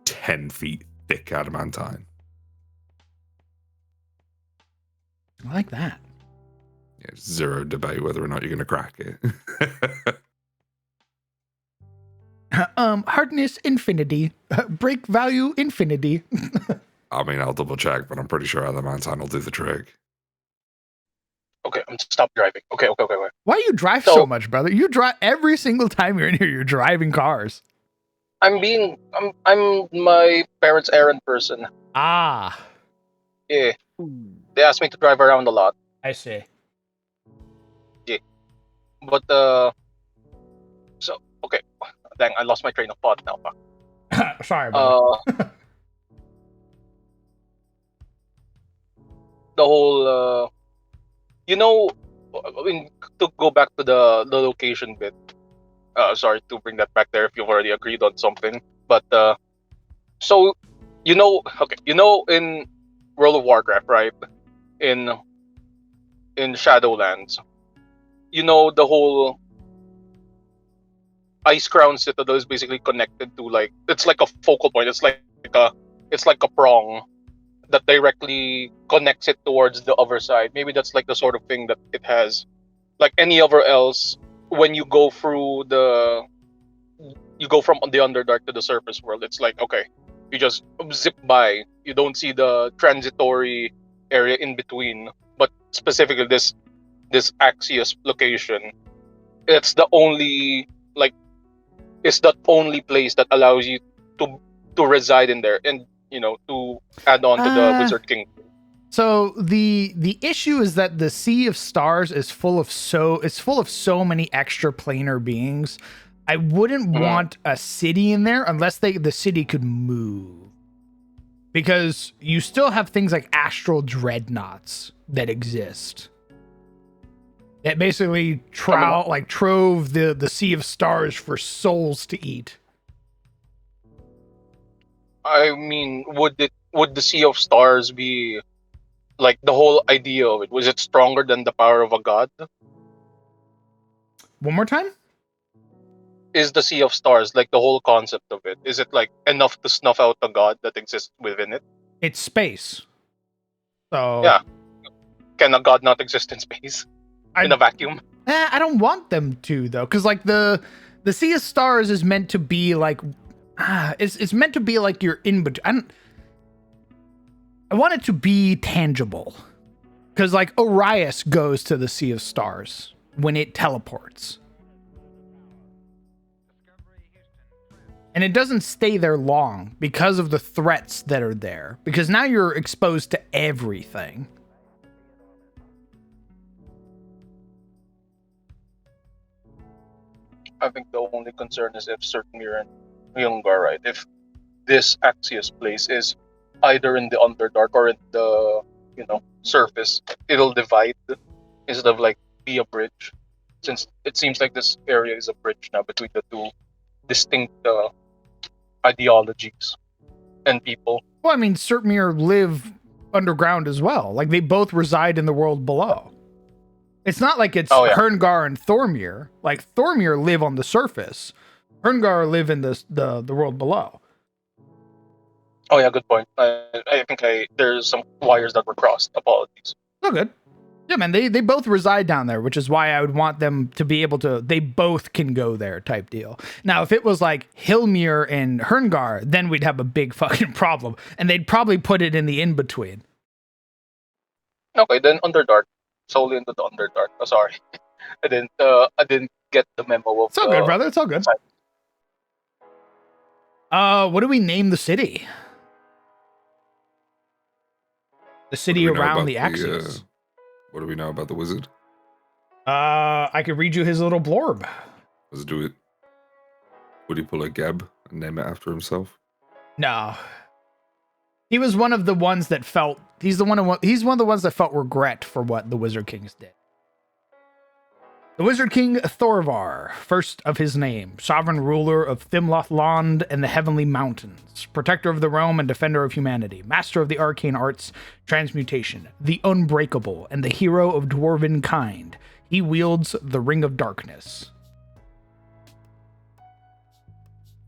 10 feet thick adamantine. I like that. Yeah, zero debate whether or not you're going to crack it. Hardness infinity, break value infinity. I mean, I'll double check, but I'm pretty sure adamantine will do the trick. Okay, I'm stop driving. Okay. Why do you drive so much, brother? You drive every single time you're in here. You're driving cars. I'm my parents' errand person. Ah, Yeah. They asked me to drive around a lot. I see. But so okay. Dang, I lost my train of thought now. Fuck. Sorry about The whole I mean, to go back to the location bit. Sorry to bring that back there if you've already agreed on something. But so in World of Warcraft, right? in Shadowlands. You know, the whole Ice Crown Citadel is basically connected to, like, it's like a focal point. It's like a prong that directly connects it towards the other side. Maybe that's like the sort of thing that it has. Like any other else, when you go from the Underdark to the surface world, it's like, okay, you just zip by. You don't see the transitory area in between. But specifically this Axios location, it's the only like it's the only place that allows you to reside in there, and to add on to the Wizard King. So the issue is that the Sea of Stars is full of so many extra planar beings. I wouldn't want a city in there unless the city could move. Because you still have things like astral dreadnoughts that exist. That basically trove the Sea of Stars for souls to eat. I mean, would the Sea of Stars be like the whole idea of it? Was it stronger than the power of a god? One more time? Is the Sea of Stars, like the whole concept of it, is it like enough to snuff out a god that exists within it? It's space. So yeah. Can a god not exist in space? In a vacuum? I don't want them to, though, because like the Sea of Stars is meant to be like it's meant to be like you're in between. I want it to be tangible, because like Orius goes to the Sea of Stars when it teleports, and it doesn't stay there long because of the threats that are there. Because now you're exposed to everything. I think the only concern is if Certmir and Yungar, right? If this Axios place is either in the Underdark or in the surface, it'll divide instead of like be a bridge. Since it seems like this area is a bridge now between the two distinct ideologies and people. Well, I mean, Certmir live underground as well. Like they both reside in the world below. It's not like it's Herngar and Thormir. Like Thormir live on the surface. Herngar live in the world below. Oh yeah, good point. I think there's some wires that were crossed. Apologies. Oh, good. Yeah, man, they both reside down there, which is why I would want them to be able to. They both can go there, type deal. Now, if it was like Hilmir and Herngar, then we'd have a big fucking problem, and they'd probably put it in the in between. Okay, then Underdark. Solely into the Underdark. Oh, sorry, I didn't get the memo of. It's all good, brother. It's all good. What do we name the city? The city around the Axios. What do we know about the wizard? I could read you his little blurb. Let's do it. Would he pull a Geb and name it after himself? No. He was one of the ones that felt. He's one of the ones that felt regret for what the Wizard Kings did. The Wizard King Thorvar, first of his name, sovereign ruler of Thimlothland and the Heavenly Mountains, protector of the realm and defender of humanity, master of the arcane arts, transmutation, the unbreakable, and the hero of dwarven kind. He wields the Ring of Darkness.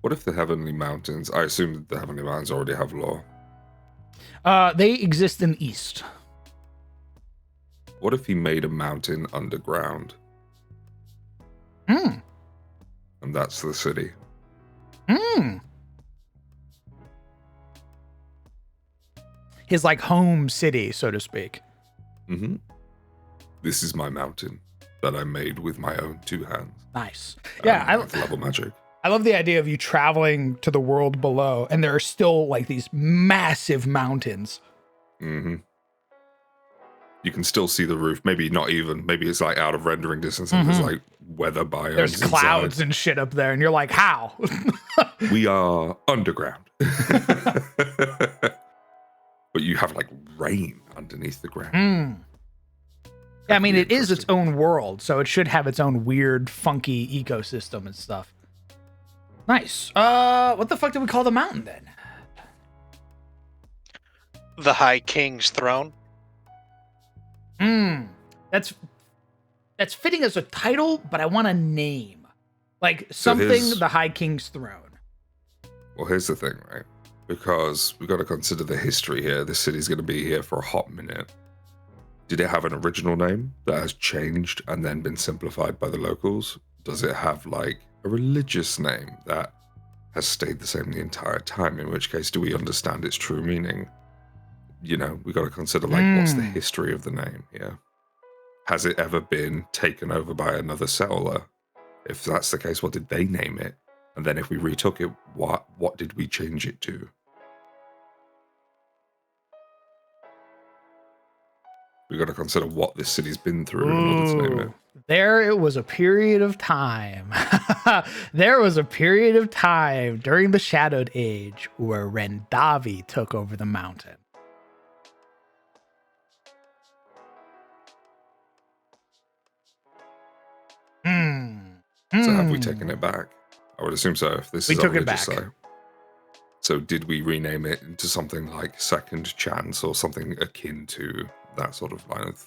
What if the Heavenly Mountains, I assume the Heavenly Mountains already have law. They exist in the east. What if he made a mountain underground? Hmm. And that's the city. Hmm. His like home city, so to speak. Mm-hmm. This is my mountain that I made with my own two hands. Nice. Yeah, level magic. I love the idea of you traveling to the world below, and there are still like these massive mountains. Mm-hmm. You can still see the roof. Maybe not even. Maybe it's like out of rendering distance. And there's like weather biomes. There's clouds and shit up there, and you're like, how? We are underground. But you have like rain underneath the ground. Mm. Yeah, I mean, it is its own world, so it should have its own weird, funky ecosystem and stuff. Nice. What the fuck did we call the mountain then? The High King's Throne. That's fitting as a title, but I want a name. Like So something the High King's Throne. Well, here's the thing, right? Because we got to consider the history here. This city's going to be here for a hot minute. Did it have an original name that has changed and then been simplified by the locals? Does it have like a religious name that has stayed the same the entire time? In which case, do we understand its true meaning? You know, we got to consider like what's the history of the name here. Has it ever been taken over by another settler? If that's the case, what did they name it? And then if we retook it, what did we change it to? We got to consider what this city's been through in order to name it. There it was a period of time. There was a period of time during the Shadowed Age where Rendavi took over the mountain. So have we taken it back? I would assume so. If this We is took our it religious back. side. So did we rename it into something like Second Chance or something akin to that sort of line of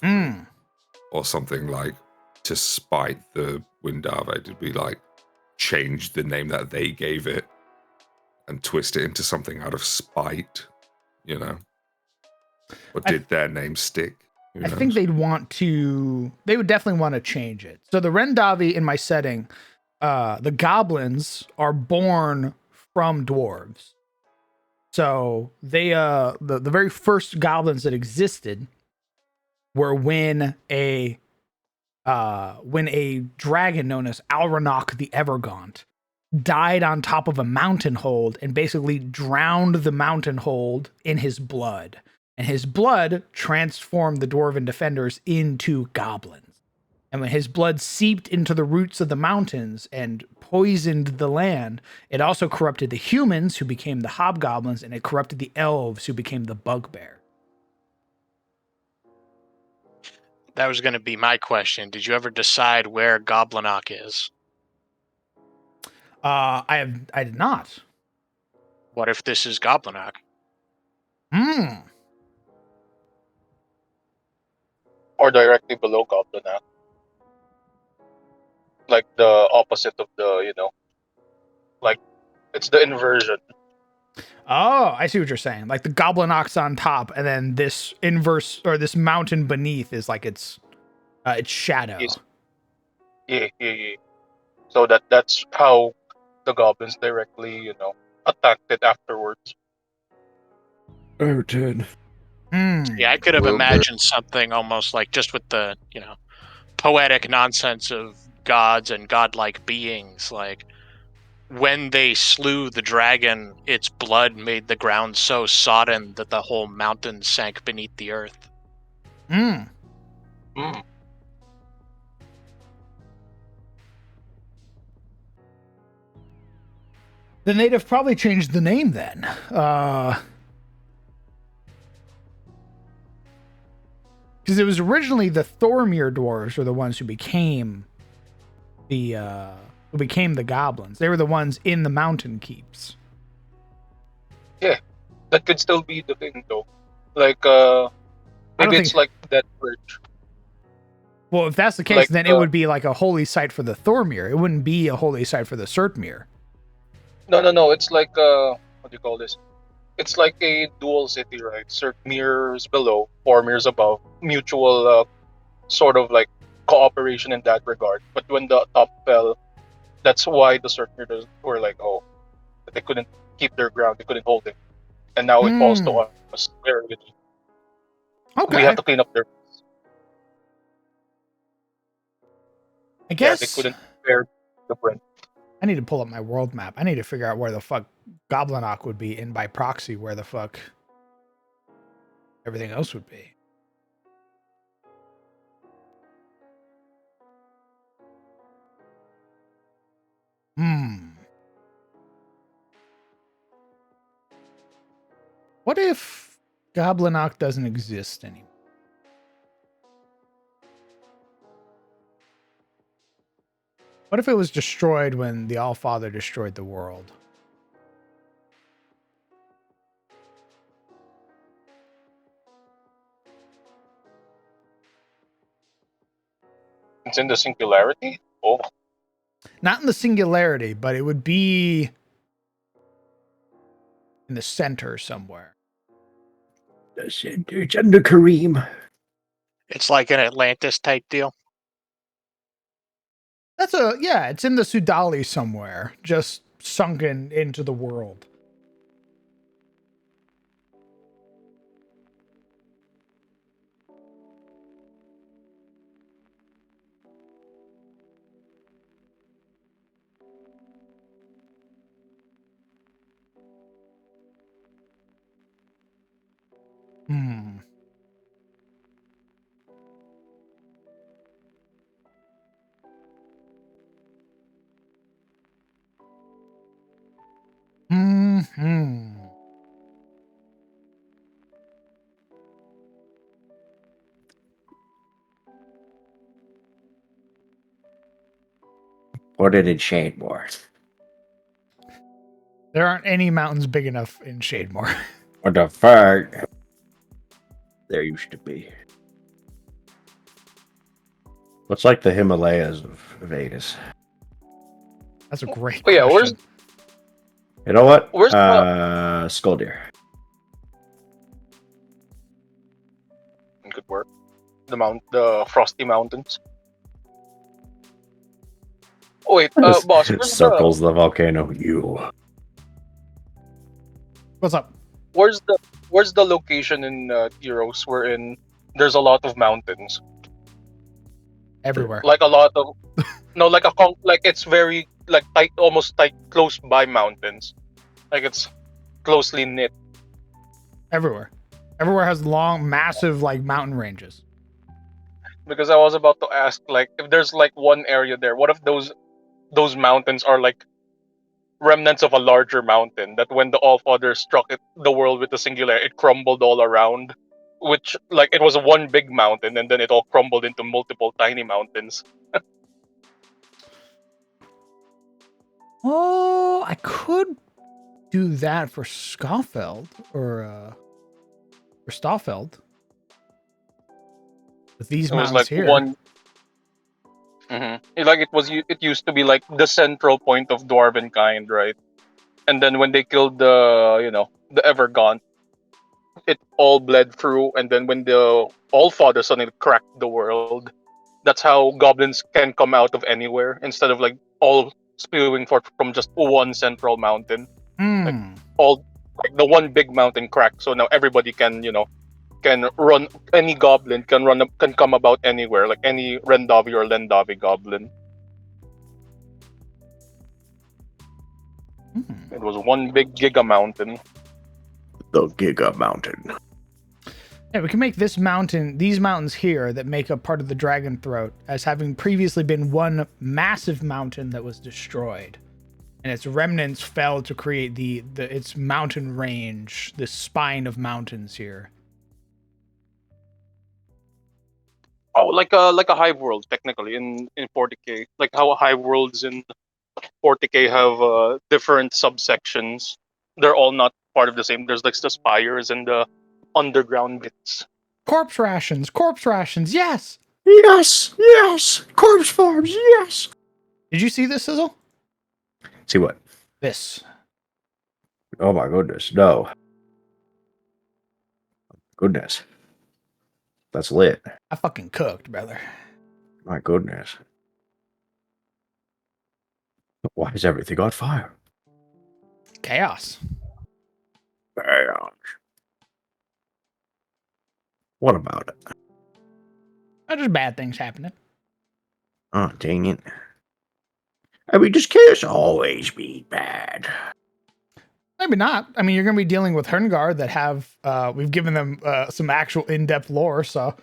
or something like to spite the Windave? Did we like change the name that they gave it and twist it into something out of spite? You know? Or did their name stick? Who I knows? think they would definitely want to change it. So the Rendavi in my setting, the goblins are born from dwarves. So they the very first goblins that existed were when a dragon known as Alranok the Evergaunt died on top of a mountain hold and basically drowned the mountain hold in his blood. And his blood transformed the dwarven defenders into goblins. And when his blood seeped into the roots of the mountains and poisoned the land, it also corrupted the humans, who became the hobgoblins, and it corrupted the elves, who became the bugbear. That was going to be my question. Did you ever decide where Goblinok is? I did not. What if this is Goblinok? Or directly below Goblinac. Like the opposite of the, like it's the inversion. Oh, I see what you're saying. Like the Goblinok's on top, and then this inverse or this mountain beneath is like its shadow. Yes. Yeah. So that's how the goblins directly, attacked it afterwards. Oh, dude. Yeah, I could have Wilbur. imagined something almost like just with the, poetic nonsense of gods and godlike beings. Like when they slew the dragon, its blood made the ground so sodden that the whole mountain sank beneath the earth. Mm. Then they'd have probably changed the name then. Because it was originally the Thormir dwarves were the ones who became the goblins. They were the ones in the mountain keeps. Yeah, that could still be the thing though. Like maybe it's like that bridge. Well, if that's the case, Like, then it would be like a holy site for the Thormir. It wouldn't be a holy site for the Surtmir. No. It's like what do you call this? It's like a dual city, right? Mirrors below, 4 mirrors above. Mutual sort of like cooperation in that regard. But when the top fell, that's why the mirrors were like, oh, they couldn't keep their ground, they couldn't hold it, and now it falls to us. Okay. We have to clean up their. I guess they couldn't bear the print. I need to pull up my world map. I need to figure out where the fuck Goblinok would be, and by proxy, where the fuck everything else would be. What if Goblinok doesn't exist anymore? What if it was destroyed when the Allfather destroyed the world? It's in the singularity? Oh. Not in the singularity, but it would be in the center somewhere. The center, it's under Kareem. It's like an Atlantis type deal. It's in the Sudali somewhere, just sunken into the world. Hmm. Hmm. Put it in Shademore. There aren't any mountains big enough in Shademore. What the fuck? There used to be. What's like the Himalayas of Vegas? That's a great Oh, yeah, question. You know what? Where's the- Skull Deer. Good work. The Frosty Mountains. Oh, wait, boss, Circles the volcano. You. What's up? where's the location in Euros wherein there's a lot of mountains? Everywhere. Like a lot of no, like it's very like tight, almost like close by mountains. Like it's closely knit. Everywhere. Everywhere has long, massive, like, mountain ranges. Because I was about to ask, like, if there's like one area there, what if those mountains are like remnants of a larger mountain that when the Allfather struck the world with the singular, it crumbled all around, which like it was one big mountain and then it all crumbled into multiple tiny mountains. Oh, I could do that for Schoffeld or for Stoffeld. With these It was mountains like here. one. Like it used to be like the central point of dwarven kind, right? And then when they killed the Evergaunt, it all bled through, and then when the Allfather suddenly cracked the world, that's how goblins can come out of anywhere instead of like all spewing forth from just one central mountain. Like Hmm. all like the one big mountain cracked, so now everybody can run. Any goblin can come about anywhere, like any Rendavi or Lendavi goblin. Hmm. It was one big giga mountain. The Giga Mountain. Yeah, we can make these mountains here that make up part of the Dragon Throat, as having previously been one massive mountain that was destroyed, and its remnants fell to create its mountain range, this spine of mountains here. Oh, like a hive world technically in 40k, like how hive worlds in 40k have different subsections. They're all not part of the same. There's like the spires and the underground bits. Corpse rations, yes! Yes, yes. Corpse farms, yes. Did you see this, Sizzle? See what? This. Oh my goodness, no. Goodness. That's lit. I fucking cooked, brother. My goodness. Why is everything on fire? Chaos. Chaos. What about it? Just bad things happening. Oh, dang it. I mean, does chaos always be bad? Maybe not. I mean, you're going to be dealing with Herngar that have, we've given them some actual in-depth lore, so.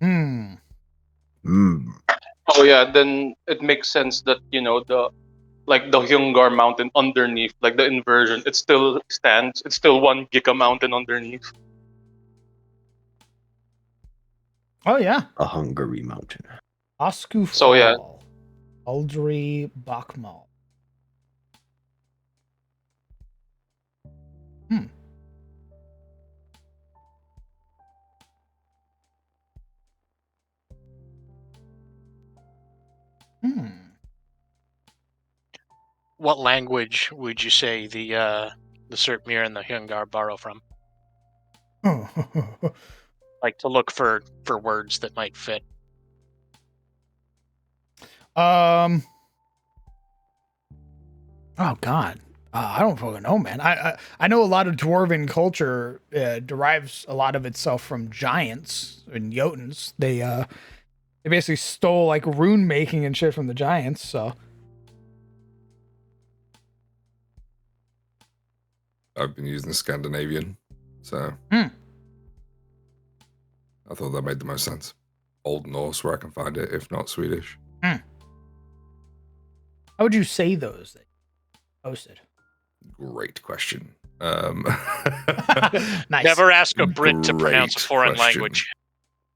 Hmm. Hmm. Oh yeah, then it makes sense that the Hyungar mountain underneath, like the inversion, it still stands. It's still one giga mountain underneath. Oh, yeah. A Hungary mountain. Oscu So, yeah. Fall. Uldri Bakmal. What language would you say the Serpmir and the Hyungar borrow from? Like to look for words that might fit. Oh God. I don't fucking know, man. I know a lot of dwarven culture derives a lot of itself from giants and Jotuns. They basically stole like rune making and shit from the giants. So I've been using Scandinavian, so Hmm. I thought that made the most sense. Old Norse, where I can find it, if not Swedish. how would you say those that you posted? Great question. Nice. Never ask a Brit to pronounce a Great foreign question. language.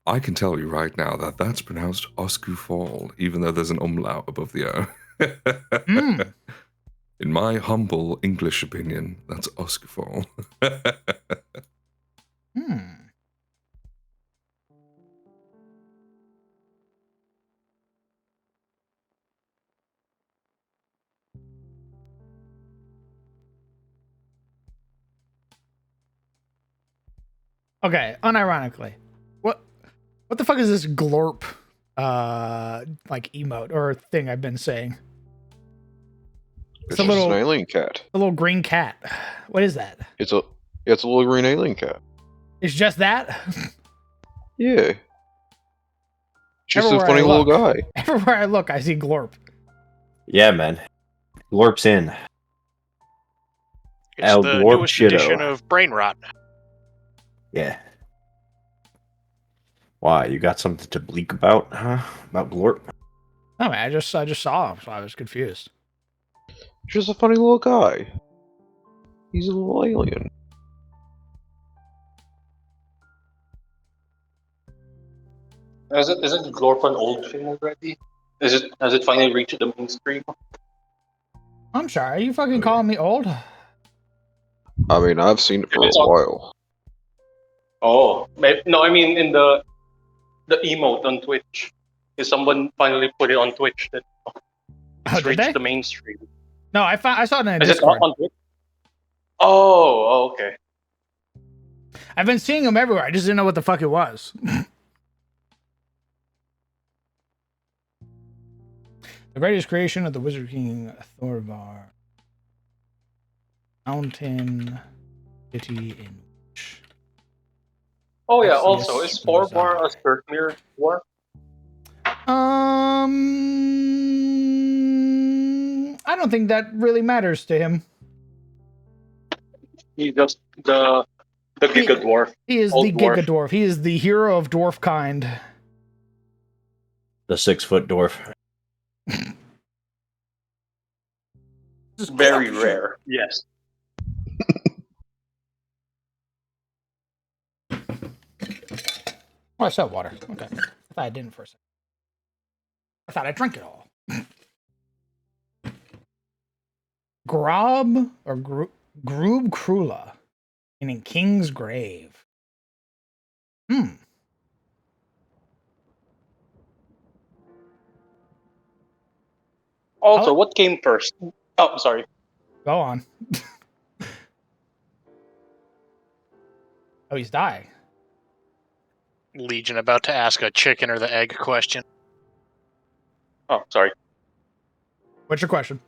I can tell you right now that that's pronounced Oskufall, even though there's an umlaut above the O. Mm. In my humble English opinion, that's Oskufall. Hmm. Okay, unironically, what the fuck is this glorp like emote or thing I've been saying? It's a just little- an alien cat. The little green cat. What is that? It's a little green alien cat. It's just that? Yeah. Just a Everywhere funny I little look. guy. Everywhere I look, I see glorp. Yeah, man. Glorp's in. It's El the Glorp newest Shido. edition of Brain Rot. Yeah. Why? You got something to bleak about, huh? About Glorp? No, man, I just saw him, so I was confused. Just a funny little guy. He's a little alien. Isn't Glorp an old thing already? Has it finally reached the mainstream? I'm sorry, are you fucking calling me old? I mean, I've seen it for a It's on- while. Oh, no, I mean in the emote on Twitch. Is someone finally put it on Twitch that Oh, it's did they? reached the mainstream? No, I saw it in a Is it Discord. not on Twitch? Oh, okay. I've been seeing them everywhere. I just didn't know what the fuck it was. The greatest creation of the Wizard King Thorvar. Mountain city in which Oh yeah. Yes, Also, yes, is 4-bar a reside. Circmere war? I don't think that really matters to him. He's just the Giga Dwarf. He is Old the dwarf. Giga Dwarf. He is the hero of dwarf kind. The 6-foot dwarf. Very rare. Yes. Oh, I saw water. Okay. I thought I didn't for a second. I thought I drank it all. Grob or Groob Krula, meaning King's Grave. Also, what came first? Oh, sorry. Go on. Oh, he's dying. Legion about to ask a chicken or the egg question. Oh, sorry. What's your question?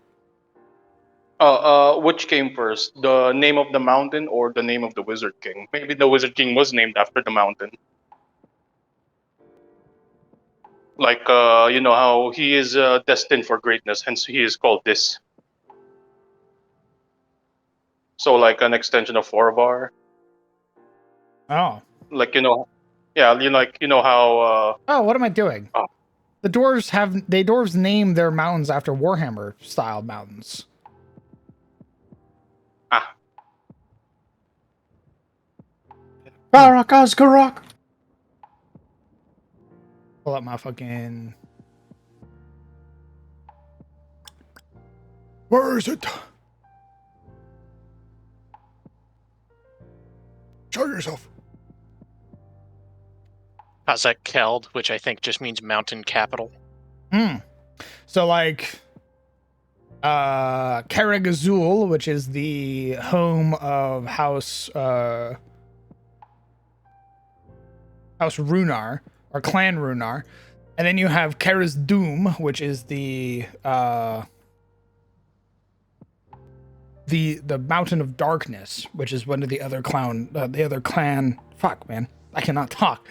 Which came first? The name of the mountain or the name of the Wizard King? Maybe the Wizard King was named after the mountain. Like, you know how he is destined for greatness, hence he is called this. So, like an extension of 4-bar. Oh. Like, yeah, you know how. Oh, what am I doing? Oh. The dwarves name their mountains after Warhammer style mountains. Garak Osgarak! Pull up my fucking. Where is it? Show yourself. How's that Keld, which I think just means mountain capital. So like Karagazul, which is the home of House Runar or Clan Runar, and then you have Kara's Doom, which is the Mountain of Darkness, which is one of the other clan. Fuck, man, I cannot talk.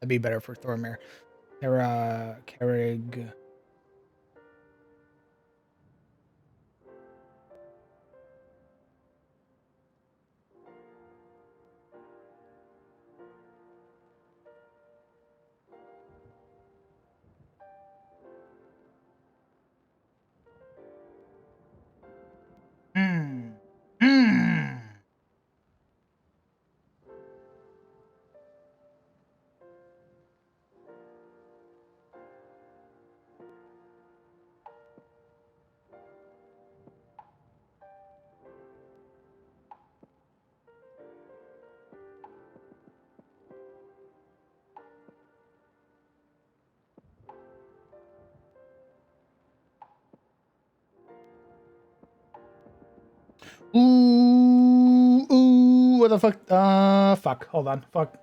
That'd be better for Thormir. Carrig. Ooh, what the fuck? Fuck. Hold on. Fuck.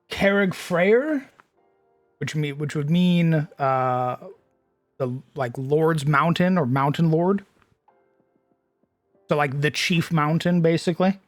Carrig Freyr, which would mean the like Lord's Mountain or Mountain Lord. So like the chief mountain, basically.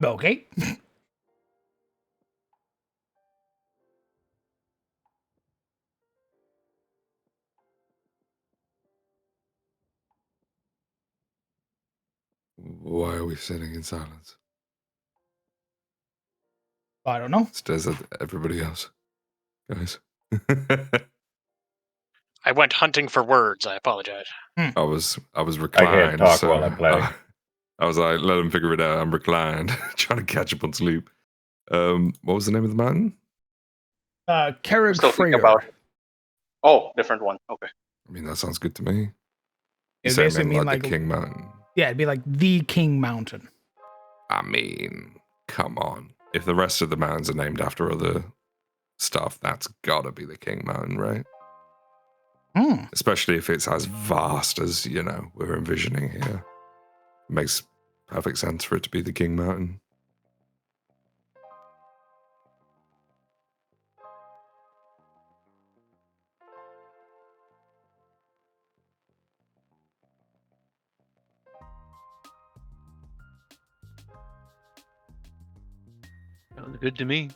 Okay. Why are we sitting in silence? I don't know. Stares at everybody else, guys. I went hunting for words. I apologize. I was I reclined. can't talk so while I play. I was like, let them figure it out. I'm reclined, trying to catch up on sleep. What was the name of the mountain? Carrig Still thinking Freyr. about it. Oh, different one. Okay. I mean, that sounds good to me. You It say basically mean mean like like the King Mountain. Yeah, it'd be like the King Mountain. I mean, come on. If the rest of the mountains are named after other stuff, that's gotta be the King Mountain, right? Especially if it's as vast as, we're envisioning here. It makes perfect sense for it to be the King Mountain. Sounds good to me.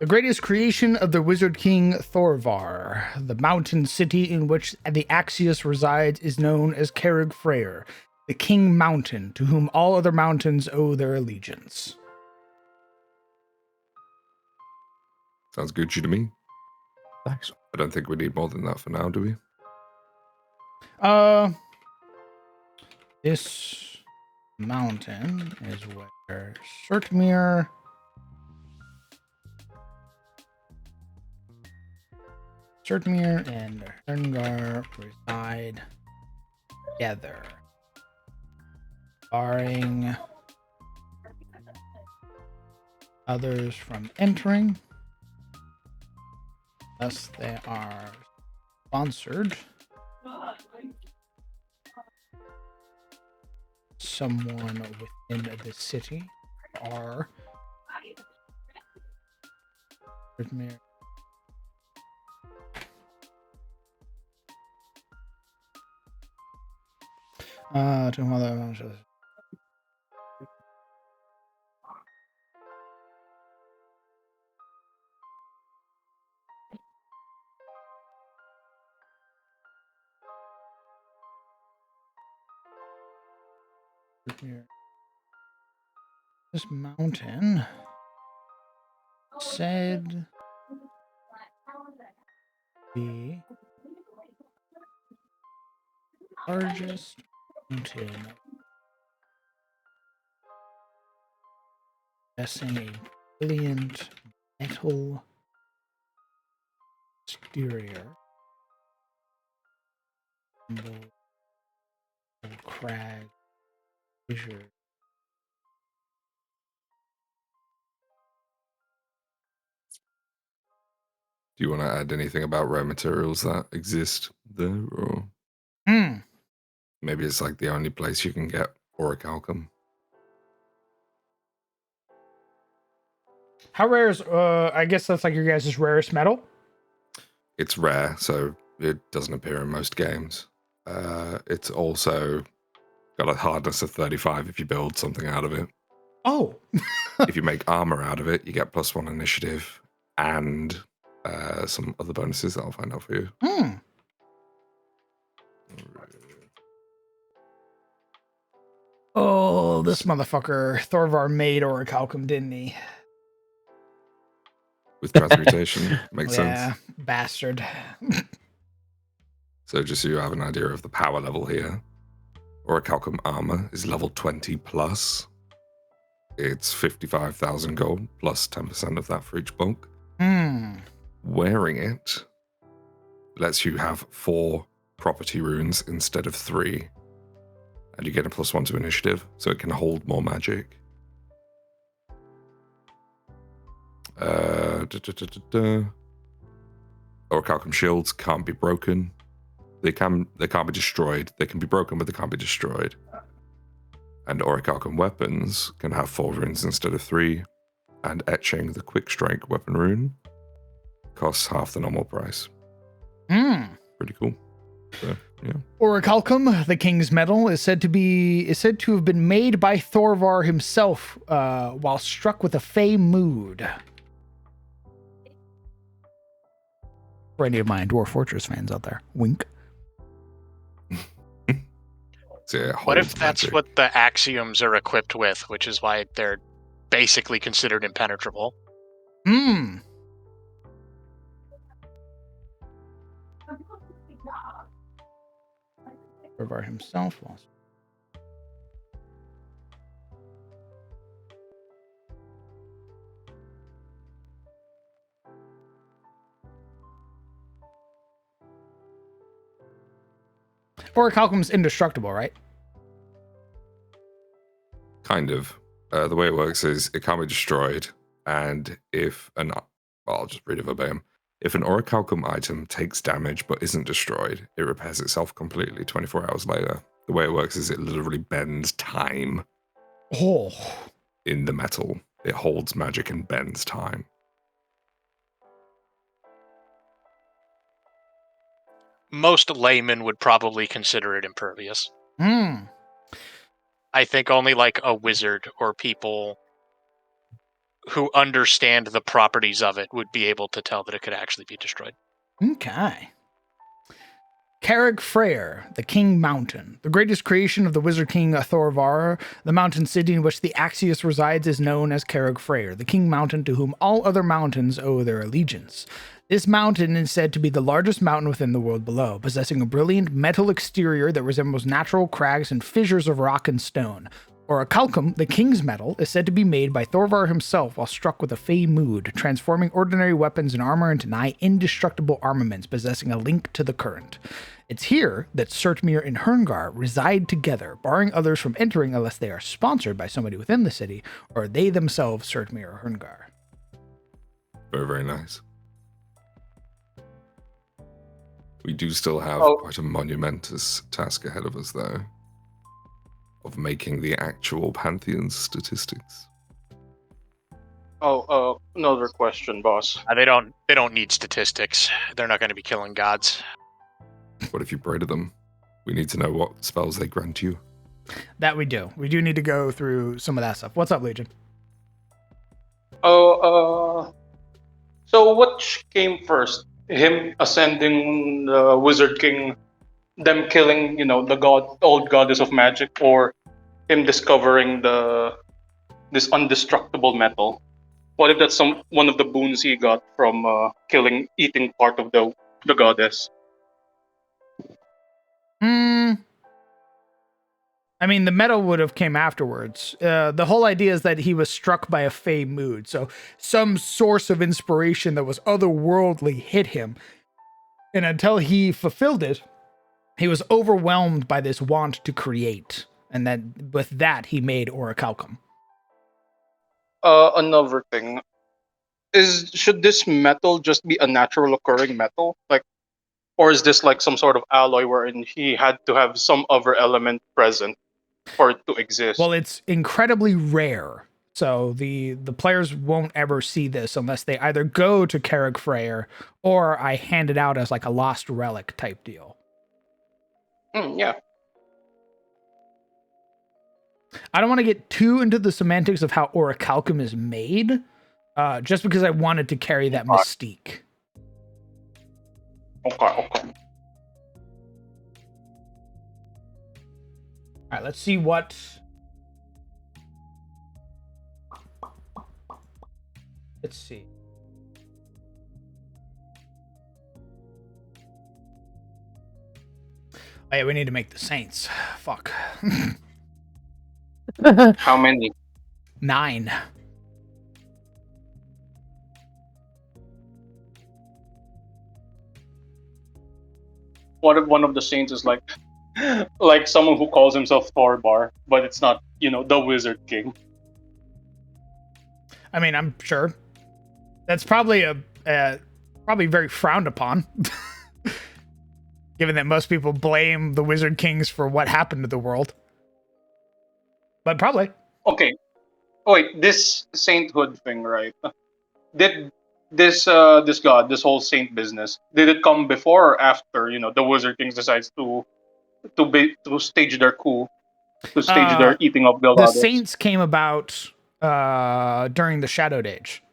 The greatest creation of the wizard king Thorvar. The mountain city in which the Axios resides is known as Carrig Freyr, the king mountain, to whom all other mountains owe their allegiance. Sounds good to me. Thanks. I don't think we need more than that for now, do we? This mountain is where Surtmere and Herngar reside together, barring others from entering. Thus, they are sponsored. Someone within the city are Surtmere. To mother. This mountain said the largest mountain possessing a brilliant metal exterior. Crag fissure. Do you want to add anything about rare materials that exist there, or maybe it's like the only place you can get orichalcum? How rare is I guess that's like your guys' rarest metal? It's rare, so it doesn't appear in most games. It's also got a hardness of 35 if you build something out of it. Oh. If you make armor out of it, you get +1 initiative and some other bonuses that I'll find out for you. Oh, this motherfucker Thorvar made orichalcum, didn't he? With transmutation. Makes sense. Bastard. So just so you have an idea of the power level here, orichalcum armor is level 20 plus. It's 55,000 gold plus 10% of that for each bulk. Wearing it lets you have 4 property runes instead of 3. And you get a +1 to initiative, so it can hold more magic. Orichalcum shields can't be broken. They can't be destroyed. They can be broken, but they can't be destroyed. And orichalcum weapons can have 4 runes instead of 3. And etching, the quick strike weapon rune, costs half the normal price. Pretty cool. So, yeah. Orichalcum, the king's metal, is said to have been made by Thorvar himself while struck with a fey mood. For any of my Dwarf Fortress fans out there, wink. What if that's what the axioms are equipped with, which is why they're basically considered impenetrable? Thorvar himself lost. Orichalcum's indestructible, right? Kind of. The way it works is it can't be destroyed, and I'll just read it verbatim. If an orichalcum item takes damage but isn't destroyed, it repairs itself completely 24 hours later. The way it works is it literally bends time in the metal. It holds magic and bends time. Most laymen would probably consider it impervious. I think only like a wizard or people who understand the properties of it would be able to tell that it could actually be destroyed. Okay. Carrig Freyr, the King Mountain. The greatest creation of the Wizard King Thorvar, the mountain city in which the Axios resides, is known as Carrig Freyr, the King Mountain to whom all other mountains owe their allegiance. This mountain is said to be the largest mountain within the world below, possessing a brilliant metal exterior that resembles natural crags and fissures of rock and stone. Orichalcum, the king's metal, is said to be made by Thorvar himself while struck with a fey mood, transforming ordinary weapons and armor into nigh indestructible armaments possessing a link to the current. It's here that Surtmir and Herngar reside together, barring others from entering unless they are sponsored by somebody within the city, or they themselves, Surtmir or Herngar. Very, very nice. We do still have quite a monumentous task ahead of us, though, of making the actual Pantheon's statistics. Another question, boss. They don't need statistics. They're not going to be killing gods. What if you pray to them? We need to know what spells they grant you. That we do. We do need to go through some of that stuff. What's up, Legion? So which came first? Him ascending the Wizard King, them killing, the old goddess of magic, or him discovering this indestructible metal? What if that's one of the boons he got from eating part of the goddess? I mean, the metal would have came afterwards. The whole idea is that he was struck by a fey mood, so some source of inspiration that was otherworldly hit him, and until he fulfilled it, he was overwhelmed by this want to create, and then with that he made Orichalcum. Another thing should this metal just be a natural occurring metal, or is this like some sort of alloy wherein he had to have some other element present for it to exist? Well, it's incredibly rare, so the players won't ever see this unless they either go to Carrig Freyr or I hand it out as like a lost relic type deal. Yeah. I don't want to get too into the semantics of how Orichalcum is made, just because I wanted to carry that mystique. Okay. All right, let's see what... Let's see. Oh, yeah, we need to make the Saints. Fuck. How many? 9. What if one of the saints is like someone who calls himself Thorbar, but it's not, the Wizard King? I mean, I'm sure that's probably probably very frowned upon, given that most people blame the Wizard Kings for what happened to the world. But probably. Okay. Oh, wait, this sainthood thing, right? Did this god, this whole saint business, did it come before or after, the Wizard Kings decides to stage their coup, to stage their eating of the The goddess? Saints came about during the Shadowed Age.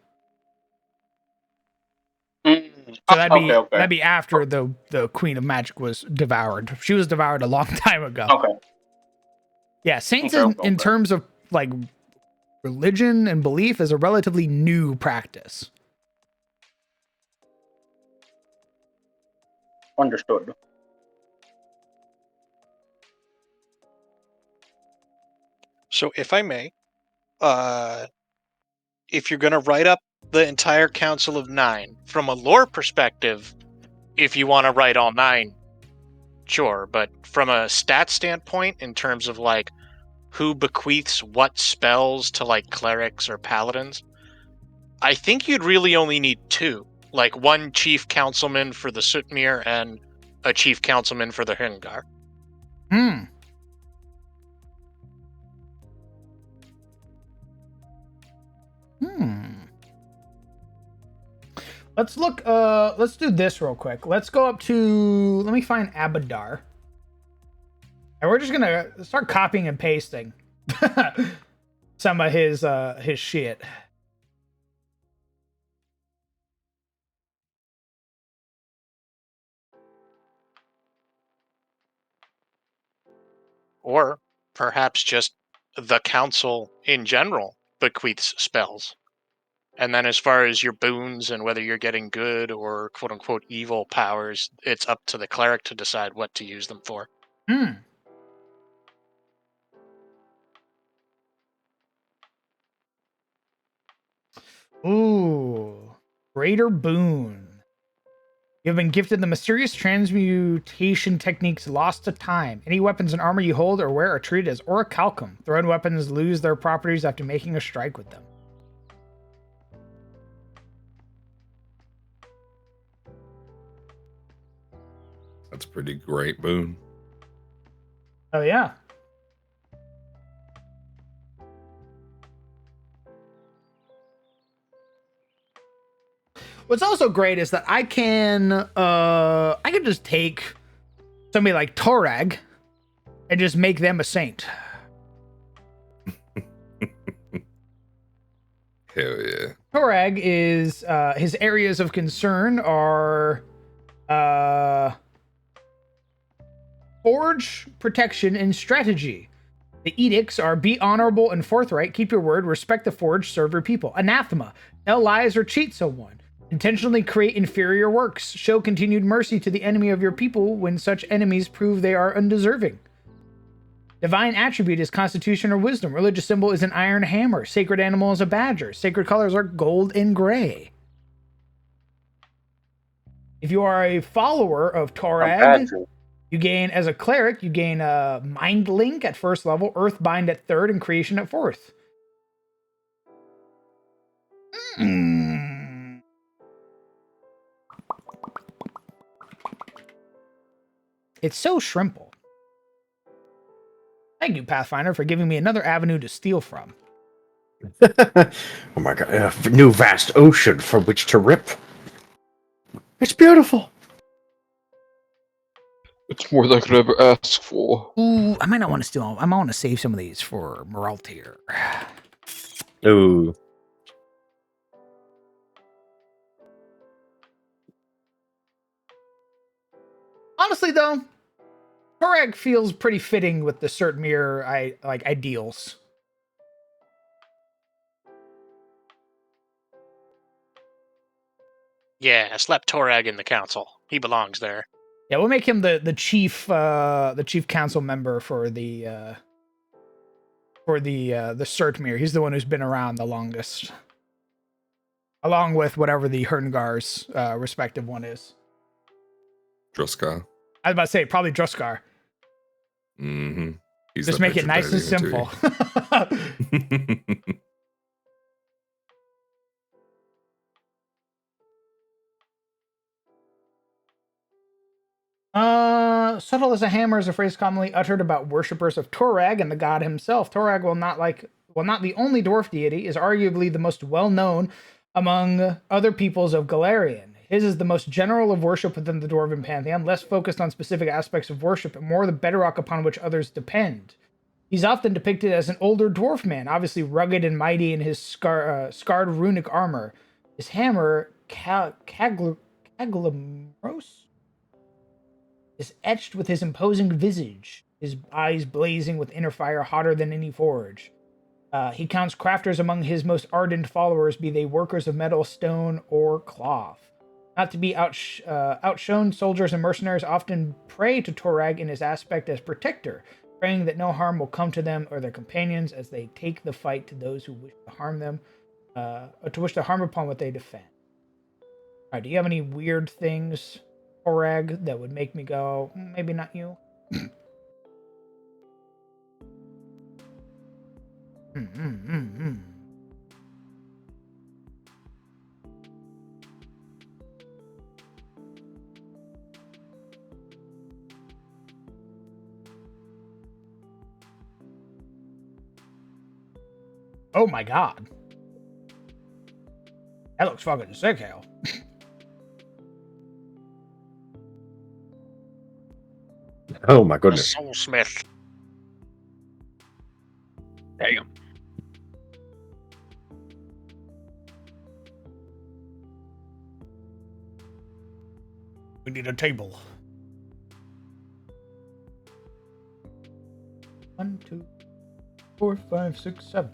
So that'd be after the Queen of Magic was devoured. She was devoured a long time ago. Okay. Yeah, Saints in terms of like religion and belief is a relatively new practice. Understood. So if I may, if you're going to write up the entire Council of 9, from a lore perspective, if you want to write all 9, sure, but from a stat standpoint, in terms of like who bequeaths what spells to like clerics or paladins, I think you'd really only need 2, like one chief councilman for the Sutmir and a chief councilman for the Hringar. Let's look, let's do this real quick. Let's go up to, let me find Abadar. And we're just gonna start copying and pasting some of his shit. Or perhaps just the council in general bequeaths spells. And then as far as your boons and whether you're getting good or quote unquote evil powers, it's up to the cleric to decide what to use them for. Hmm. Ooh. Greater boon. You have been gifted the mysterious transmutation techniques Lost to Time. Any weapons and armor you hold or wear are treated as orichalcum. Thrown weapons lose their properties after making a strike with them. That's a pretty great boon. Oh, yeah. What's also great is that I can just take somebody like Torag and just make them a saint. Hell yeah. Torag is his areas of concern are forge, protection, and strategy. The edicts are be honorable and forthright, keep your word, respect the forge, serve your people. Anathema, tell lies or cheat someone. Intentionally create inferior works. Show continued mercy to the enemy of your people when such enemies prove they are undeserving. Divine attribute is constitution or wisdom. Religious symbol is an iron hammer. Sacred animal is a badger. Sacred colors are gold and gray. If you are a follower of Torag, you gain, as a cleric, you gain a Mind Link at first level, Earthbind at third, and Creation at fourth. It's so shrimple. Thank you, Pathfinder, for giving me another avenue to steal from. Oh my god, a new vast ocean from which to rip. It's beautiful. It's more than I could ever ask for. Ooh, I might not want to steal. I might want to save some of these for Moraltir. Ooh. Honestly, though, Torag feels pretty fitting with the Cert Mirror ideals. Yeah, slap Torag in the council. He belongs there. Yeah, we'll make him the chief council member for the Cert Mirror. He's the one who's been around the longest, along with whatever the Herngar's respective one is. Droskar. I was about to say probably Droskar. Mm-hmm. Just make it nice and simple. Subtle as a hammer is a phrase commonly uttered about worshippers of Torag and the god himself. Torag, while not the only dwarf deity, is arguably the most well-known among other peoples of Galarian. His is the most general of worship within the Dwarven pantheon, less focused on specific aspects of worship and more the bedrock upon which others depend. He's often depicted as an older dwarf man, obviously rugged and mighty in his scarred runic armor. His hammer, Caglamos, is etched with his imposing visage, his eyes blazing with inner fire hotter than any forge. He counts crafters among his most ardent followers, be they workers of metal, stone, or cloth. Not to be outshone, soldiers and mercenaries often pray to Torag in his aspect as protector, praying that no harm will come to them or their companions as they take the fight to those who wish to harm them, or to wish to harm upon what they defend. All right, do you have any weird things, Torag, that would make me go, maybe not you? Oh my god. That looks fucking sick, hell. Oh my The goodness. Soulsmith. Damn. We need a table. 1, 2, 4, 5, 6, 7.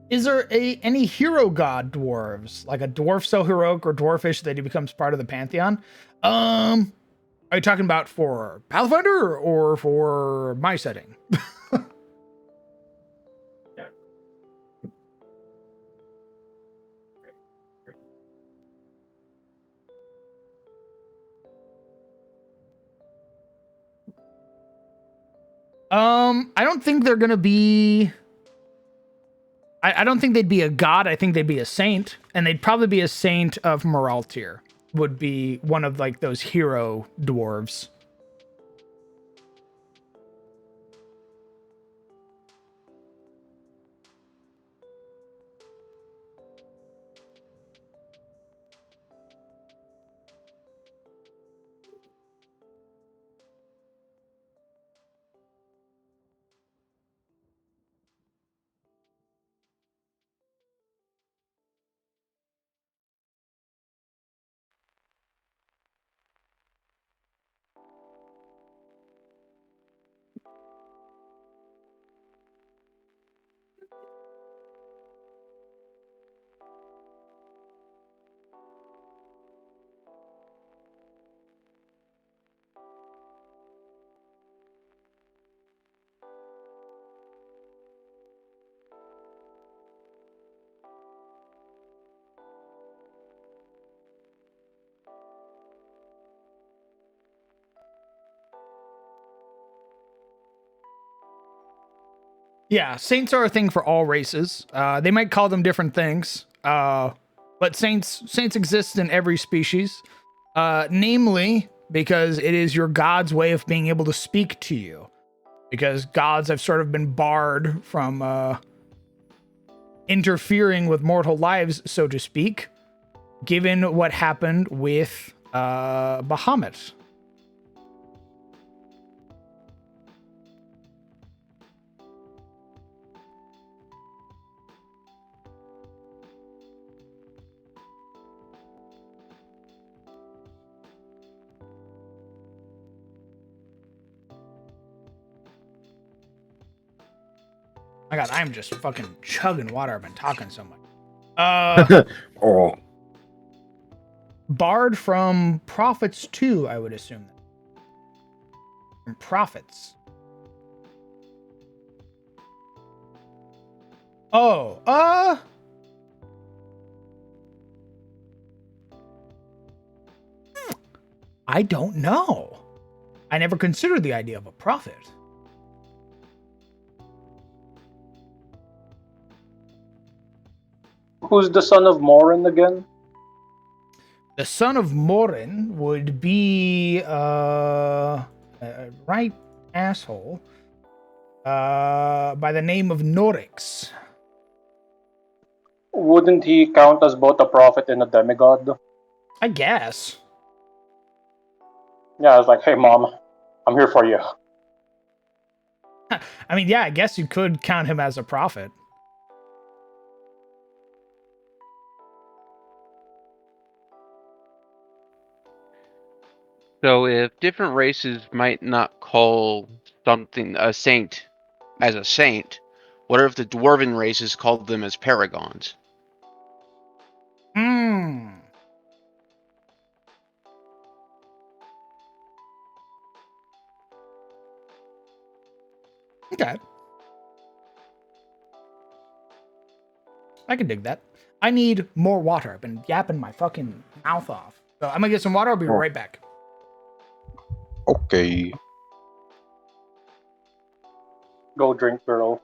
Is there any hero god dwarves, like a dwarf so heroic or dwarfish that he becomes part of the pantheon? Are you talking about for Pathfinder or for my setting? I don't think they're gonna be. I don't think they'd be a god. I think they'd be a saint, and they'd probably be a saint of Moraltir. Would be one of like those hero dwarves. Yeah, saints are a thing for all races. They might call them different things, but saints exist in every species. Namely, because it is your god's way of being able to speak to you. Because gods have sort of been barred from interfering with mortal lives, so to speak, given what happened with Bahamut. My God, I'm just fucking chugging water. I've been talking so much. Oh, Barred from Prophets 2, I would assume. From Prophets. Oh, I don't know. I never considered the idea of a prophet. Who's the son of Morin again? The son of Morin would be a right asshole by the name of Norix. Wouldn't he count as both a prophet and a demigod? I guess. Yeah, I was like, hey mom, I'm here for you. I mean, yeah, I guess you could count him as a prophet. So if different races might not call something a saint as a saint, what if the dwarven races called them as paragons? Hmm. Okay. I can dig that. I need more water. I've been yapping my fucking mouth off. So I'm gonna get some water. I'll be Oh. right back. Okay. Go drink, girl.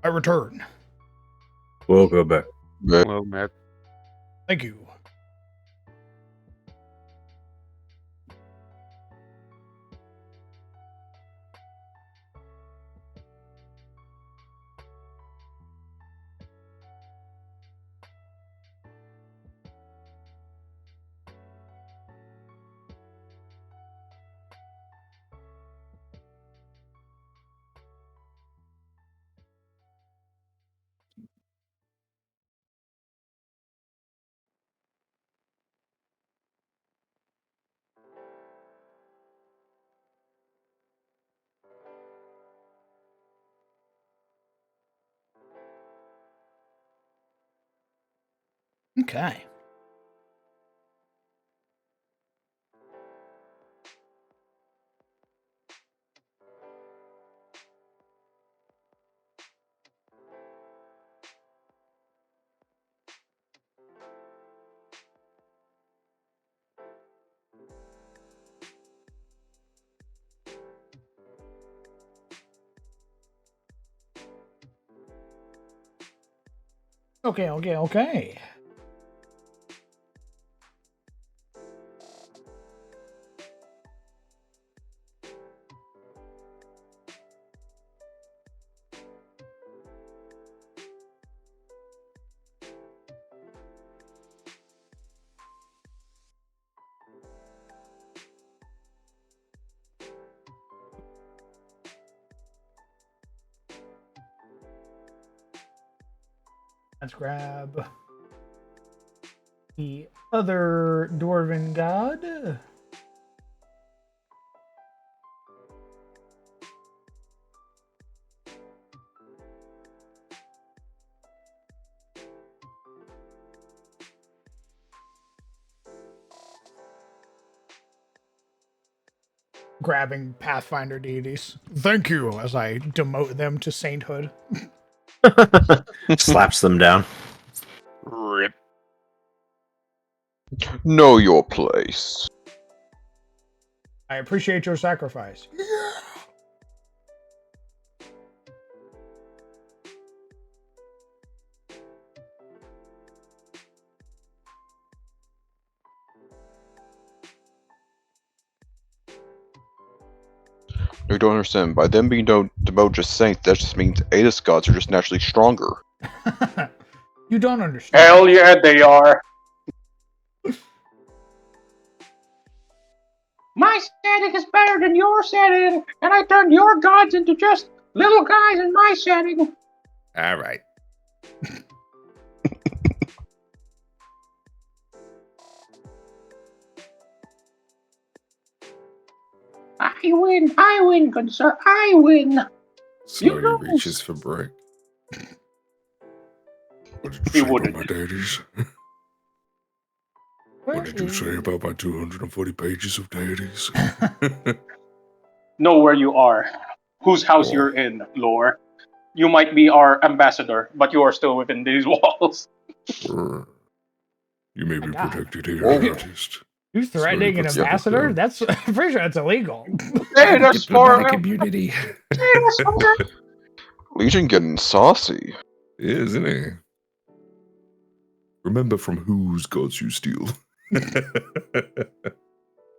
I return. We'll go back. Well, Matt. Thank you. Okay. Okay. Let's grab the other dwarven god. Grabbing Pathfinder deities. Thank you, as I demote them to sainthood. Slaps them down. Rip. Know your place. I appreciate your sacrifice. You don't understand. By them being demoted to saint, that just means Aetus gods are just naturally stronger. You don't understand. Hell yeah, they are. My setting is better than your setting, and I turned your gods into just little guys in my setting. All right. I win, good sir, I win. Slowly lose. reaches for Brick. What did you He say wouldn't. about my deities? Where What did you say is- about my 240 pages of deities? Know where you are, whose house Oh. you're in, Lore. You might be our ambassador, but you are still within these walls. You may be God. protected here, Whoa. artist. You threatening an puts the book ambassador? down. That's I'm pretty sure that's illegal. Say this for Diplomatic immunity. Legion getting saucy. He is, isn't he? Remember from whose gods you steal.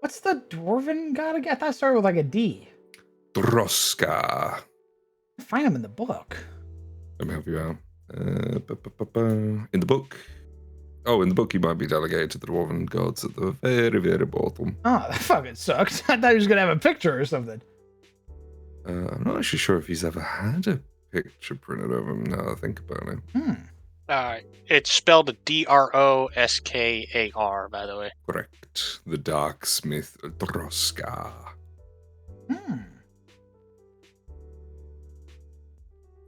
What's the dwarven god again? I thought it started with like a D. Droska. Find him in the book. Let me help you out. In the book. Oh, in the book, he might be delegated to the dwarven gods at the very, very bottom. Oh, that fucking sucks. I thought he was gonna have a picture or something. I'm not actually sure if he's ever had a picture printed of him now that I think about it. It's spelled Droskar, by the way. Correct. The Dark Smith Droska.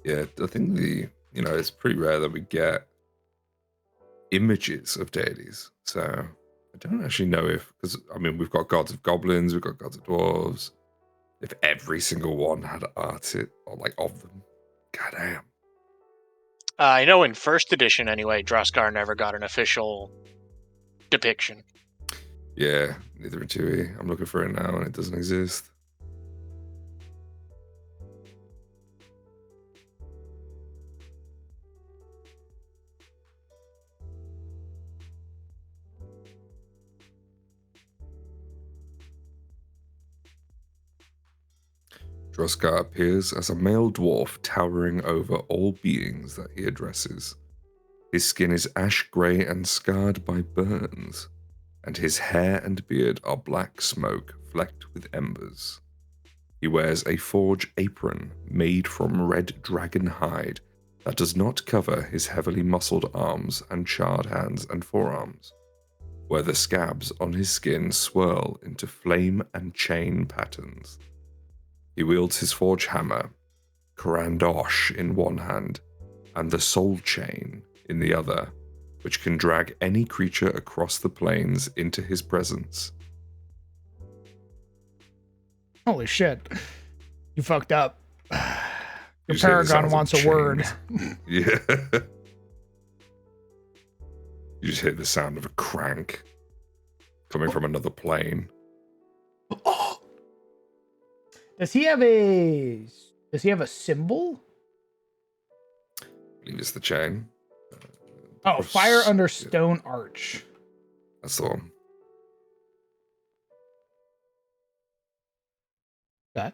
Yeah, I think it's pretty rare that we get images of deities. So I don't actually know because we've got gods of goblins, we've got gods of dwarves. If every single one had art of them, goddamn. I know in first edition, anyway, Droskar never got an official depiction. Yeah, neither in 2E. I'm looking for it now and it doesn't exist. Droskar appears as a male dwarf towering over all beings that he addresses. His skin is ash grey and scarred by burns, and his hair and beard are black smoke flecked with embers. He wears a forge apron made from red dragon hide that does not cover his heavily muscled arms and charred hands and forearms, where the scabs on his skin swirl into flame and chain patterns. He wields his forge hammer, Karandosh, in one hand, and the soul chain in the other, which can drag any creature across the plains into his presence. Holy shit. You fucked up. Your You just hear the Paragon sounds of wants a word. chains. Yeah. You just hear the sound of a crank coming from another plane. Does he have a symbol? I believe it's the chain. Oh, fire under Yeah, stone arch. that's the one. Okay.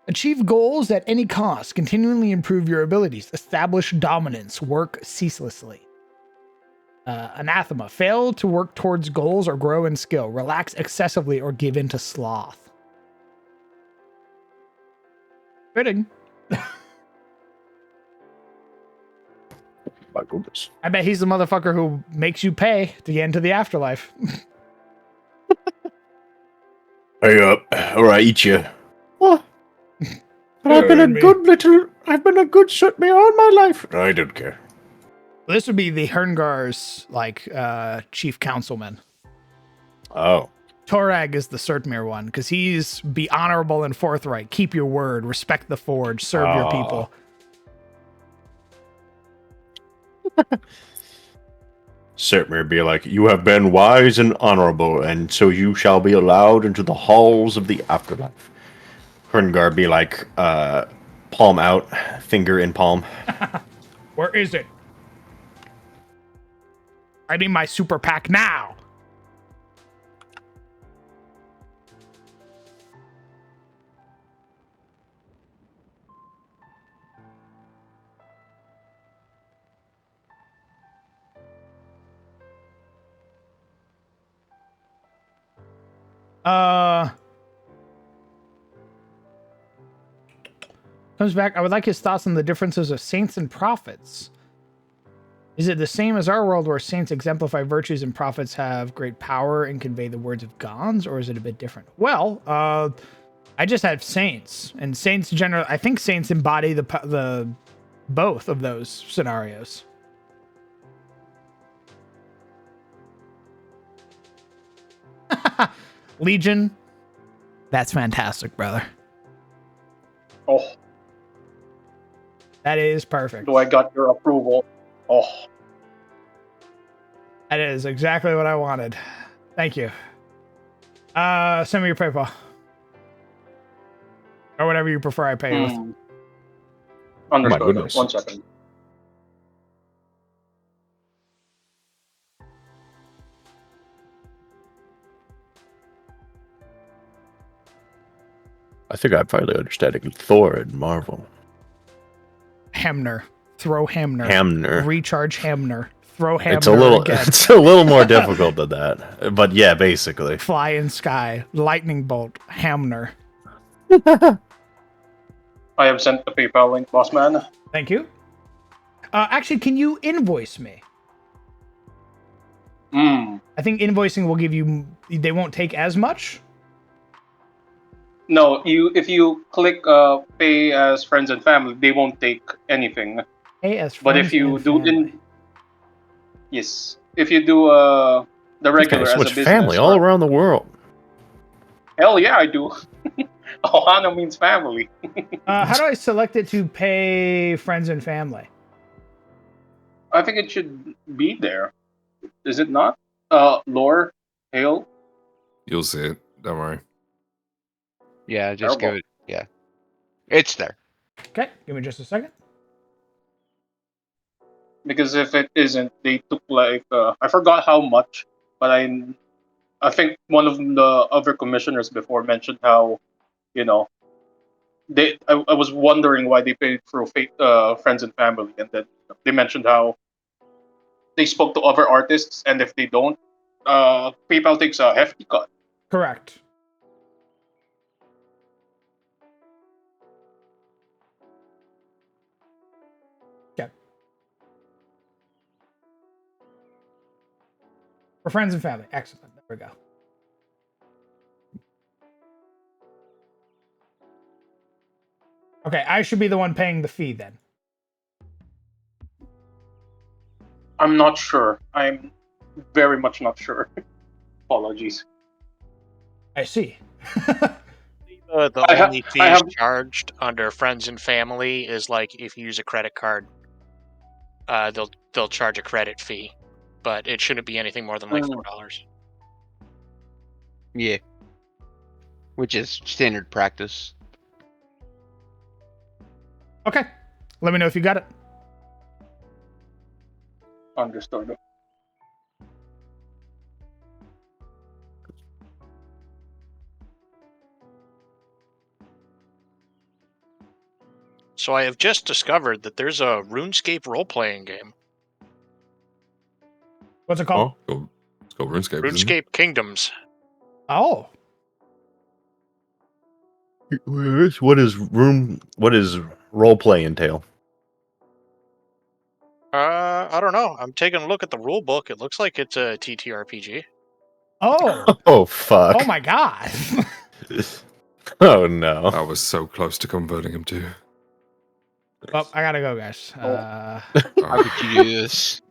Achieve goals at any cost. Continually improve your abilities. Establish dominance. Work ceaselessly. Anathema. Fail to work towards goals or grow in skill. Relax excessively or give in to sloth. Fitting. My goodness. I bet he's the motherfucker who makes you pay to get into the afterlife. Hey up, or I eat you. What? But I've been Burn a me. I've been a good me all my life. I don't care. This would be the Herngar's chief councilman. Oh. Torag is the Surtmere one because he's be honorable and forthright, keep your word, respect the forge, serve your people. Sertmere be like, you have been wise and honorable, and so you shall be allowed into the halls of the afterlife. Herngar be like, palm out, finger in palm. Where is it? I need my super pack now. Comes back. I would like his thoughts on the differences of saints and prophets. Is it the same as our world where saints exemplify virtues and prophets have great power and convey the words of gods, or is it a bit different? Well, I just have saints, and saints generally, I think saints embody the both of those scenarios. Legion. That's fantastic, brother. Oh, That is perfect. do I got your approval? Oh, That is exactly what I wanted. Thank you. Send me your PayPal. Or whatever you prefer I pay you with. Understood. goodness. 1 second. I think I'm finally understanding Thor and Marvel. Hamner. Throw Hamner. Hamner. Recharge Hamner. Throw Hamner It's a little again. it's a little more difficult than that. But yeah, basically. Fly in sky. Lightning bolt. Hamner. I have sent the PayPal link, boss man. Thank you. Actually, can you invoice me? I think invoicing will give you... They won't take as much? No, if you click pay as friends and family, they won't take anything. Hey, as But friends if you and do family. yes, if you do the regular so as a much business, family all around the world. hell yeah, I do. Ohana means family. How do I select it to pay friends and family? I think it should be there. Is it not? Lore, hail. You'll see it. Don't worry. Yeah, just give Terrible. it. Yeah, it's there. Okay, give me just a second. Because if it isn't, they took like I forgot how much But I think one of the other commissioners before mentioned how, you know, I was wondering why they paid through friends and family, and then they mentioned how they spoke to other artists, and if they don't, PayPal takes a hefty cut. Correct. Okay. For friends and family. Excellent. There we go. Okay, I should be the one paying the fee then. I'm not sure. I'm very much not sure. Apologies. I see. The I only I fees have charged under friends and family is like if you use a credit card, they'll charge a credit fee, but it shouldn't be anything more than like $4. Yeah. Which is standard practice. Okay. Let me know if you got it. understood. So I have just discovered that there's a RuneScape role-playing game, What's it called? It's called RuneScape, isn't it? RuneScape Kingdoms. Oh. What is role play entail? I don't know. I'm taking a look at the rule book. It looks like it's a TTRPG. Oh. Oh fuck. Oh my god. Oh no. I was so close to converting him to. Well, I gotta go, guys. How could you do this?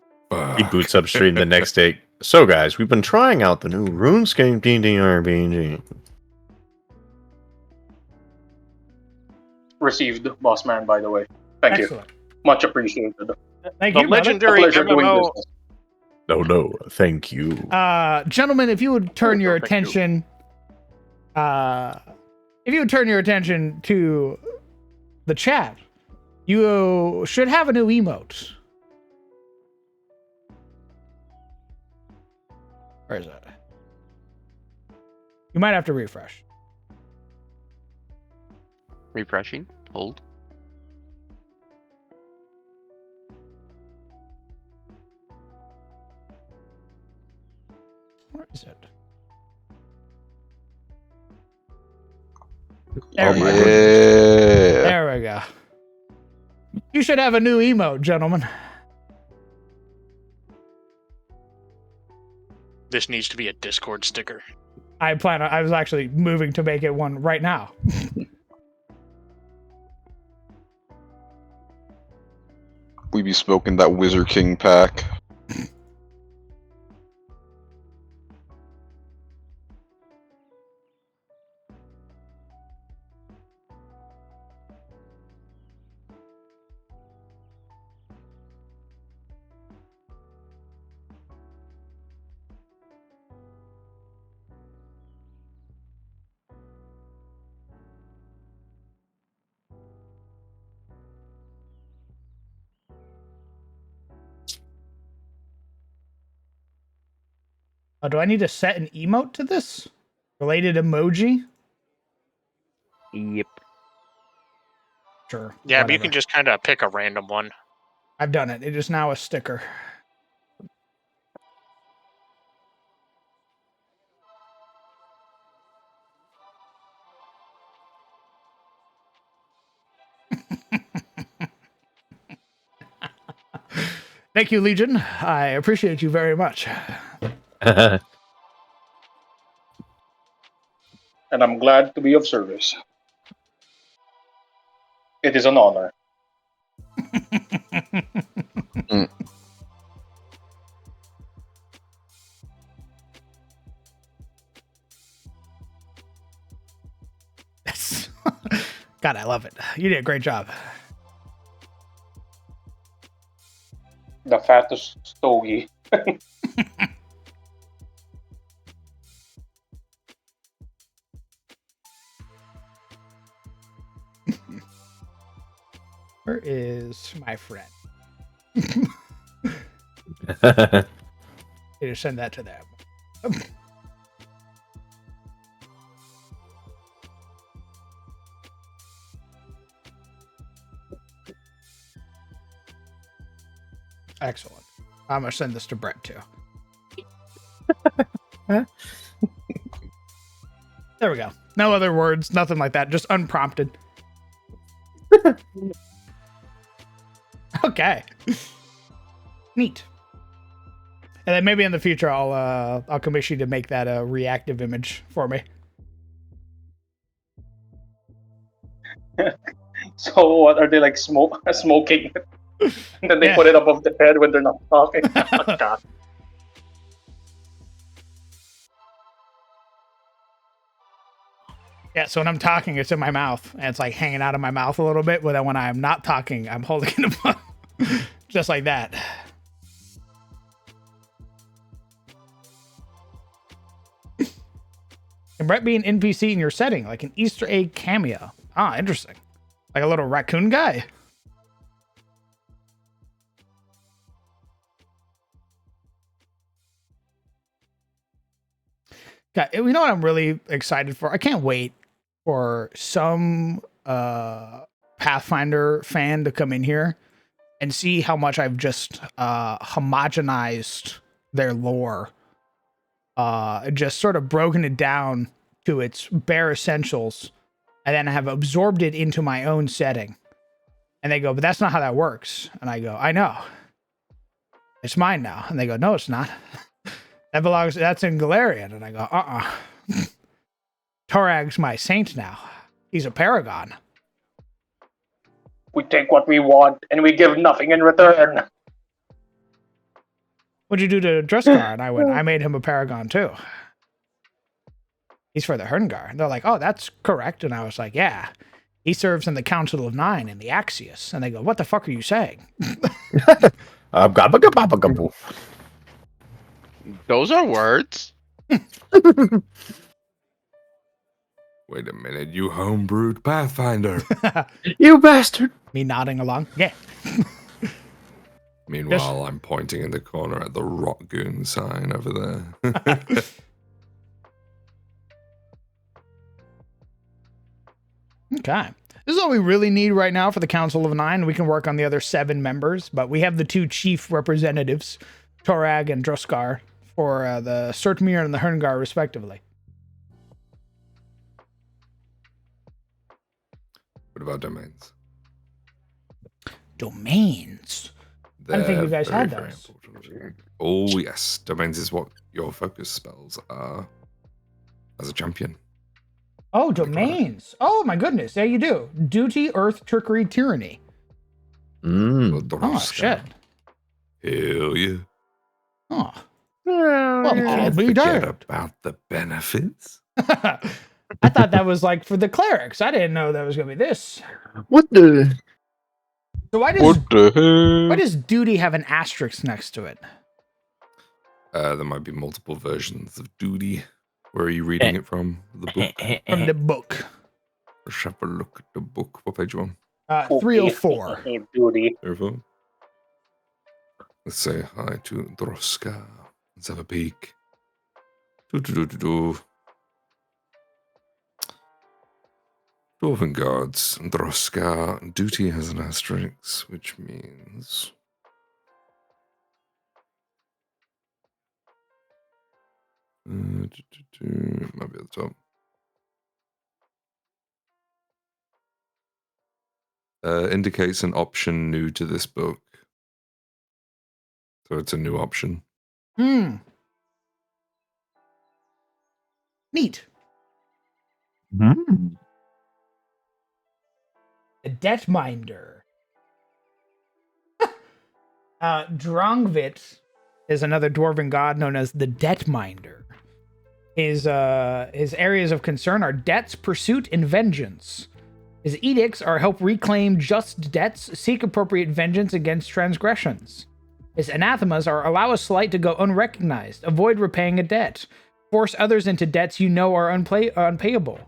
He boots up stream the next day. So guys, we've been trying out the new RuneScape TTRPG. Received, boss man. By the way, thank Excellent. you. Much appreciated. Thank The you, brother. legendary Pleasure doing MMO. business. No, thank you. Gentlemen, if you would turn your thank you. attention, to the chat, you should have a new emote. Where is it? You might have to refresh. Refreshing. Hold. Where is it? Oh There we my go. yeah. There we go. You should have a new emote, gentlemen. This needs to be a Discord sticker. I was actually moving to make it one right now. We be smoking that Wizard King pack. Oh, do I need to set an emote to this? Related emoji? Yep. Sure. Yeah, but you whatever. can just kind of pick a random one. I've done it. It is now a sticker. Thank you, Legion. I appreciate you very much. And I'm glad to be of service. It is an honor. Yes. God, I love it. You did a great job. The fattest stogie. Where is my friend? You just send that to them. Excellent. I'm gonna send this to Brett too. There we go. No other words, nothing like that. Just unprompted. Okay. Neat. And then maybe in the future I'll commission you to make that a reactive image for me. So what are they like smoking? And then they Yeah. put it above the head when they're not talking. God. Yeah, so when I'm talking, it's in my mouth, and it's like hanging out of my mouth a little bit. But then when I'm not talking, I'm holding it above, just like that. And Brett being NPC in your setting, like an Easter egg cameo. Ah, interesting. Like a little raccoon guy. Yeah, you know what I'm really excited for? I can't wait for some Pathfinder fan to come in here and see how much I've just homogenized their lore. Just sort of broken it down to its bare essentials, and then I have absorbed it into my own setting. And they go, but that's not how that works. And I go, I know. It's mine now. And they go, no, it's not. That's in Galarian. And I go, Torag's my saint now. He's a paragon. We take what we want and we give nothing in return. What'd you do to Druskar? And I went, I made him a paragon too. He's for the Herngar. And they're like, oh, that's correct. And I was like, yeah. He serves in the Council of Nine in the Axios. And they go, what the fuck are you saying? Those are words. Wait a minute, you homebrewed Pathfinder. You bastard! Me nodding along. Yeah. Meanwhile, I'm pointing in the corner at the Rock Goon sign over there. Okay. This is all we really need right now for the Council of Nine. We can work on the other 7 members, but we have the 2 chief representatives, Torag and Druskar, for the Surtmir and the Herngar, respectively. What about domains? Domains? I didn't think you guys had those. Important. Oh, yes. Domains is what your focus spells are as a champion. Oh, domains. Oh, my goodness. Yeah, you do. Duty, Earth, Trickery, Tyranny. Oh, shit. Hell yeah. Oh. Well, You I'll can't be forget darned. about the benefits. I thought that was like for the clerics. I didn't know that was going to be this. What the? So why What the hell? does duty have an asterisk next to it? There might be multiple versions of duty. Where are you reading it from? The book? From the book. Let's have a look at the book. What page you on? 304. Duty. 304? Let's say hi to Droska. Let's have a peek. Dwarven Guards, Droska. Duty has an asterisk, which means... It might be at the top. Indicates an option new to this book. So it's a new option. Neat. Mm. A debt minder. Drongvit is another dwarven god known as the debt minder. His areas of concern are debts, pursuit, and vengeance. His edicts are help reclaim just debts, seek appropriate vengeance against transgressions. His anathemas are allow a slight to go unrecognized, avoid repaying a debt, force others into debts you know are unpayable.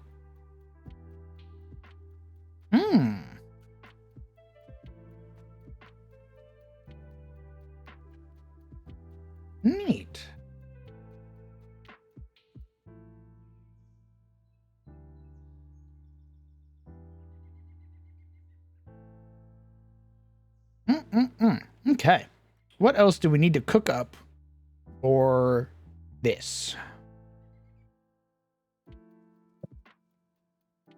Neat. Okay. What else do we need to cook up for this?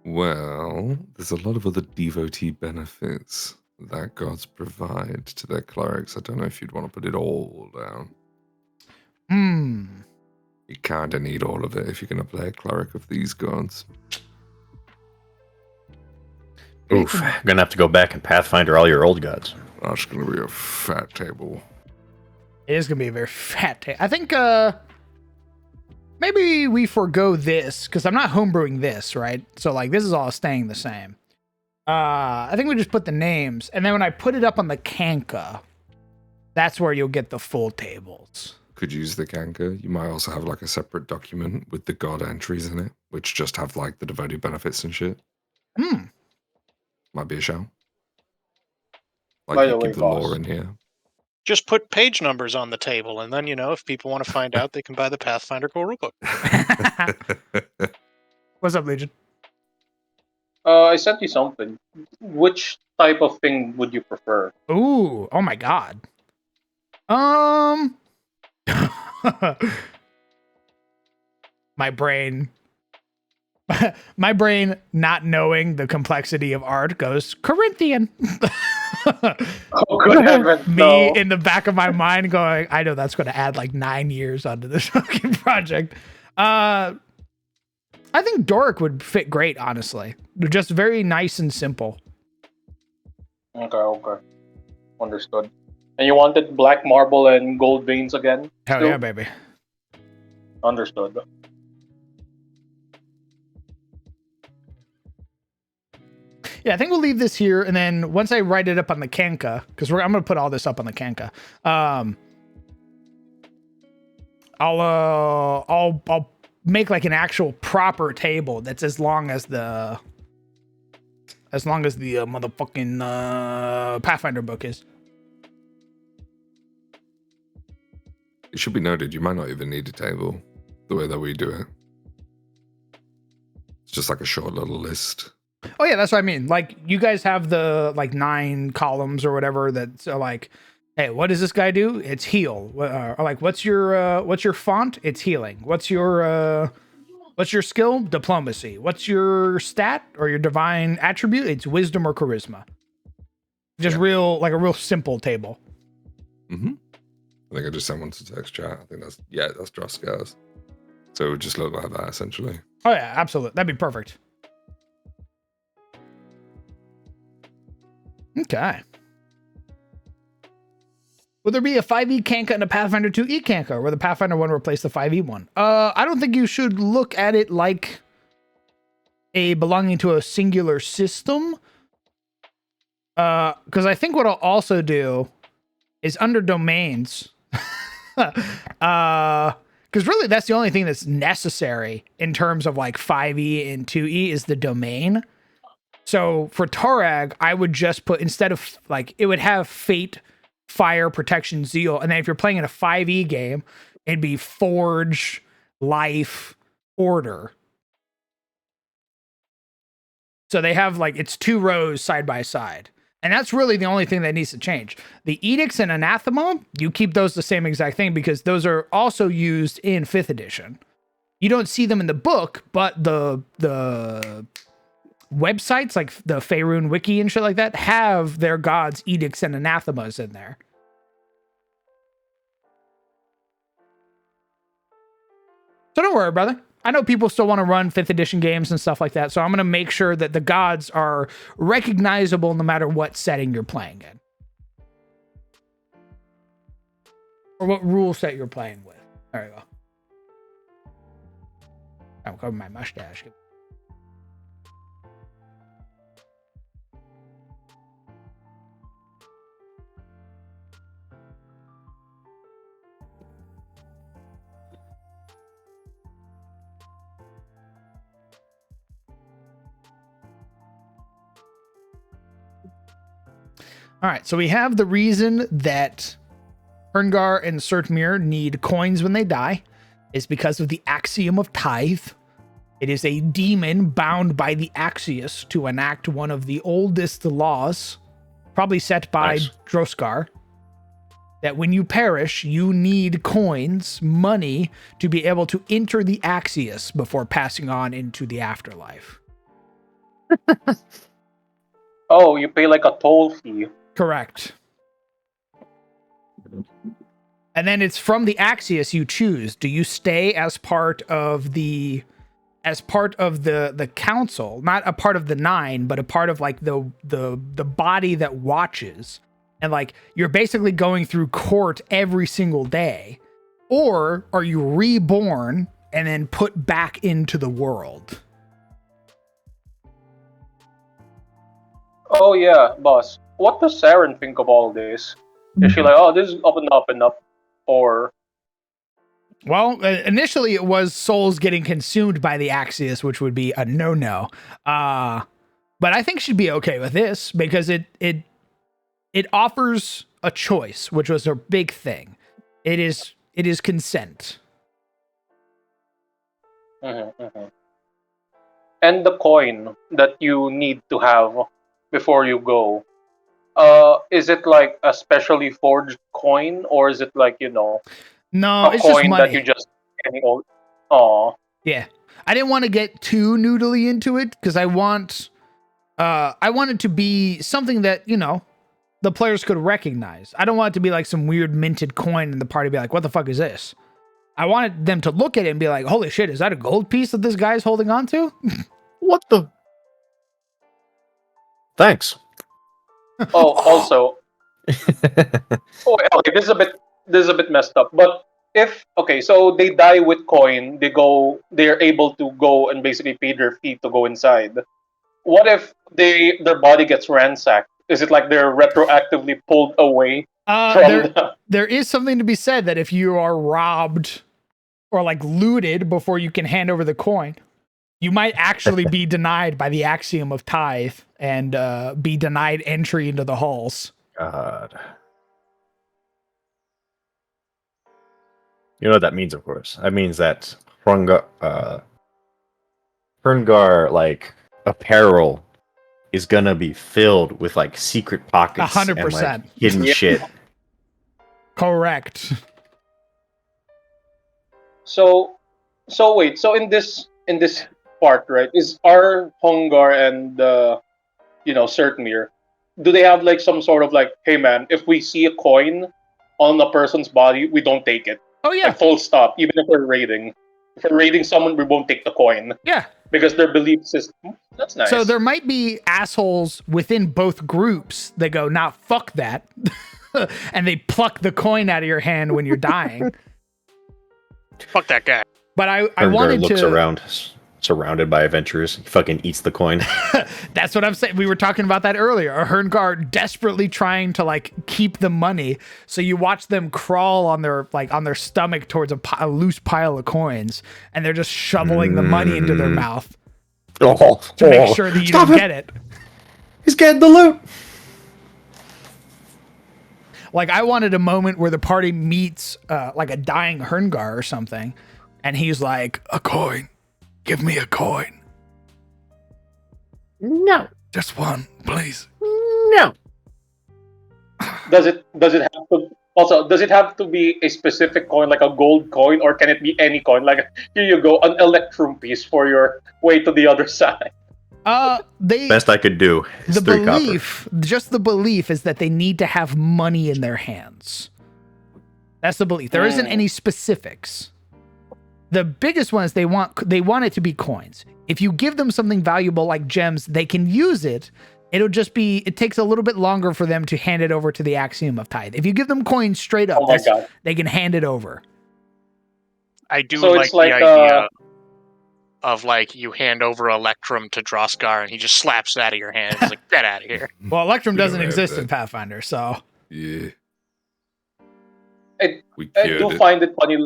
Well, there's a lot of other devotee benefits that gods provide to their clerics. I don't know if you'd want to put it all down. You kind of need all of it if you're going to play a cleric of these gods. Oof, gonna have to go back and Pathfinder all your old gods. That's going to be a fat table. It is going to be a very fat I think maybe we forego this because I'm not homebrewing this, right? So like this is all staying the same. I think we just put the names, and then when I put it up on the Kanka, that's where you'll get the full tables. Could use the Kanka. You might also have like a separate document with the god entries in it, which just have like the devotee benefits and shit. Might be a show. Like By you the way, keep the boss. lore in here. Just put page numbers on the table, and then, you know, if people want to find out, they can buy the Pathfinder Core Rulebook. What's up, Legion? I sent you something. Which type of thing would you prefer? Ooh, oh my god. My brain not knowing the complexity of art goes Corinthian. Oh, good heavens, Me no. in the back of my mind going, I know that's going to add like 9 years onto this fucking project. I think Doric would fit great, honestly. They're just very nice and simple. Okay. Understood. And you wanted black marble and gold veins again? Hell still? yeah, baby. Understood. Yeah, I think we'll leave this here, and then once I write it up on the Kanka, because I'm gonna put all this up on the Kanka. I'll make like an actual proper table that's as long as the motherfucking Pathfinder book is. It should be noted, you might not even need a table the way that we do it. It's just like a short little list. Oh yeah, that's what I mean. Like you guys have the like 9 columns or whatever that's like, hey, what does this guy do? It's heal. Or like, what's your font? It's healing. What's your skill? Diplomacy. What's your stat or your divine attribute? It's wisdom or charisma. Just a real simple table. Mm-hmm. I think I just sent one to text chat. I think that's Droskars. So it would just look like that essentially. Oh yeah, absolutely. That'd be perfect. Okay. Will there be a 5e Kanka and a Pathfinder 2e Kanka, or will the Pathfinder 1 replace the 5e one? I don't think you should look at it like a belonging to a singular system. Because I think what I'll also do is under domains. Because really that's the only thing that's necessary in terms of like 5e and 2e is the domain. So for Torag, I would just put, instead of like, it would have fate, fire, protection, zeal. And then if you're playing in a 5e game, it'd be forge, life, order. So they have like, it's 2 rows side by side. And that's really the only thing that needs to change. The edicts and anathema, you keep those the same exact thing because those are also used in 5th edition. You don't see them in the book, but the websites like the Faerun wiki and shit like that have their gods' edicts and anathemas in there. So don't worry, brother. I know people still want to run 5th edition games and stuff like that, so I'm going to make sure that the gods are recognizable no matter what setting you're playing in. Or what rule set you're playing with. There you go. I'm covering my mustache. All right, so we have the reason that Herngar and Surtmir need coins when they die is because of the axiom of tithe. It is a demon bound by the Axios to enact one of the oldest laws probably set by Nice. Droskar, that when you perish, you need coins, money, to be able to enter the Axios before passing on into the afterlife. Oh, you pay like a toll fee. Correct. And then it's from the Axios you choose. Do you stay as part of the council, not a part of the 9, but a part of like the body that watches, and like you're basically going through court every single day, or are you reborn and then put back into the world? Oh yeah, boss. What does Saren think of all this? Is she like, oh, this is up and up and up, or Well, initially it was souls getting consumed by the Axios, which would be a no-no. But I think she'd be okay with this because it offers a choice, which was a big thing. It is consent. and the coin that you need to have before you go? Is it like a specially forged coin, or is it like No, a it's just coin that you money. just any old? Oh, Yeah. I didn't want to get too noodly into it because I want it to be something that, the players could recognize. I don't want it to be like some weird minted coin and the party be like, what the fuck is this? I wanted them to look at it and be like, holy shit, is that a gold piece that this guy's holding on to? What the? Thanks. oh. Also, okay, this is a bit messed up. But if so they die with coin, they're able to go and basically pay their fee to go inside. What if their body gets ransacked? Is it like they're retroactively pulled away from There is something to be said that if you are robbed or like looted before you can hand over the coin, you might actually be denied by the axiom of tithe and be denied entry into the halls. God. You know what that means, of course. That means that Herngar, like, apparel is gonna be filled with, like, secret pockets 100%. and, like, hidden Yeah. shit. Correct. So wait. So in this part, right? Is our Hongar and Certmere, do they have like some sort of like, hey man, if we see a coin on a person's body, we don't take it. Oh yeah, Like full stop. Even if we're raiding, someone, we won't take the coin yeah. because their belief system. That's nice. So there might be assholes within both groups that go, nah, fuck that. And they pluck the coin out of your hand when you're dying. Fuck that guy. But I Herngar wanted looks to around, surrounded by adventurers. He fucking eats the coin. That's what I'm saying. We were talking about that earlier. A Herngar desperately trying to like keep the money. So you watch them crawl on their stomach towards a loose pile of coins, and they're just shoveling the money into their mouth to make sure that you don't get it. He's getting the loot. Like I wanted a moment where the party meets like a dying Herngar or something, and he's like, "A coin. Give me a coin. No. Just one, please." No. Does it have to be a specific coin, like a gold coin, or can it be any coin? Like, here you go, an electrum piece for your way to the other side. Best I could do is The 3 copper. belief is that they need to have money in their hands. That's the belief. There isn't any specifics. The biggest one is they want it to be coins. If you give them something valuable like gems, they can use it. It takes a little bit longer for them to hand it over to the axiom of tithe. If you give them coins straight up, Oh my God. they can hand it over. I do So like it's the like, idea of like you hand over Electrum to Droskar and he just slaps it out of your hand. He's like, get out of here. Well, Electrum We don't doesn't have exist that. in Pathfinder, so Yeah. We I cured do it. find it funny,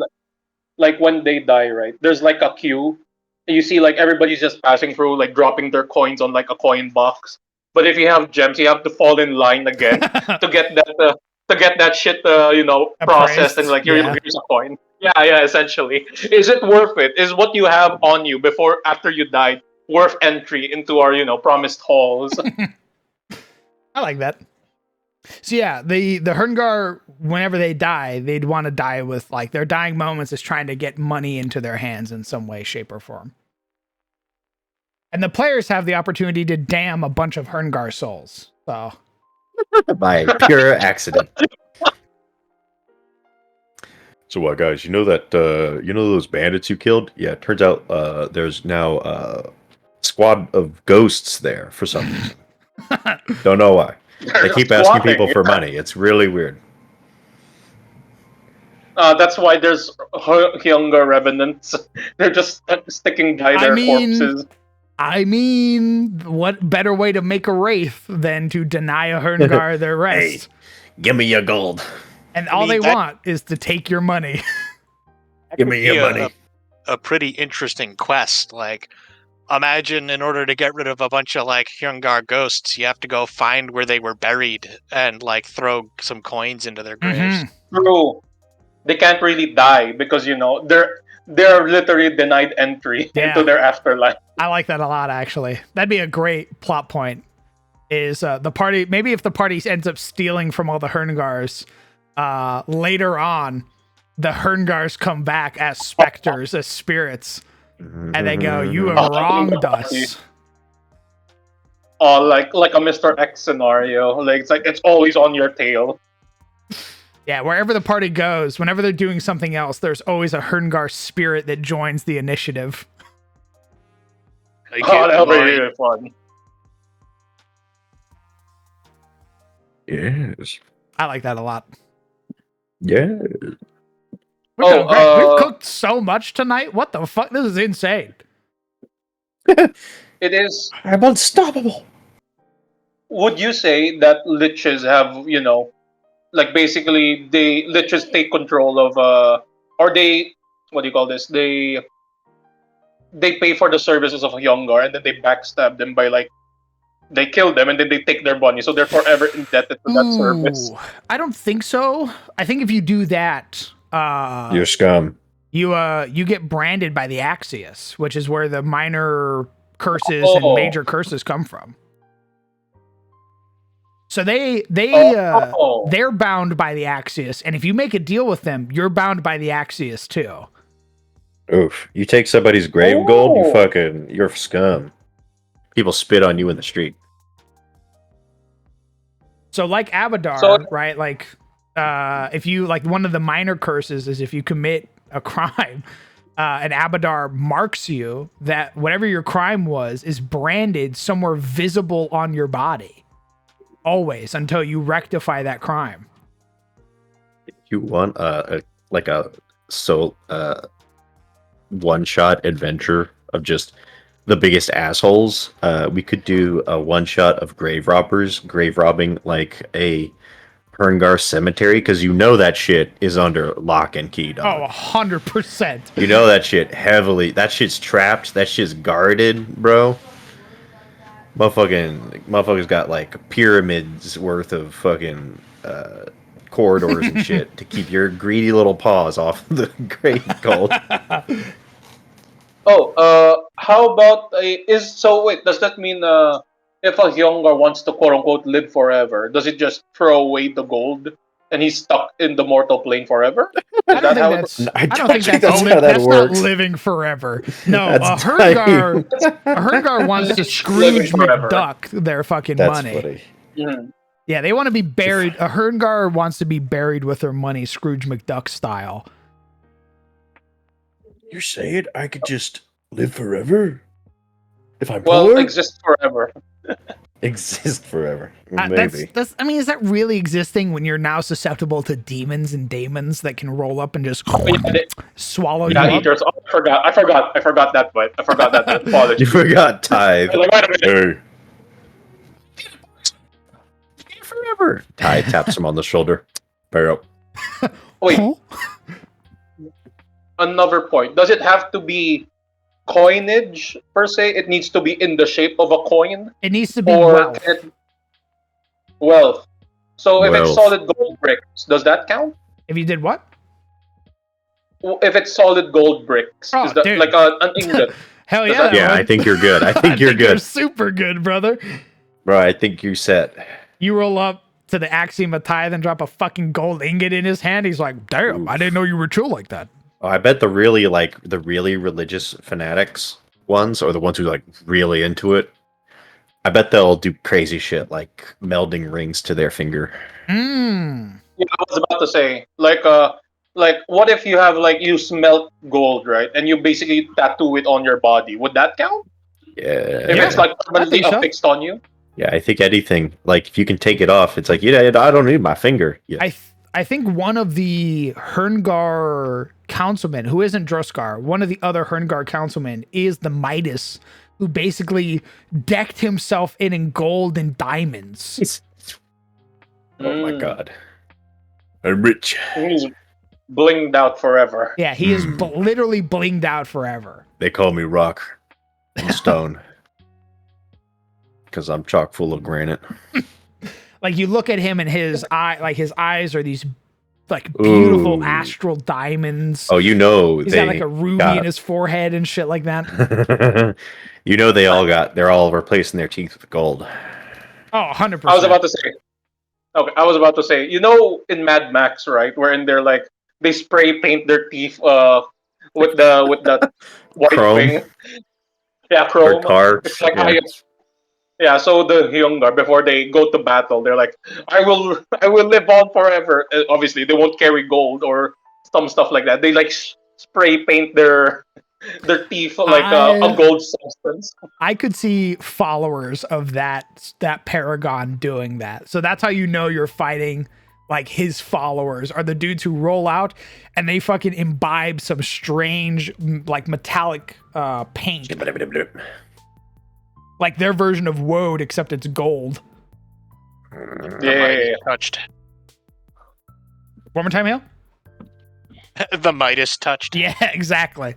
like when they die, right? There's like a queue. You see, like everybody's just passing through, like dropping their coins on like a coin box. But if you have gems, you have to fall in line again to get that shit, processed and like Yeah. here's a coin. Yeah, essentially. Is it worth it? Is what you have on you after you died worth entry into our promised halls? I like that. So yeah, the Herngar, whenever they die, they'd want to die with like their dying moments is trying to get money into their hands in some way, shape, or form. And the players have the opportunity to damn a bunch of Herngar souls. So By pure accident. So what, guys? You know that those bandits you killed? Yeah, it turns out there's now a squad of ghosts there for some reason. Don't know why. They keep asking people for money. It's really weird. That's why there's younger revenants. They're just sticking by their corpses. I mean, what better way to make a wraith than to deny a Herngar their rest? Hey, give me your gold. And all they want is to take your money. Give me your money. A pretty interesting quest. Like, imagine in order to get rid of a bunch of like Hyungar ghosts, you have to go find where they were buried and like throw some coins into their graves. True. They can't really die because they're literally denied entry into their afterlife. I like that a lot, actually. That'd be a great plot point. Is the party, maybe if the party ends up stealing from all the Herngars, later on, the Herngars come back as specters, as spirits, and they go, "You have wronged us." Like a Mr. X scenario. Like it's always on your tail. Yeah, wherever the party goes, whenever they're doing something else, there's always a Herngar spirit that joins the initiative. That'll be really fun. Yes. I like that a lot. Yeah. We've cooked so much tonight. What the fuck? This is insane. It is. I'm unstoppable. Would you say that liches have, like basically liches take control of or they, what do you call this? They pay for the services of a Hyungar and then they backstab them by like they kill them and then they take their money, so they're forever indebted to that service. I don't think so. I think if you do that, you're scum. You get branded by the Axios, which is where the minor curses and major curses come from. So they're bound by the Axios, and if you make a deal with them, you're bound by the Axios too. Oof! You take somebody's grave gold, you're scum. People spit on you in the street. So like Abadar, right? Like, if you like one of the minor curses is if you commit a crime, and Abadar marks you, that whatever your crime was is branded somewhere visible on your body. Always until you rectify that crime. You want one-shot adventure of just the biggest assholes? We could do a one-shot of grave robbing like a Herngar cemetery, because that shit is under lock and key, dog. Oh, 100%. You know that shit heavily. That shit's trapped. That shit's guarded, bro. Motherfuckers got like pyramids worth of fucking corridors and shit to keep your greedy little paws off the grave gold. How about does that mean if a Hyungar wants to quote unquote live forever, does it just throw away the gold and he's stuck in the mortal plane forever? I don't think that's how that works. Not living forever. No, a Herngar wants to Scrooge McDuck their fucking money. Funny. Mm-hmm. Yeah, they want to be buried. A Herngar wants to be buried with their money, Scrooge McDuck style. You're saying I could just live forever? If I'm poor? Exist forever. Exist forever. Maybe. Is that really existing when you're now susceptible to demons and daemons that can roll up and just swallow you up? Eaters. Oh, I forgot that bit. I forgot that bit. Apologies. You forgot Tithe. Hey. Forever. Tithe taps him on the shoulder. Pair up. Wait. Another point. Does it have to be coinage per se? It needs to be in the shape of a coin? It needs to be wealth. Wealth. So if it's solid gold bricks, does that count? If you did what? If it's solid gold bricks, is that like an ingot? Hell yeah. Yeah, I think you're good. I think you're good. You're super good, brother. Bro, I think you're set. You roll up to the Axiom of Tithe and drop a fucking gold ingot in his hand. He's like, damn, I didn't know you were chill like that. Oh, I bet the really religious fanatics ones, or the ones who like really into it, I bet they'll do crazy shit like melding rings to their finger. Mm. Yeah, I was about to say, like what if you have like you smelt gold, right, and you basically tattoo it on your body? Would that count? Yeah. If it's like permanently think so. affixed on you? Yeah, I think anything, like if you can take it off, it's like, yeah, I don't need my finger. Yeah. I think one of the Herngar councilmen, who isn't Droskar, one of the other Herngar councilmen is the Midas, who basically decked himself in gold and diamonds. Oh my god. I'm rich. He's blinged out forever. Yeah, he is literally blinged out forever. They call me rock and stone. Because I'm chock full of granite. Like you look at him and his eyes are these like beautiful astral diamonds. Oh, you know, he's got like a ruby in his forehead and shit like that. You know, they're all replacing their teeth with gold. Oh, 100%. I was about to say. Okay, I was about to say. You know, in Mad Max, right, wherein they're like they spray paint their teeth with the white Chrome. thing. Yeah, chrome. Tarps. It's like yeah. So the Hyungar, before they go to battle, they're like, I will live on forever. Obviously, they won't carry gold or some stuff like that. They like spray paint their teeth like a gold substance. I could see followers of that Paragon doing that. So that's how you know you're fighting like his followers are the dudes who roll out and they fucking imbibe some strange like metallic paint. Like their version of woad, except it's gold. Yeah. Touched. One more time, Hale? The Midas touched. Yeah, exactly.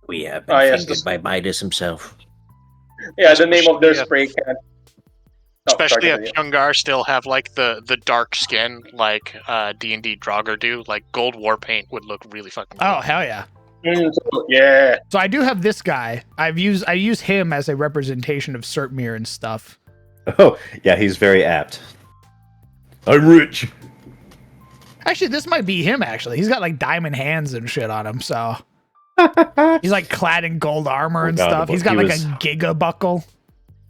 We have been fingered by Midas himself. Yeah, the name of their spray can. Especially if Hyungar still have like the dark skin like D&D Draugr do, like gold war paint would look really fucking cool. Oh, hell yeah. Yeah. So I do have this guy. I use him as a representation of Surtmere and stuff. Oh, yeah, he's very apt. I'm rich. Actually, this might be him, actually. He's got like diamond hands and shit on him, so he's like clad in gold armor and stuff. He's got like a giga buckle.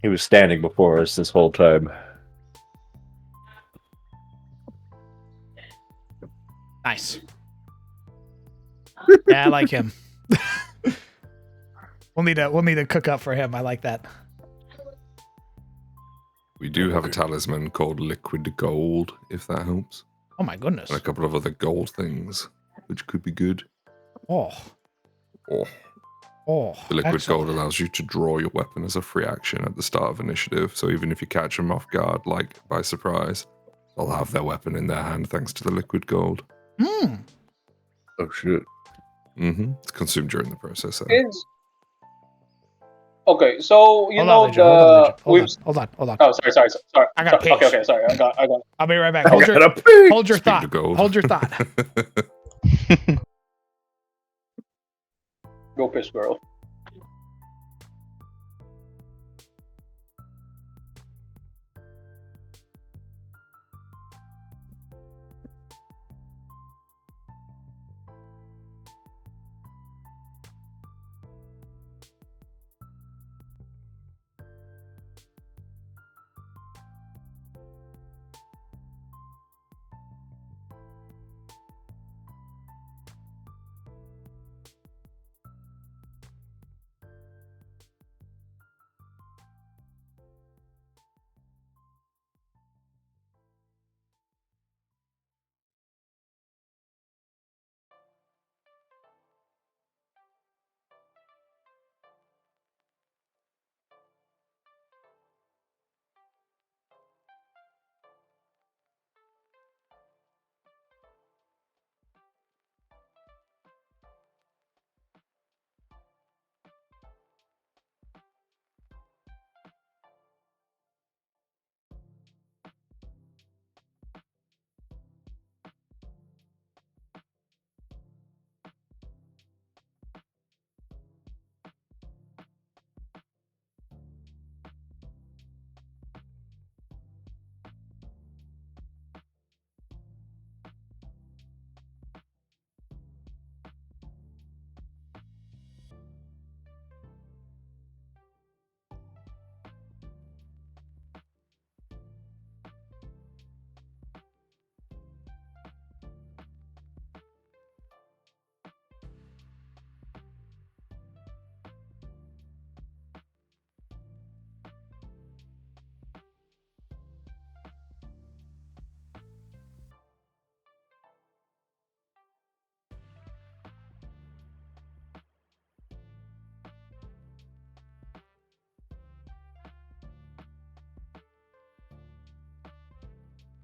He was standing before us this whole time. Nice. Yeah, I like him. We'll need to cook up for him. I like that. We do have a talisman called Liquid Gold, if that helps. Oh my goodness. And a couple of other gold things, which could be good. Oh. Oh. Oh. The liquid excellent. gold allows you to draw your weapon as a free action at the start of initiative. So even if you catch them off guard, like by surprise, they'll have their weapon in their hand thanks to the liquid gold. Hmm. Oh shit. Mm-hmm. It's consumed during the process. Okay, so you Hold know on, the hold on. Oh, sorry. I got a page. Okay, sorry. I got. I'll be right back. I Hold got your a pig. hold your Speaking thought. of gold. Hold your thought. Go piss, girl.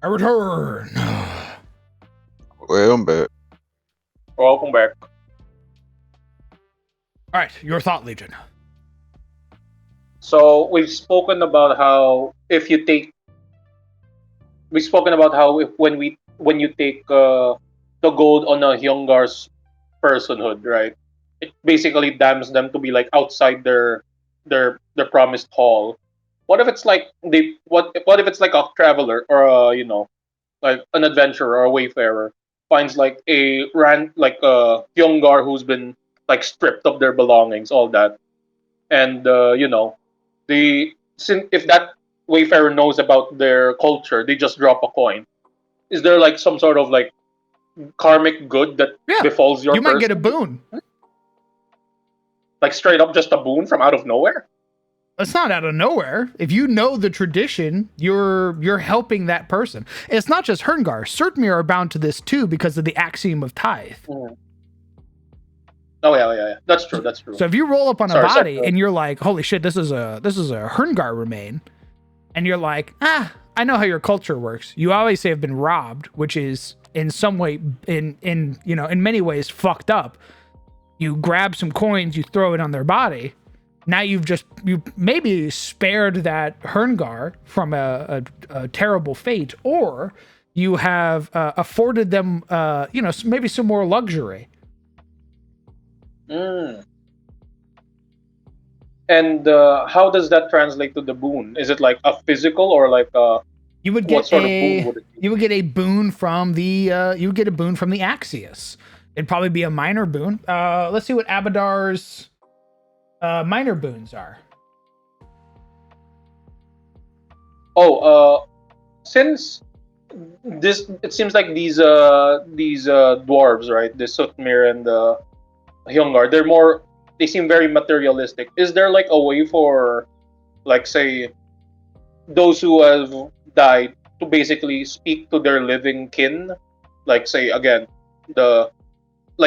I return. Well, I'm back. Welcome back. All right, your thought, Legion. So we've spoken about how if you take, we've spoken about how if when you take the gold on a Hyungar's personhood, right? It basically damns them to be like outside their promised hall. What if it's like what if it's like a traveler or like an adventurer or a wayfarer finds like like a Hyungar who's been like stripped of their belongings, all that, and if that wayfarer knows about their culture, they just drop a coin. Is there like some sort of like karmic good that befalls your you might get a person? boon. Like straight up just a boon from out of nowhere? It's not out of nowhere. If you know the tradition, you're helping that person. And it's not just Herngar. Surtmir are bound to this too because of the axiom of tithe. Mm. Oh yeah. That's true. So if you roll up on a body and you're like, holy shit, this is a Herngar remain, and you're like, I know how your culture works. You obviously have been robbed, which is in some way in many ways fucked up. You grab some coins, you throw it on their body. Now you maybe spared that Herngar from a terrible fate, or you have afforded them maybe some more luxury. Mm. And how does that translate to the boon? Is it like a physical or like you would get of boon would it be? You would get a boon from the Axios. It'd probably be a minor boon. Let's see what Abadar's minor boons are. Since it seems like these dwarves, right? The Sutmir and the Hyungar, they seem very materialistic. Is there like a way for, like, say, those who have died to basically speak to their living kin? Like, say again,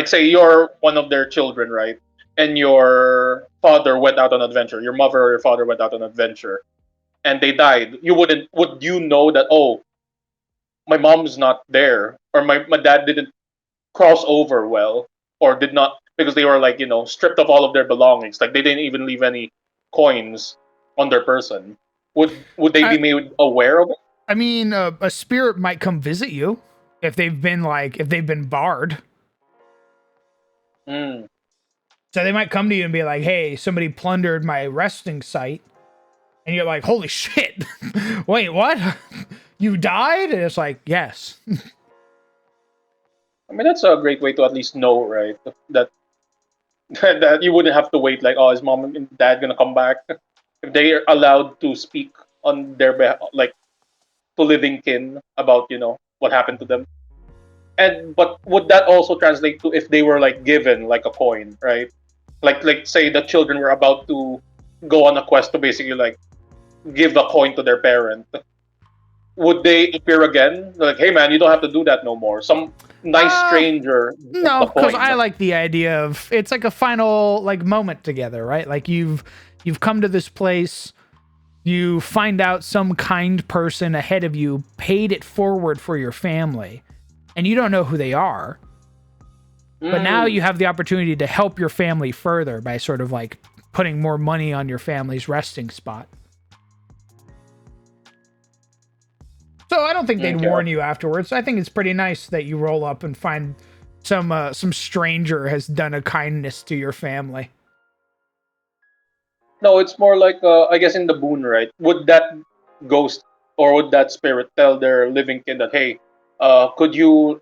say you're one of their children, right? And your father went out on adventure. Your mother or your father went out on adventure, and they died. Would you know that? Oh, my mom's not there, or my dad didn't cross over well, or did not, because they were like stripped of all of their belongings. Like they didn't even leave any coins on their person. Would they be made aware of it? I mean, a spirit might come visit you if they've been barred. Mm. So they might come to you and be like, hey, somebody plundered my resting site. And you're like, holy shit. Wait, what? You died? And it's like, yes. I mean, that's a great way to at least know, right? That that you wouldn't have to wait, like, oh, is mom and dad gonna come back? If they are allowed to speak on their behalf, like, to living kin about, what happened to them. But would that also translate to if they were like given like a coin, right? Like say the children were about to go on a quest to basically like give a coin to their parent. Would they appear again? Like, hey man, you don't have to do that no more. Some nice stranger. No, because I like the idea of it's like a final like moment together, right? Like you've come to this place, you find out some kind person ahead of you paid it forward for your family, and you don't know who they are. But now you have the opportunity to help your family further by sort of like putting more money on your family's resting spot. So I don't think they'd warn you afterwards. I think it's pretty nice that you roll up and find some stranger has done a kindness to your family. No, it's more like I guess in the boon, right? Would that ghost or would that spirit tell their living kin that, hey, could you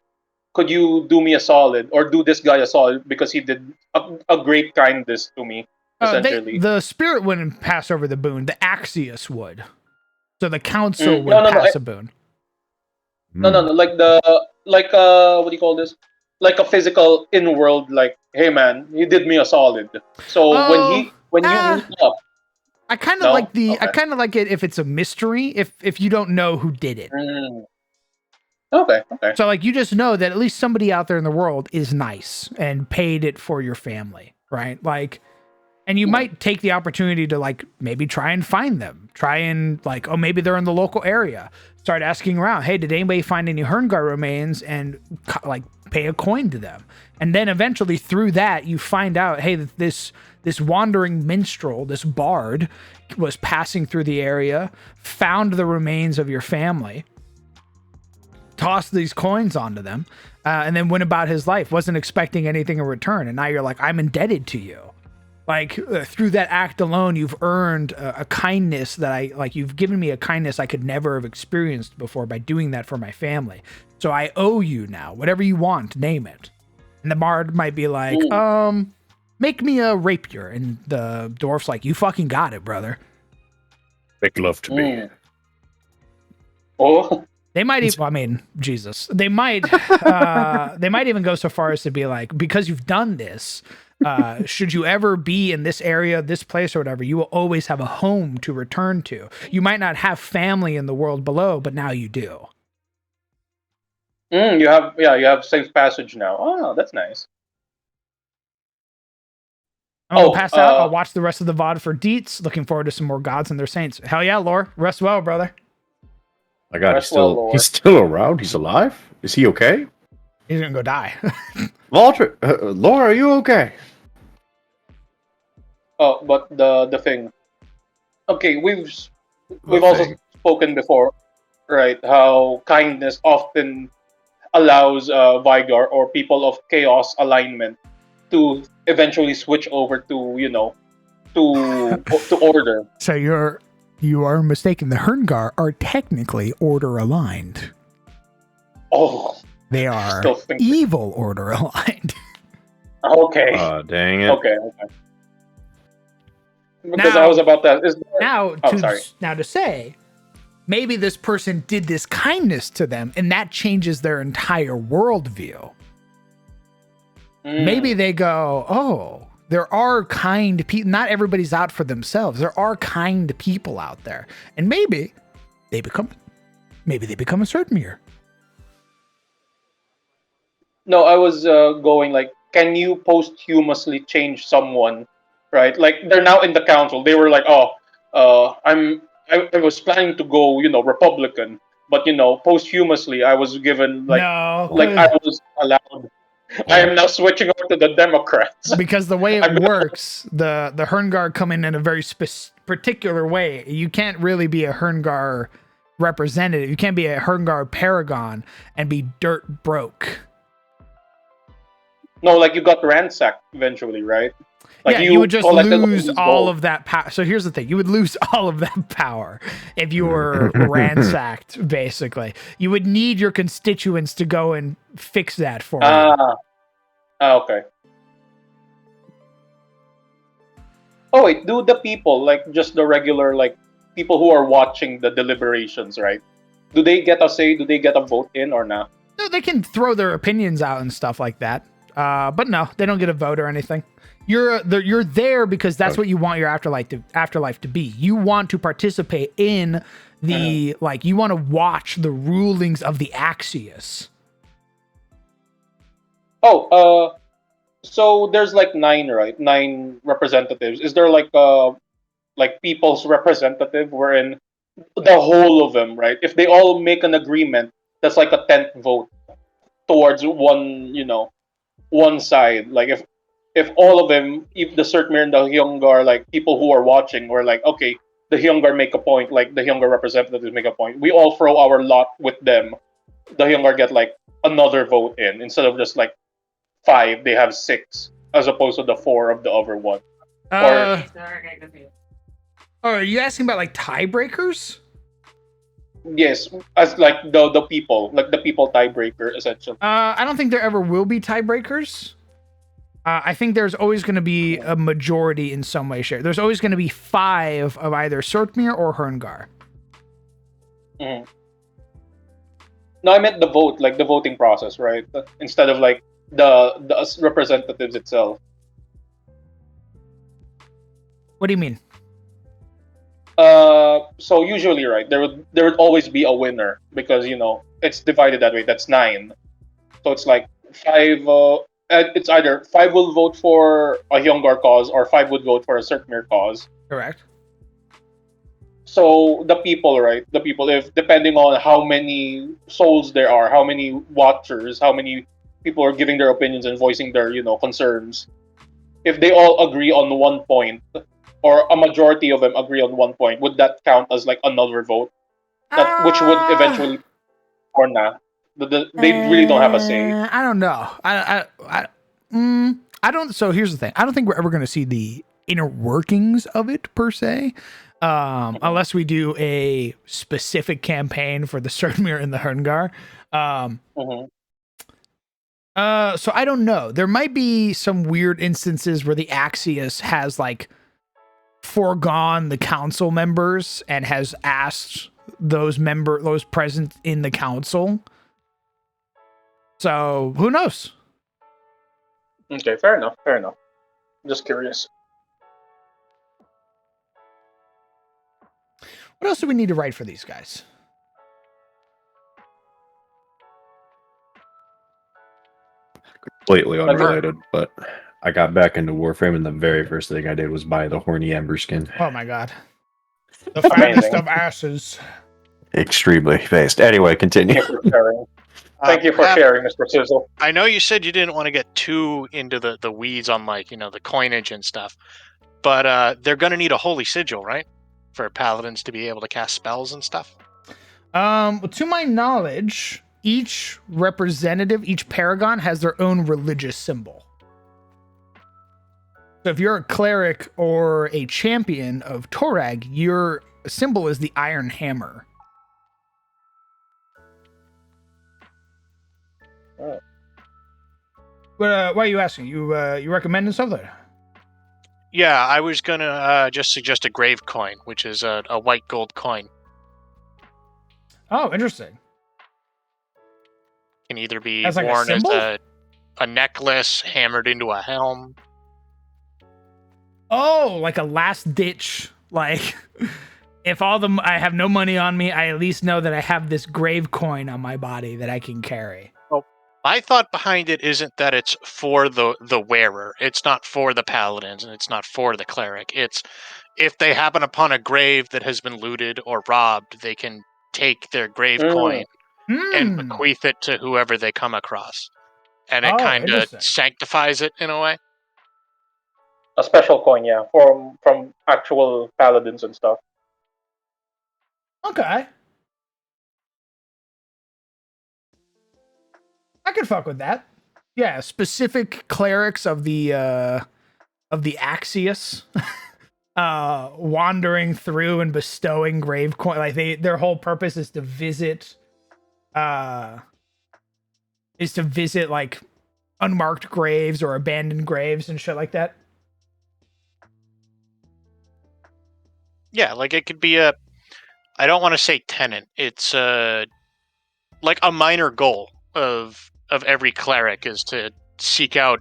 do me a solid or do this guy a solid because he did a great kindness to me, essentially? The spirit wouldn't pass over the boon. The Axios would. So the council would pass a boon. No, like what do you call this? Like a physical in-world, like, hey man, you did me a solid. So when you meet up, I kind of like I kind of like it if it's a mystery, if you don't know who did it. Okay. So like you just know that at least somebody out there in the world is nice and paid it for your family, right? Like And you might take the opportunity to like maybe try and find them. Try and like, oh, maybe they're in the local area. Start asking around, hey, did anybody find any Herngar remains? And like pay a coin to them. And then eventually through that, you find out, hey, this wandering minstrel, this bard, was passing through the area, found the remains of your family, tossed these coins onto them, and then went about his life, wasn't expecting anything in return. And now you're like, I'm indebted to you. Like through that act alone, you've earned a kindness that you've given me a kindness I could never have experienced before by doing that for my family. So I owe you now, whatever you want, name it. And the bard might be like, make me a rapier. And the dwarf's like, you fucking got it, brother. Make love to me. Oh. They might even, I mean, Jesus, they might even go so far as to be like, because you've done this, should you ever be in this area, this place or whatever, you will always have a home to return to. You might not have family in the world below, but now you do. You have safe passage now. Oh, that's nice. I'm gonna pass out. I'll watch the rest of the VOD for deets. Looking forward to some more gods and their saints. Hell yeah, Lore. Rest well, brother. My God, he's still around. He's alive. Is he okay? He's gonna go die. Walter, Laura, are you okay? Oh, but the thing. Okay, we've also spoken before, right? How kindness often allows Vigar or people of chaos alignment to eventually switch over to to order. So you are mistaken. The Herngar are technically order aligned. Oh, they are evil order aligned. Okay. Dang it. Okay. Because now, I was about that. Now to say, maybe this person did this kindness to them, and that changes their entire worldview. Maybe they go, oh, there are kind people. Not everybody's out for themselves. There are kind people out there, and maybe they become a Surdmere. No, I was going like, can you posthumously change someone? Right, like they're now in the council. They were like, I was planning to go, Republican, but posthumously I was given I was allowed. I am now switching over to the Democrats. Because the way it works, the Herngar come in a very particular way. You can't really be a Herngar representative. You can't be a Herngar paragon and be dirt broke. No, like you got ransacked eventually, right? Like you would just lose all of that power. So here's the thing. You would lose all of that power if you were ransacked, basically. You would need your constituents to go and fix that for you. Okay. Oh, wait. Do the people, like just the regular, like people who are watching the deliberations, right? Do they get a say? Do they get a vote in or not? No, they can throw their opinions out and stuff like that. But no, they don't get a vote or anything. You're there because that's what you want your afterlife to be. You want to participate in the you want to watch the rulings of the Axios. Oh, so there's like 9, right? 9 representatives. Is there like people's representative wherein the whole of them, right? If they all make an agreement, that's like a 10th vote towards one side. Like if all of them, if the Surtmere and the Hyungar, like people who are watching, were like, okay, the Hyungar make a point, like the Hyungar representatives make a point. We all throw our lot with them. The Hyungar get like another vote in instead of just like 5. They have 6 as opposed to the 4 of the other one. Are you asking about like tiebreakers? Yes, as like the people, like the people tiebreaker essentially. I don't think there ever will be tiebreakers. I think there's always going to be a majority in some way, shape. There's always going to be 5 of either Surtmere or Herngar. Mm-hmm. No, I meant the vote, like the voting process, right? Instead of like the representatives itself. What do you mean? So usually, right, there would always be a winner because it's divided that way. That's 9, so it's like 5. it's either 5 will vote for a Hyungar cause or 5 would vote for a Sertmir cause. Correct. So the people, right? The people, if depending on how many souls there are, how many watchers, how many people are giving their opinions and voicing their, concerns, if they all agree on one point, or a majority of them agree on one point, would that count as like another vote? That which would eventually, or not? They really don't have a say. I don't know. I don't. So here's the thing. I don't think we're ever going to see the inner workings of it per se, unless we do a specific campaign for the Serdmir and the Herngar. So I don't know. There might be some weird instances where the Axios has like foregone the council members and has asked those present in the council. So who knows? Okay, fair enough. Fair enough. Just curious. What else do we need to write for these guys? Completely unrelated, but I got back into Warframe, and the very first thing I did was buy the Horny Ember skin. Oh my god. The fattest of asses. Extremely faced. Anyway, continue. Thank you for sharing. Thank you for sharing, Mr. Sizzle. I know you said you didn't want to get too into the weeds on the coinage and stuff, but they're going to need a holy sigil, right? For paladins to be able to cast spells and stuff. To my knowledge, each representative, each paragon has their own religious symbol. So if you're a cleric or a champion of Torag, your symbol is the iron hammer. Oh. But why are you asking? You recommending something? Yeah, I was gonna just suggest a grave coin, which is a white gold coin. Oh, interesting. Can either be As like worn a as symbol? a necklace, hammered into a helm. Oh, like a last ditch. Like, if I have no money on me, I at least know that I have this grave coin on my body that I can carry. My thought behind it isn't that it's for the wearer. It's not for the paladins, and it's not for the cleric. It's if they happen upon a grave that has been looted or robbed, they can take their grave coin and bequeath it to whoever they come across. And it kind of sanctifies it in a way. A special coin, yeah, from actual paladins and stuff. Okay. I could fuck with that. Yeah, specific clerics of the Axios wandering through and bestowing grave coin. Like their whole purpose is to visit like unmarked graves or abandoned graves and shit like that. Yeah, like it could be I don't want to say tenant. It's like a minor goal of every cleric is to seek out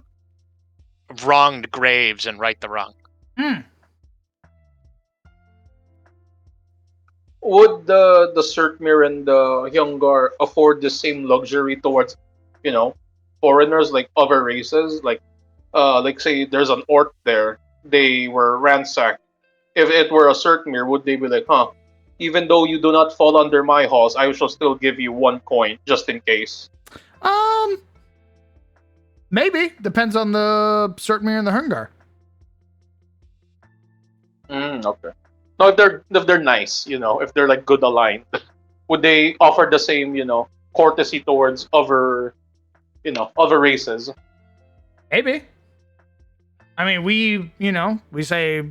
wronged graves and right the wrong. Would the Sertmir and the Hyungar afford the same luxury towards, foreigners like other races? Like say there's an orc there, they were ransacked. If it were a Sertmir, would they be like, even though you do not fall under my halls, I shall still give you 1 coin just in case? Maybe. Depends on the Sertmir and the Herngar. Okay. No, if they're nice, if they're like good aligned, would they offer the same, courtesy towards other races? Maybe. I mean, we say,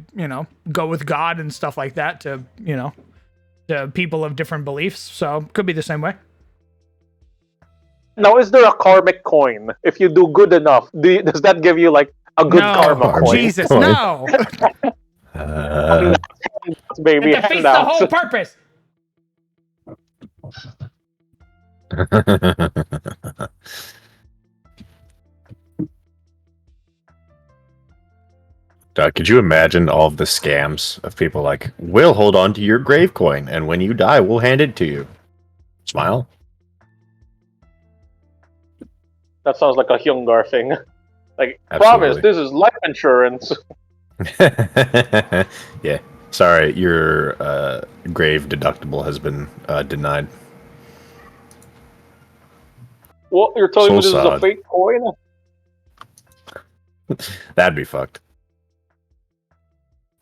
go with God and stuff like that to people of different beliefs. So could be the same way. Now, is there a karmic coin? If you do good enough, does that give you like a good karma coin? Jesus, no. Baby, it defeats the whole purpose. Could you imagine all of the scams of people like, we'll hold on to your grave coin, and when you die, we'll hand it to you. Smile. That sounds like a Hyungar thing. Like, promise, Absolutely. this is life insurance. Yeah. Sorry, your grave deductible has been denied. What, you're telling So me this is a sad. fake coin? That'd be fucked.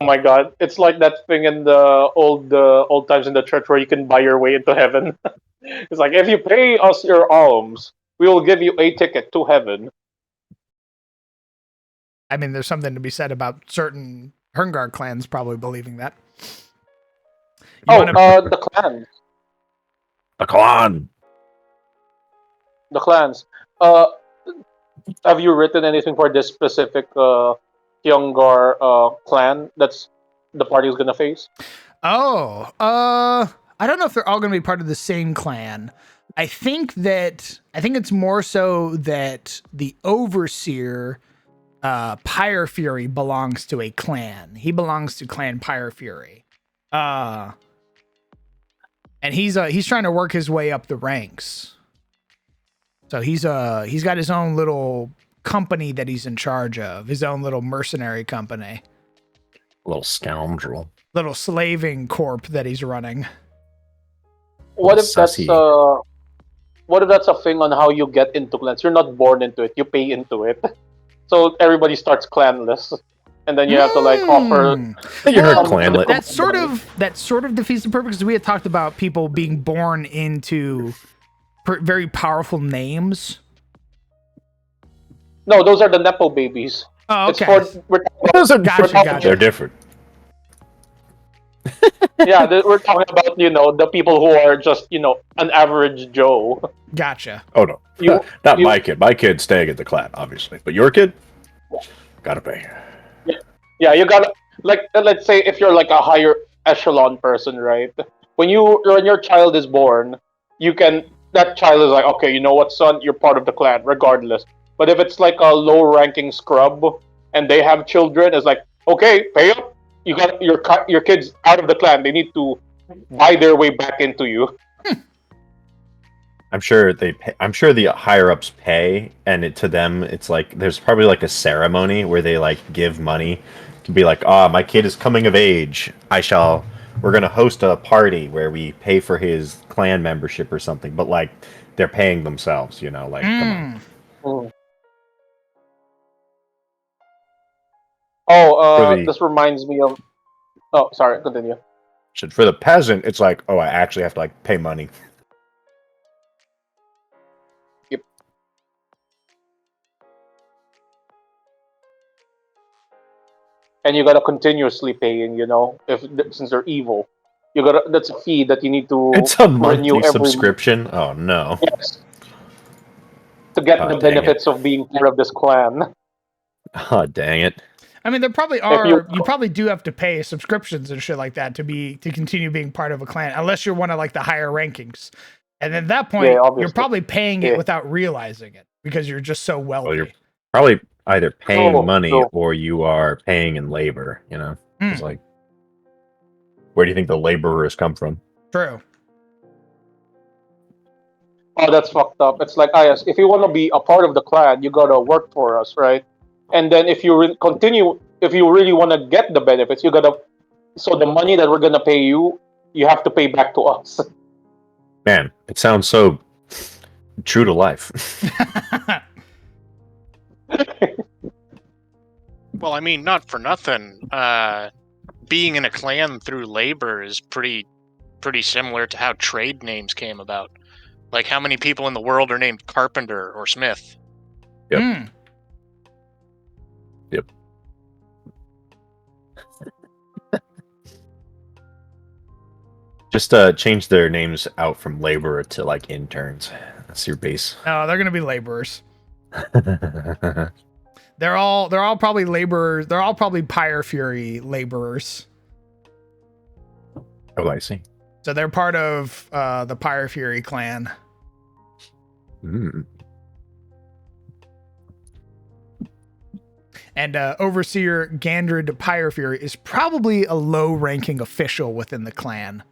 Oh my god, it's like that thing in the old times in the church where you can buy your way into heaven. It's like, if you pay us your alms, we will give you a ticket to heaven. I mean, there's something to be said about certain Herngar clans probably believing that. The clans. A clan. The clans. Have you written anything for this specific Hyungar clan that's the party is gonna face? Oh, I don't know if they're all going to be part of the same clan. I think it's more so that the overseer, Pyre Fury, belongs to a clan. He belongs to Clan Pyre Fury. And he's trying to work his way up the ranks. So he's got his own little company that he's in charge of, his own little mercenary company. Little scoundrel. Little slaving corp that he's running. What if that's a thing on how you get into clans? You're not born into it; you pay into it. So everybody starts clanless, and then you have to like offer. You're clanless. That sort of defeats the purpose, because we had talked about people being born into very powerful names. No, those are the nepo babies. Oh, okay. Gotcha. They're different. Yeah, we're talking about, the people who are just, an average Joe. Gotcha. Oh no, not my kid. My kid's staying at the clan, obviously, but your kid, gotta pay. Yeah, you gotta, like, let's say if you're like a higher echelon person, right? When your child is born, that child is like, okay, you know what, son, you're part of the clan, regardless. But if it's like a low-ranking scrub and they have children, it's like, okay, pay up. You got your kids out of the clan. They need to buy their way back into you. I'm sure the higher ups pay, and to them it's like there's probably like a ceremony where they like give money to be like, my kid is coming of age. We're gonna host a party where we pay for his clan membership or something. But like they're paying themselves, like come on. This reminds me of. Oh, sorry. Continue. For the peasant, it's like, I actually have to like pay money. Yep. And you gotta continuously paying. Since they're evil, that's a fee that you need to. It's a monthly subscription. Oh no. Yes. To get the benefits of being part of this clan. Oh dang it. I mean, there probably are. You probably do have to pay subscriptions and shit like that to continue being part of a clan, unless you're one of like the higher rankings. And at that point, you're probably paying it without realizing it because you're just so wealthy. Well, you're probably either paying money or you are paying in labor. It's like, where do you think the laborers come from? True. Oh, that's fucked up. It's like, yes, if you want to be a part of the clan, you gotta work for us, right? And then if you if you really want to get the benefits, so the money that we're gonna pay you, you have to pay back to us. Man, it sounds so true to life. Well, I mean, not for nothing. Being in a clan through labor is pretty similar to how trade names came about. Like, how many people in the world are named Carpenter or Smith? Yep. Yep. Just change their names out from laborer to like interns. That's your base. No, they're gonna be laborers. They're all probably laborers. They're all probably Pyre Fury laborers. Oh, I see. So they're part of the Pyre Fury clan. And Overseer Gandrid Pyre Fury is probably a low-ranking official within the clan.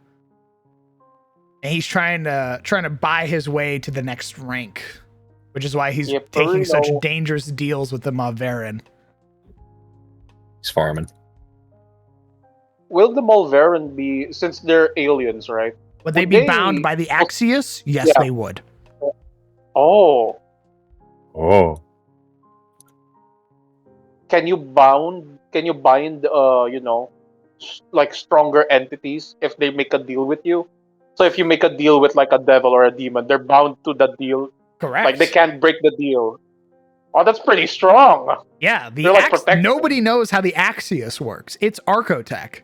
And he's trying to buy his way to the next rank. which is why he's Yep, taking such Burrito. dangerous deals with the Malverin. He's farming. Will the Malverin be, since they're aliens, right? Would they Would be bound by the Axios? Yes, Yeah. they would. Oh, Oh. can you bind, like stronger entities if they make a deal with you? So if you make a deal with like a devil or a demon, they're bound to the deal. Correct. Like they can't break the deal. Oh, that's pretty strong. Yeah, They're like protected. nobody knows how the Axios works. It's Archotech.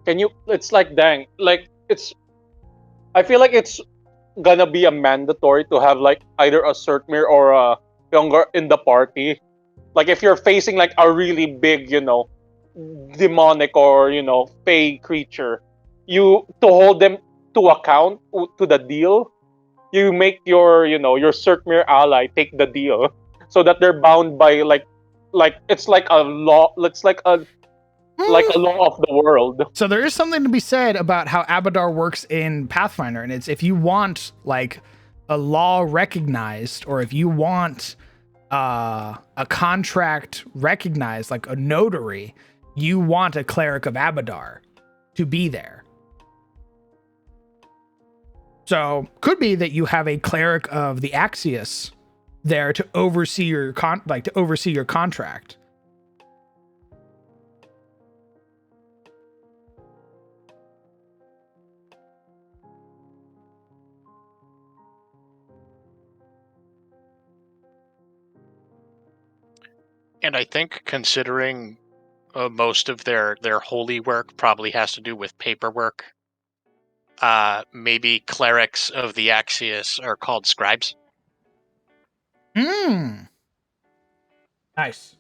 Can you? It's like dang, like it's. I feel like it's gonna be a mandatory to have like either a Surtmir or a younger in the party. Like if you're facing like a really big, demonic or fey creature, you to hold them to account to the deal, you make your Surtmir ally take the deal, so that they're bound by like it's like a law. It's like a law of the world. So there is something to be said about how Abadar works in Pathfinder, and it's if you want like a law recognized, or if you want a contract recognized, like a notary, you want a cleric of Abadar to be there. So could be that you have a cleric of the Axios there to oversee your contract. And I think considering most of their holy work probably has to do with paperwork, maybe clerics of the Axios are called scribes. Nice.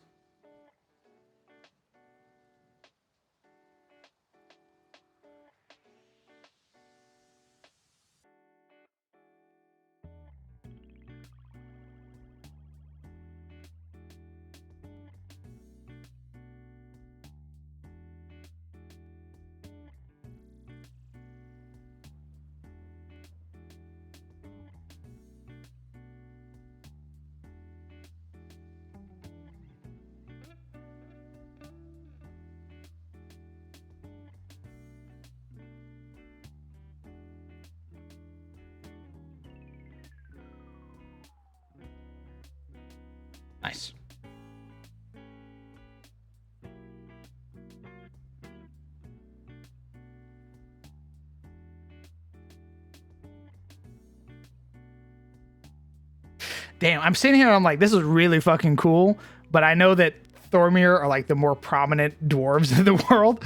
Nice. Damn, I'm sitting here and I'm like, this is really fucking cool, but I know that Thormir are like the more prominent dwarves in the world.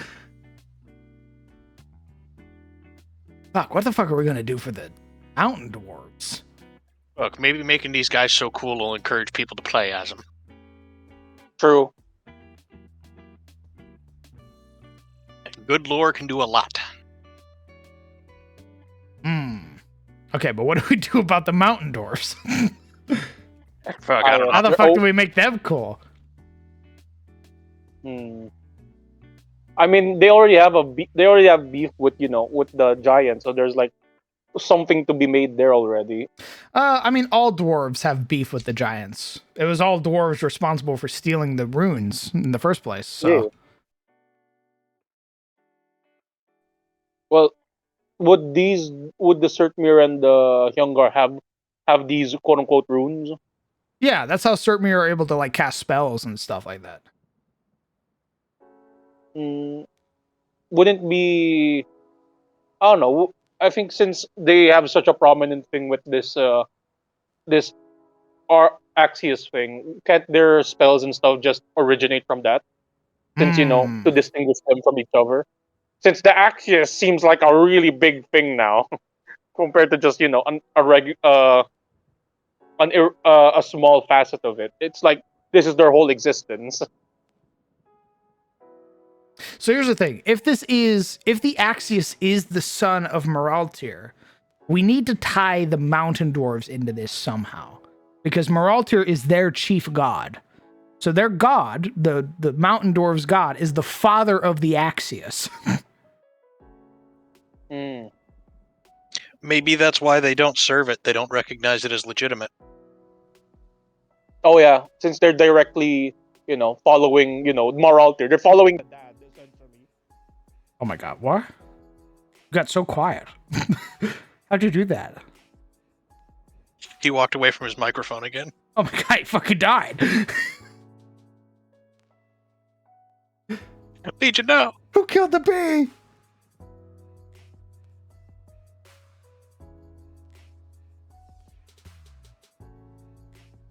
Fuck, what the fuck are we gonna do for the mountain dwarves? Look, maybe making these guys so cool will encourage people to play as them. True. Good lore can do a lot. Okay, but what do we do about the mountain dwarves? Fuck, I don't know. How the fuck do we make them cool? I mean, they already have beef with with the giants, so there's like something to be made there already. I mean, all dwarves have beef with the giants. It was all dwarves responsible for stealing the runes in the first place. So. Yeah. Well, would the Surtmir and the Hyungar have these quote unquote runes? Yeah, that's how Surtmir are able to like cast spells and stuff like that. Wouldn't be, I don't know. I think since they have such a prominent thing with this Axios thing, can't their spells and stuff just originate from that? Since to distinguish them from each other. Since the Axios seems like a really big thing now, compared to just a small facet of it. It's like this is their whole existence. So here's the thing: if the Axios is the son of Moraltir, we need to tie the mountain dwarves into this somehow, because Moraltir is their chief god. So their god, the mountain dwarves' god, is the father of the Axios. Mm. Maybe that's why they don't serve it. They don't recognize it as legitimate. Oh yeah, since they're directly, following, morality. They're following the dad, essentially. Oh my god, what? You got so quiet. How'd you do that? He walked away from his microphone again. Oh my god, he fucking died. Need you know. Who killed the bee?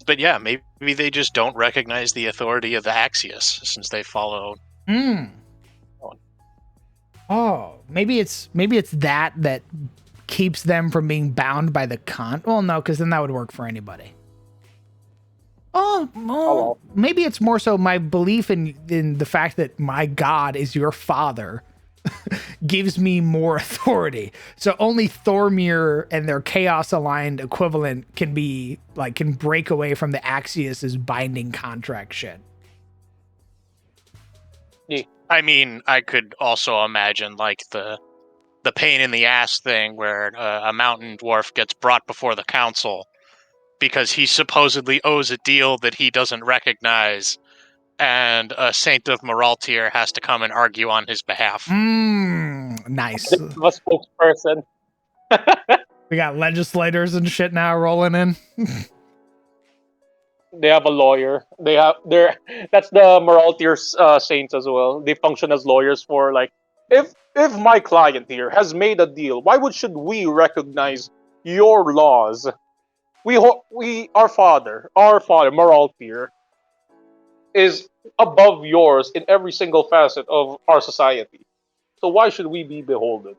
But yeah, maybe they just don't recognize the authority of the Axios since they follow. Oh, maybe it's that keeps them from being bound by the con. Well, no, because then that would work for anybody. Oh, maybe it's more so my belief in the fact that my God is your father gives me more authority. So only Thormir and their chaos aligned equivalent can break away from the Axios' binding contract shit. I mean, I could also imagine like the pain in the ass thing where a mountain dwarf gets brought before the council because he supposedly owes a deal that he doesn't recognize, and a saint of Moraltir has to come and argue on his behalf. Nice. The spokesperson. We got legislators and shit now rolling in. They have a lawyer. That's the Moraltir saints as well. They function as lawyers for like, if my client here has made a deal, why should we recognize your laws? Our father Moraltir is above yours in every single facet of our society. So why should we be beholden?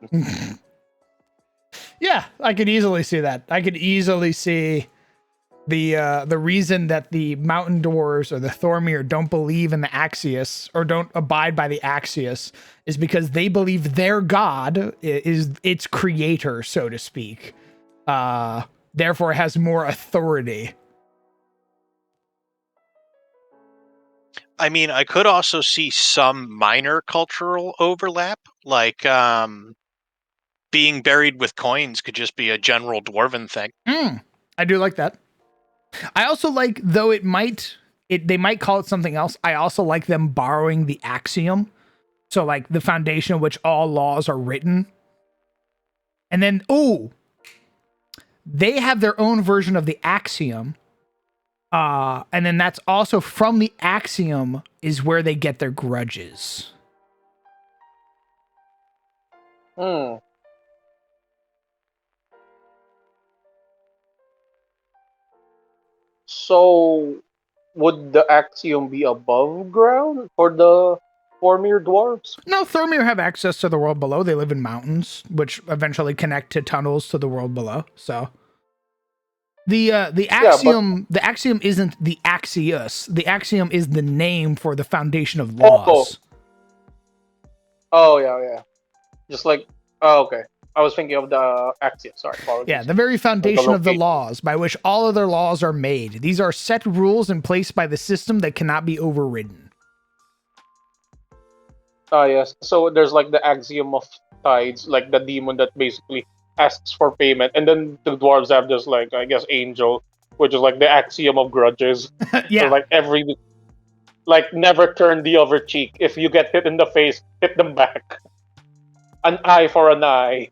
Yeah, I could easily see that. I could easily see the reason that the mountain dwarves or the Thormir don't believe in the Axios or don't abide by the Axios is because they believe their god is its creator, so to speak. Therefore has more authority. I mean, I could also see some minor cultural overlap, like being buried with coins could just be a general dwarven thing. I do like that. I also like, though they might call it something else, I also like them borrowing the axiom. So like the foundation on which all laws are written. And then, they have their own version of the axiom. And then that's also from the axiom is where they get their grudges. So, would the axiom be above ground for the Vormir dwarves? No, Thormir have access to the world below. They live in mountains, which eventually connect to tunnels to the world below. So the axiom, the axiom isn't the Axios. The axiom is the name for the foundation of laws. Oh yeah. Just like, okay. I was thinking of the axiom. Sorry, apologies. Yeah, the very foundation of the laws by which all other laws are made. These are set rules in place by the system that cannot be overridden. Yes. So there's like the axiom of tides, like the demon that basically asks for payment, and then the dwarves have this like, I guess, angel, which is like the axiom of grudges. Yeah. So, like never turn the other cheek. If you get hit in the face, hit them back. An eye for an eye.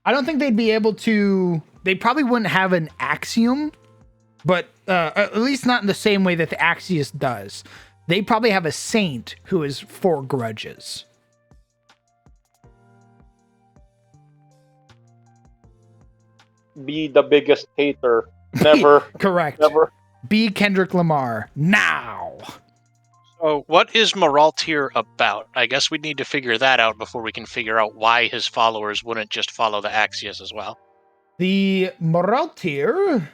I don't think they'd be able to. They probably wouldn't have an axiom, but at least not in the same way that the Axios does. They probably have a saint who is for grudges. Be the biggest hater. Never. Correct. Never. Be Kendrick Lamar now. So, what is Moraltir about? I guess we need to figure that out before we can figure out why his followers wouldn't just follow the Axios as well. The Moraltir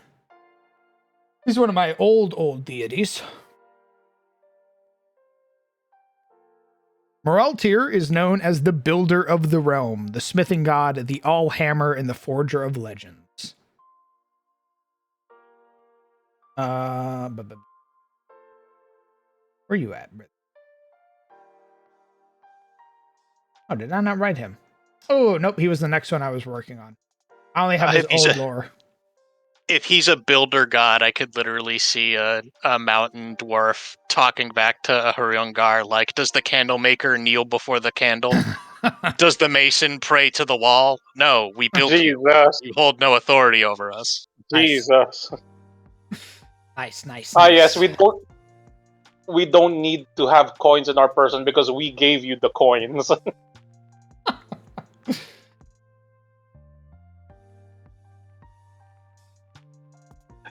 is one of my old deities. Moraltir is known as the Builder of the Realm, the smithing god, the All-Hammer, and the Forger of Legends. Where you at? Oh, did I not write him? Oh, nope. He was the next one I was working on. I only have his old lore. If he's a builder god, I could literally see a mountain dwarf talking back to a Hurungar like, does the candle maker kneel before the candle? Does the mason pray to the wall? No, we built you. Jesus. You hold no authority over us. Jesus. Nice. Ah, yes, we don't need to have coins in our person because we gave you the coins.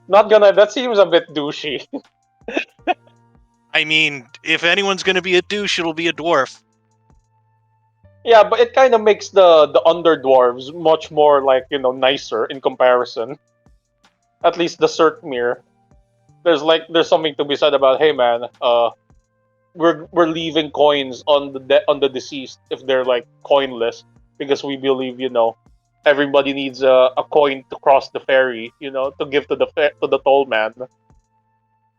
Not gonna. That seems a bit douchey. I mean, if anyone's gonna be a douche, it'll be a dwarf. Yeah, but it kind of makes the underdwarves much more like nicer in comparison. At least the Surtmere. There's something to be said about, hey man, we're leaving coins on the deceased if they're like coinless because we believe everybody needs a coin to cross the ferry, to give to the toll man.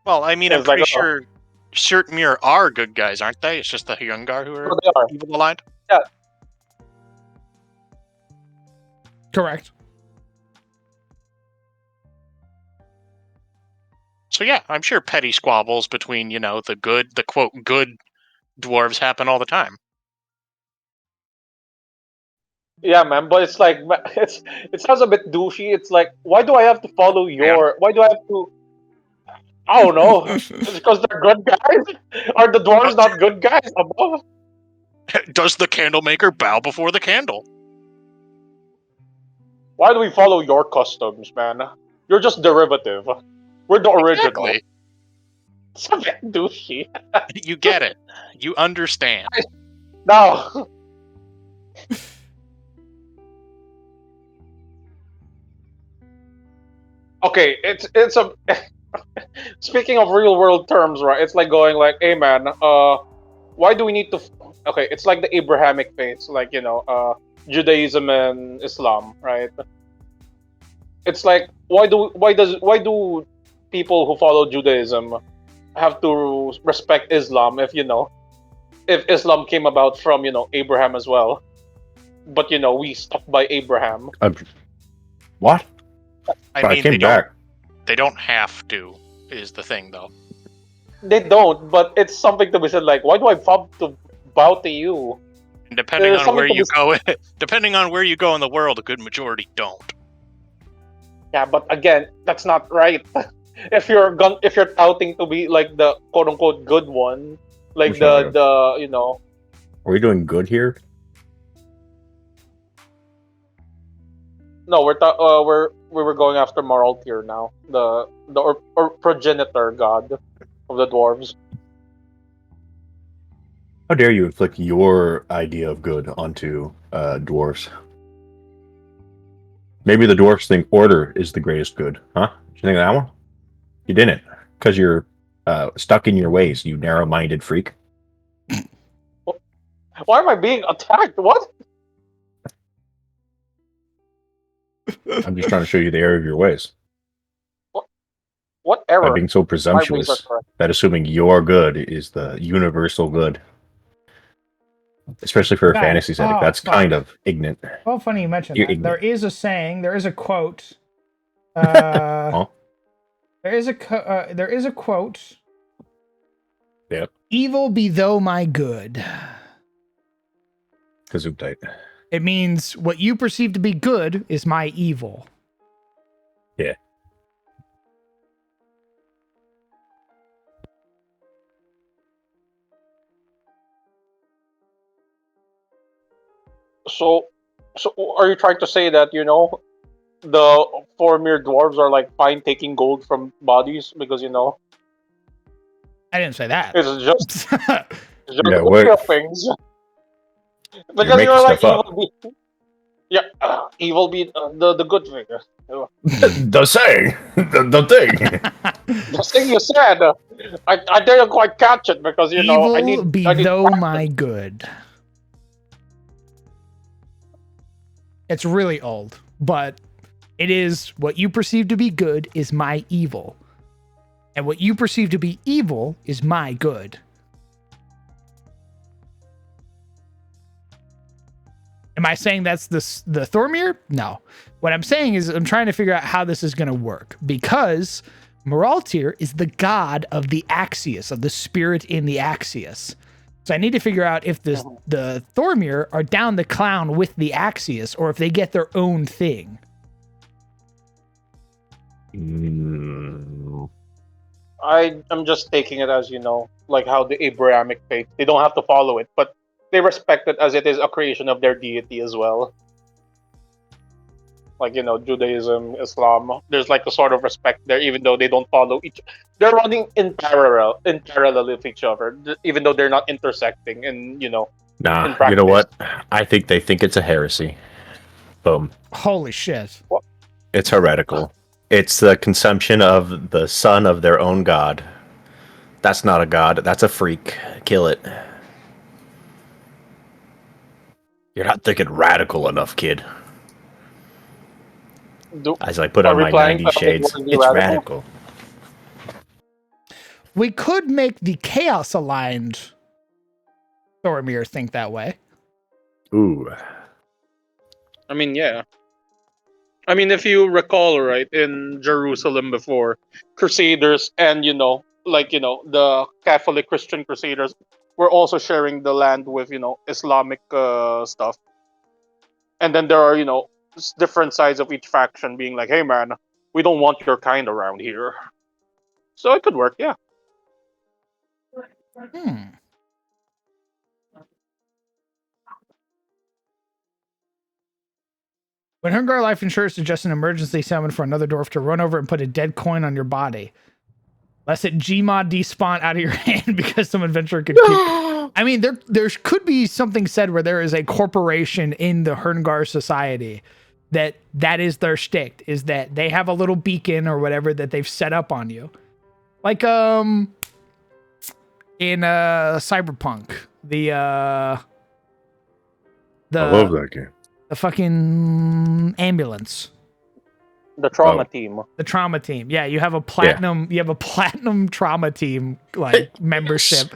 Well, I mean, I'm It's like, pretty sure Surtmere are good guys, aren't they? It's just the Hurungar who are, they are evil aligned. Yeah. Correct. So yeah, I'm sure petty squabbles between, the quote good dwarves happen all the time. Yeah, man, but it's like it sounds a bit douchey. It's like, why do I have to follow why do I have to? I don't know. It's because they're good guys. Are the dwarves not good guys above? Does the candle maker bow before the candle? Why do we follow your customs, man? You're just derivative. We're the original. Exactly. It's a bit douchey. You get it. You understand. No. Okay, it's a. Speaking of real world terms, right? It's like going like, hey man, why do we need to? Okay, it's like the Abrahamic faiths, like Judaism and Islam, right? It's like, why do people who follow Judaism have to respect Islam if Islam came about from Abraham as well, but we stuck by Abraham. What? I I mean, came back. They don't have to, is the thing, though. They don't, but it's something to be said. Like, why do I bow to you? And depending on where you go, depending on where you go in the world, a good majority don't. Yeah, but again, that's not right. if you're touting to be like the quote unquote good one, like Are we doing good here? No, we were going after moral tier now. The progenitor god of the dwarves. How dare you inflict your idea of good onto dwarves? Maybe the dwarves think order is the greatest good, huh? Did you think of that one? You didn't, because you're stuck in your ways, you narrow-minded freak. Why am I being attacked? What? I'm just trying to show you the error of your ways. What error? By being so presumptuous that assuming your good is the universal good. Especially for a fantasy setting. That's kind of ignorant. Well, funny you mentioned You're that. ignorant. There is a saying, there is a quote. There is a quote. Yep. Evil be though my good. Gesundheit. It means what you perceive to be good is my evil. Yeah. So are you trying to say that the four-mere dwarves are like fine taking gold from bodies because I didn't say that. it's just Yeah, what? things. You're Because making like stuff evil be, evil be the good thing. The saying, the thing. The thing you said, I didn't quite catch it because Evil I need though practice. my good. It's really old, but it is what you perceive to be good is my evil. And what you perceive to be evil is my good. Am Am I saying that's the Thormir? No. What I'm saying is I'm trying to figure out how this is going to work, because Moraltir is the god of the Axius, of the spirit in the Axius. So I need to figure out if the Thormir are down the clown with the Axius, or if they get their own thing. I'm just taking it as, like how the Abrahamic faith, they don't have to follow it, but they respect it as it is a creation of their deity as well. Like, Judaism, Islam, there's like a sort of respect there, even though they don't follow they're running in parallel with each other, even though they're not intersecting in Nah, in practice. you know what? I think they think it's a heresy. Boom. Holy shit. It's heretical. It's the consumption of the son of their own god. That's not a god. That's a freak. Kill it. You're not thinking radical enough, kid. As I put on my 90 shades, it's radical. We could make the Chaos aligned Thormir think that way. Ooh. I mean, yeah. I mean, if you recall, right, in Jerusalem before, Crusaders and, the Catholic Christian Crusaders were also sharing the land with, Islamic stuff. And then there are, different sides of each faction being like, hey, man, we don't want your kind around here. So it could work, yeah. When Hungar Life Insurance suggests an emergency summon for another dwarf to run over and put a dead coin on your body, lest it Gmod despawn out of your hand because some adventurer could keep... I mean, there could be something said where there is a corporation in the Herngar society that is their shtick, is that they have a little beacon or whatever that they've set up on you. Like, in Cyberpunk, I love that game. The fucking ambulance. The trauma team. The trauma team. Yeah, you have a platinum. Yeah. You have a platinum trauma team like membership.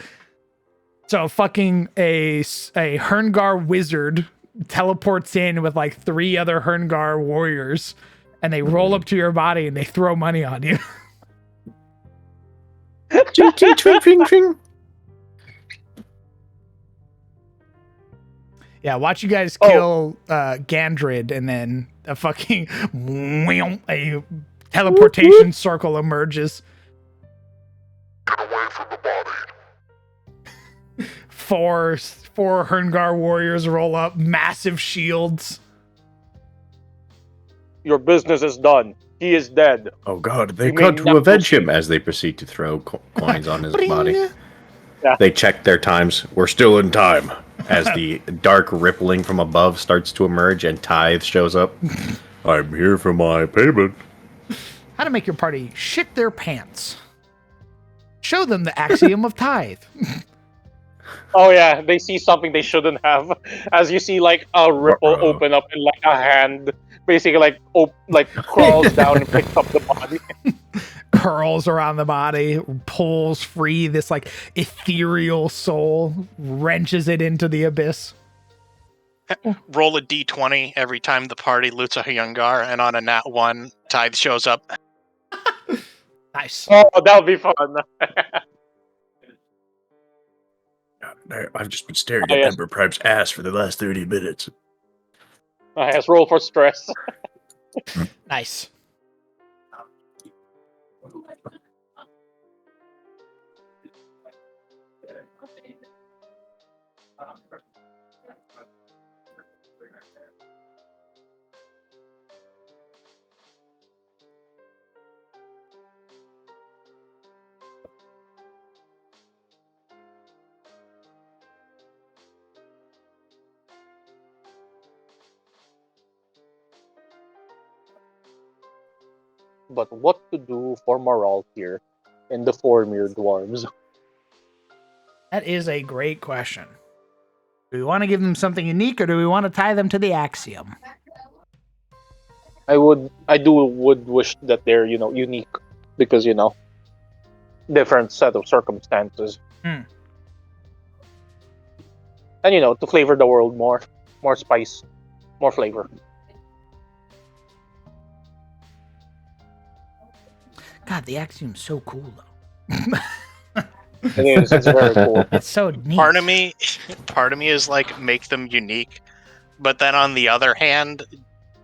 So fucking a Herngar wizard teleports in with like 3 other Herngar warriors, and they roll up to your body and they throw money on you. Ching, ching, ching, ching, ching. Yeah, watch you guys kill Gandrid, and then a fucking a teleportation circle emerges. Get away from the body. 4 Herngar warriors roll up, massive shields. Your business is done. He is dead. Oh god, they come to avenge him as they proceed to throw coins on his body. Yeah. They check their times. We're still in time. As the dark rippling from above starts to emerge and Tithe shows up. I'm here for my payment. How to make your party shit their pants. Show them the axiom of Tithe. Oh yeah, they see something they shouldn't have. As you see like a ripple open up and like a hand basically like crawls down and picks up the body. Curls around the body, pulls free this like ethereal soul, wrenches it into the abyss. Roll a d20 every time the party loots a Hyungar, and on a nat 1, Tithe shows up. Nice. Oh, that would be fun. I've just been staring at Ember Prime's ass for the last 30 minutes. Yes, roll for stress. Nice. But what to do for morale here in the Thormir dwarves? That is a great question. Do we want to give them something unique, or do we want to tie them to the axiom? I would wish that they're unique, because different set of circumstances, and to flavor the world more spice. more flavor. God, the Axiom's so cool though. It is. It's very cool. It's so neat. Part of me is like make them unique, but then on the other hand,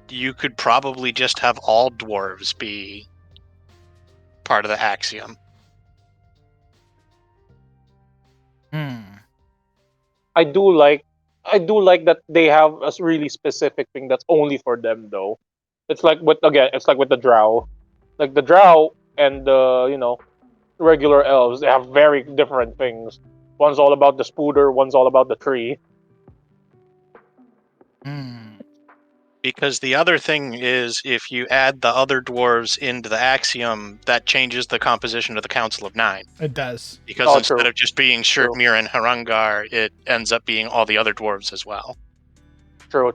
you could probably just have all dwarves be part of the Axiom. I do like that they have a really specific thing that's only for them though. It's like with the drow. Like the drow and the regular elves, they have very different things. One's all about the spooder, one's all about the tree. Because the other thing is, if you add the other dwarves into the Axiom, that changes the composition of the Council of Nine. It does. Because instead of just being Shirtmir and Harungar, it ends up being all the other dwarves as well. True.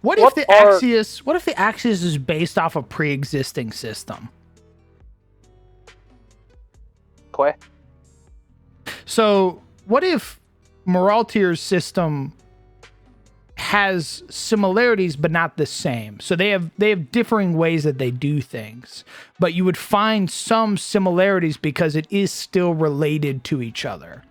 What if the Axios is based off a pre-existing system? Okay. So, what if Moraltir's system has similarities but not the same? So they have differing ways that they do things, but you would find some similarities because it is still related to each other.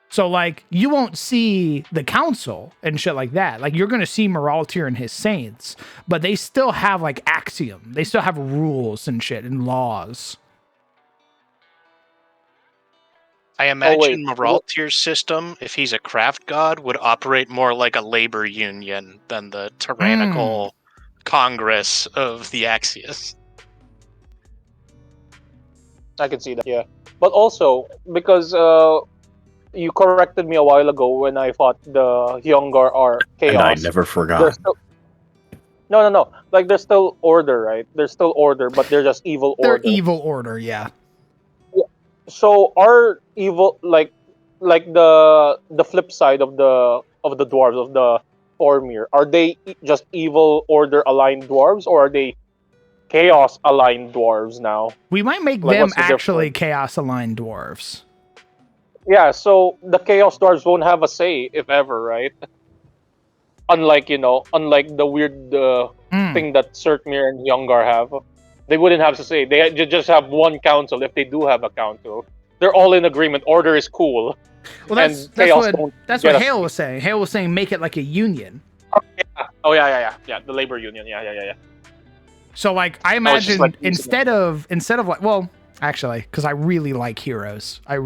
So, like, you won't see the council and shit like that. Like, you're going to see Moraltir and his saints, but they still have, like, axiom. They still have rules and shit and laws. I imagine Moraltir's system, if he's a craft god, would operate more like a labor union than the tyrannical Congress of the Axios. I can see that, yeah. But also, because you corrected me a while ago when I thought the Hyungar are chaos. And I never forgot. No. Like, there's still order, right? There's still order, but they're just evil order. They're evil order, yeah. So are evil like the flip side of the dwarves of the Thormir? Are they just evil order aligned dwarves, or are they chaos aligned dwarves now? We might make them actually chaos aligned dwarves. Yeah, so the chaos dwarves won't have a say, if ever, right? Unlike the weird thing that Surtmir and Yongar have. They wouldn't have to say. They just have one council if they do have a council. They're all in agreement. Order is cool. Well, that's what Hale was saying. Hale was saying make it like a union. Oh yeah. The labor union. Yeah. So, like, I imagine instead of like, well, actually, because I really like heroes. I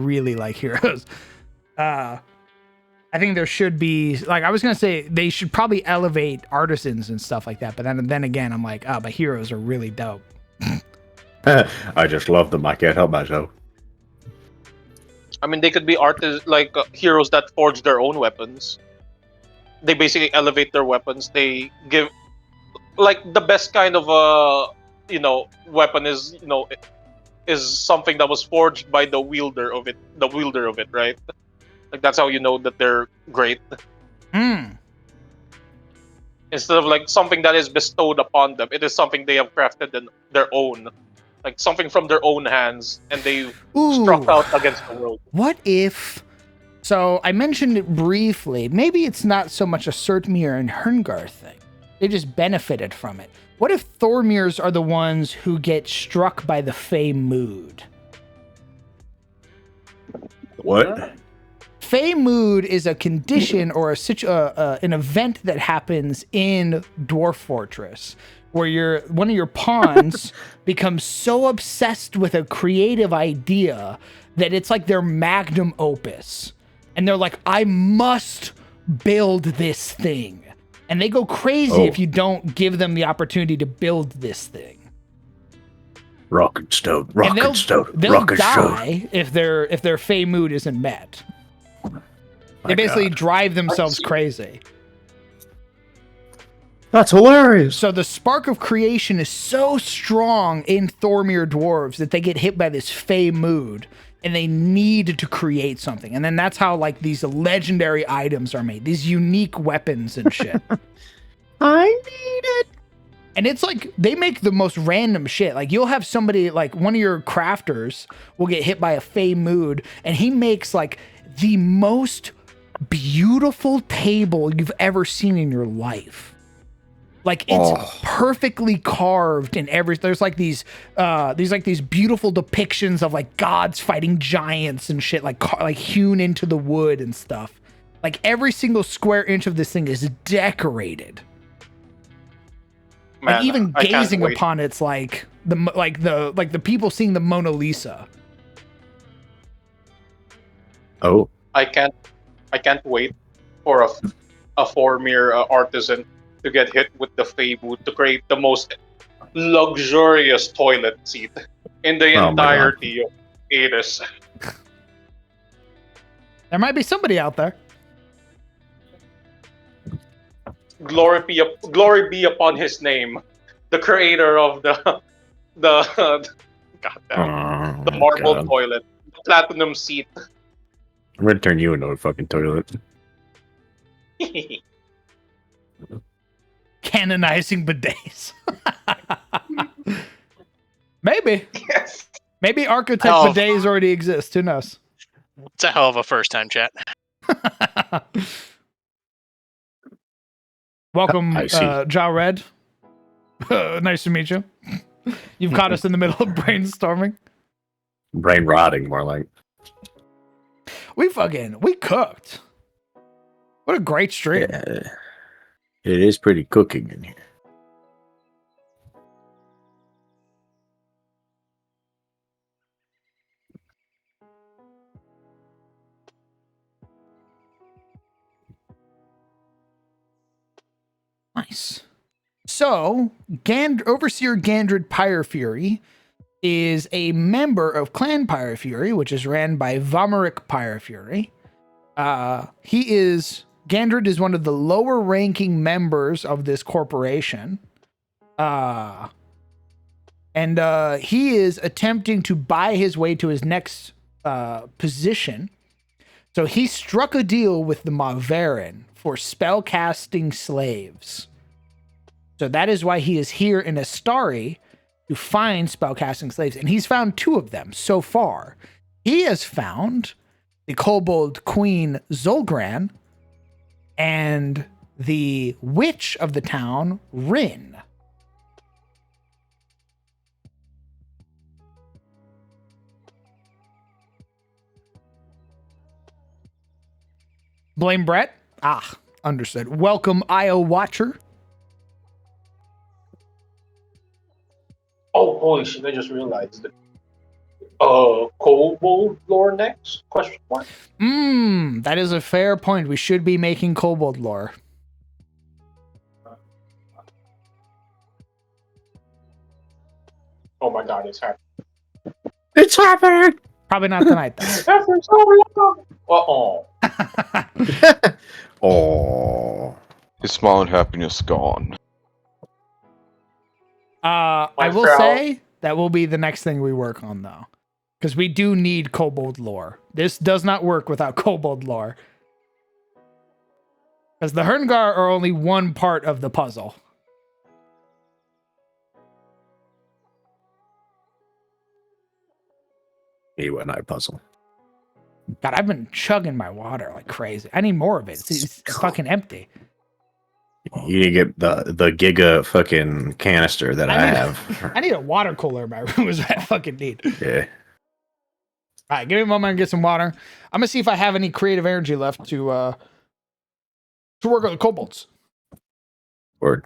think there should be, like, I was gonna say they should probably elevate artisans and stuff like that. But then again, I'm like, but heroes are really dope. I just love them. I can't help myself. I mean, they could be artists, like heroes that forge their own weapons. They basically elevate their weapons. They give, like, the best kind of weapon is something that was forged by the wielder of it. The wielder of it, right? Like, that's how you know that they're great. Instead of like something that is bestowed upon them, it is something they have crafted in their own. Like something from their own hands, and they struck out against the world. What if? So I mentioned it briefly. Maybe it's not so much a Surtmir and Herngar thing. They just benefited from it. What if Thormirs are the ones who get struck by the Fey Mood? What? Fey Mood is a condition or an event that happens in Dwarf Fortress, where one of your pawns becomes so obsessed with a creative idea that it's like their magnum opus. And they're like, I must build this thing. And they go crazy if you don't give them the opportunity to build this thing. Rock and stone. They'll die if their Fey Mood isn't met. They basically drive themselves crazy. That's hilarious. So the spark of creation is so strong in Thormir dwarves that they get hit by this Fey Mood and they need to create something. And then that's how, like, these legendary items are made, these unique weapons and shit. I need it. And it's like they make the most random shit. Like you'll have somebody like one of your crafters will get hit by a fey mood, and he makes like the most beautiful table you've ever seen in your life. Like it's perfectly carved and there's like these beautiful depictions of like gods fighting giants and shit, like hewn into the wood and stuff. Like every single square inch of this thing is decorated. Man, like even I can't gazing wait. upon it's like the people seeing the Mona Lisa. Oh, I can't wait for a Formir artisan to get hit with the Fey boot to create the most luxurious toilet seat in the Oh my God. entirety of Ares. There might be somebody out there. Glory be upon his name, the creator of the goddamn the marble God. toilet, the platinum seat. I'm gonna turn you into a fucking toilet. Canonizing bidets. Maybe. Yes. Maybe architect Oh. bidets already exist. Who knows? It's a hell of a first time, chat. Welcome, I see. Ja Red. Nice to meet you. You've caught us in the middle of brainstorming. Brain rotting, more like. We cooked. What a great stream. Yeah, it is pretty cooking in here. Nice. So, Overseer Gandred Pyrefury is a member of Clan Pyrefury, which is ran by Vomeric Pyrefury. Gandred is one of the lower ranking members of this corporation. And he is attempting to buy his way to his next position. So he struck a deal with the Maverin for spellcasting slaves. So that is why he is here in Astari to find spellcasting slaves. And he's found 2 of them so far. He has found the Kobold Queen Zolgran and the witch of the town, Rin. Blame Brett? Ah, understood. Welcome, IO Watcher. Oh, holy shit! I just realized it. Kobold lore next? Question mark. That is a fair point. We should be making kobold lore. Oh my god, it's happening. It's happening. Probably not tonight, though. It's happening so long. Oh. Oh, His smile and happiness gone. I will say that will be the next thing we work on, though. Because we do need kobold lore. This does not work without kobold lore. Because the Herngar are only one part of the puzzle. you and I puzzle. God, I've been chugging my water like crazy. I need more of it. It's fucking empty. You need to get the giga fucking canister that I have. I need a water cooler in my room is what I fucking need. Yeah. All right, give me a moment and get some water. I'm gonna see if I have any creative energy left to work on the kobolds. Word.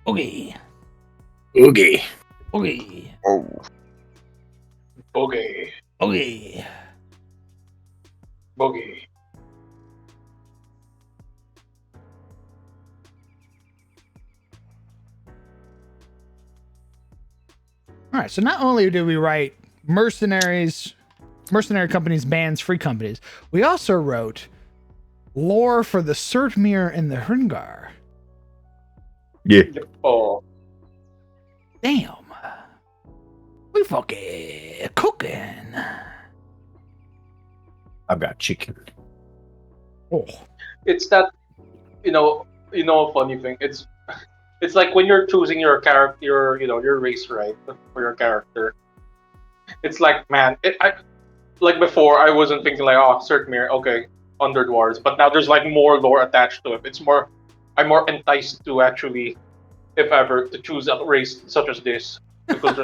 Okay. Okay. Okay. Oh, Boogie. Okay. Boogie. All right, so not only do we write mercenary companies, bands, free companies, we also wrote lore for the Surtmere and the Hringar. Yeah. Oh, Damn. We fucking cooking. I've got chicken. Oh. It's that a funny thing. It's like when you're choosing your character, your race, right, for your character. It's like, man, like before I wasn't thinking like, oh, Surtmere, okay, Underdwarves, but now there's like more lore attached to it. I'm more enticed to actually, if ever, to choose a race such as this because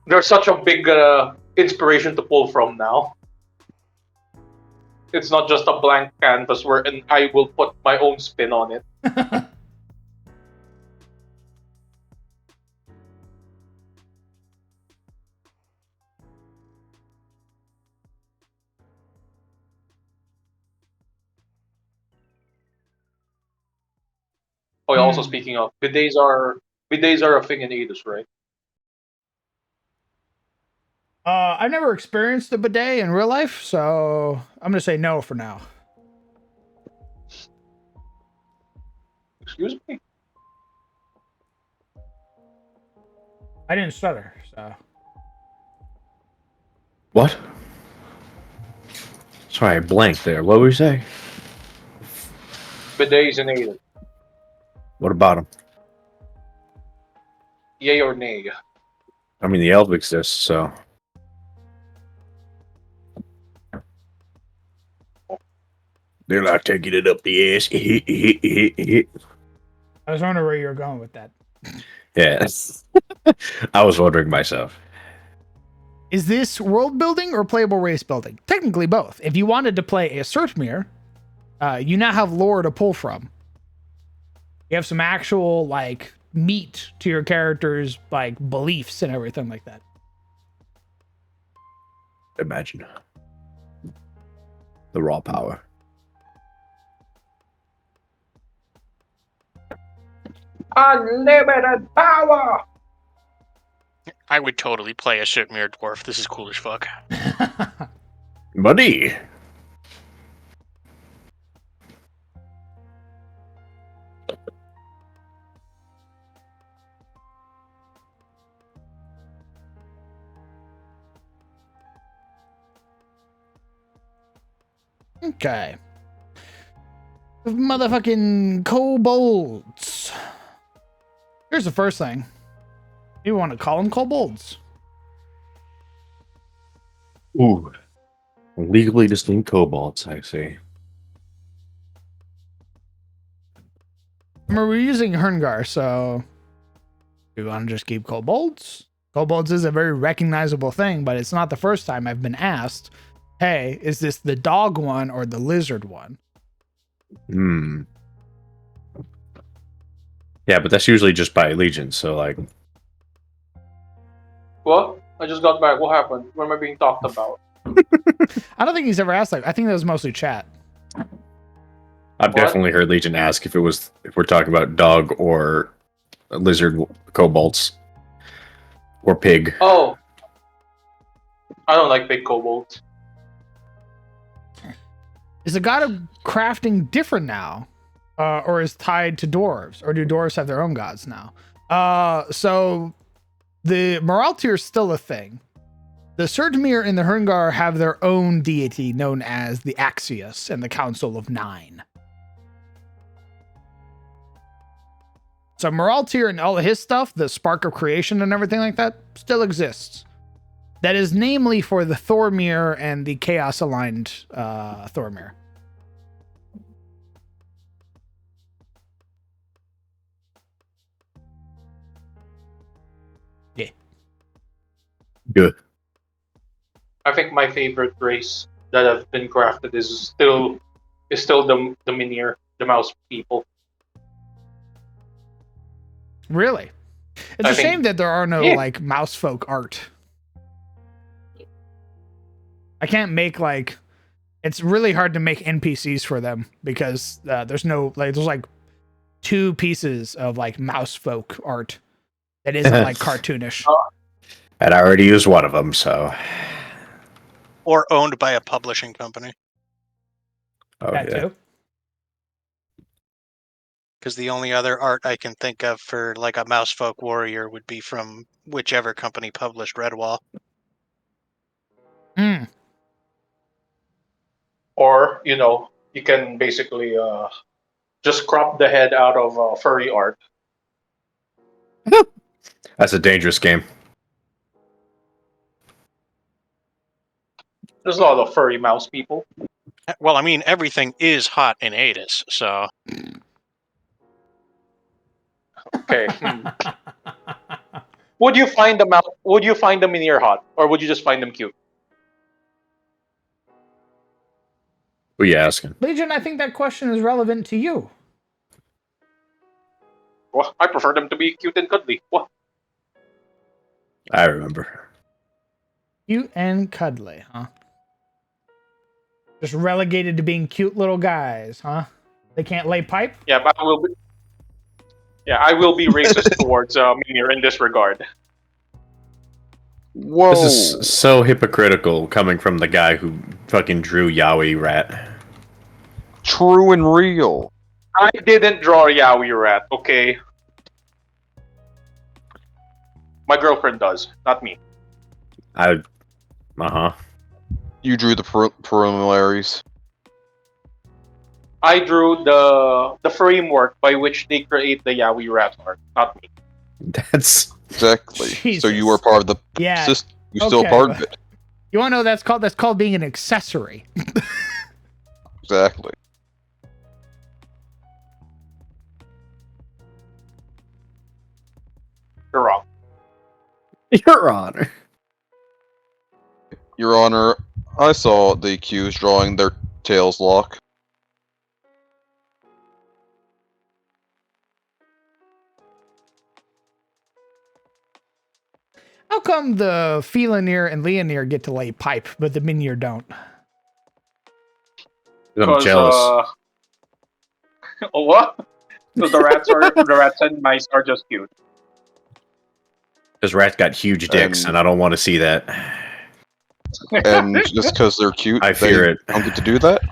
there's such a big inspiration to pull from now. It's not just a blank canvas wherein I will put my own spin on it. Oh, yeah, also speaking of, bidets are a thing in Aedis, right? I've never experienced a bidet in real life, so I'm gonna say no for now. Excuse me? I didn't stutter, so. What? Sorry, I blanked there. What were you saying? Bidets in Aedis. What about them? Yay or nay? I mean, the elf exists, so. They're not taking it up the ass. I was wondering where you were going with that. Yeah. I was wondering myself. Is this world building or playable race building? Technically both. If you wanted to play a Surtmere, you now have lore to pull from. You have some actual like meat to your character's like beliefs and everything like that. Imagine the raw power. Unlimited power! I would totally play a Surtmere dwarf. This is cool as fuck. Buddy. Okay. Motherfucking kobolds. Here's the first thing. You want to call them kobolds? Ooh. Legally distinct kobolds, I see. Remember, we're using Hringar, so we want to just keep kobolds. Kobolds is a very recognizable thing, but it's not the first time I've been asked, hey, is this the dog one or the lizard one? Hmm. Yeah, but that's usually just by allegiance. So, like, What? I just got back. What happened? What am I being talked about? I don't think he's ever asked that. I think that was mostly chat. I've definitely heard Legion ask if we're talking about dog or lizard kobolds or pig. Oh. I don't like big kobolds. Is the god of crafting different now? Or is tied to dwarves? Or do dwarves have their own gods now? So the Moraltyr is still a thing. The Surgemere and the Herngar have their own deity known as the Axios and the Council of Nine. So Moraltyr and all of his stuff, the Spark of Creation and everything like that, still exists. That is namely for the Thormere and the Chaos-aligned Thormere. Yeah. Good. I think my favorite race that have been crafted is still the Minir, the mouse people. Really? It's a shame that there are no like mouse folk art. I can't make like, it's really hard to make NPCs for them because there's no like, there's like 2 pieces of like mouse folk art that isn't like cartoonish. And I already used one of them, so. Or owned by a publishing company. Oh, that yeah. too. Because the only other art I can think of for like a mouse folk warrior would be from whichever company published Redwall. Hmm. Or, you can basically just crop the head out of furry art. That's a dangerous game. There's a lot of furry mouse people. Well, I mean, everything is hot in Hades, so. Okay. Would you find them out? Would you find them in your hot, or would you just find them cute? Who you asking? Legion, I think that question is relevant to you. Well, I prefer them to be cute and cuddly. What? I remember. Cute and cuddly, huh? Just relegated to being cute little guys, huh? They can't lay pipe? Yeah, but I will be. Yeah, I will be racist towards Minir in this regard. Whoa. This is so hypocritical coming from the guy who fucking drew Yowie Rat. True and real. I didn't draw Yowie Rat, okay? My girlfriend does, not me. You drew the preliminaries. I drew the framework by which they create the Yowie Rat art, not me. That's exactly. Jesus. So you are part of the Yeah. system. You're still part of it. You want to know that's called being an accessory. Exactly. You're wrong. Your Honor. Your Honor, I saw the accused drawing their tails lock. How come the Felinir and Leonir get to lay pipe, but the Minir don't? I'm jealous. What? Because the rats and mice are just cute. Because rats got huge dicks, and I don't want to see that. And just because they're cute, I fear it. Don't get to do that?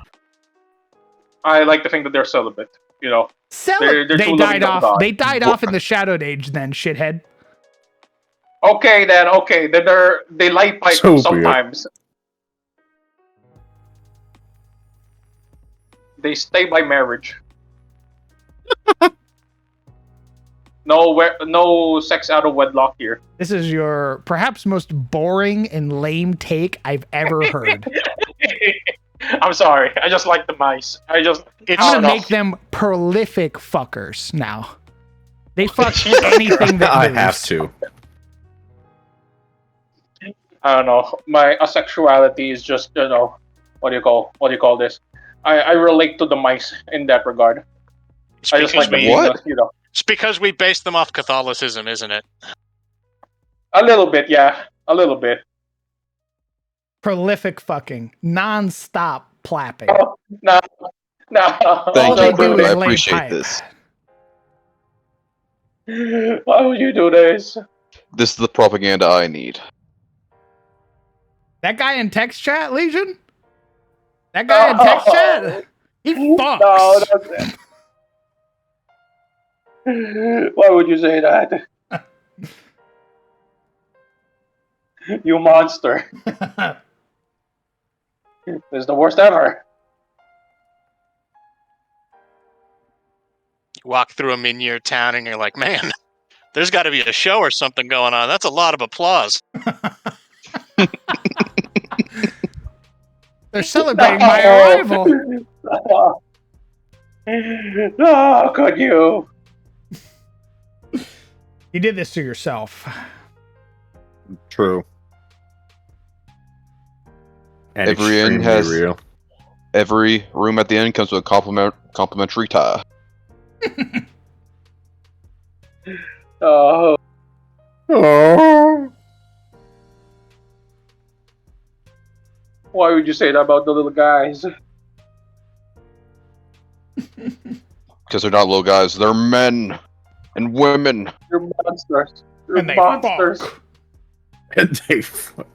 I like to think that they're celibate. They're They too died loving of off. God. They died off in the Shadowed Age, then, shithead. Okay, then they light pipe So weird. sometimes. They stay by marriage. No sex out of wedlock here. This is your perhaps most boring and lame take I've ever heard. I'm sorry. I just like the mice. I'm gonna make them prolific fuckers now. They fuck anything that I moves. have to. I don't know. My asexuality is just what do you call this? I relate to the mice in that regard. I just like them, It's because we base them off Catholicism, isn't it? A little bit, yeah. A little bit. Prolific fucking. Non-stop plapping. Oh, no. No. Thank All you, they do Kurt. is I lay appreciate pipe. this. Why would you do this? This is the propaganda I need. That guy in text chat, Legion? That guy in text chat? He fucks. No, that's it. Why would you say that? You monster. This is the worst ever. You walk through a Minir town and you're like, man, there's got to be a show or something going on. That's a lot of applause. They're celebrating my arrival. Oh, could you? You did this to yourself. True. And Every inn extremely has real. every room at the inn comes with a complimentary tie. Oh, Oh. why would you say that about the little guys? Because they're not little guys, they're men and women. You're monsters. You're And they monsters. fuck. And they fuck.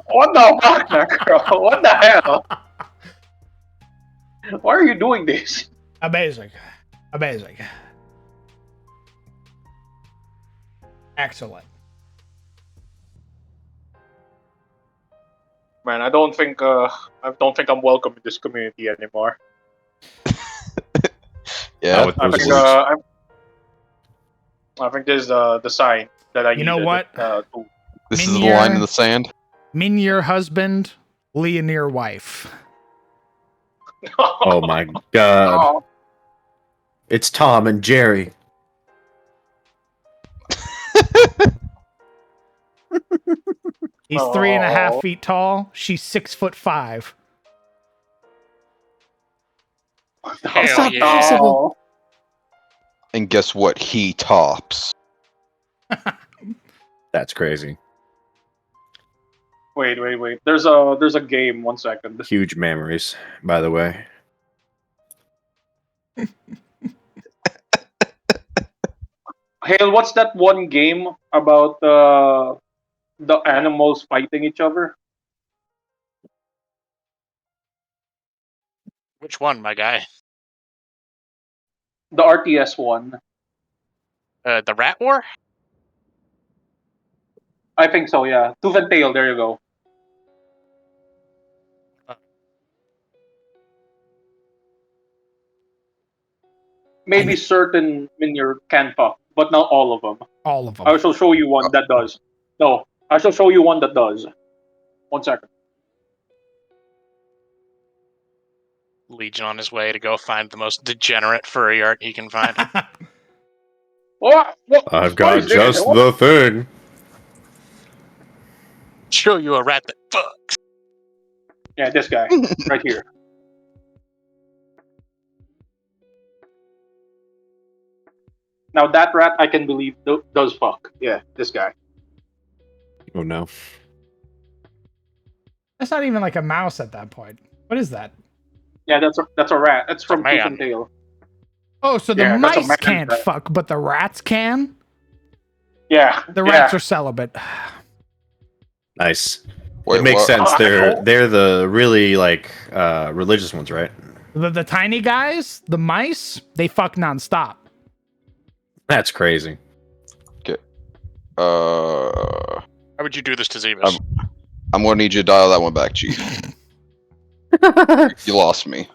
What the fuck, Necro? What the hell? Why are you doing this? Amazing. Amazing. Excellent. Man, I don't think I'm welcome in this community anymore. Yeah, with I those think words. I think this is the sign that I You know needed, what? to- this is the line in the sand. Minir husband, Leonir wife. Oh my god. Oh, It's Tom and Jerry. He's 3.5 Oh. feet tall. She's 6'5". Hell yeah. no. And guess what? He tops. That's crazy. Wait. There's a game. 1 second. Huge memories, by the way. Hale, what's that one game about the animals fighting each other? Which one, my guy? The RTS one. The Rat War? I think so, yeah. Tooth and Tail, there you go. Maybe certain Minior can fuck, but not all of them. All of them. I shall show you one that does. No, I shall show you one that does. 1 second. Legion on his way to go find the most degenerate furry art he can find. What? I've What got is this? just What? the thing. Show you a rat that fucks. Yeah, this guy. Right here. Now that rat I can believe does fuck. Yeah, this guy. Oh no. That's not even like a mouse at that point. What is that? Yeah, that's a rat. That's from Tooth man. and Tail. Oh, so the Yeah, that's a mice man can't rat. fuck, but the rats can? Yeah. The rats are celibate. Nice. Wait, it makes what? sense. I They're know. they're the really like religious ones, right? The tiny guys, the mice, they fuck nonstop. That's crazy. Uh, Why would you do this to Zebus? I'm gonna need you to dial that one back, Chief. You lost me.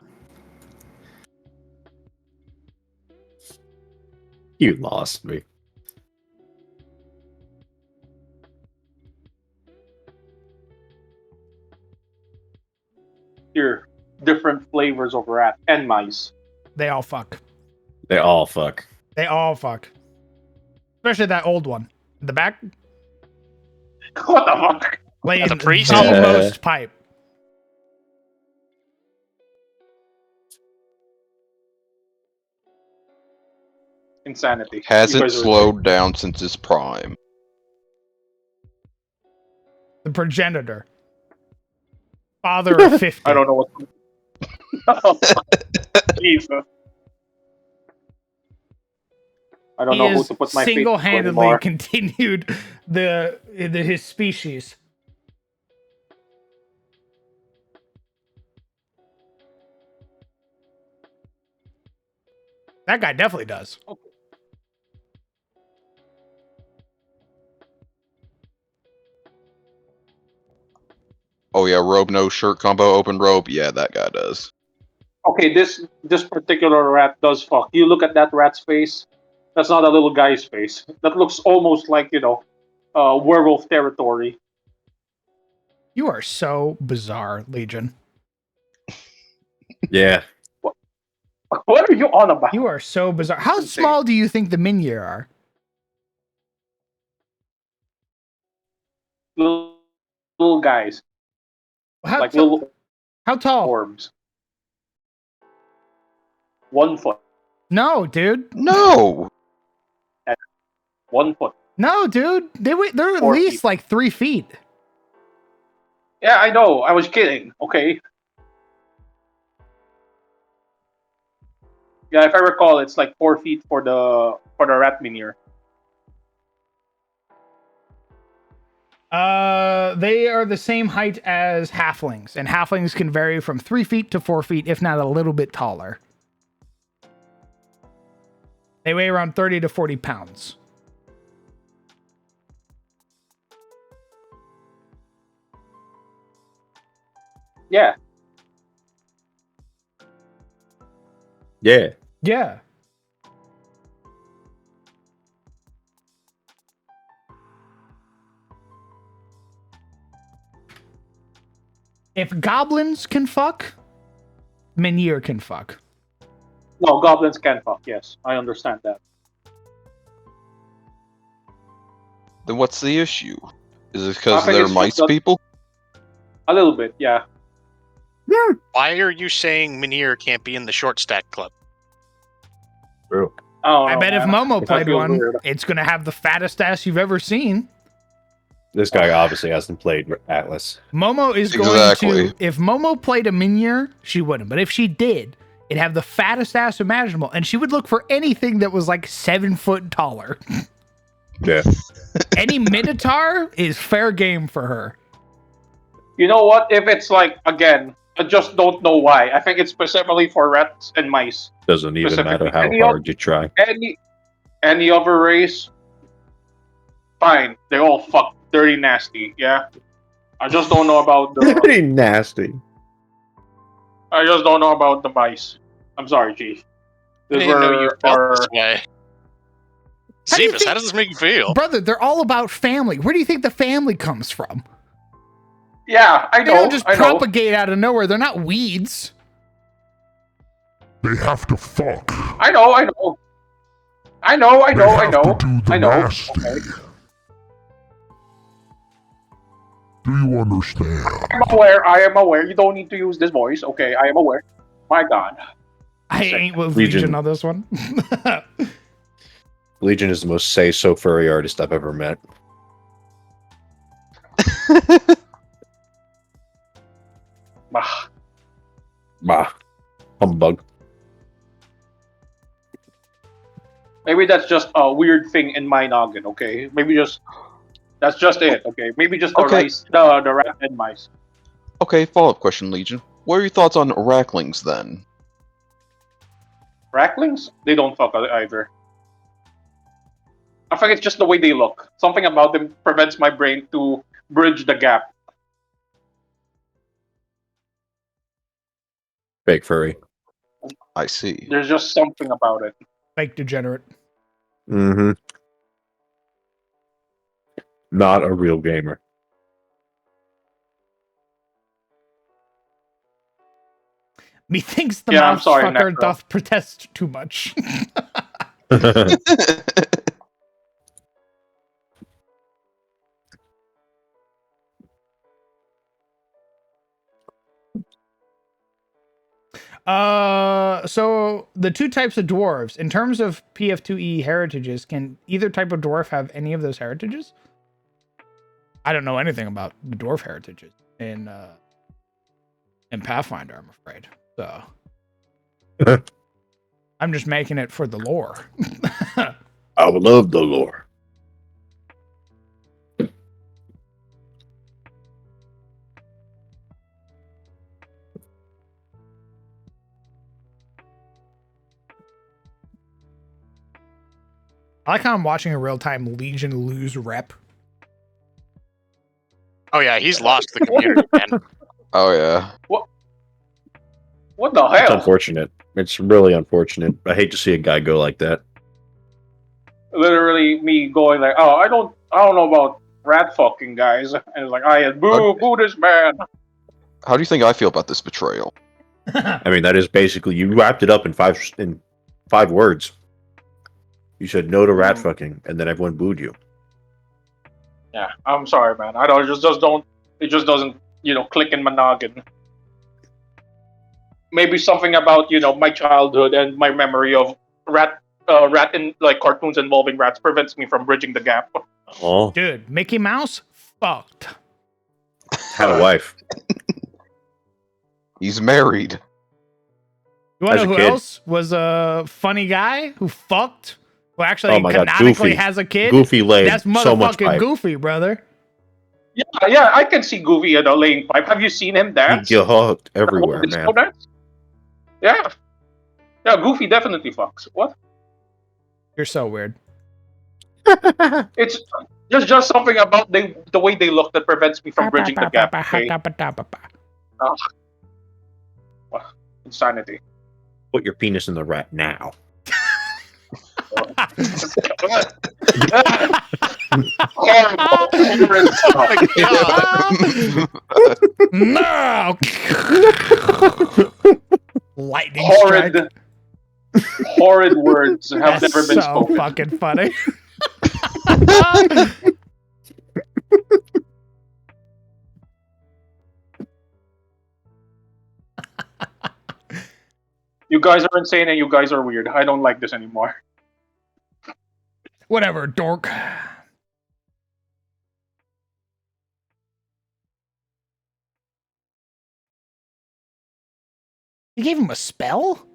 You lost me. Here, different flavors of rat and mice. They all fuck. They all fuck. They all fuck. Especially that old one. The back? What the fuck? Playing The priest? the most pipe. Insanity. You Hasn't guys are slowed down since his prime. The progenitor. Father of 50. I don't know what. Jesus. I don't He know who has to put my faith into single-handedly anymore. continued his species. That guy definitely does. Oh yeah, robe no shirt combo, open robe. Yeah, that guy does. Okay, this particular rat does fuck. You look at that rat's face. That's not a little guy's face. That looks almost like werewolf territory. You are so bizarre, Legion. Yeah. What are you on about? You are so bizarre. How Insane. small do you think the Minier are? Little guys, How, like little how tall? orbs. 1 foot. No, dude. No. 1 foot. No, dude. They're at 4 least feet. like 3 feet. Yeah, I know. I was kidding. Okay. Yeah, if I recall, it's like 4 feet for the rat minier. They are the same height as halflings, and halflings can vary from 3 feet to 4 feet, if not a little bit taller. They weigh around 30 to 40 pounds. Yeah. Yeah. Yeah. If goblins can fuck, Minier can fuck. No, goblins can fuck. Yes, I understand that. Then what's the issue? Is it I because think they're it's just mice that- people? A little bit, yeah. Why are you saying Minir can't be in the short stack club? True. I bet if Momo played feels one, weird. it's going to have the fattest ass you've ever seen. This guy obviously hasn't played Atlas. Momo is Exactly. going to... If Momo played a Minier, she wouldn't. But if she did, it'd have the fattest ass imaginable. And she would look for anything that was like 7 foot taller. Yeah. Any Minotaur is fair game for her. You know what? If it's like, again, I just don't know why. I think it's specifically for rats and mice. Doesn't even matter Specifically. how Any hard you try. Any other race, fine. They all fuck dirty nasty, yeah? I just don't know about the... Pretty nasty. I just don't know about the mice. I'm sorry, Chief. I These didn't know you were felt our... this way. How do you Zephus, think- how does this make you feel? Brother, they're all about family. Where do you think the family comes from? Yeah, I They know, don't just I know. propagate out of nowhere. They're not weeds. They have to fuck. I know. I know. I know. They have to do the I know. nasty. Okay. Do you understand? I'm aware. I am aware. You don't need to use this voice. Okay, I am aware. My God. I ain't with Legion. Legion on this one. Legion is the most say-so furry artist I've ever met. Bah. Bah. Humbug. Maybe that's just a weird thing in my noggin. Okay, maybe that's just it. Okay, maybe just the Okay. rice, the rat and mice. Okay, follow-up question, Legion. What are your thoughts on racklings then? Racklings? They don't fuck either. I think it's just the way they look. Something about them prevents my brain to bridge the gap. Fake furry. I see. There's just something about it. Fake degenerate. Mm-hmm. Not a real gamer. Methinks the Yeah, I'm mouse sorry, fucker Necro. doth protest too much. So the two types of dwarves, in terms of PF2E heritages, can either type of dwarf have any of those heritages? I don't know anything about the dwarf heritages in Pathfinder, I'm afraid. So I'm just making it for the lore. I would love the lore. I like how I'm watching a real-time Legion lose rep. Oh yeah, he's lost the community, man. Oh yeah. What the It's hell? unfortunate. It's really unfortunate. I hate to see a guy go like that. Literally me going like, oh, I don't know about rat fucking guys, and it's like, boo this man. How do you think I feel about this betrayal? I mean, that is basically you wrapped it up in five words. You said no to rat fucking, and then everyone booed you. Yeah, I'm sorry, man. I don't just don't. It just doesn't, click in my noggin. Maybe something about my childhood and my memory of rat in like cartoons involving rats prevents me from bridging the gap. Oh, Dude, Mickey Mouse fucked. had a wife. He's married. You want As to a know who kid. else was a funny guy who fucked? Who actually Oh my God, canonically Goofy. has a kid? Goofy laid That's so much motherfucking pipe. Goofy, brother. Yeah, I can see Goofy laying pipe. Have you seen him He dance? get hooked everywhere, Disco man. dance? Yeah, Goofy definitely fucks. What? You're so weird. It's just something about the way they look that prevents me from bridging the gap. Okay? Insanity. Put your penis in the rat now. No! Lightning Horrid, strike. horrid words have That's never been so spoken. fucking funny. You guys are insane and you guys are weird. I don't like this anymore. Whatever, dork. He gave him a spell?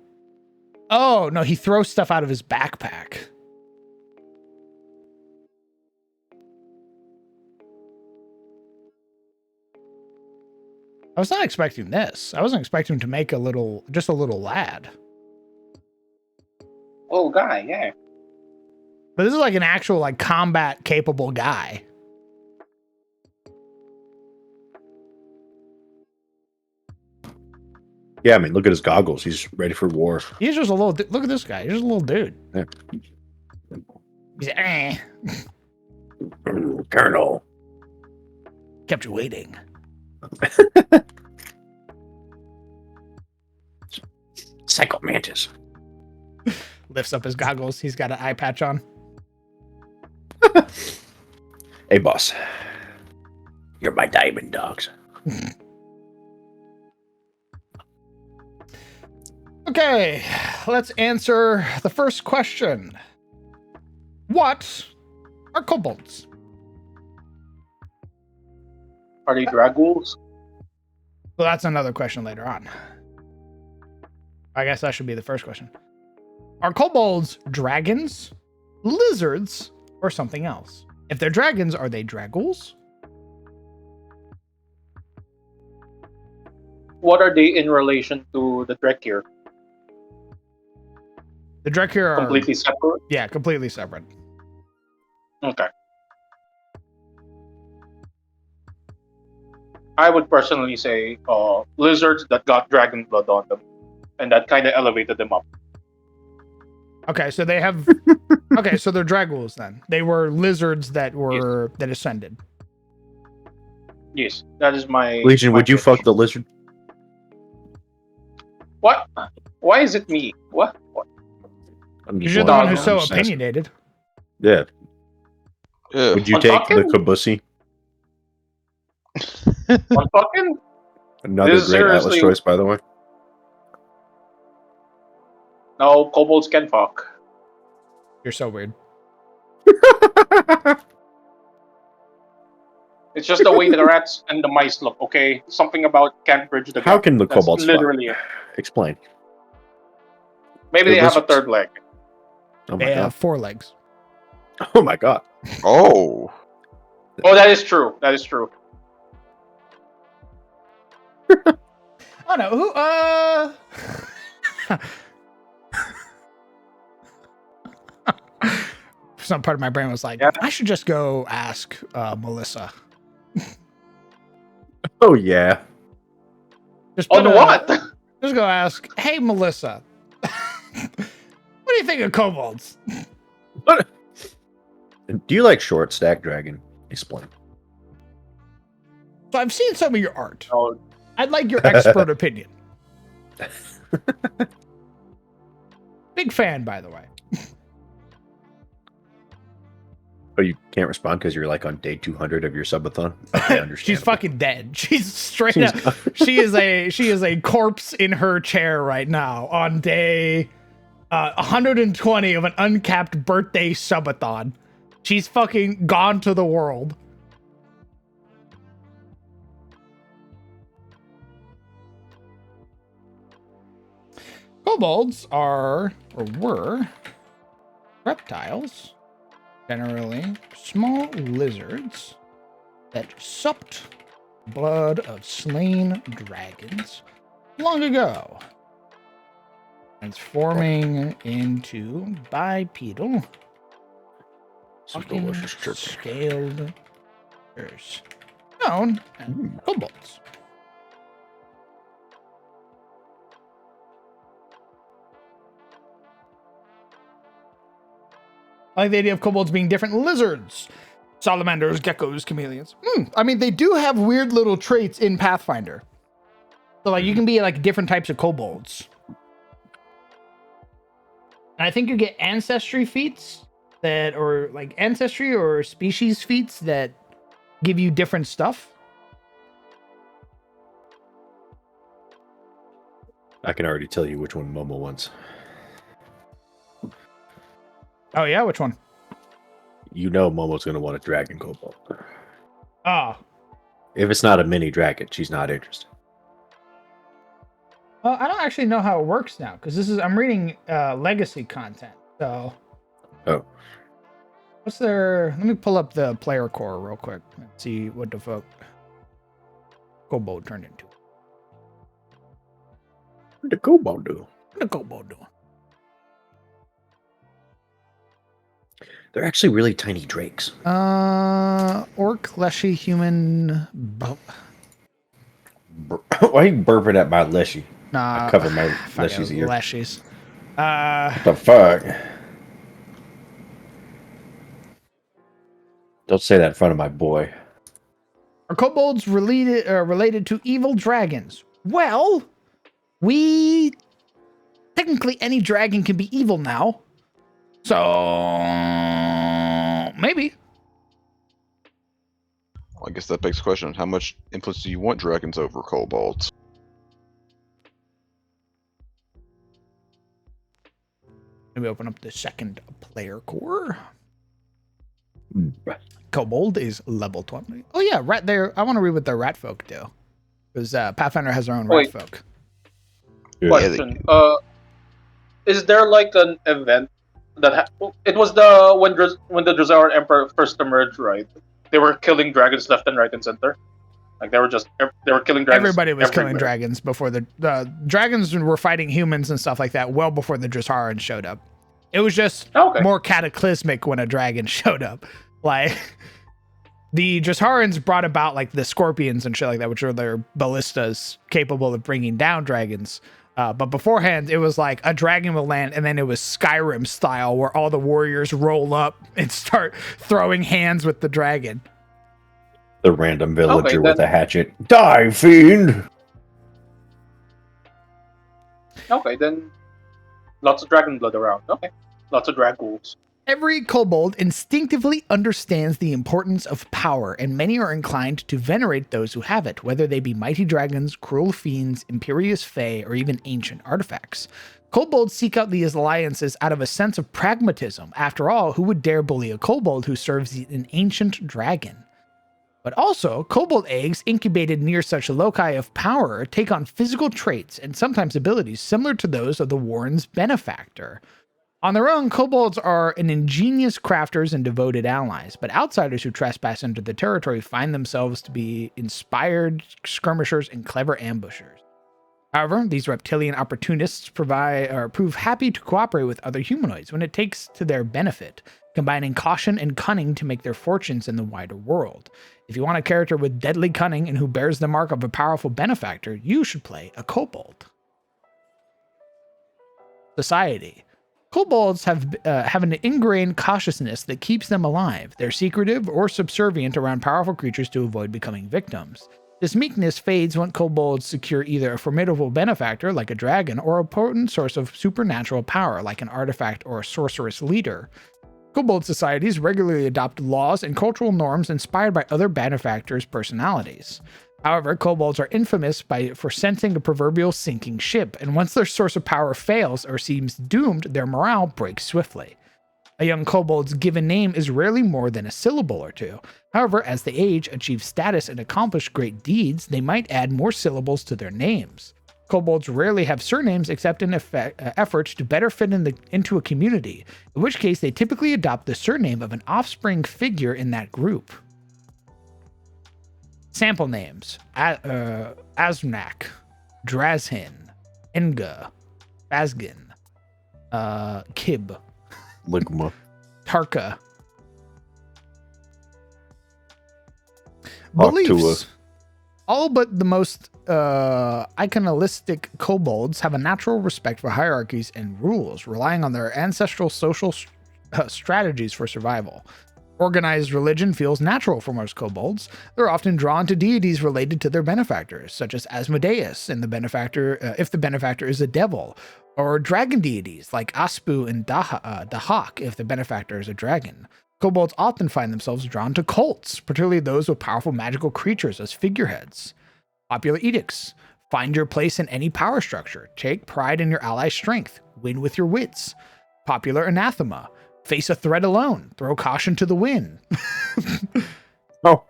Oh, no, he throws stuff out of his backpack. I was not expecting this. I wasn't expecting him to make just a little lad. Oh, guy, yeah. But this is like an actual like combat capable guy. Yeah, I mean, look at his goggles. He's ready for war. He's just a little. Look at this guy. He's just a little dude. Yeah. He's like, Colonel. kept you waiting. Psycho Mantis. Lifts up his goggles. He's got an eye patch on. Hey, boss. You're my diamond dogs. Okay, let's answer the first question. What are kobolds? Are they dragools? Well, that's another question later on. I guess that should be the first question. Are kobolds dragons, lizards, or something else? If they're dragons, are they dragools? What are they in relation to the Drekir? The Drekir are Completely separate? Yeah, completely separate. Okay. I would personally say lizards that got dragon blood on them, and that kind of elevated them up. Okay, so they have. Okay, so they're dragools then. They were lizards that were that ascended. Yes, that is my. Legion, my would you pitch. fuck the lizard? What? Why is it me? What? I'm Because just you're the one wondering. who's so I'm just asking. opinionated. Yeah. Yeah. Would you On take fucking? the Kabusi? On fucking? Another This is great Atlas seriously- choice, by the way. No, kobolds can fuck. You're so weird. It's just the way the rats and the mice look, okay? Something about can't bridge the gap. How can the That's kobolds literally fuck? it. Explain. Maybe They're they have a lizards. third leg. Oh my They god. have 4 legs. Oh my god. Oh. Oh, that is true. That is true. Oh no, who some part of my brain was like, Yeah. I should just go ask Melissa. Oh yeah. Just On put a- what? Just go ask, hey Melissa, what do you think of kobolds? What? Do you like short stack dragon? Explain. So I've seen some of your art. Oh, I'd like your expert opinion. Big fan, by the way. Oh, you can't respond because you're like on day 200 of your subathon. Okay, She's fucking dead. She's straight She's- up. She is a corpse in her chair right now on day 120 of an uncapped birthday subathon. She's fucking gone to the world. Kobolds are, or were, reptiles, generally small lizards that supped blood of slain dragons long ago, transforming into bipedal, Some fucking delicious jerky. scaled creatures known as kobolds. I like the idea of kobolds being different lizards. Salamanders, geckos, chameleons. I mean, they do have weird little traits in Pathfinder. So, like, you can be, like, different types of kobolds. And I think you get ancestry feats that, or, like, ancestry or species feats that give you different stuff. I can already tell you which one Momo wants. Oh, yeah? Which one? You know Momo's going to want a dragon kobold. Oh. If it's not a mini dragon, she's not interested. Well, I don't actually know how it works now, because I'm reading legacy content, so. Oh. What's their, let me pull up the player core real quick and see what the fuck kobold turned into. What the kobold do? What the kobold doing? They're actually really tiny drakes. Orc, leshy, human. Why are you burping at my leshy? Nah, I cover my fucking leshy's ear. leshies. What the fuck? Don't say that in front of my boy. Are kobolds related to evil dragons? Well, technically any dragon can be evil now. So maybe. I guess that begs the question: how much influence do you want dragons over kobolds? Let me open up the second player core. Kobold is level 20. Oh yeah, rat there. I want to read what the rat folk do. Because Pathfinder has their own rat Wait. folk. Question. Is there like an event that it was when the Drazar Emperor first emerged, right? They were killing dragons left and right and center. Like they were killing dragons. Everybody was killing everywhere. dragons before the dragons were fighting humans and stuff like that well before the Drazarans showed up. It was just more cataclysmic when a dragon showed up. Like the Drazarans brought about like the scorpions and shit like that, which are their ballistas capable of bringing down dragons. But beforehand, it was like a dragon will land, and then it was Skyrim style, where all the warriors roll up and start throwing hands with the dragon. The random villager with then- a hatchet. Die, fiend! Okay, then lots of dragon blood around. Okay, lots of dragons. Every kobold instinctively understands the importance of power, and many are inclined to venerate those who have it, whether they be mighty dragons, cruel fiends, imperious fae, or even ancient artifacts. Kobolds seek out these alliances out of a sense of pragmatism. After all, who would dare bully a kobold who serves an ancient dragon? But also, kobold eggs incubated near such loci of power take on physical traits and sometimes abilities similar to those of the Warren's benefactor. On their own, kobolds are an ingenious crafters and devoted allies, but outsiders who trespass into the territory find themselves to be inspired skirmishers and clever ambushers. However, these reptilian opportunists prove happy to cooperate with other humanoids when it takes to their benefit, combining caution and cunning to make their fortunes in the wider world. If you want a character with deadly cunning and who bears the mark of a powerful benefactor, you should play a kobold. Society. Kobolds have an ingrained cautiousness that keeps them alive. They're secretive or subservient around powerful creatures to avoid becoming victims. This meekness fades when kobolds secure either a formidable benefactor, like a dragon, or a potent source of supernatural power, like an artifact or a sorceress leader. Kobold societies regularly adopt laws and cultural norms inspired by other benefactors' personalities. However, kobolds are infamous for sensing the proverbial sinking ship, and once their source of power fails or seems doomed, their morale breaks swiftly. A young kobold's given name is rarely more than a syllable or two. However, as they age, achieve status, and accomplish great deeds, they might add more syllables to their names. Kobolds rarely have surnames except in efforts to better fit into a community, in which case they typically adopt the surname of an offspring figure in that group. Sample names: Aznak, Drazhin, Enga, Bazgin, Kib, Ligma, Tarka. Octua. Beliefs. All but the most iconalistic kobolds have a natural respect for hierarchies and rules, relying on their ancestral social strategies for survival. Organized religion feels natural for most kobolds. They're often drawn to deities related to their benefactors, such as Asmodeus, and the benefactor, if the benefactor is a devil, or dragon deities like Aspu and Dahak, if the benefactor is a dragon. Kobolds often find themselves drawn to cults, particularly those with powerful magical creatures as figureheads. Popular edicts: find your place in any power structure. Take pride in your ally's strength. Win with your wits. Popular anathema: face a threat alone. Throw caution to the wind. Oh.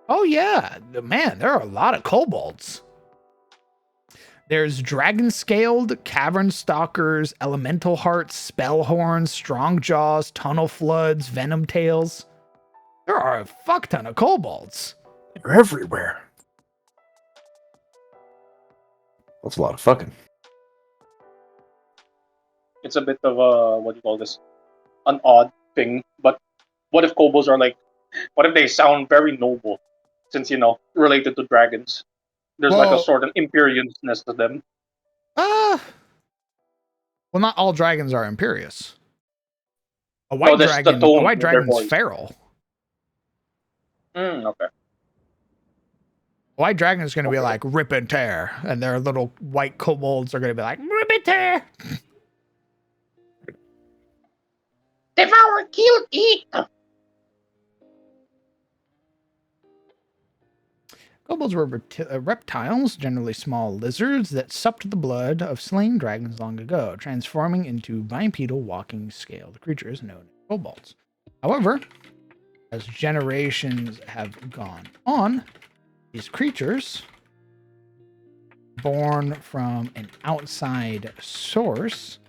Oh yeah, man, there are a lot of kobolds. There's dragon-scaled, cavern stalkers, elemental hearts, spellhorns, strong jaws, tunnel floods, venom tails. There are a fuck ton of kobolds. They're everywhere. That's a lot of fucking. It's a bit of a, what do you call this, an odd thing. But what if kobolds are like, what if they sound very noble, since related to dragons? There's like a sort of imperiousness to them. Well, not all dragons are imperious. A white dragon's feral. Okay. A white dragon is going to be like rip and tear, and their little white kobolds are going to be like rip and tear. Devour, kill, eat. Kobolds were reptiles, generally small lizards that supped the blood of slain dragons long ago, transforming into bipedal walking scaled creatures known as kobolds. However, as generations have gone on, these creatures, born from an outside source,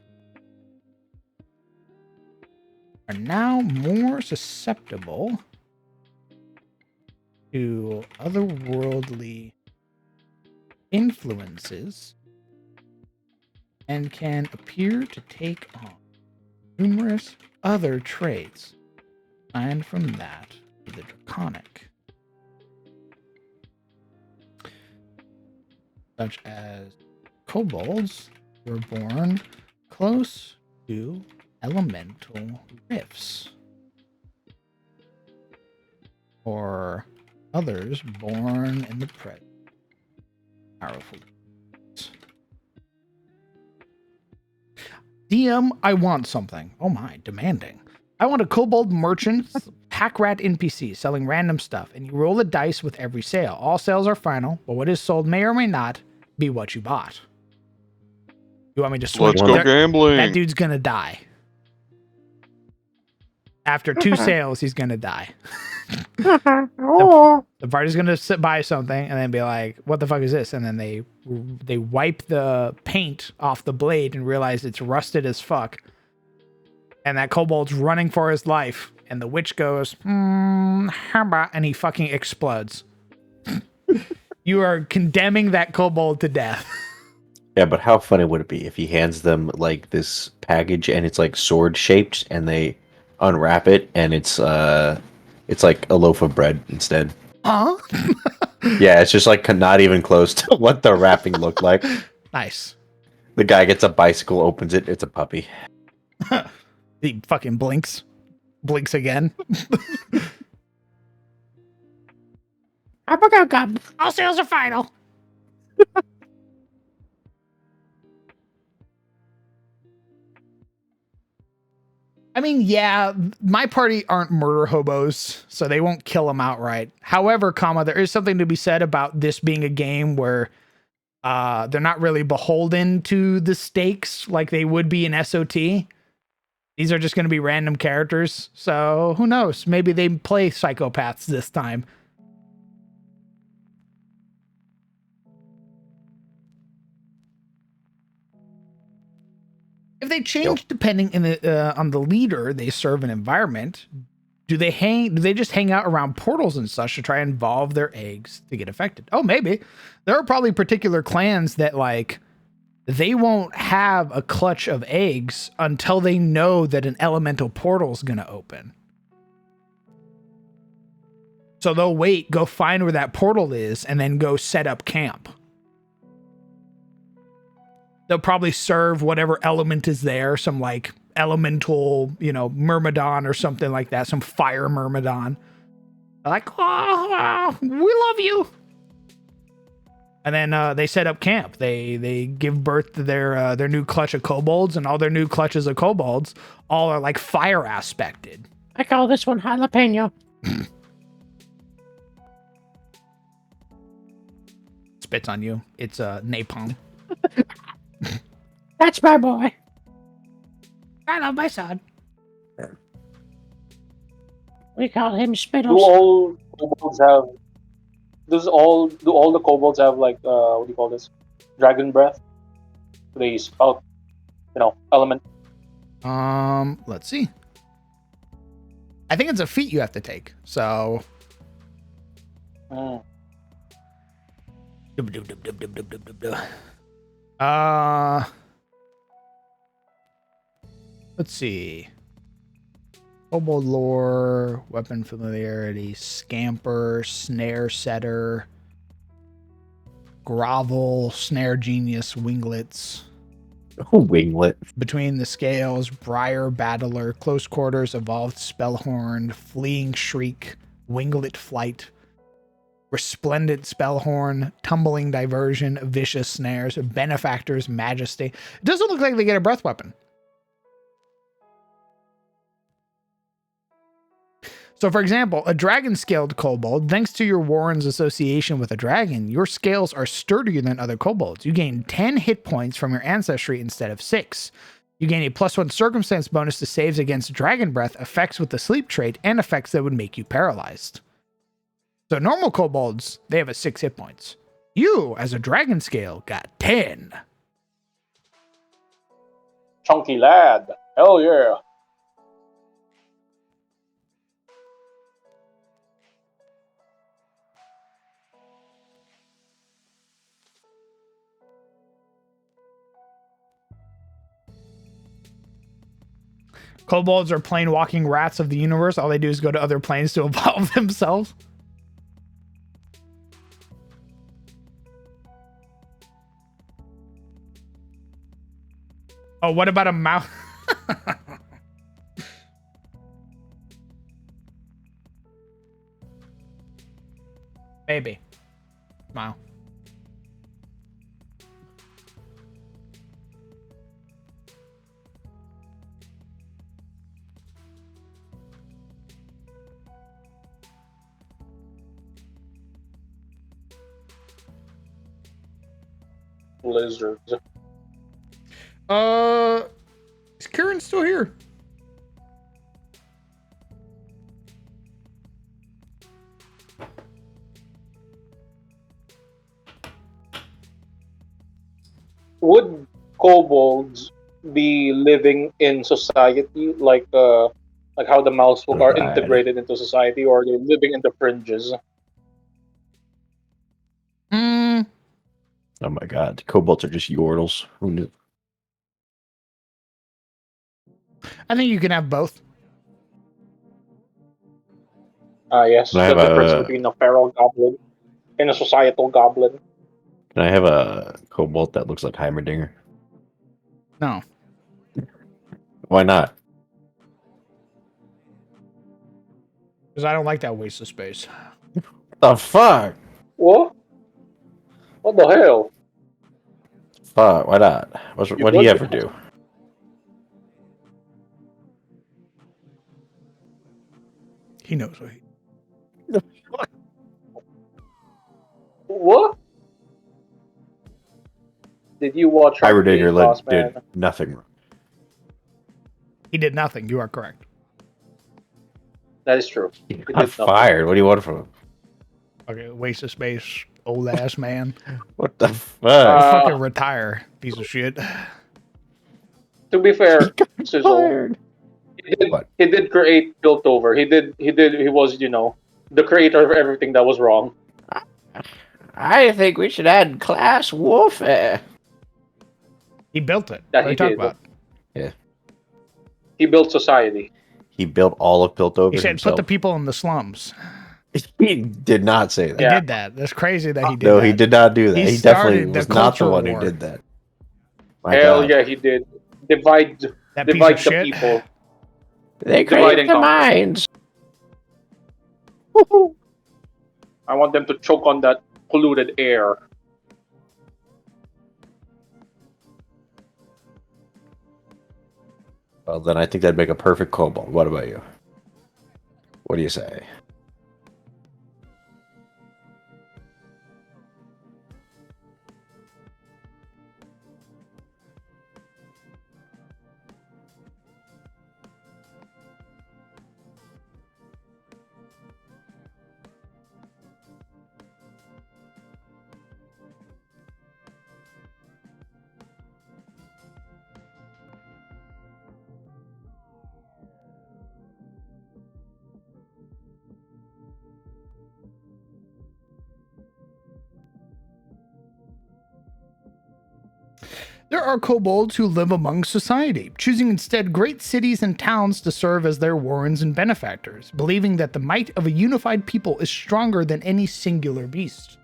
are now more susceptible to otherworldly influences and can appear to take on numerous other traits, and from that to the draconic, such as kobolds were born close to elemental rifts, or others born in the present powerful. DM, I want something. Oh my, demanding. I want a kobold merchant pack rat NPCs selling random stuff, and you roll the dice with every sale. All sales are final, but what is sold may or may not be what you bought. You want me to swing? Let's go gambling. That dude's gonna die. After 2 sales, he's gonna die. The party's gonna sit by something and then be like, "What the fuck is this?" And then they wipe the paint off the blade and realize it's rusted as fuck. And that kobold's running for his life, and the witch goes, and he fucking explodes. You are condemning that kobold to death. Yeah, but how funny would it be if he hands them like this package and it's like sword shaped, and they unwrap it and it's like a loaf of bread instead. Huh? Yeah, it's just like not even close to what the wrapping looked like. Nice. The guy gets a bicycle, opens it, it's a puppy. He fucking blinks again. All sales are final. I mean, yeah, my party aren't murder hobos, so they won't kill him outright. However, there is something to be said about this being a game where they're not really beholden to the stakes like they would be in SOT. These are just going to be random characters, so who knows? Maybe they play psychopaths this time. If they change depending on the leader they serve an environment, do they just hang out around portals and such to try and involve their eggs to get affected? Oh, maybe. There are probably particular clans that like they won't have a clutch of eggs until they know that an elemental portal is going to open. So they'll wait, go find where that portal is, and then go set up camp. They'll probably serve whatever element is there, some like elemental, myrmidon or something like that, some fire myrmidon. Like, oh, we love you. And then they set up camp. They give birth to their new clutch of kobolds, and all their new clutches of kobolds all are like fire aspected. I call this one jalapeno. Spits on you. It's napalm. That's my boy. I love my son. We call him Do Spittles. all kobolds have? Do all the kobolds have like what do you call this? Dragon breath. They spout, element. Let's see. I think it's a feat you have to take. So. Let's see. Kobold lore, weapon familiarity, scamper, snare setter, grovel, snare genius, winglets. Winglet. Between the scales, briar, battler, close quarters, evolved spellhorn, fleeing shriek, winglet flight, resplendent spellhorn, tumbling diversion, vicious snares, benefactor's majesty. It doesn't look like they get a breath weapon. So, for example, a dragon-scaled kobold, thanks to your Warren's association with a dragon, your scales are sturdier than other kobolds. You gain 10 hit points from your ancestry instead of 6. You gain a +1 circumstance bonus to saves against dragon breath, effects with the sleep trait, and effects that would make you paralyzed. So normal kobolds, they have a 6 hit points. You, as a dragon scale, got 10. Chunky lad. Hell yeah. Kobolds are plain walking rats of the universe. All they do is go to other planes to evolve themselves. Oh, what about a mouse? Maybe. Wow. lizards. Is Kieran still here? Would kobolds be living in society like how the mouse folk are Right. integrated into society, or they're living in the fringes? Mm, Oh my god, kobolds are just yordles. Who knew? I think you can have both. Yes, Can I the have difference a between a feral goblin and a societal goblin. Can I have a kobold that looks like Heimerdinger? No. Why not? Because I don't like that waste of space. The fuck? What? What the hell? Fuck, why not? What do you ever do? He knows what he. What? Did you watch our Heimerdinger Chaos, did man? nothing wrong. He did nothing. You are correct. That is true. He He got did nothing. fired. What do you want from him? Okay, waste of space, old ass man. What the fuck? Fucking retire, piece of shit. To be fair, Sizzle, Fired. he did create Piltover. He was, the creator of everything that was wrong. I think we should add class warfare. He built it. That What are he you talking did. about? Yeah. He built society. He built all of Piltover He said, himself. "Put the people in the slums." He did not say that. He did that. That's crazy that he did No, that. he did not do that. He He, definitely started the was not the culture one war. who did that. My Hell God. yeah, he did. Divide That piece divide of the shit. people. They Divide created and the conquer. minds. I want them to choke on that polluted air. Well, then I think that'd make a perfect kobold. What about you? What do you say? There are kobolds who live among society, choosing instead great cities and towns to serve as their warrens and benefactors, believing that the might of a unified people is stronger than any singular beast.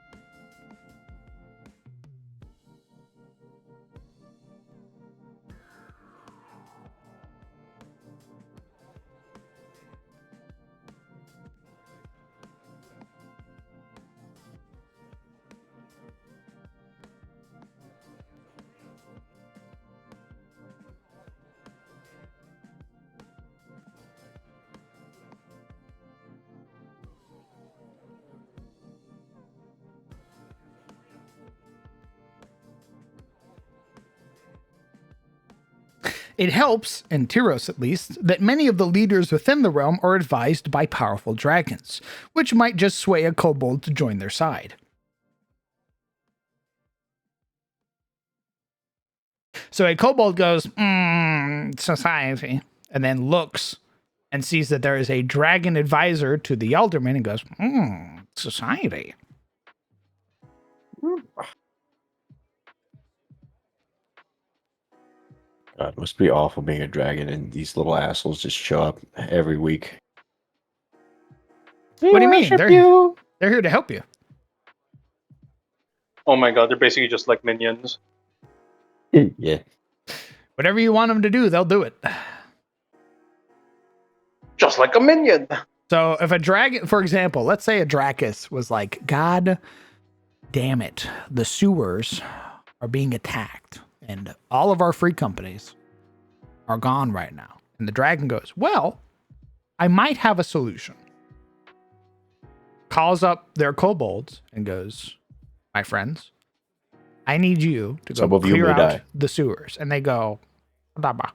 It helps, in Tyros at least, that many of the leaders within the realm are advised by powerful dragons, which might just sway a kobold to join their side. So a kobold goes, society, and then looks and sees that there is a dragon advisor to the alderman and goes, society. God, it must be awful being a dragon and these little assholes just show up every week. What do you mean? They're here to help you. Oh my god, they're basically just like minions. Yeah. Whatever you want them to do, they'll do it. Just like a minion. So if a dragon, for example, let's say a Dracus was like, God damn it, the sewers are being attacked and all of our free companies are gone right now. And the dragon goes, well, I might have a solution. Calls up their kobolds and goes, my friends, I need you to Some go of you clear may out die. the sewers. And they go, "Daba."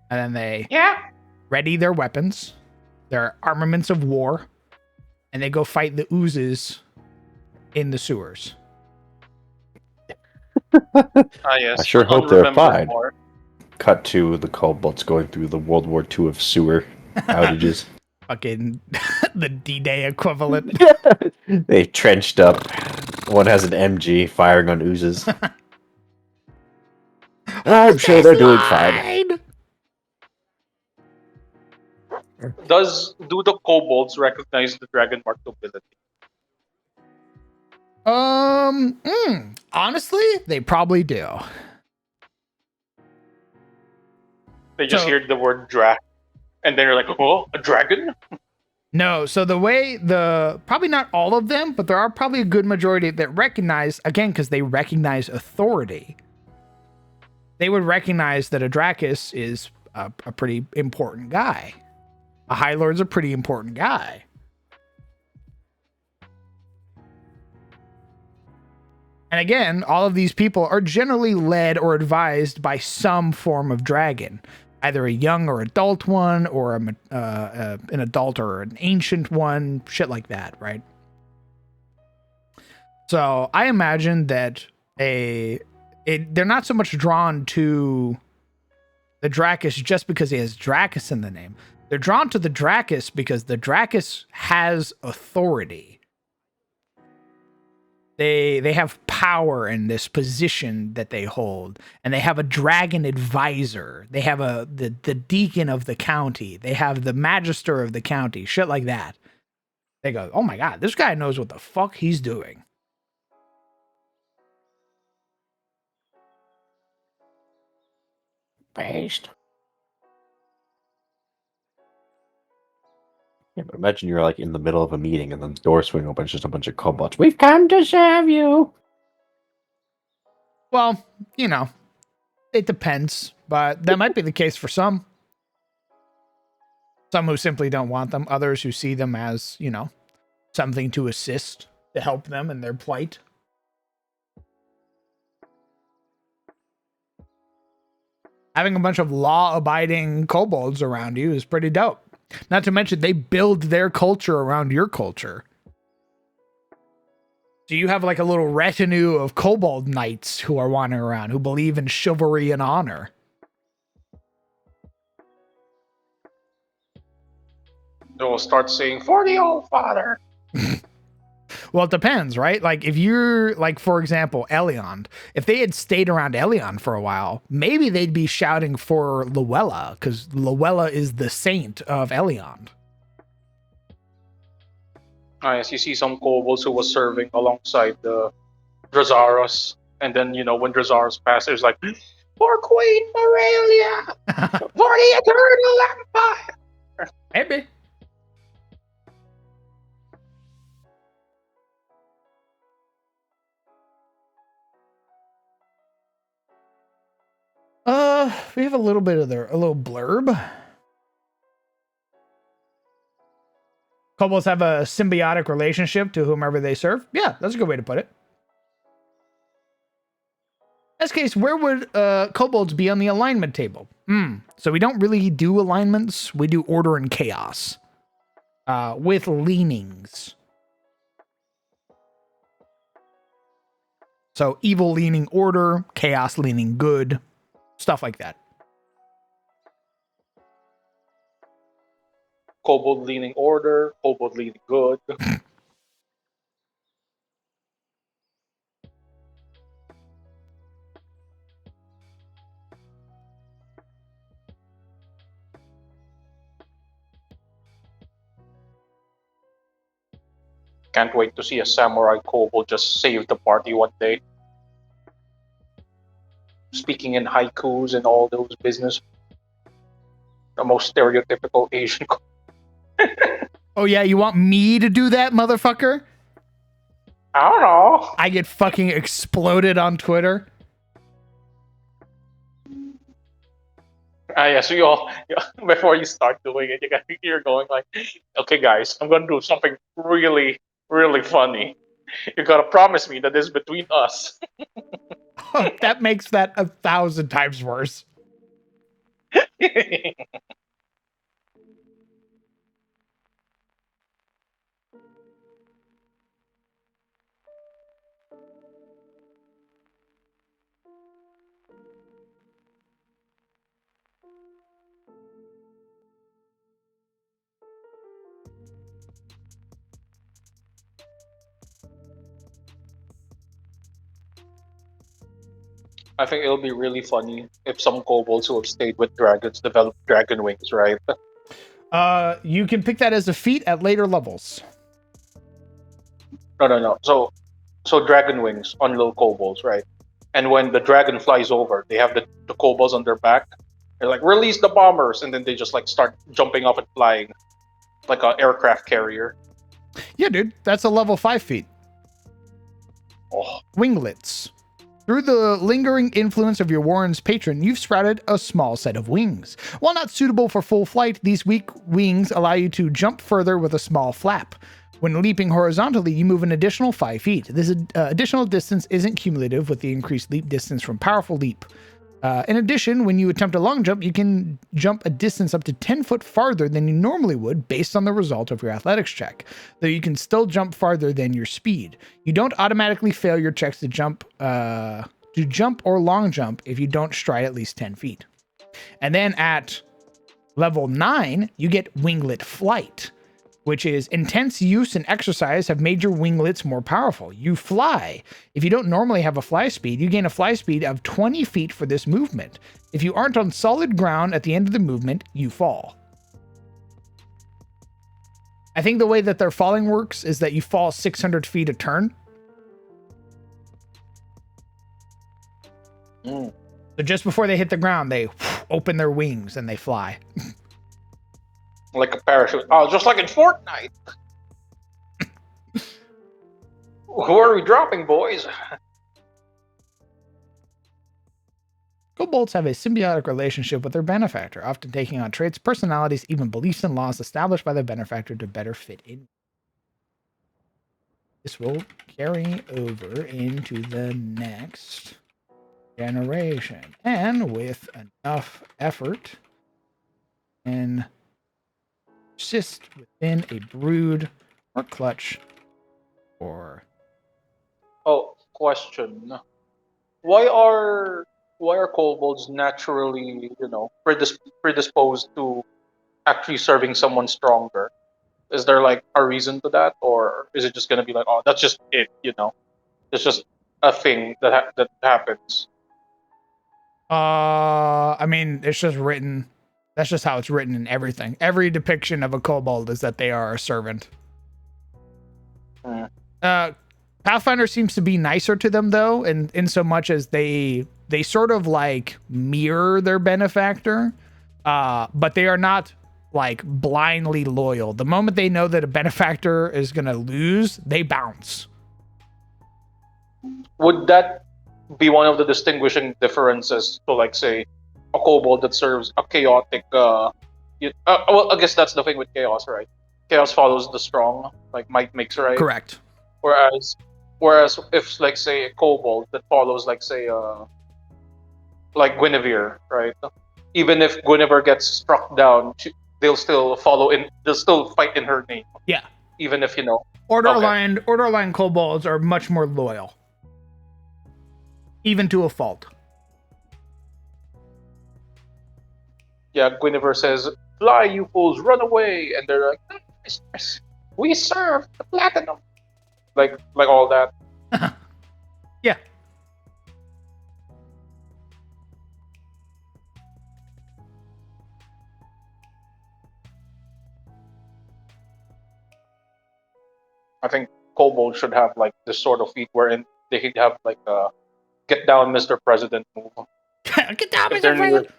And then they Yeah. ready their weapons, their armaments of war, and they go fight the oozes in the sewers. Ah, yes. I sure An hope they're unremembered fine. war. Cut to the Cobalts going through the World War II of sewer outages. Fucking the D-Day equivalent. They trenched up. One has an MG firing on oozes. I'm sure they're doing fine. Do the kobolds recognize the dragon mark nobility? Honestly, they probably do. They just So- hear the word "dra," and then you're like, "Oh, a dragon!" No, so probably not all of them, but there are probably a good majority that recognize, again, because they recognize authority. They would recognize that a Dracus is a pretty important guy. A High Lord's a pretty important guy. And again, all of these people are generally led or advised by some form of dragon, either a young or adult one, or an adult or an ancient one, shit like that, right? So I imagine that they're not so much drawn to the Dracus just because he has Dracus in the name. They're drawn to the Dracus because the Dracus has authority. They have power in this position that they hold, and they have a dragon advisor. They have the deacon of the county. They have the magister of the county. Shit like that. They go, oh my god, this guy knows what the fuck he's doing. Based. Yeah, but imagine you're like in the middle of a meeting and then the door swing open, it's just a bunch of Cobalts. We've come to serve you. Well, it depends, but that might be the case for some. Some who simply don't want them, others who see them as, something to assist, to help them in their plight. Having a bunch of law-abiding kobolds around you is pretty dope. Not to mention, they build their culture around your culture. So you have like a little retinue of kobold knights who are wandering around, who believe in chivalry and honor. They'll start saying, "For the old father." Well, it depends, right? Like, if you're, like, for example, Eliond, if they had stayed around Eliond for a while, maybe they'd be shouting for Luella, because Luella is the saint of Eliond. Ah, yes, you see some kobolds who was serving alongside the Drazaros, and then when Drazaros passed, there's like, "For Queen Morelia, for the Eternal Empire." Maybe. We have a little bit of a little blurb. Kobolds have a symbiotic relationship to whomever they serve. Yeah, that's a good way to put it. In this case, where would kobolds be on the alignment table? So we don't really do alignments. We do order and chaos. With leanings. So evil leaning order, chaos leaning good, stuff like that. Kobold leaning order, kobold leaning good. Can't wait to see a samurai kobold just save the party one day. Speaking in haikus and all those business. The most stereotypical Asian. Oh yeah, you want me to do that, motherfucker? I don't know. I get fucking exploded on Twitter. Yeah, so you all, before you start doing it, you're going like, "Okay, guys, I'm gonna do something really, really funny. You gotta promise me that this is between us." That makes that 1,000 times worse. I think it'll be really funny if some kobolds who have stayed with dragons develop dragon wings, right? You can pick that as a feat at later levels. No. So dragon wings on little kobolds, right? And when the dragon flies over, they have the kobolds on their back. They're like, release the bombers, and then they just like start jumping off and flying like an aircraft carrier. Yeah, dude, that's a level 5 feat. Oh, Winglets. Through the lingering influence of your Warren's patron, you've sprouted a small set of wings. While not suitable for full flight, these weak wings allow you to jump further with a small flap. When leaping horizontally, you move an additional 5 feet. This additional distance isn't cumulative with the increased leap distance from powerful leap. In addition, when you attempt a long jump, you can jump a distance up to 10 foot farther than you normally would based on the result of your athletics check, though you can still jump farther than your speed. You don't automatically fail your checks to jump or long jump if you don't stride at least 10 feet. And then at level 9, you get winglet flight, which is intense use and exercise have made your winglets more powerful. You fly. If you don't normally have a fly speed, you gain a fly speed of 20 feet for this movement. If you aren't on solid ground at the end of the movement, you fall. I think the way that their falling works is that you fall 600 feet a turn. So just before they hit the ground, they open their wings and they fly. like a parachute. Oh, just like in Fortnite. Who are we dropping, boys? Kobolds have a symbiotic relationship with their benefactor, often taking on traits, personalities, even beliefs and laws established by the benefactor to better fit in. This will carry over into the next generation. And with enough effort and persist within a brood or clutch or... Oh, question. Why are kobolds naturally, predisposed to actually serving someone stronger? Is there like a reason to that, or is it just gonna be like, oh, that's just it? It's just a thing that happens. I mean, it's just written. That's just how it's written in everything. Every depiction of a kobold is that they are a servant. Pathfinder seems to be nicer to them though, and in so much as they sort of like mirror their benefactor, but they are not like blindly loyal. The moment they know that a benefactor is gonna lose, they bounce. Would that be one of the distinguishing differences to, like, say, a kobold that serves a chaotic? Well, I guess that's the thing with chaos, right? Chaos follows the strong, like might makes right. Correct. Whereas if, like, say, a kobold that follows, like, say, like Guinevere, right? Even if Guinevere gets struck down, they'll still follow in. They'll still fight in her name. Yeah. Even if Order aligned kobolds are much more loyal, even to a fault. Yeah, Guinevere says, "Fly, you fools! Run away!" And they're like, "No, mistress, we serve the platinum." Like all that. Yeah. I think kobolds should have like this sort of feat wherein they could have like a "Get down, Mr. President" move. Get down, If Mr. they're President.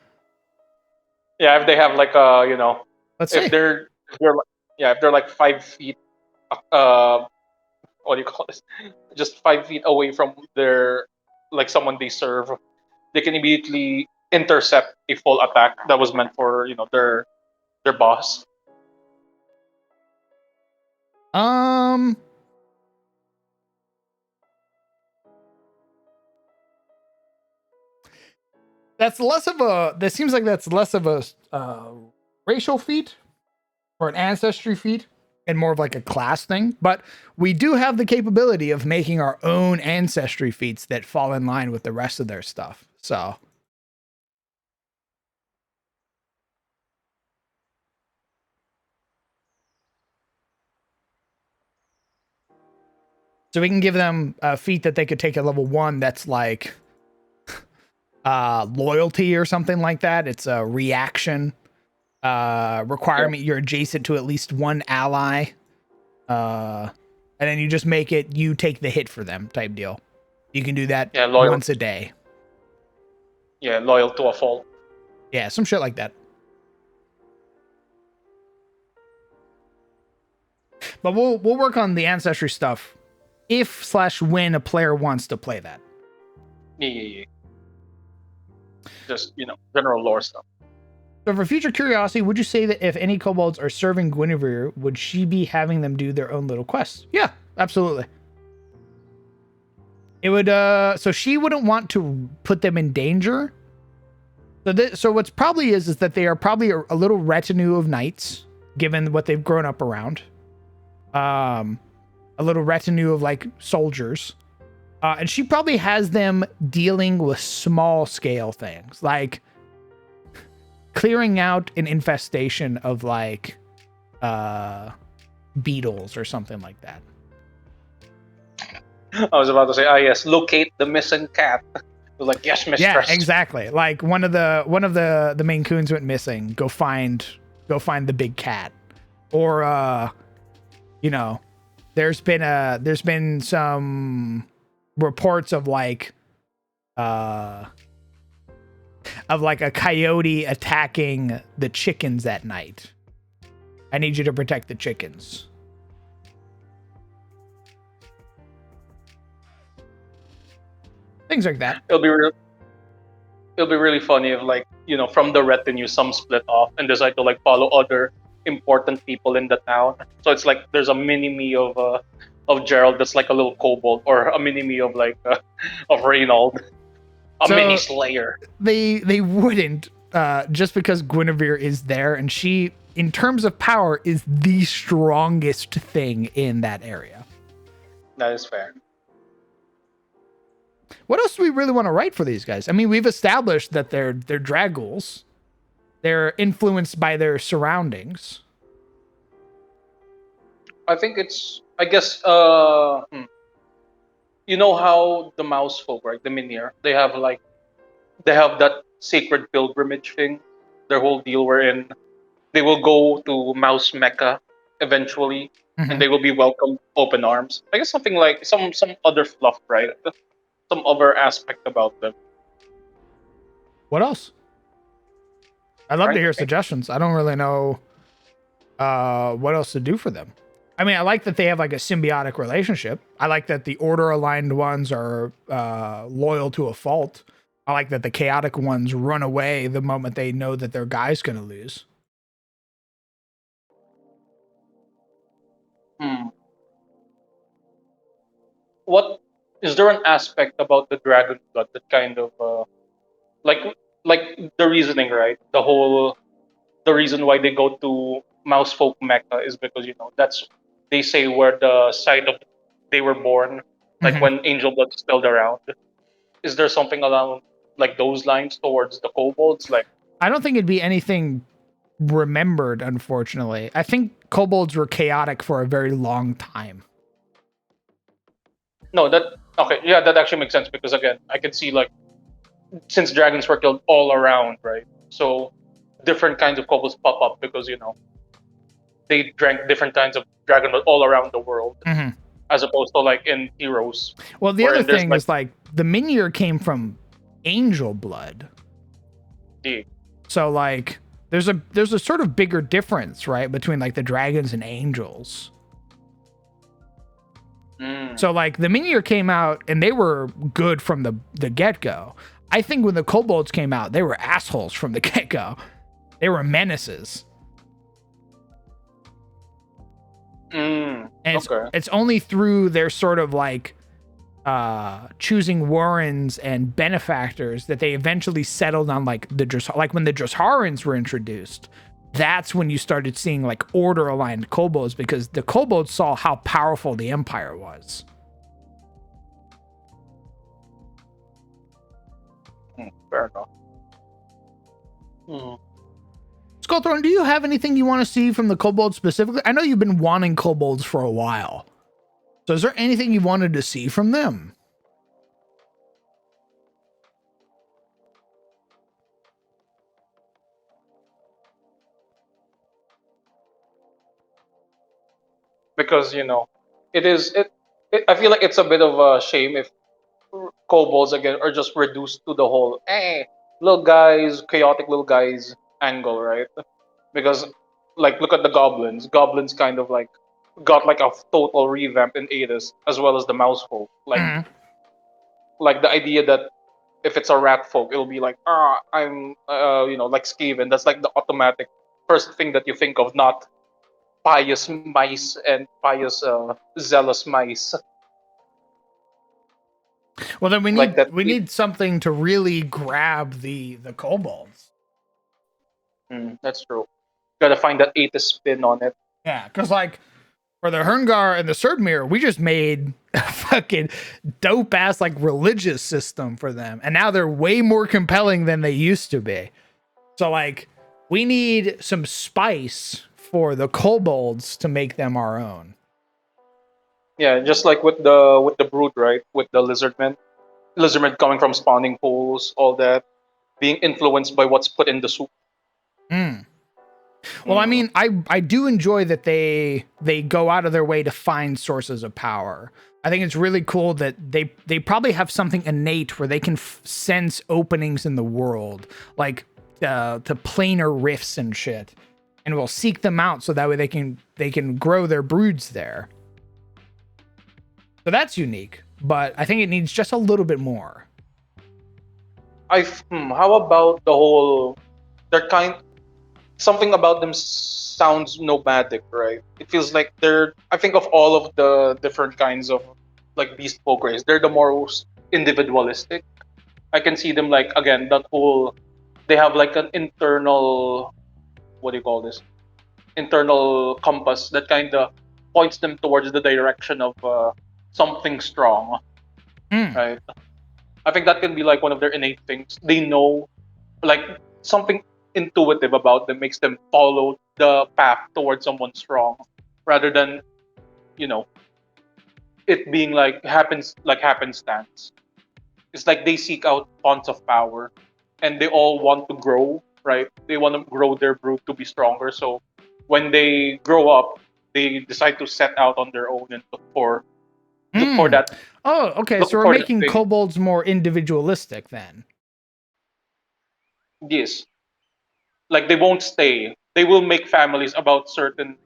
Yeah, if they have like a Let's see. if they're if they're like 5 feet, what do you call this? Just 5 feet away from their, like, someone they serve, they can immediately intercept a full attack that was meant for their boss. That's less of a. That seems like that's less of a racial feat or an ancestry feat, and more of like a class thing. But we do have the capability of making our own ancestry feats that fall in line with the rest of their stuff. So. So we can give them a feat that they could take at level 1 that's like loyalty or something like that. It's a reaction requirement. You're adjacent to at least one ally. And then you just make it, you take the hit for them type deal. You can do that once a day. Yeah, loyal to a fault. Yeah, some shit like that. But we'll work on the ancestry stuff if/when a player wants to play that. Yeah. Just, general lore stuff. So for future curiosity, would you say that if any kobolds are serving Guinevere, would she be having them do their own little quests? Yeah, absolutely. It would, so she wouldn't want to put them in danger. So what's probably is that they are probably a little retinue of knights, given what they've grown up around. A little retinue of like soldiers. And she probably has them dealing with small scale things, like clearing out an infestation of like beetles or something like that. I was about to say, yes, locate the missing cat. Like, yes, mistress. Yeah, exactly. Like one of the main coons went missing. Go find the big cat. Or there's been some reports of like a coyote attacking the chickens at night. I need you to protect the chickens. Things like that. It'll be really funny if, like, from the retinue, some split off and decide to like follow other important people in the town. So it's like there's a mini me of Gerald that's like a little kobold, or a mini me of like of Reynold, a mini slayer. They wouldn't just because Guinevere is there, and she, in terms of power, is the strongest thing in that area. That is fair. What else do we really want to write for these guys? I mean, we've established that they're draggles. They're influenced by their surroundings. I think it's, I guess, you know how the mouse folk, right, the Minir, they have that sacred pilgrimage thing. Their whole deal wherein they will go to Mouse Mecca eventually, and they will be welcomed open arms. I guess something like some other fluff, right? Some other aspect about them. What else? I'd love to hear suggestions. I don't really know what else to do for them. I mean, I like that they have like a symbiotic relationship. I like that the order aligned ones are loyal to a fault. I like that the chaotic ones run away the moment they know that their guy's going to lose. What is there an aspect about the dragon blood that kind of like the reasoning, right? The reason why they go to Mouse Folk Mecca is because that's, they say, where the site of they were born, like when Angel Blood spilled around. Is there something along like those lines towards the kobolds? Like, I don't think it'd be anything remembered, unfortunately. I think kobolds were chaotic for a very long time. No, that actually makes sense, because again, I can see, like, since dragons were killed all around, right? So different kinds of kobolds pop up because they drank different kinds of dragon blood all around the world, as opposed to like in Heroes. Well, the other thing is like the Minir came from angel blood. Yeah. So like there's a sort of bigger difference, right, between like the dragons and angels. So like the Minir came out and they were good from the get-go. I think when the kobolds came out, they were assholes from the get-go. They were menaces. And it's only through their sort of like choosing warrens and benefactors that they eventually settled on, like like when the Drosharans were introduced. That's when you started seeing like order aligned kobolds, because the kobolds saw how powerful the empire was. Fair enough. Hmm. Skullthorn, do you have anything you want to see from the kobolds specifically? I know you've been wanting kobolds for a while. So is there anything you wanted to see from them? Because I feel like it's a bit of a shame if kobolds again are just reduced to the whole little guys, chaotic little guys angle, right? Because like look at the goblins. Goblins kind of like got like a total revamp in Adis as well as the mouse folk. Mhm. Like the idea that if it's a rat folk, it'll be like I'm like Skaven. That's like the automatic first thing that you think of, not pious mice and pious zealous mice. Well, then Like that. we need something to really grab the kobolds. That's true. Gotta find that Aethys spin on it. Yeah, because like for the Herngar and the Surdmere, we just made a fucking dope ass like religious system for them, and now they're way more compelling than they used to be. So like, we need some spice for the kobolds to make them our own. Yeah, just like with the brood, right? With the lizardmen coming from spawning pools, all that, being influenced by what's put in the soup. Well, I mean, I do enjoy that they go out of their way to find sources of power. I think it's really cool that they probably have something innate where they can sense openings in the world, like to planar rifts and shit, and will seek them out so that way they can grow their broods there. So that's unique, but I think it needs just a little bit more. How about the whole? They're something about them sounds nomadic, right? It feels like they're. I think of all of the different kinds of like beast folk race, they're the most individualistic. I can see them like again that whole. They have like an internal. What do you call this? Internal compass that kind of points them towards the direction of something strong, right? I think that can be like one of their innate things. They know, like something intuitive about them makes them follow the path towards someone strong, rather than you know it being like happenstance. It's like they seek out fonts of power, and they all want to grow, right? They want to grow their brood to be stronger. So when they grow up, they decide to set out on their own and look for that. Oh, okay. Look So we're for that making thing. kobolds more individualistic then. Yes, like they won't stay. They will make families about certain.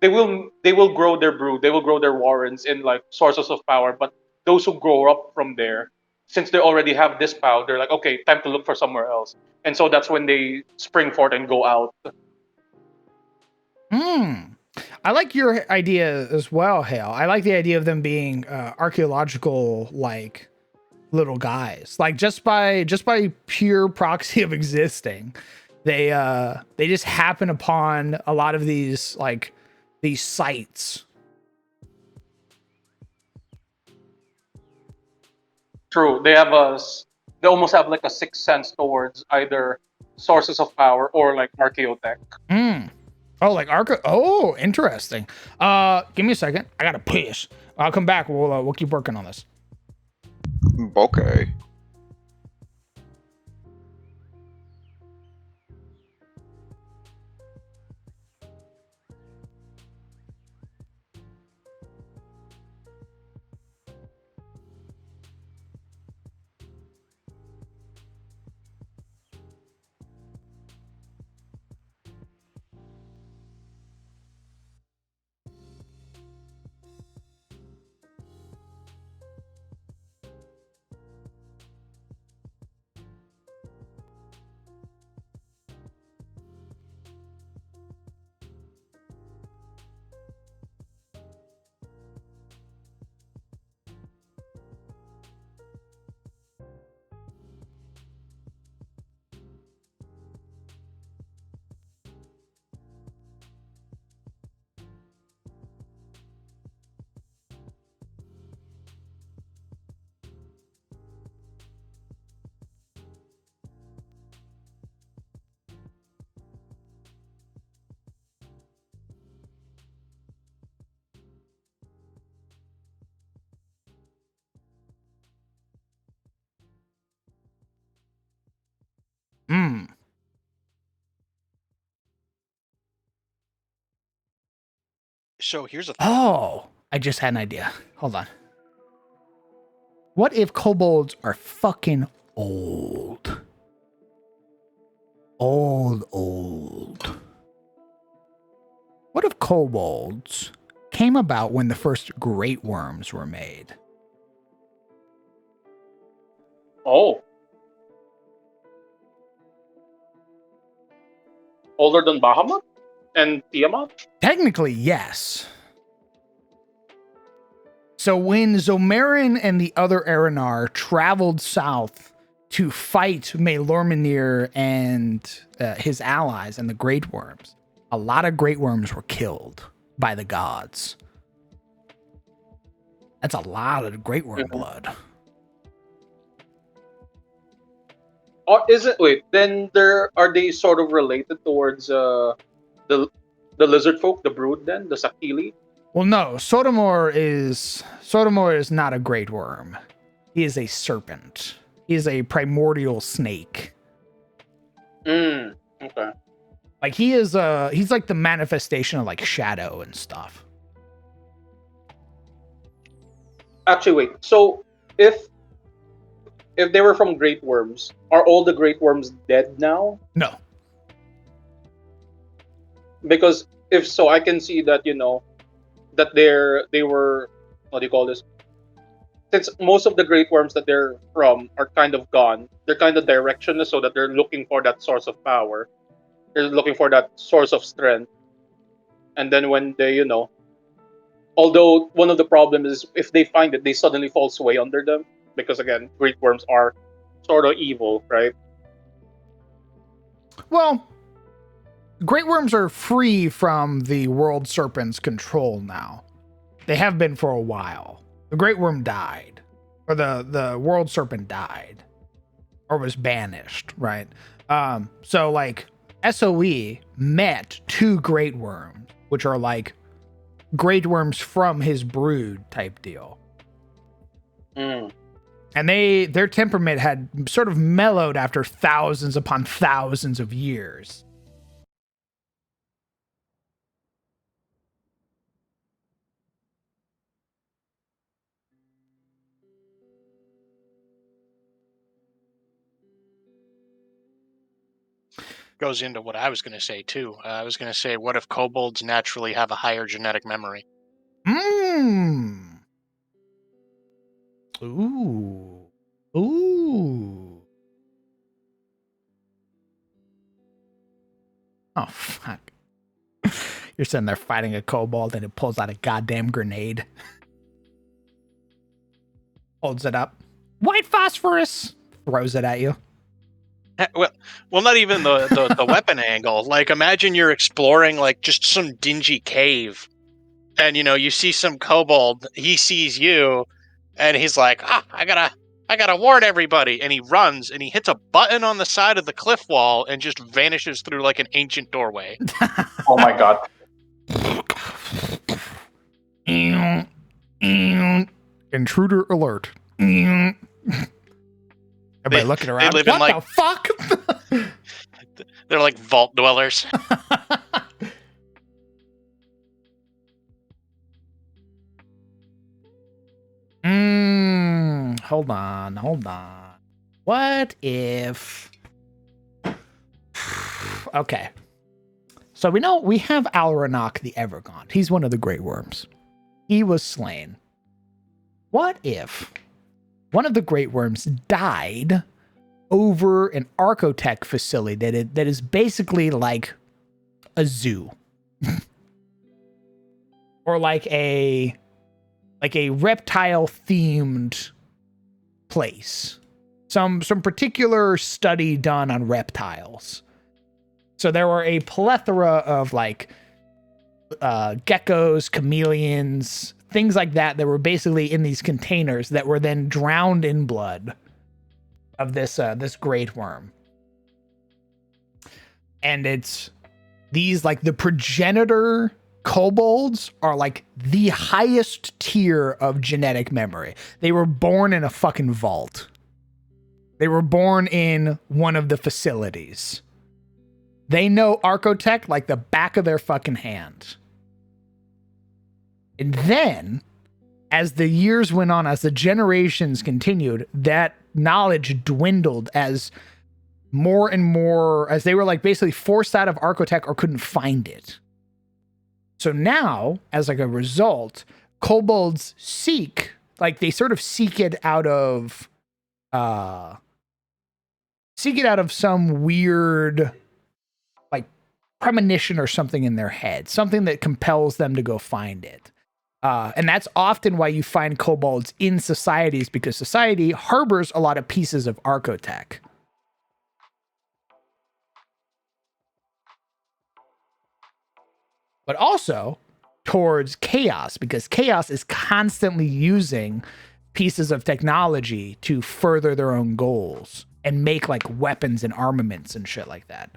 They will grow their brood. They will grow their warrens in like sources of power. But those who grow up from there, since they already have this power, they're like, okay, time to look for somewhere else. And so that's when they spring forth and go out. I like your idea as well, Hale. I like the idea of them being archaeological like little guys. Like just by pure proxy of existing, they just happen upon a lot of these sites. True, they almost have like a sixth sense towards either sources of power or like archaeotech. Oh, like Arca. Oh, interesting. Give me a second. I gotta piss. I'll come back. We'll keep working on this. Okay. So here's a thought. Oh, I just had an idea. Hold on. What if kobolds are fucking old? Old. What if kobolds came about when the first great worms were made? Oh. Older than Bahamut and Tiamat? Technically, yes. So when Zomarin and the other Aranar traveled south to fight Melormanir and his allies and the Great Worms, a lot of Great Worms were killed by the gods. That's a lot of Great Worm blood. Or is it? Wait, then are they sort of related towards the lizard folk, the brood? Then the Sakili? Well, no, Sotomor is not a Great Worm. He is a serpent. He is a primordial snake. Okay. Like he's like the manifestation of like shadow and stuff. Actually, wait. So if they were from Great Worms, are all the Great Worms dead now? No. Because if so, I can see that that they were, what do you call this? Since most of the Great Worms that they're from are kind of gone, they're kind of directionless, so that they're looking for that source of power. They're looking for that source of strength. And then when they, although one of the problems is if they find it, they suddenly fall sway under them. Because again, Great Worms are sort of evil, right? Well, Great Worms are free from the World Serpent's control now. They have been for a while. The Great Worm died. Or the World Serpent died. Or was banished, right? So like SOE met two Great Worms, which are like Great Worms from his brood type deal. And their temperament had sort of mellowed after thousands upon thousands of years. Goes into what I was going to say too. I was going to say, what if kobolds naturally have a higher genetic memory? Ooh. Oh, fuck. You're sitting there fighting a kobold and it pulls out a goddamn grenade. Holds it up. White phosphorus! Throws it at you. Well, not even the weapon angle. Like, imagine you're exploring like just some dingy cave, and you see some kobold. He sees you, and he's like, I gotta warn everybody. And he runs and he hits a button on the side of the cliff wall and just vanishes through like an ancient doorway. Oh my god. Intruder alert. Everybody looking around. They live what in, like, the fuck? They're like vault dwellers. Hold on. What if... Okay. So we have Alranok the Evergaunt. He's one of the Great Worms. He was slain. What if one of the Great Worms died over an Archotech facility that is basically like a zoo? Or like a reptile themed place. Some particular study done on reptiles. So there were a plethora of like geckos, chameleons, things like that were basically in these containers that were then drowned in blood of this great worm. And it's these like the progenitor kobolds are like the highest tier of genetic memory. They were born in a fucking vault. They were born in one of the facilities. They know Archotech like the back of their fucking hand. And then, as the years went on, as the generations continued, that knowledge dwindled as more and more, as they were like basically forced out of Archotech or couldn't find it. So now, as like a result, kobolds seek, like they sort of seek it out of some weird like premonition or something in their head, something that compels them to go find it. And that's often why you find kobolds in societies, because society harbors a lot of pieces of Archotech. But also towards chaos, because chaos is constantly using pieces of technology to further their own goals and make like weapons and armaments and shit like that.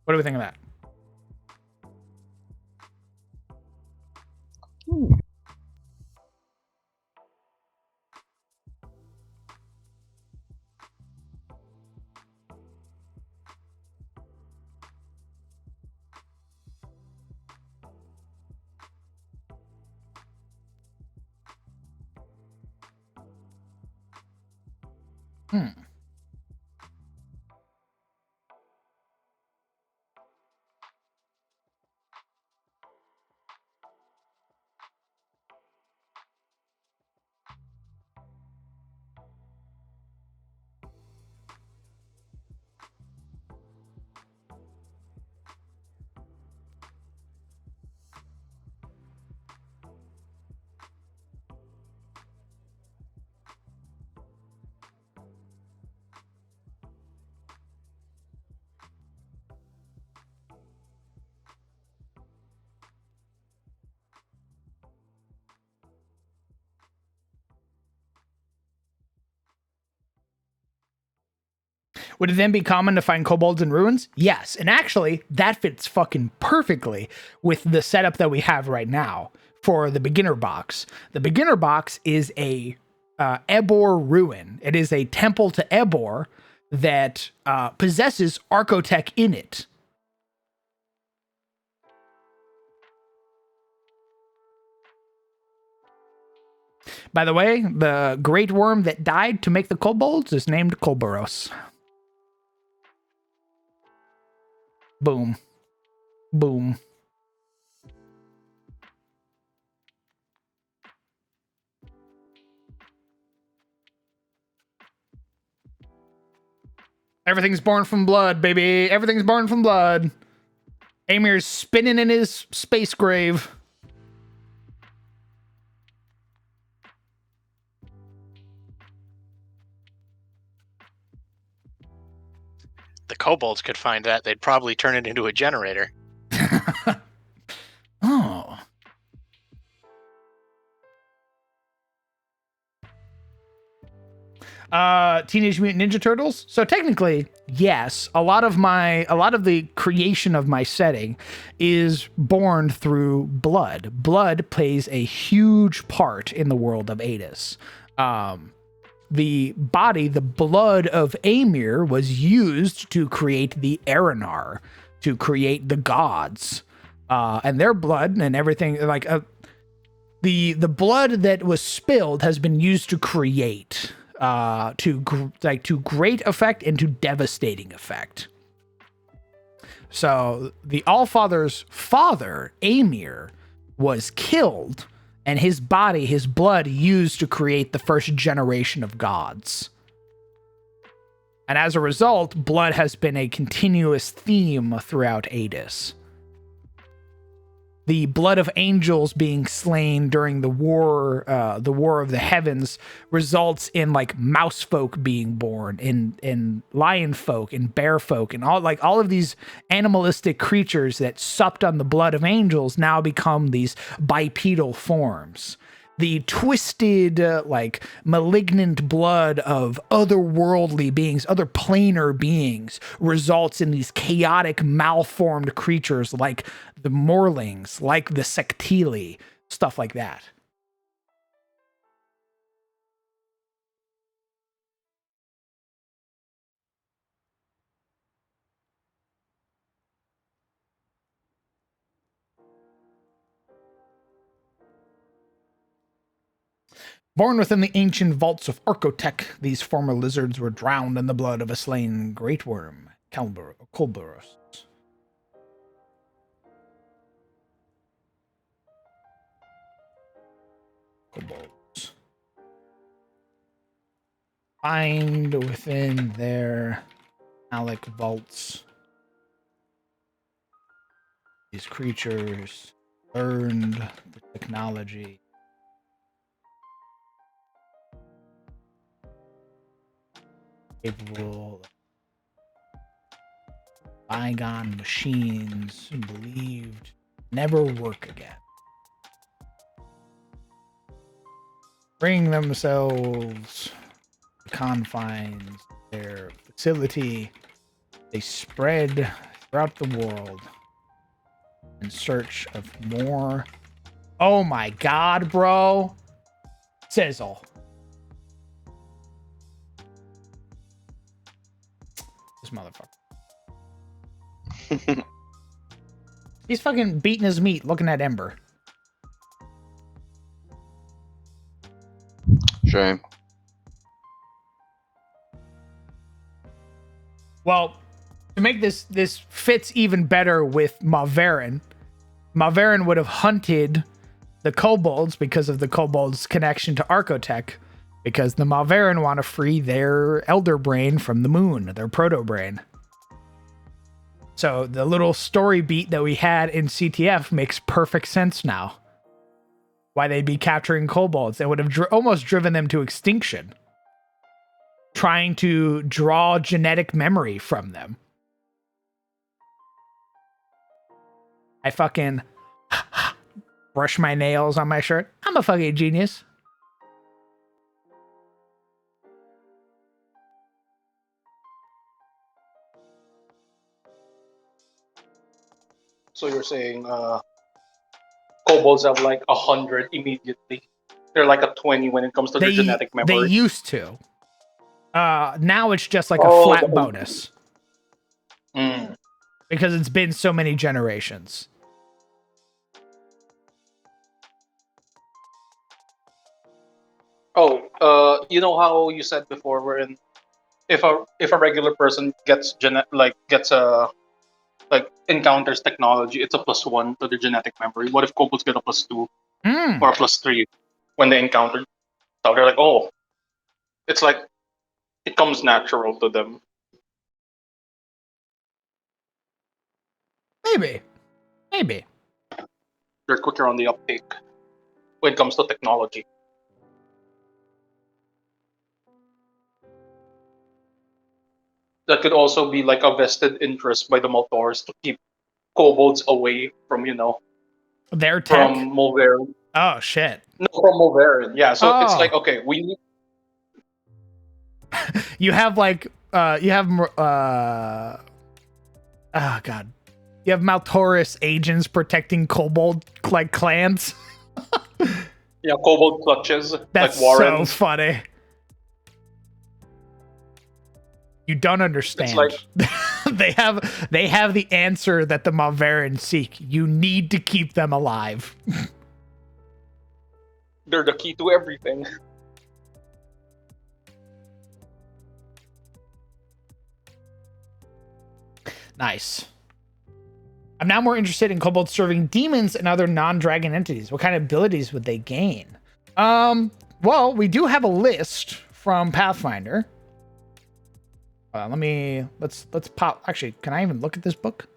What do we think of that? Would it then be common to find kobolds in ruins? Yes. And actually, that fits fucking perfectly with the setup that we have right now for the beginner box. The beginner box is a Ebor ruin. It is a temple to Ebor that possesses Archotech in it. By the way, the great worm that died to make the kobolds is named Kolboros. Boom. Boom. Everything's born from blood, baby. Everything's born from blood. Amir's spinning in his space grave. The kobolds could find that, they'd probably turn it into a generator. Oh. Teenage Mutant Ninja Turtles. So technically, yes, a lot of the creation of my setting is born through blood. Blood plays a huge part in the world of Adis. The blood of Amir was used to create the Aranar, to create the gods, and their blood and everything. Like the blood that was spilled has been used to create. To great effect and to devastating effect. So the Allfather's father, Amir, was killed, and his blood used to create the first generation of gods. And as a result, blood has been a continuous theme throughout Adis. The blood of angels being slain during the war of the heavens results in like mouse folk being born, in lion folk and bear folk, and all of these animalistic creatures that supped on the blood of angels now become these bipedal forms. The twisted, malignant blood of otherworldly beings, other planar beings, results in these chaotic, malformed creatures like the Morlings, like the Sectili, stuff like that. Born within the ancient vaults of Archotech, these former lizards were drowned in the blood of a slain great worm, Kolboros. Kobolds. Find within their Alec vaults. These creatures learned the technology. Capable of bygone machines believed never work again. Bring themselves to the confines of their facility. They spread throughout the world in search of more. Oh my god, bro. Sizzle. This motherfucker. He's fucking beating his meat looking at Ember. Shame. Well, to make this fits even better with Maverin would have hunted the kobolds because of the kobolds' connection to Archotech, because the Maverin want to free their elder brain from the moon, their proto brain. So the little story beat that we had in CTF makes perfect sense now. Why they'd be capturing kobolds. They would have almost driven them to extinction. Trying to draw genetic memory from them. I fucking brush my nails on my shirt. I'm a fucking genius. So you're saying kobolds have like 100 immediately. They're like a 20 when it comes to their genetic memory. They used to. Now it's just like a flat bonus. Because it's been so many generations. Oh, you know how you said before, wherein if a regular person encounters technology, it's a +1 to their genetic memory. What if kobolds get a +2 or a +3 when they encounter? So they're like, oh, it's like it comes natural to them. Maybe. They're quicker on the uptake when it comes to technology. That could also be like a vested interest by the Maltors to keep kobolds away from, their tech? from Mulverin. Oh, shit. No, from Mulverin. Yeah, so it's like, okay, we need... You have like, oh god. You have Maltoris agents protecting kobold, like, clans. Yeah, kobold clutches. That's like Warren. so funny. You don't understand. It's like... they have the answer that the Malverin seek. You need to keep them alive. They're the key to everything. Nice. I'm now more interested in kobolds serving demons and other non-dragon entities. What kind of abilities would they gain? Well, we do have a list from Pathfinder. Let's pop. Actually, can I even look at this book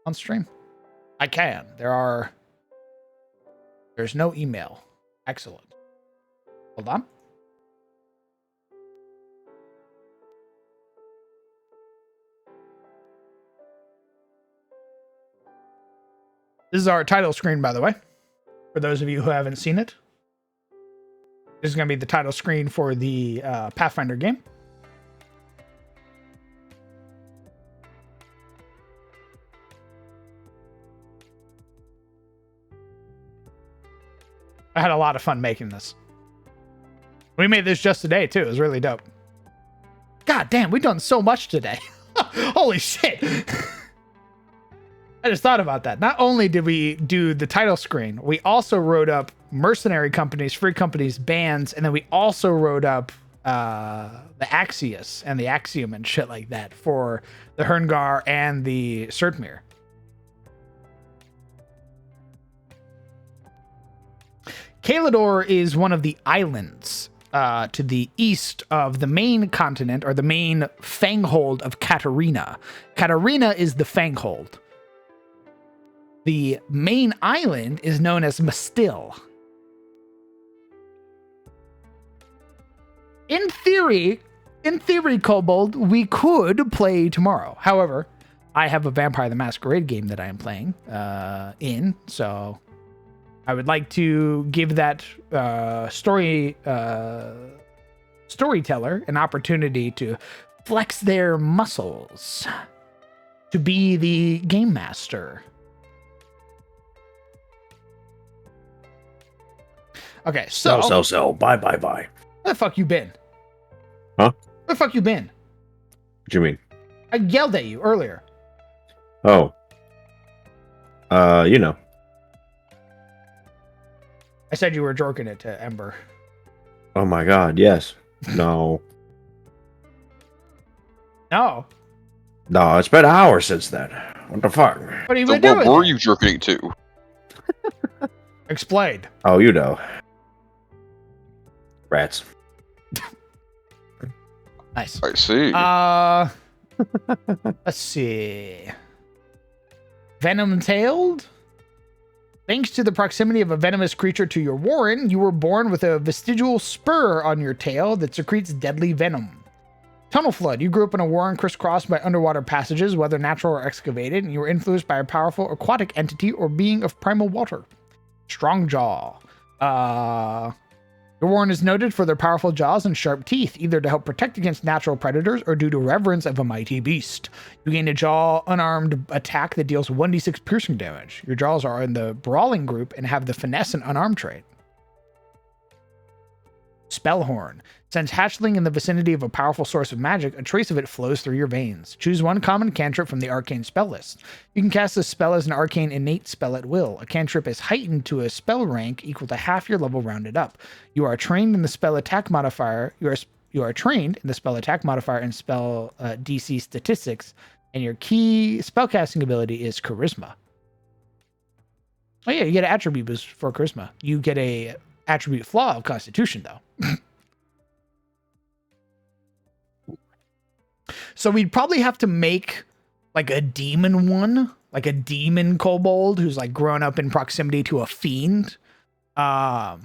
on stream? I can. There's no email. Excellent. Hold on. This is our title screen, by the way, for those of you who haven't seen it. This is going to be the title screen for the Pathfinder game. I had a lot of fun making this. We made this just today, too. It was really dope. God damn, we've done so much today. Holy shit. I just thought about that. Not only did we do the title screen, we also wrote up mercenary companies, free companies, bands, and then we also wrote up the Axios and the Axiom and shit like that for the Herngar and the Surtmere. Kalador is one of the islands to the east of the main continent, or the main fanghold of Katarina. Katarina is the fanghold. The main island is known as Mastil. In theory, Kobold, we could play tomorrow. However, I have a Vampire the Masquerade game that I am playing so I would like to give that storyteller an opportunity to flex their muscles to be the game master. Okay, so Bye. Where the fuck you been? Huh? Where the fuck you been? do you mean? I yelled at you earlier. Oh. You know. I said you were jerking it to Ember. Oh my god, yes. No. No. No, it's been hours since then. What the fuck? What have you So been doing? what were then? you jerking to? Explain. Oh, you know. Rats. Nice. I see. Let's see. Venom-tailed? Thanks to the proximity of a venomous creature to your warren, you were born with a vestigial spur on your tail that secretes deadly venom. Tunnel Flood. You grew up in a warren crisscrossed by underwater passages, whether natural or excavated, and you were influenced by a powerful aquatic entity or being of primal water. Strong Jaw. Your warren is noted for their powerful jaws and sharp teeth, either to help protect against natural predators or due to reverence of a mighty beast. You gain a jaw unarmed attack that deals 1d6 piercing damage. Your jaws are in the brawling group and have the finesse and unarmed trait. Spellhorn. Sends hatchling in the vicinity of a powerful source of magic, a trace of it flows through your veins. Choose one common cantrip from the arcane spell list. You can cast this spell as an arcane innate spell at will. A cantrip is heightened to a spell rank equal to half your level rounded up. You are trained in the spell attack modifier. You are trained in the spell attack modifier and spell DC statistics, and your key spellcasting ability is charisma. Oh yeah, you get an attribute boost for charisma. You get a attribute flaw of constitution though. So we'd probably have to make like a demon one, like a demon kobold who's like grown up in proximity to a fiend. Because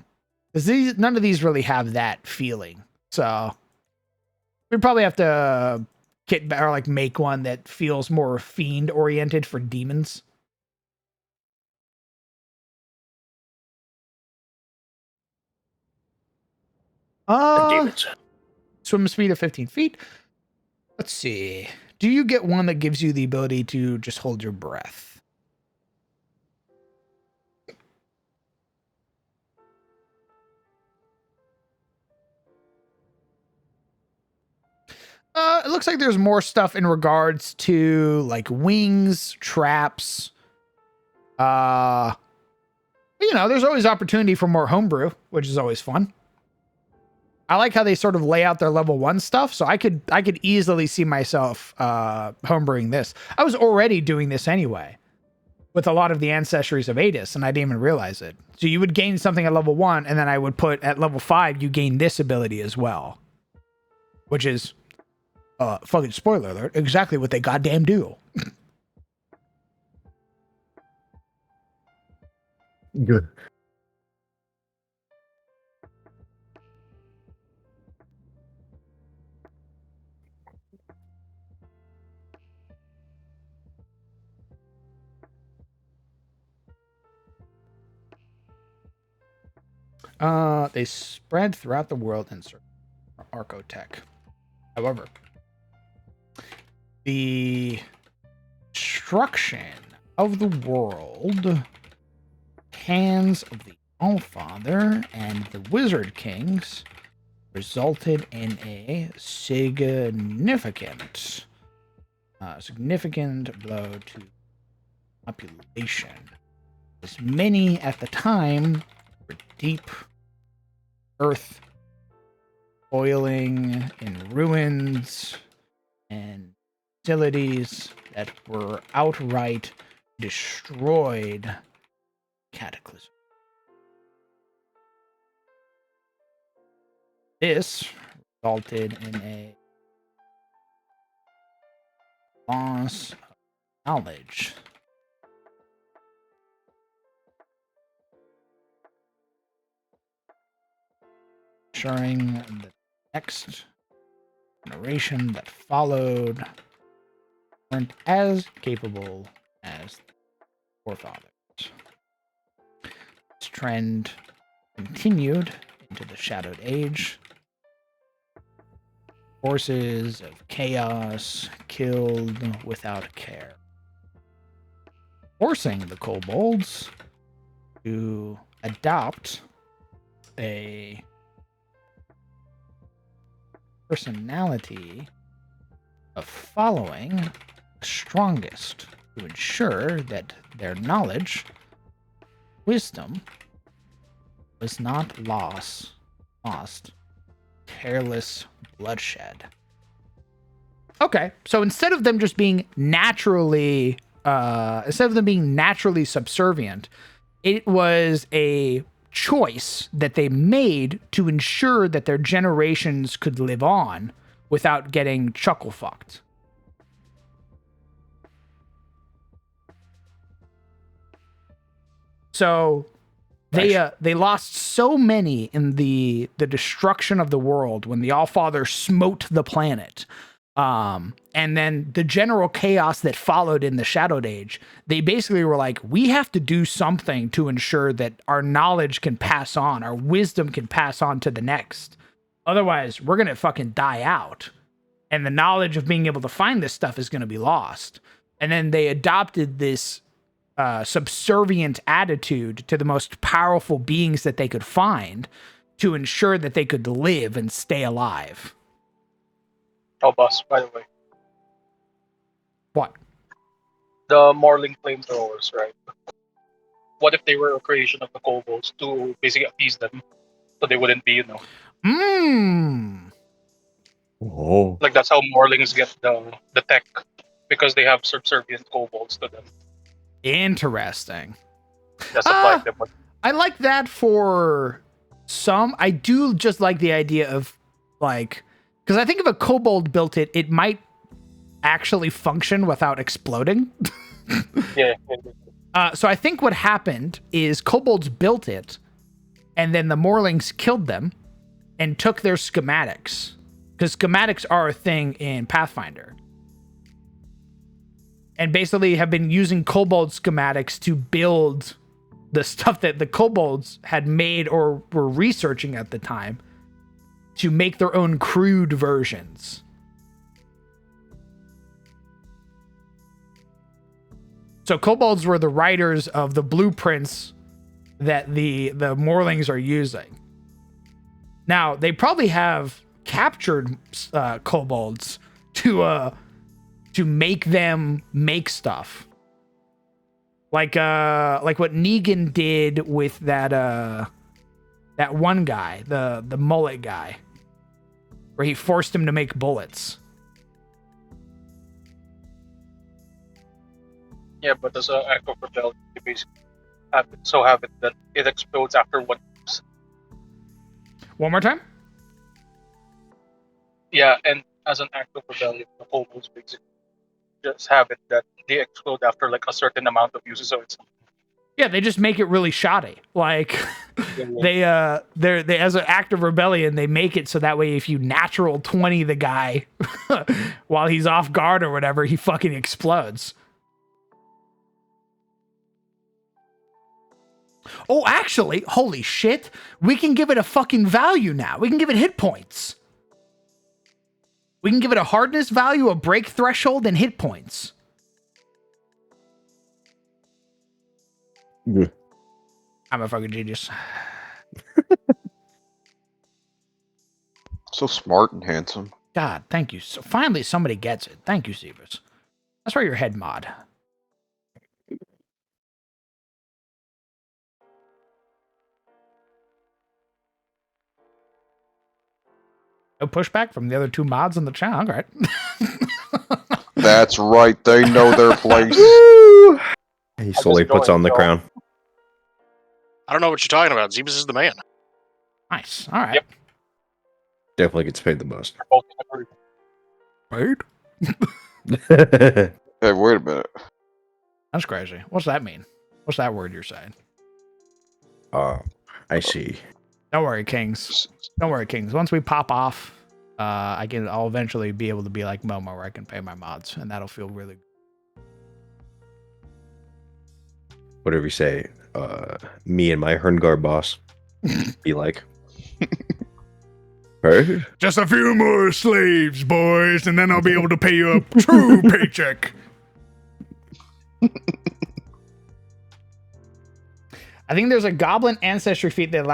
none of these really have that feeling. So we'd probably have to make one that feels more fiend oriented for demons. Demons. Swim speed of 15 feet. Let's see. Do you get one that gives you the ability to just hold your breath? It looks like there's more stuff in regards to like wings, traps. There's always opportunity for more homebrew, which is always fun. I like how they sort of lay out their level 1 stuff, so I could easily see myself homebrewing this. I was already doing this anyway with a lot of the ancestries of Adis, and I didn't even realize it. So you would gain something at level 1, and then I would put at level 5, you gain this ability as well. Which is, fucking spoiler alert, exactly what they goddamn do. Good. They spread throughout the world in Archotech. However, the destruction of the world, hands of the Allfather and the Wizard Kings resulted in a significant blow to population. As many at the time deep earth, boiling in ruins and facilities that were outright destroyed. Cataclysm. This resulted in a loss of knowledge. Ensuring the next generation that followed weren't as capable as the forefathers. This trend continued into the Shadowed Age. Forces of chaos killed without care, forcing the kobolds to adopt a personality of following the strongest to ensure that their knowledge, wisdom, was not lost careless bloodshed. Okay, so instead of them just being naturally subservient, it was a choice that they made to ensure that their generations could live on without getting chuckle fucked. So they lost so many in the destruction of the world when the Allfather smote the planet. And then the general chaos that followed in the Shadowed Age, they basically were like, we have to do something to ensure that our knowledge can pass on, our wisdom can pass on to the next. Otherwise, we're going to fucking die out. And the knowledge of being able to find this stuff is going to be lost. And then they adopted this subservient attitude to the most powerful beings that they could find to ensure that they could live and stay alive. Oh, boss, by the way. What? The Morling flamethrowers, right? What if they were a creation of the kobolds to basically appease them so they wouldn't be, Oh. Like that's how Morlings get the tech, because they have subservient kobolds to them. Interesting. That supply them with. I like that for some. I do just like the idea of, like, because I think if a kobold built it, it might actually function without exploding. Yeah. So I think what happened is kobolds built it, and then the Morlings killed them and took their schematics, because schematics are a thing in Pathfinder, and basically have been using kobold schematics to build the stuff that the kobolds had made or were researching at the time to make their own crude versions. So kobolds were the writers of the blueprints that the Morlings are using. Now, they probably have captured kobolds to make them make stuff. Like what Negan did with that one guy, the mullet guy, where he forced him to make bullets. Yeah, but as an act of rebellion, they basically have it that it explodes after one use. One more time? Yeah, and as an act of rebellion, the kobolds basically just have it that they explode after like a certain amount of uses. So it's Yeah, they just make it really shoddy. Like they as an act of rebellion, they make it so that way if you natural 20 the guy while he's off guard or whatever, he fucking explodes. Oh, actually, holy shit, we can give it a fucking value now. We can give it hit points. We can give it a hardness value, a break threshold, and hit points. Yeah. I'm a fucking genius. So smart and handsome. God, thank you. So finally, somebody gets it. Thank you, Seavers. That's why you're head mod. No pushback from the other two mods in the chat. All right. That's right. They know their place. Woo! He I slowly just puts joined, on the so- crown. I don't know what you're talking about. Zebus is the man. Nice. All right. Yep. Definitely gets paid the most. Both agree. Right? Hey, wait a minute. That's crazy. What's that mean? What's that word you're saying? I see. Don't worry, Kings. Don't worry, Kings. Once we pop off, I'll eventually be able to be like Momo, where I can pay my mods, and that'll feel really good. Whatever you say. Me and my Herngar boss be like. Right? Just a few more slaves, boys, and then I'll be able to pay you a true paycheck. I think there's a goblin ancestry feat that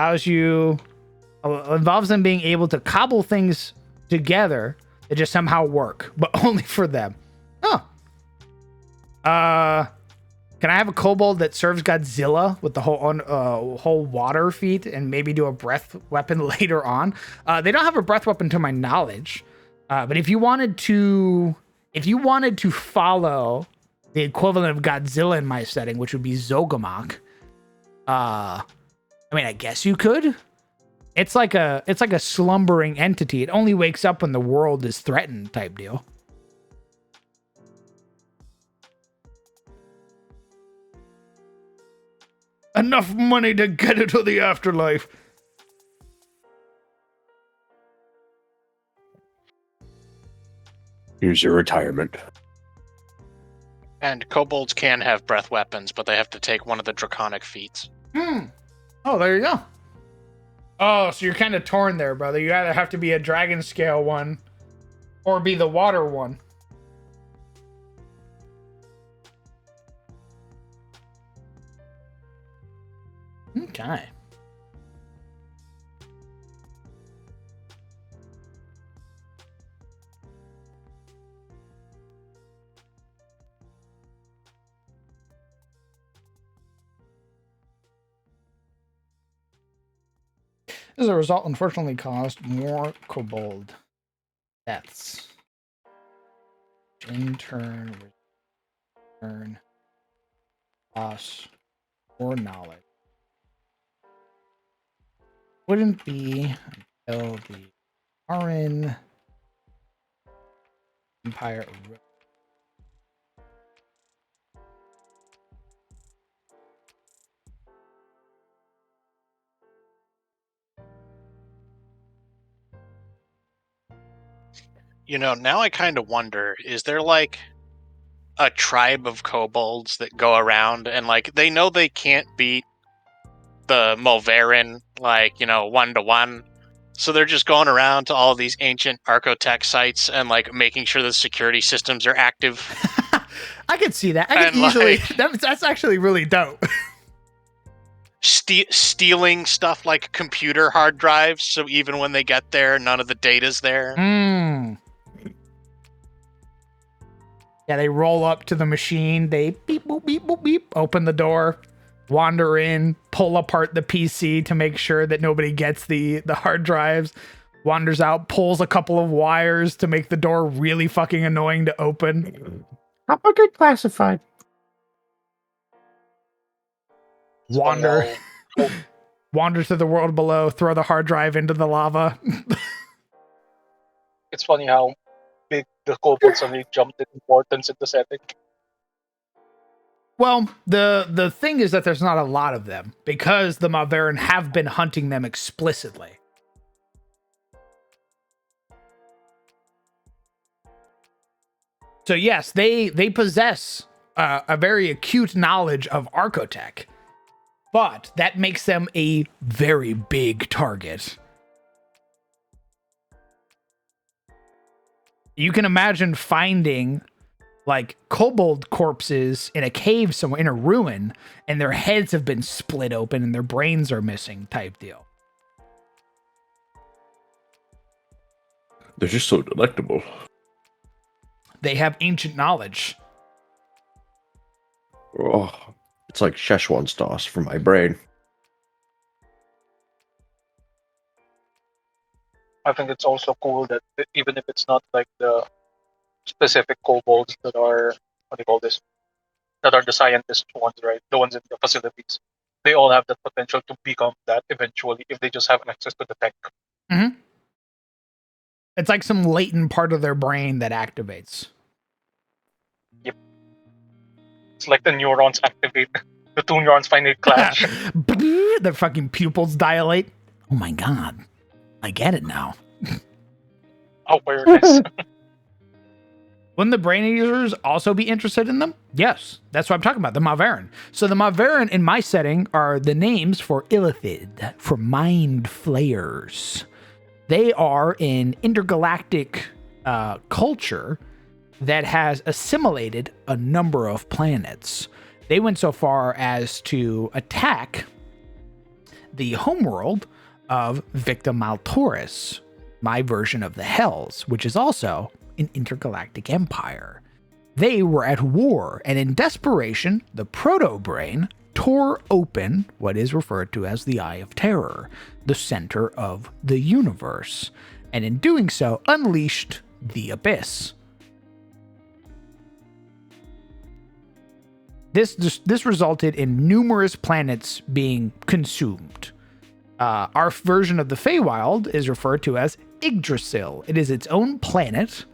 involves them being able to cobble things together that just somehow work, but only for them. Oh. Can I have a kobold that serves Godzilla with the whole water feat and maybe do a breath weapon later on? They don't have a breath weapon to my knowledge, but if you wanted to follow the equivalent of Godzilla in my setting, which would be Zogamok, I mean, I guess you could. It's like a slumbering entity. It only wakes up when the world is threatened, type deal. Enough money to get into the afterlife. Here's your retirement. And kobolds can have breath weapons, but they have to take one of the draconic feats. Oh, there you go. Oh, so you're kind of torn there, brother. You either have to be a dragon scale one or be the water one. Okay. As a result, unfortunately caused more kobold deaths. In turn, return, loss, or knowledge. Wouldn't be until the Arin Empire. You know, now I kind of wonder, is there like a tribe of kobolds that go around and like they know they can't beat the Mulverin, like, you know, 1-to-1. So they're just going around to all these ancient Archotech sites and like making sure the security systems are active. I could see that. I could And, easily. like- That's actually really dope. Stealing stuff like computer hard drives, so even when they get there, none of the data's there. Yeah, they roll up to the machine. They beep, boop, beep, boop, beep. Open the door, wander in, pull apart the PC to make sure that nobody gets the hard drives. Wanders out, pulls a couple of wires to make the door really fucking annoying to open. How about get classified? Wander to the world below, throw the hard drive into the lava. It's funny how big the kobolds suddenly jumped in importance in the setting. Well, the thing is that there's not a lot of them because the Malverin have been hunting them explicitly. So yes, they possess a very acute knowledge of Archotech, but that makes them a very big target. You can imagine finding like kobold corpses in a cave somewhere in a ruin, and their heads have been split open and their brains are missing type deal. They're just so delectable. They have ancient knowledge. Oh, it's like Szechuan sauce for my brain. I think it's also cool that even if it's not like the specific kobolds that are what do you call this? That are the scientist ones, right? The ones in the facilities. They all have the potential to become that eventually if they just have access to the tech. Mm-hmm. It's like some latent part of their brain that activates. Yep. It's like the neurons activate. The two neurons finally clash. Their fucking pupils dilate. Oh my god. I get it now. Awareness. Wouldn't the brain users also be interested in them? Yes, that's what I'm talking about, the Maveran. So the Maveran in my setting are the names for Illithid, for mind flayers. They are an intergalactic culture that has assimilated a number of planets. They went so far as to attack the homeworld of Victa Maltoris, my version of the Hells, which is also an intergalactic empire. They were at war, and in desperation, the proto-brain tore open what is referred to as the Eye of Terror, the center of the universe, and in doing so, unleashed the Abyss. This resulted in numerous planets being consumed. Our version of the Feywild is referred to as Yggdrasil. It is its own planet.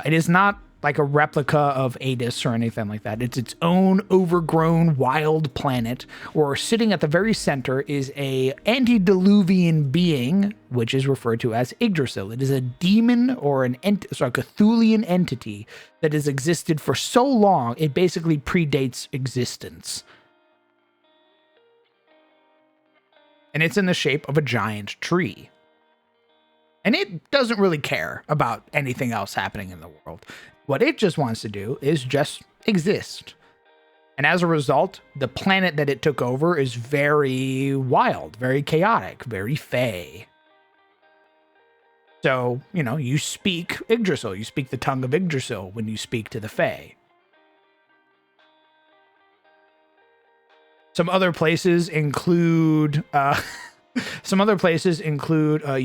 It is not like a replica of Adis or anything like that. It's its own overgrown wild planet, where sitting at the very center is a antediluvian being, which is referred to as Yggdrasil. It is a demon or a Cthulhian entity that has existed for so long, it basically predates existence. And it's in the shape of a giant tree. And it doesn't really care about anything else happening in the world. What it just wants to do is just exist. And as a result, the planet that it took over is very wild, very chaotic, very fey. So, you speak Yggdrasil. You speak the tongue of Yggdrasil when you speak to the fey. Some other places include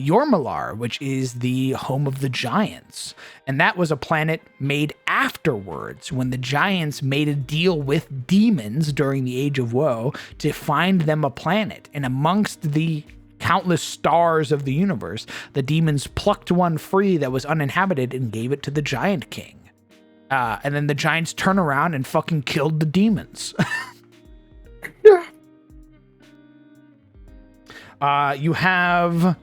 Yormalar, which is the home of the giants. And that was a planet made afterwards, when the giants made a deal with demons during the Age of Woe to find them a planet. And amongst the countless stars of the universe, the demons plucked one free that was uninhabited and gave it to the Giant King. And then the giants turn around and fucking killed the demons. You have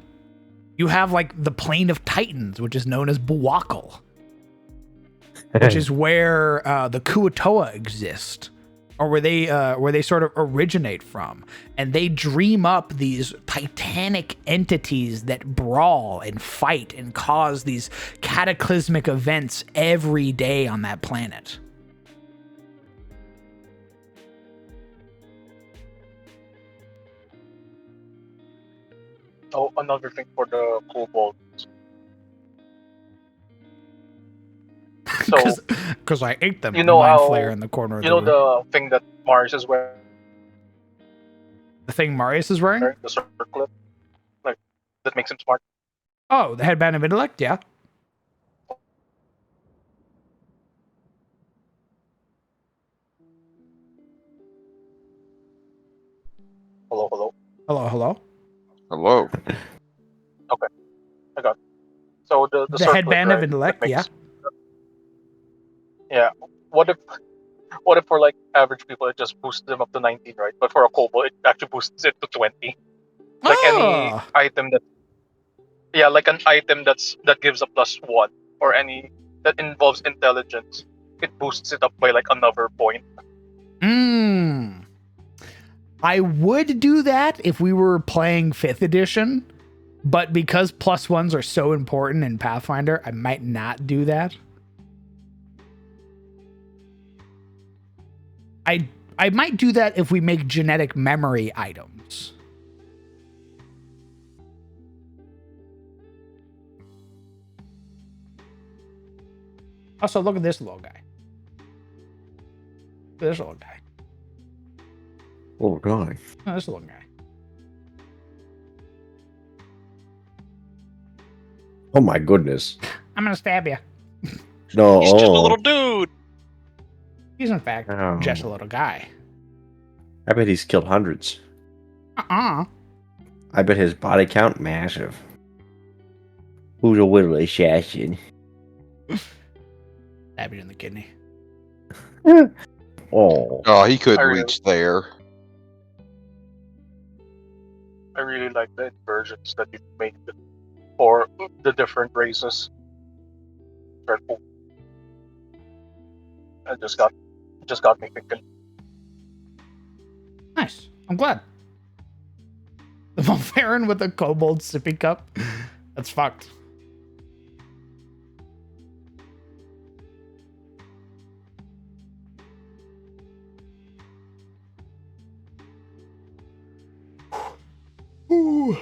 like the Plain of Titans, which is known as Buwakal, which is where the Kuatoa exist, or where they sort of originate from, and they dream up these titanic entities that brawl and fight and cause these cataclysmic events every day on that planet. Oh, another thing for the kobolds. So, because I ate them. You know Mind how Flayer in the corner of you the know room. the thing that Mars is wearing, The thing Marius is wearing? the circlet, like that makes him smart. Oh, the headband of intellect, yeah. Hello, hello. Hello, hello. Hello. Okay, I got it. So the The circlet, headband right, of intellect, that yeah. makes, yeah. What if for like average people it just boosts them up to 19, right? But for a kobold it actually boosts it to 20. Like any Oh, item like an item that gives a +1, or any that involves intelligence, it boosts it up by like another point. I would do that if we were playing 5th edition, but because +1s are so important in Pathfinder, I might not do that. I might do that if we make genetic memory items. Also, look at this little guy. Look at this little guy. Oh, God. Oh, this little guy. Oh my goodness. I'm gonna stab you. No. He's just a little dude. He's in fact Oh. just a little guy. I bet he's killed hundreds. Uh-uh. I bet his body count massive. Who's a little assassin? Stab you in the kidney. Oh. Oh, he couldn't really- reach there. I really like the inversions that you made for the different races. Very cool. It just got me thinking. Nice. I'm glad. The Malverin with a kobold sippy cup. That's fucked. Ooh.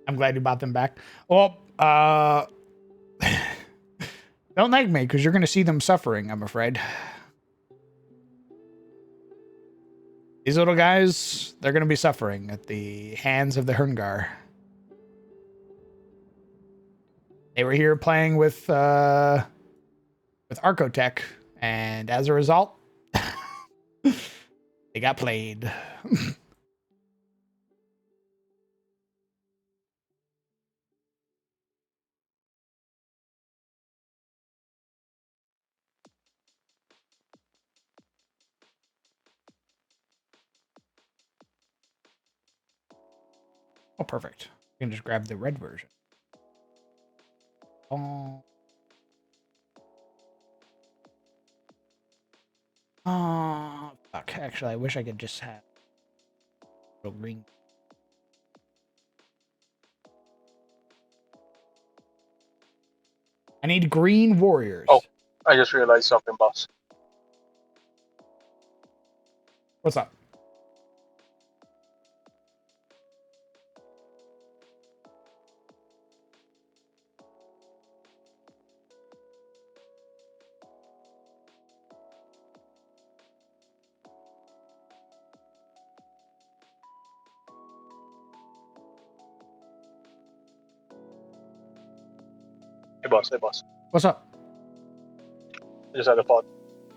I'm glad you bought them back. Well, don't nag me because you're going to see them suffering, I'm afraid. These little guys, they're going to be suffering at the hands of the Herngar. They were here playing with Arcotech, and as a result, they got played. Oh, perfect. You can just grab the red version. Oh. Oh, fuck. Actually, I wish I could just have a little green. I need green warriors. Oh. I just realized something, boss. What's up? Hey, boss. Hey, boss. What's up? I just had a thought.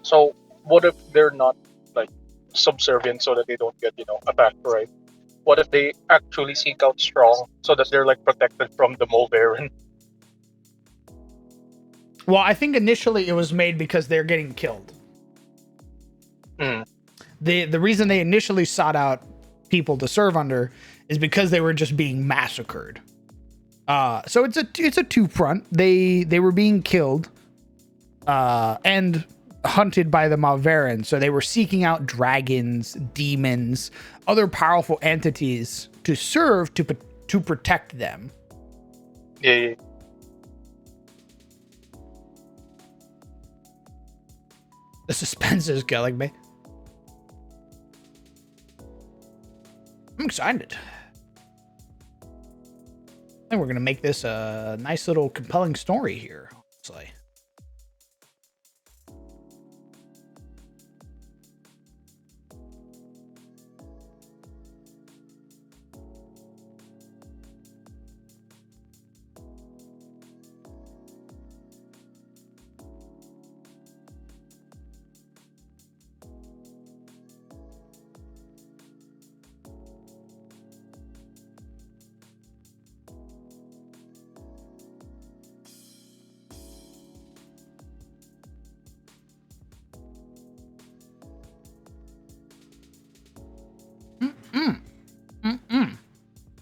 So, what if they're not like subservient so that they don't get attacked, right? What if they actually seek out strong so that they're like protected from the Mulverin? Well, I think initially it was made because they're getting killed. Mm. The reason they initially sought out people to serve under is because they were just being massacred. So it's a two front. They were being killed, and hunted by the Malverin. So they were seeking out dragons, demons, other powerful entities to serve to protect them. Yeah. The suspense is killing me. I'm excited. I think we're gonna make this a nice little compelling story here. Honestly.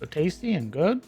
So tasty and good.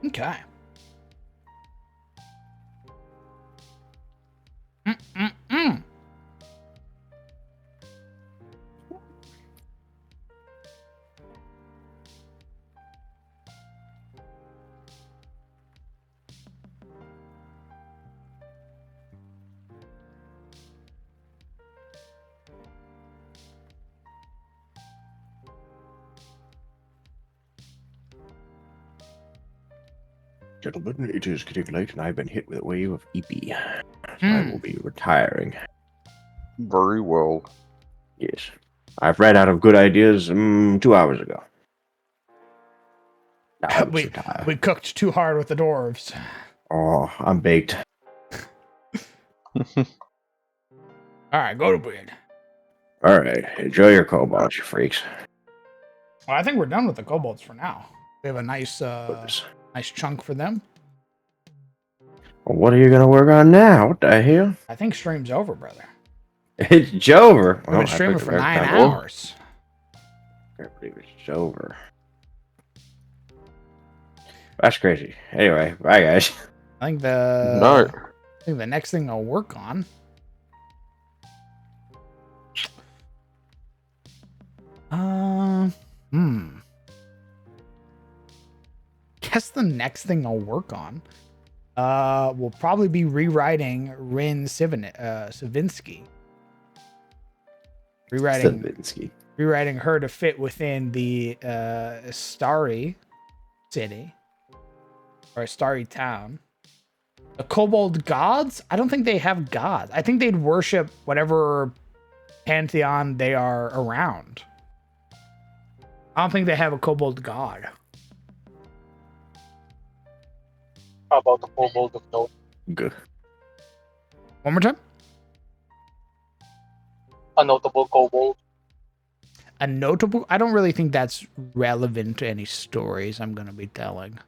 Okay. Mm-mm-mm. Gentlemen, it is getting late and I've been hit with a wave of EP. So I will be retiring. Very well. Yes. I've ran out of good ideas 2 hours ago. Now I must retire. We cooked too hard with the dwarves. Oh, I'm baked. All right, go to bed. All right, enjoy your kobolds, you freaks. Well, I think we're done with the kobolds for now. We have a nice nice chunk for them. Well, what are you gonna work on now? What the hell? I think stream's over, brother. It's over. We've been streaming for 9 hours. I can't believe it's over. That's crazy. Anyway, bye guys. I think No. the next thing I'll work on. Guess the next thing I'll work on will probably be rewriting Rin Savinsky. Rewriting her to fit within the Starry city or Starry town. The kobold gods? I don't think they have gods. I think they'd worship whatever pantheon they are around. I don't think they have a kobold god. How about the kobold of note? Good. One more time? A notable kobold. A notable? I don't really think that's relevant to any stories I'm going to be telling.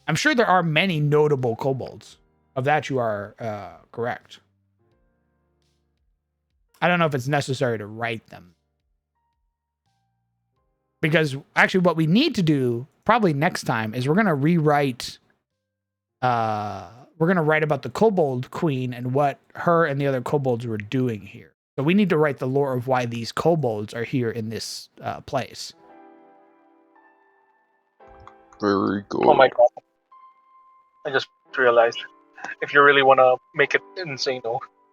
I'm sure there are many notable kobolds. Of that, you are correct. I don't know if it's necessary to write them. Because actually what we need to do probably next time is we're going to rewrite... we're going to write about the kobold queen and what her and the other kobolds were doing here. So we need to write the lore of why these kobolds are here in this place. Very good. Oh my god. I just realized, if you really want to make it insane,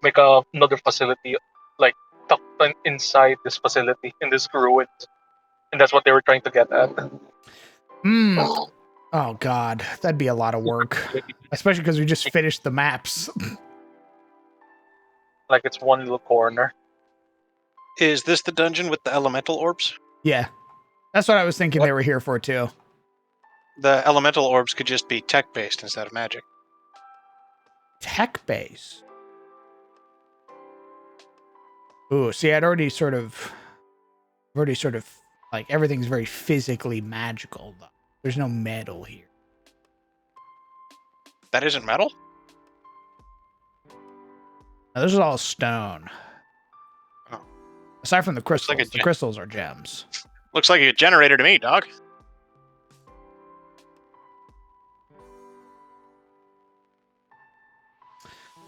make another facility, like, tucked inside this facility, in this ruins. And that's what they were trying to get at. Oh god, that'd be a lot of work. Especially because we just finished the maps. Like it's one little corner. Is this the dungeon with the elemental orbs? Yeah. That's what I was thinking they were here for too. The elemental orbs could just be tech-based instead of magic. Tech-based? Ooh, see, I'd already sort of, like, everything's very physically magical, though. There's no metal here. That isn't metal? Now, this is all stone. Oh. Aside from the crystals. Like the crystals are gems. Looks like a generator to me, dog.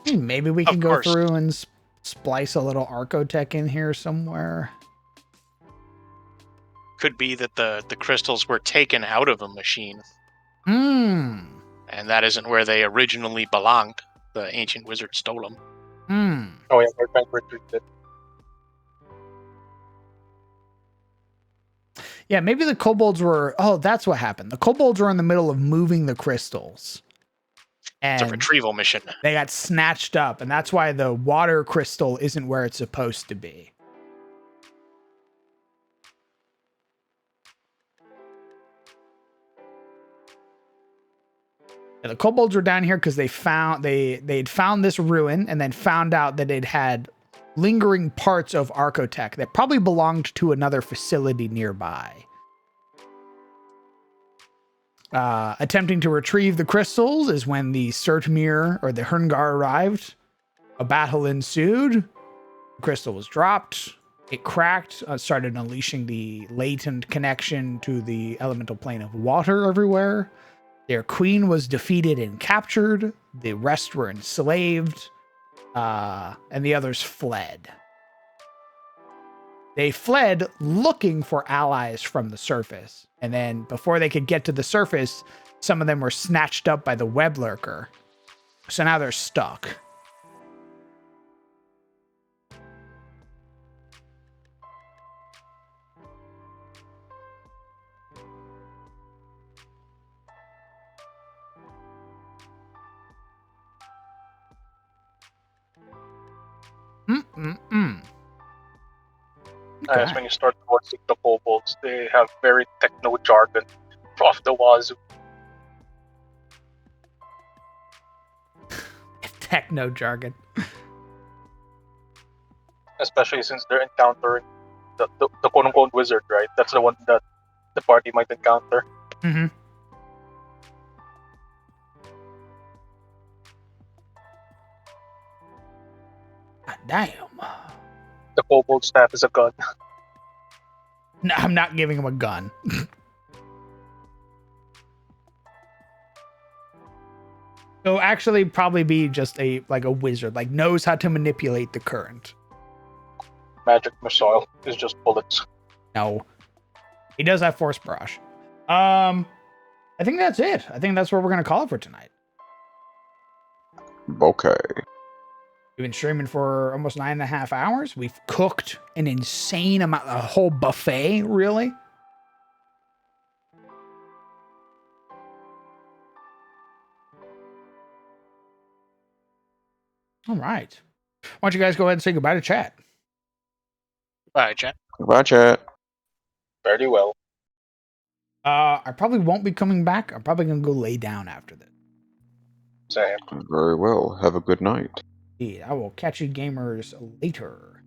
Maybe we can go through and splice a little Archotech in here somewhere. Could be that the crystals were taken out of a machine. Hmm. And that isn't where they originally belonged. The ancient wizard stole them. Hmm. Oh yeah, they're trying to retrieve it. Yeah, maybe the kobolds were... Oh, that's what happened. The kobolds were in the middle of moving the crystals. And it's a retrieval mission. They got snatched up, and that's why the water crystal isn't where it's supposed to be. And the kobolds were down here because they'd found this ruin and then found out that it had lingering parts of Archotech that probably belonged to another facility nearby. Attempting to retrieve the crystals is when the Surtmir or the Herngar arrived. A battle ensued. The crystal was dropped. It cracked, started unleashing the latent connection to the elemental plane of water everywhere. Their queen was defeated and captured. The rest were enslaved, and the others fled. They fled looking for allies from the surface. And then before they could get to the surface, some of them were snatched up by the web lurker. So now they're stuck. Mm-mm-mm. As when you start watching the kobolds, they have very techno jargon off the wazoo. Techno jargon. Especially since they're encountering the quote-unquote wizard, right? That's the one that the party might encounter. Mm-hmm. God damn. The kobold staff is a gun. No, I'm not giving him a gun. So actually probably be just a wizard, like knows how to manipulate the current. Magic missile is just bullets. No. He does have force barrage. I think that's it. I think that's what we're gonna call it for tonight. Okay. We've been streaming for almost 9.5 hours. We've cooked an insane amount, a whole buffet, really. All right. Why don't you guys go ahead and say goodbye to chat? Bye, chat. Goodbye, chat. Very well. I probably won't be coming back. I'm probably gonna go lay down after this. Same. Very well. Have a good night. Indeed. I will catch you gamers later.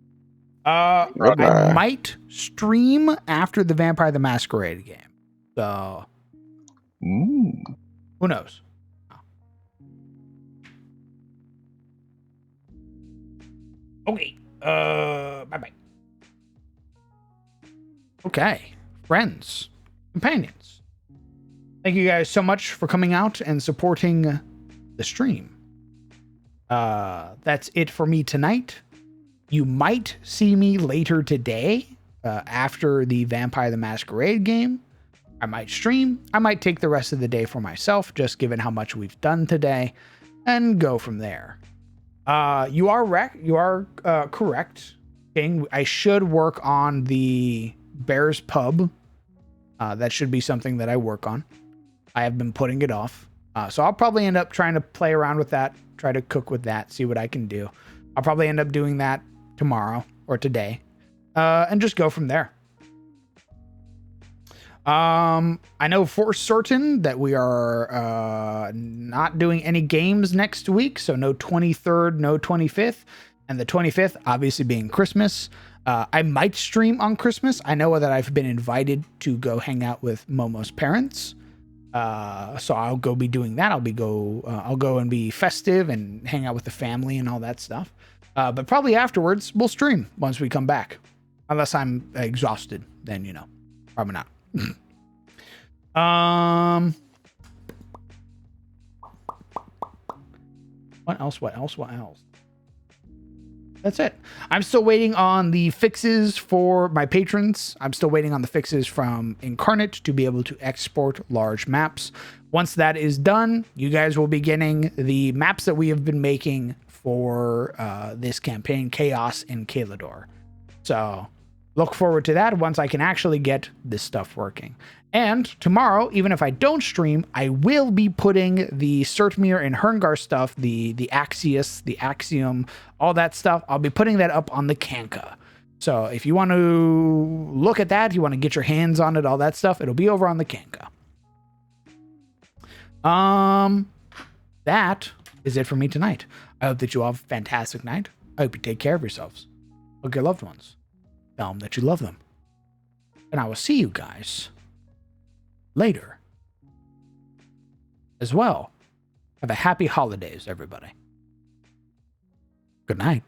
I Bye-bye. might stream after the Vampire the Masquerade game. So who knows? Okay. Bye-bye. Okay. Friends, companions. Thank you guys so much for coming out and supporting the stream. That's it for me tonight. You might see me later today after the Vampire the Masquerade game. I might stream. I might take the rest of the day for myself, just given how much we've done today, and go from there. You are correct, King. I should work on the Bears Pub. That should be something that I work on. I have been putting it off. So I'll probably end up trying to play around with that, try to cook with that, see what I can do. I'll probably end up doing that tomorrow or today, and just go from there. I know for certain that we are not doing any games next week, so no 23rd, no 25th, and the 25th obviously being Christmas. I might stream on Christmas. I know that I've been invited to go hang out with Momo's parents. So I'll go be doing that. I'll go and be festive and hang out with the family and all that stuff. But probably afterwards we'll stream once we come back. Unless I'm exhausted, then probably not. What else? That's it. I'm still waiting on the fixes for my patrons. I'm still waiting on the fixes from Incarnate to be able to export large maps. Once that is done, you guys will be getting the maps that we have been making for this campaign, Chaos in Kalador. So look forward to that once I can actually get this stuff working. And tomorrow, even if I don't stream, I will be putting the Surtmere and Herngar stuff, the Axios, the Axiom, all that stuff. I'll be putting that up on the Kanka. So if you want to look at that, you want to get your hands on it, all that stuff, it'll be over on the Kanka. That is it for me tonight. I hope that you all have a fantastic night. I hope you take care of yourselves. Hug your loved ones. Tell them that you love them. And I will see you guys later as well. Have a happy holidays, everybody. Good night.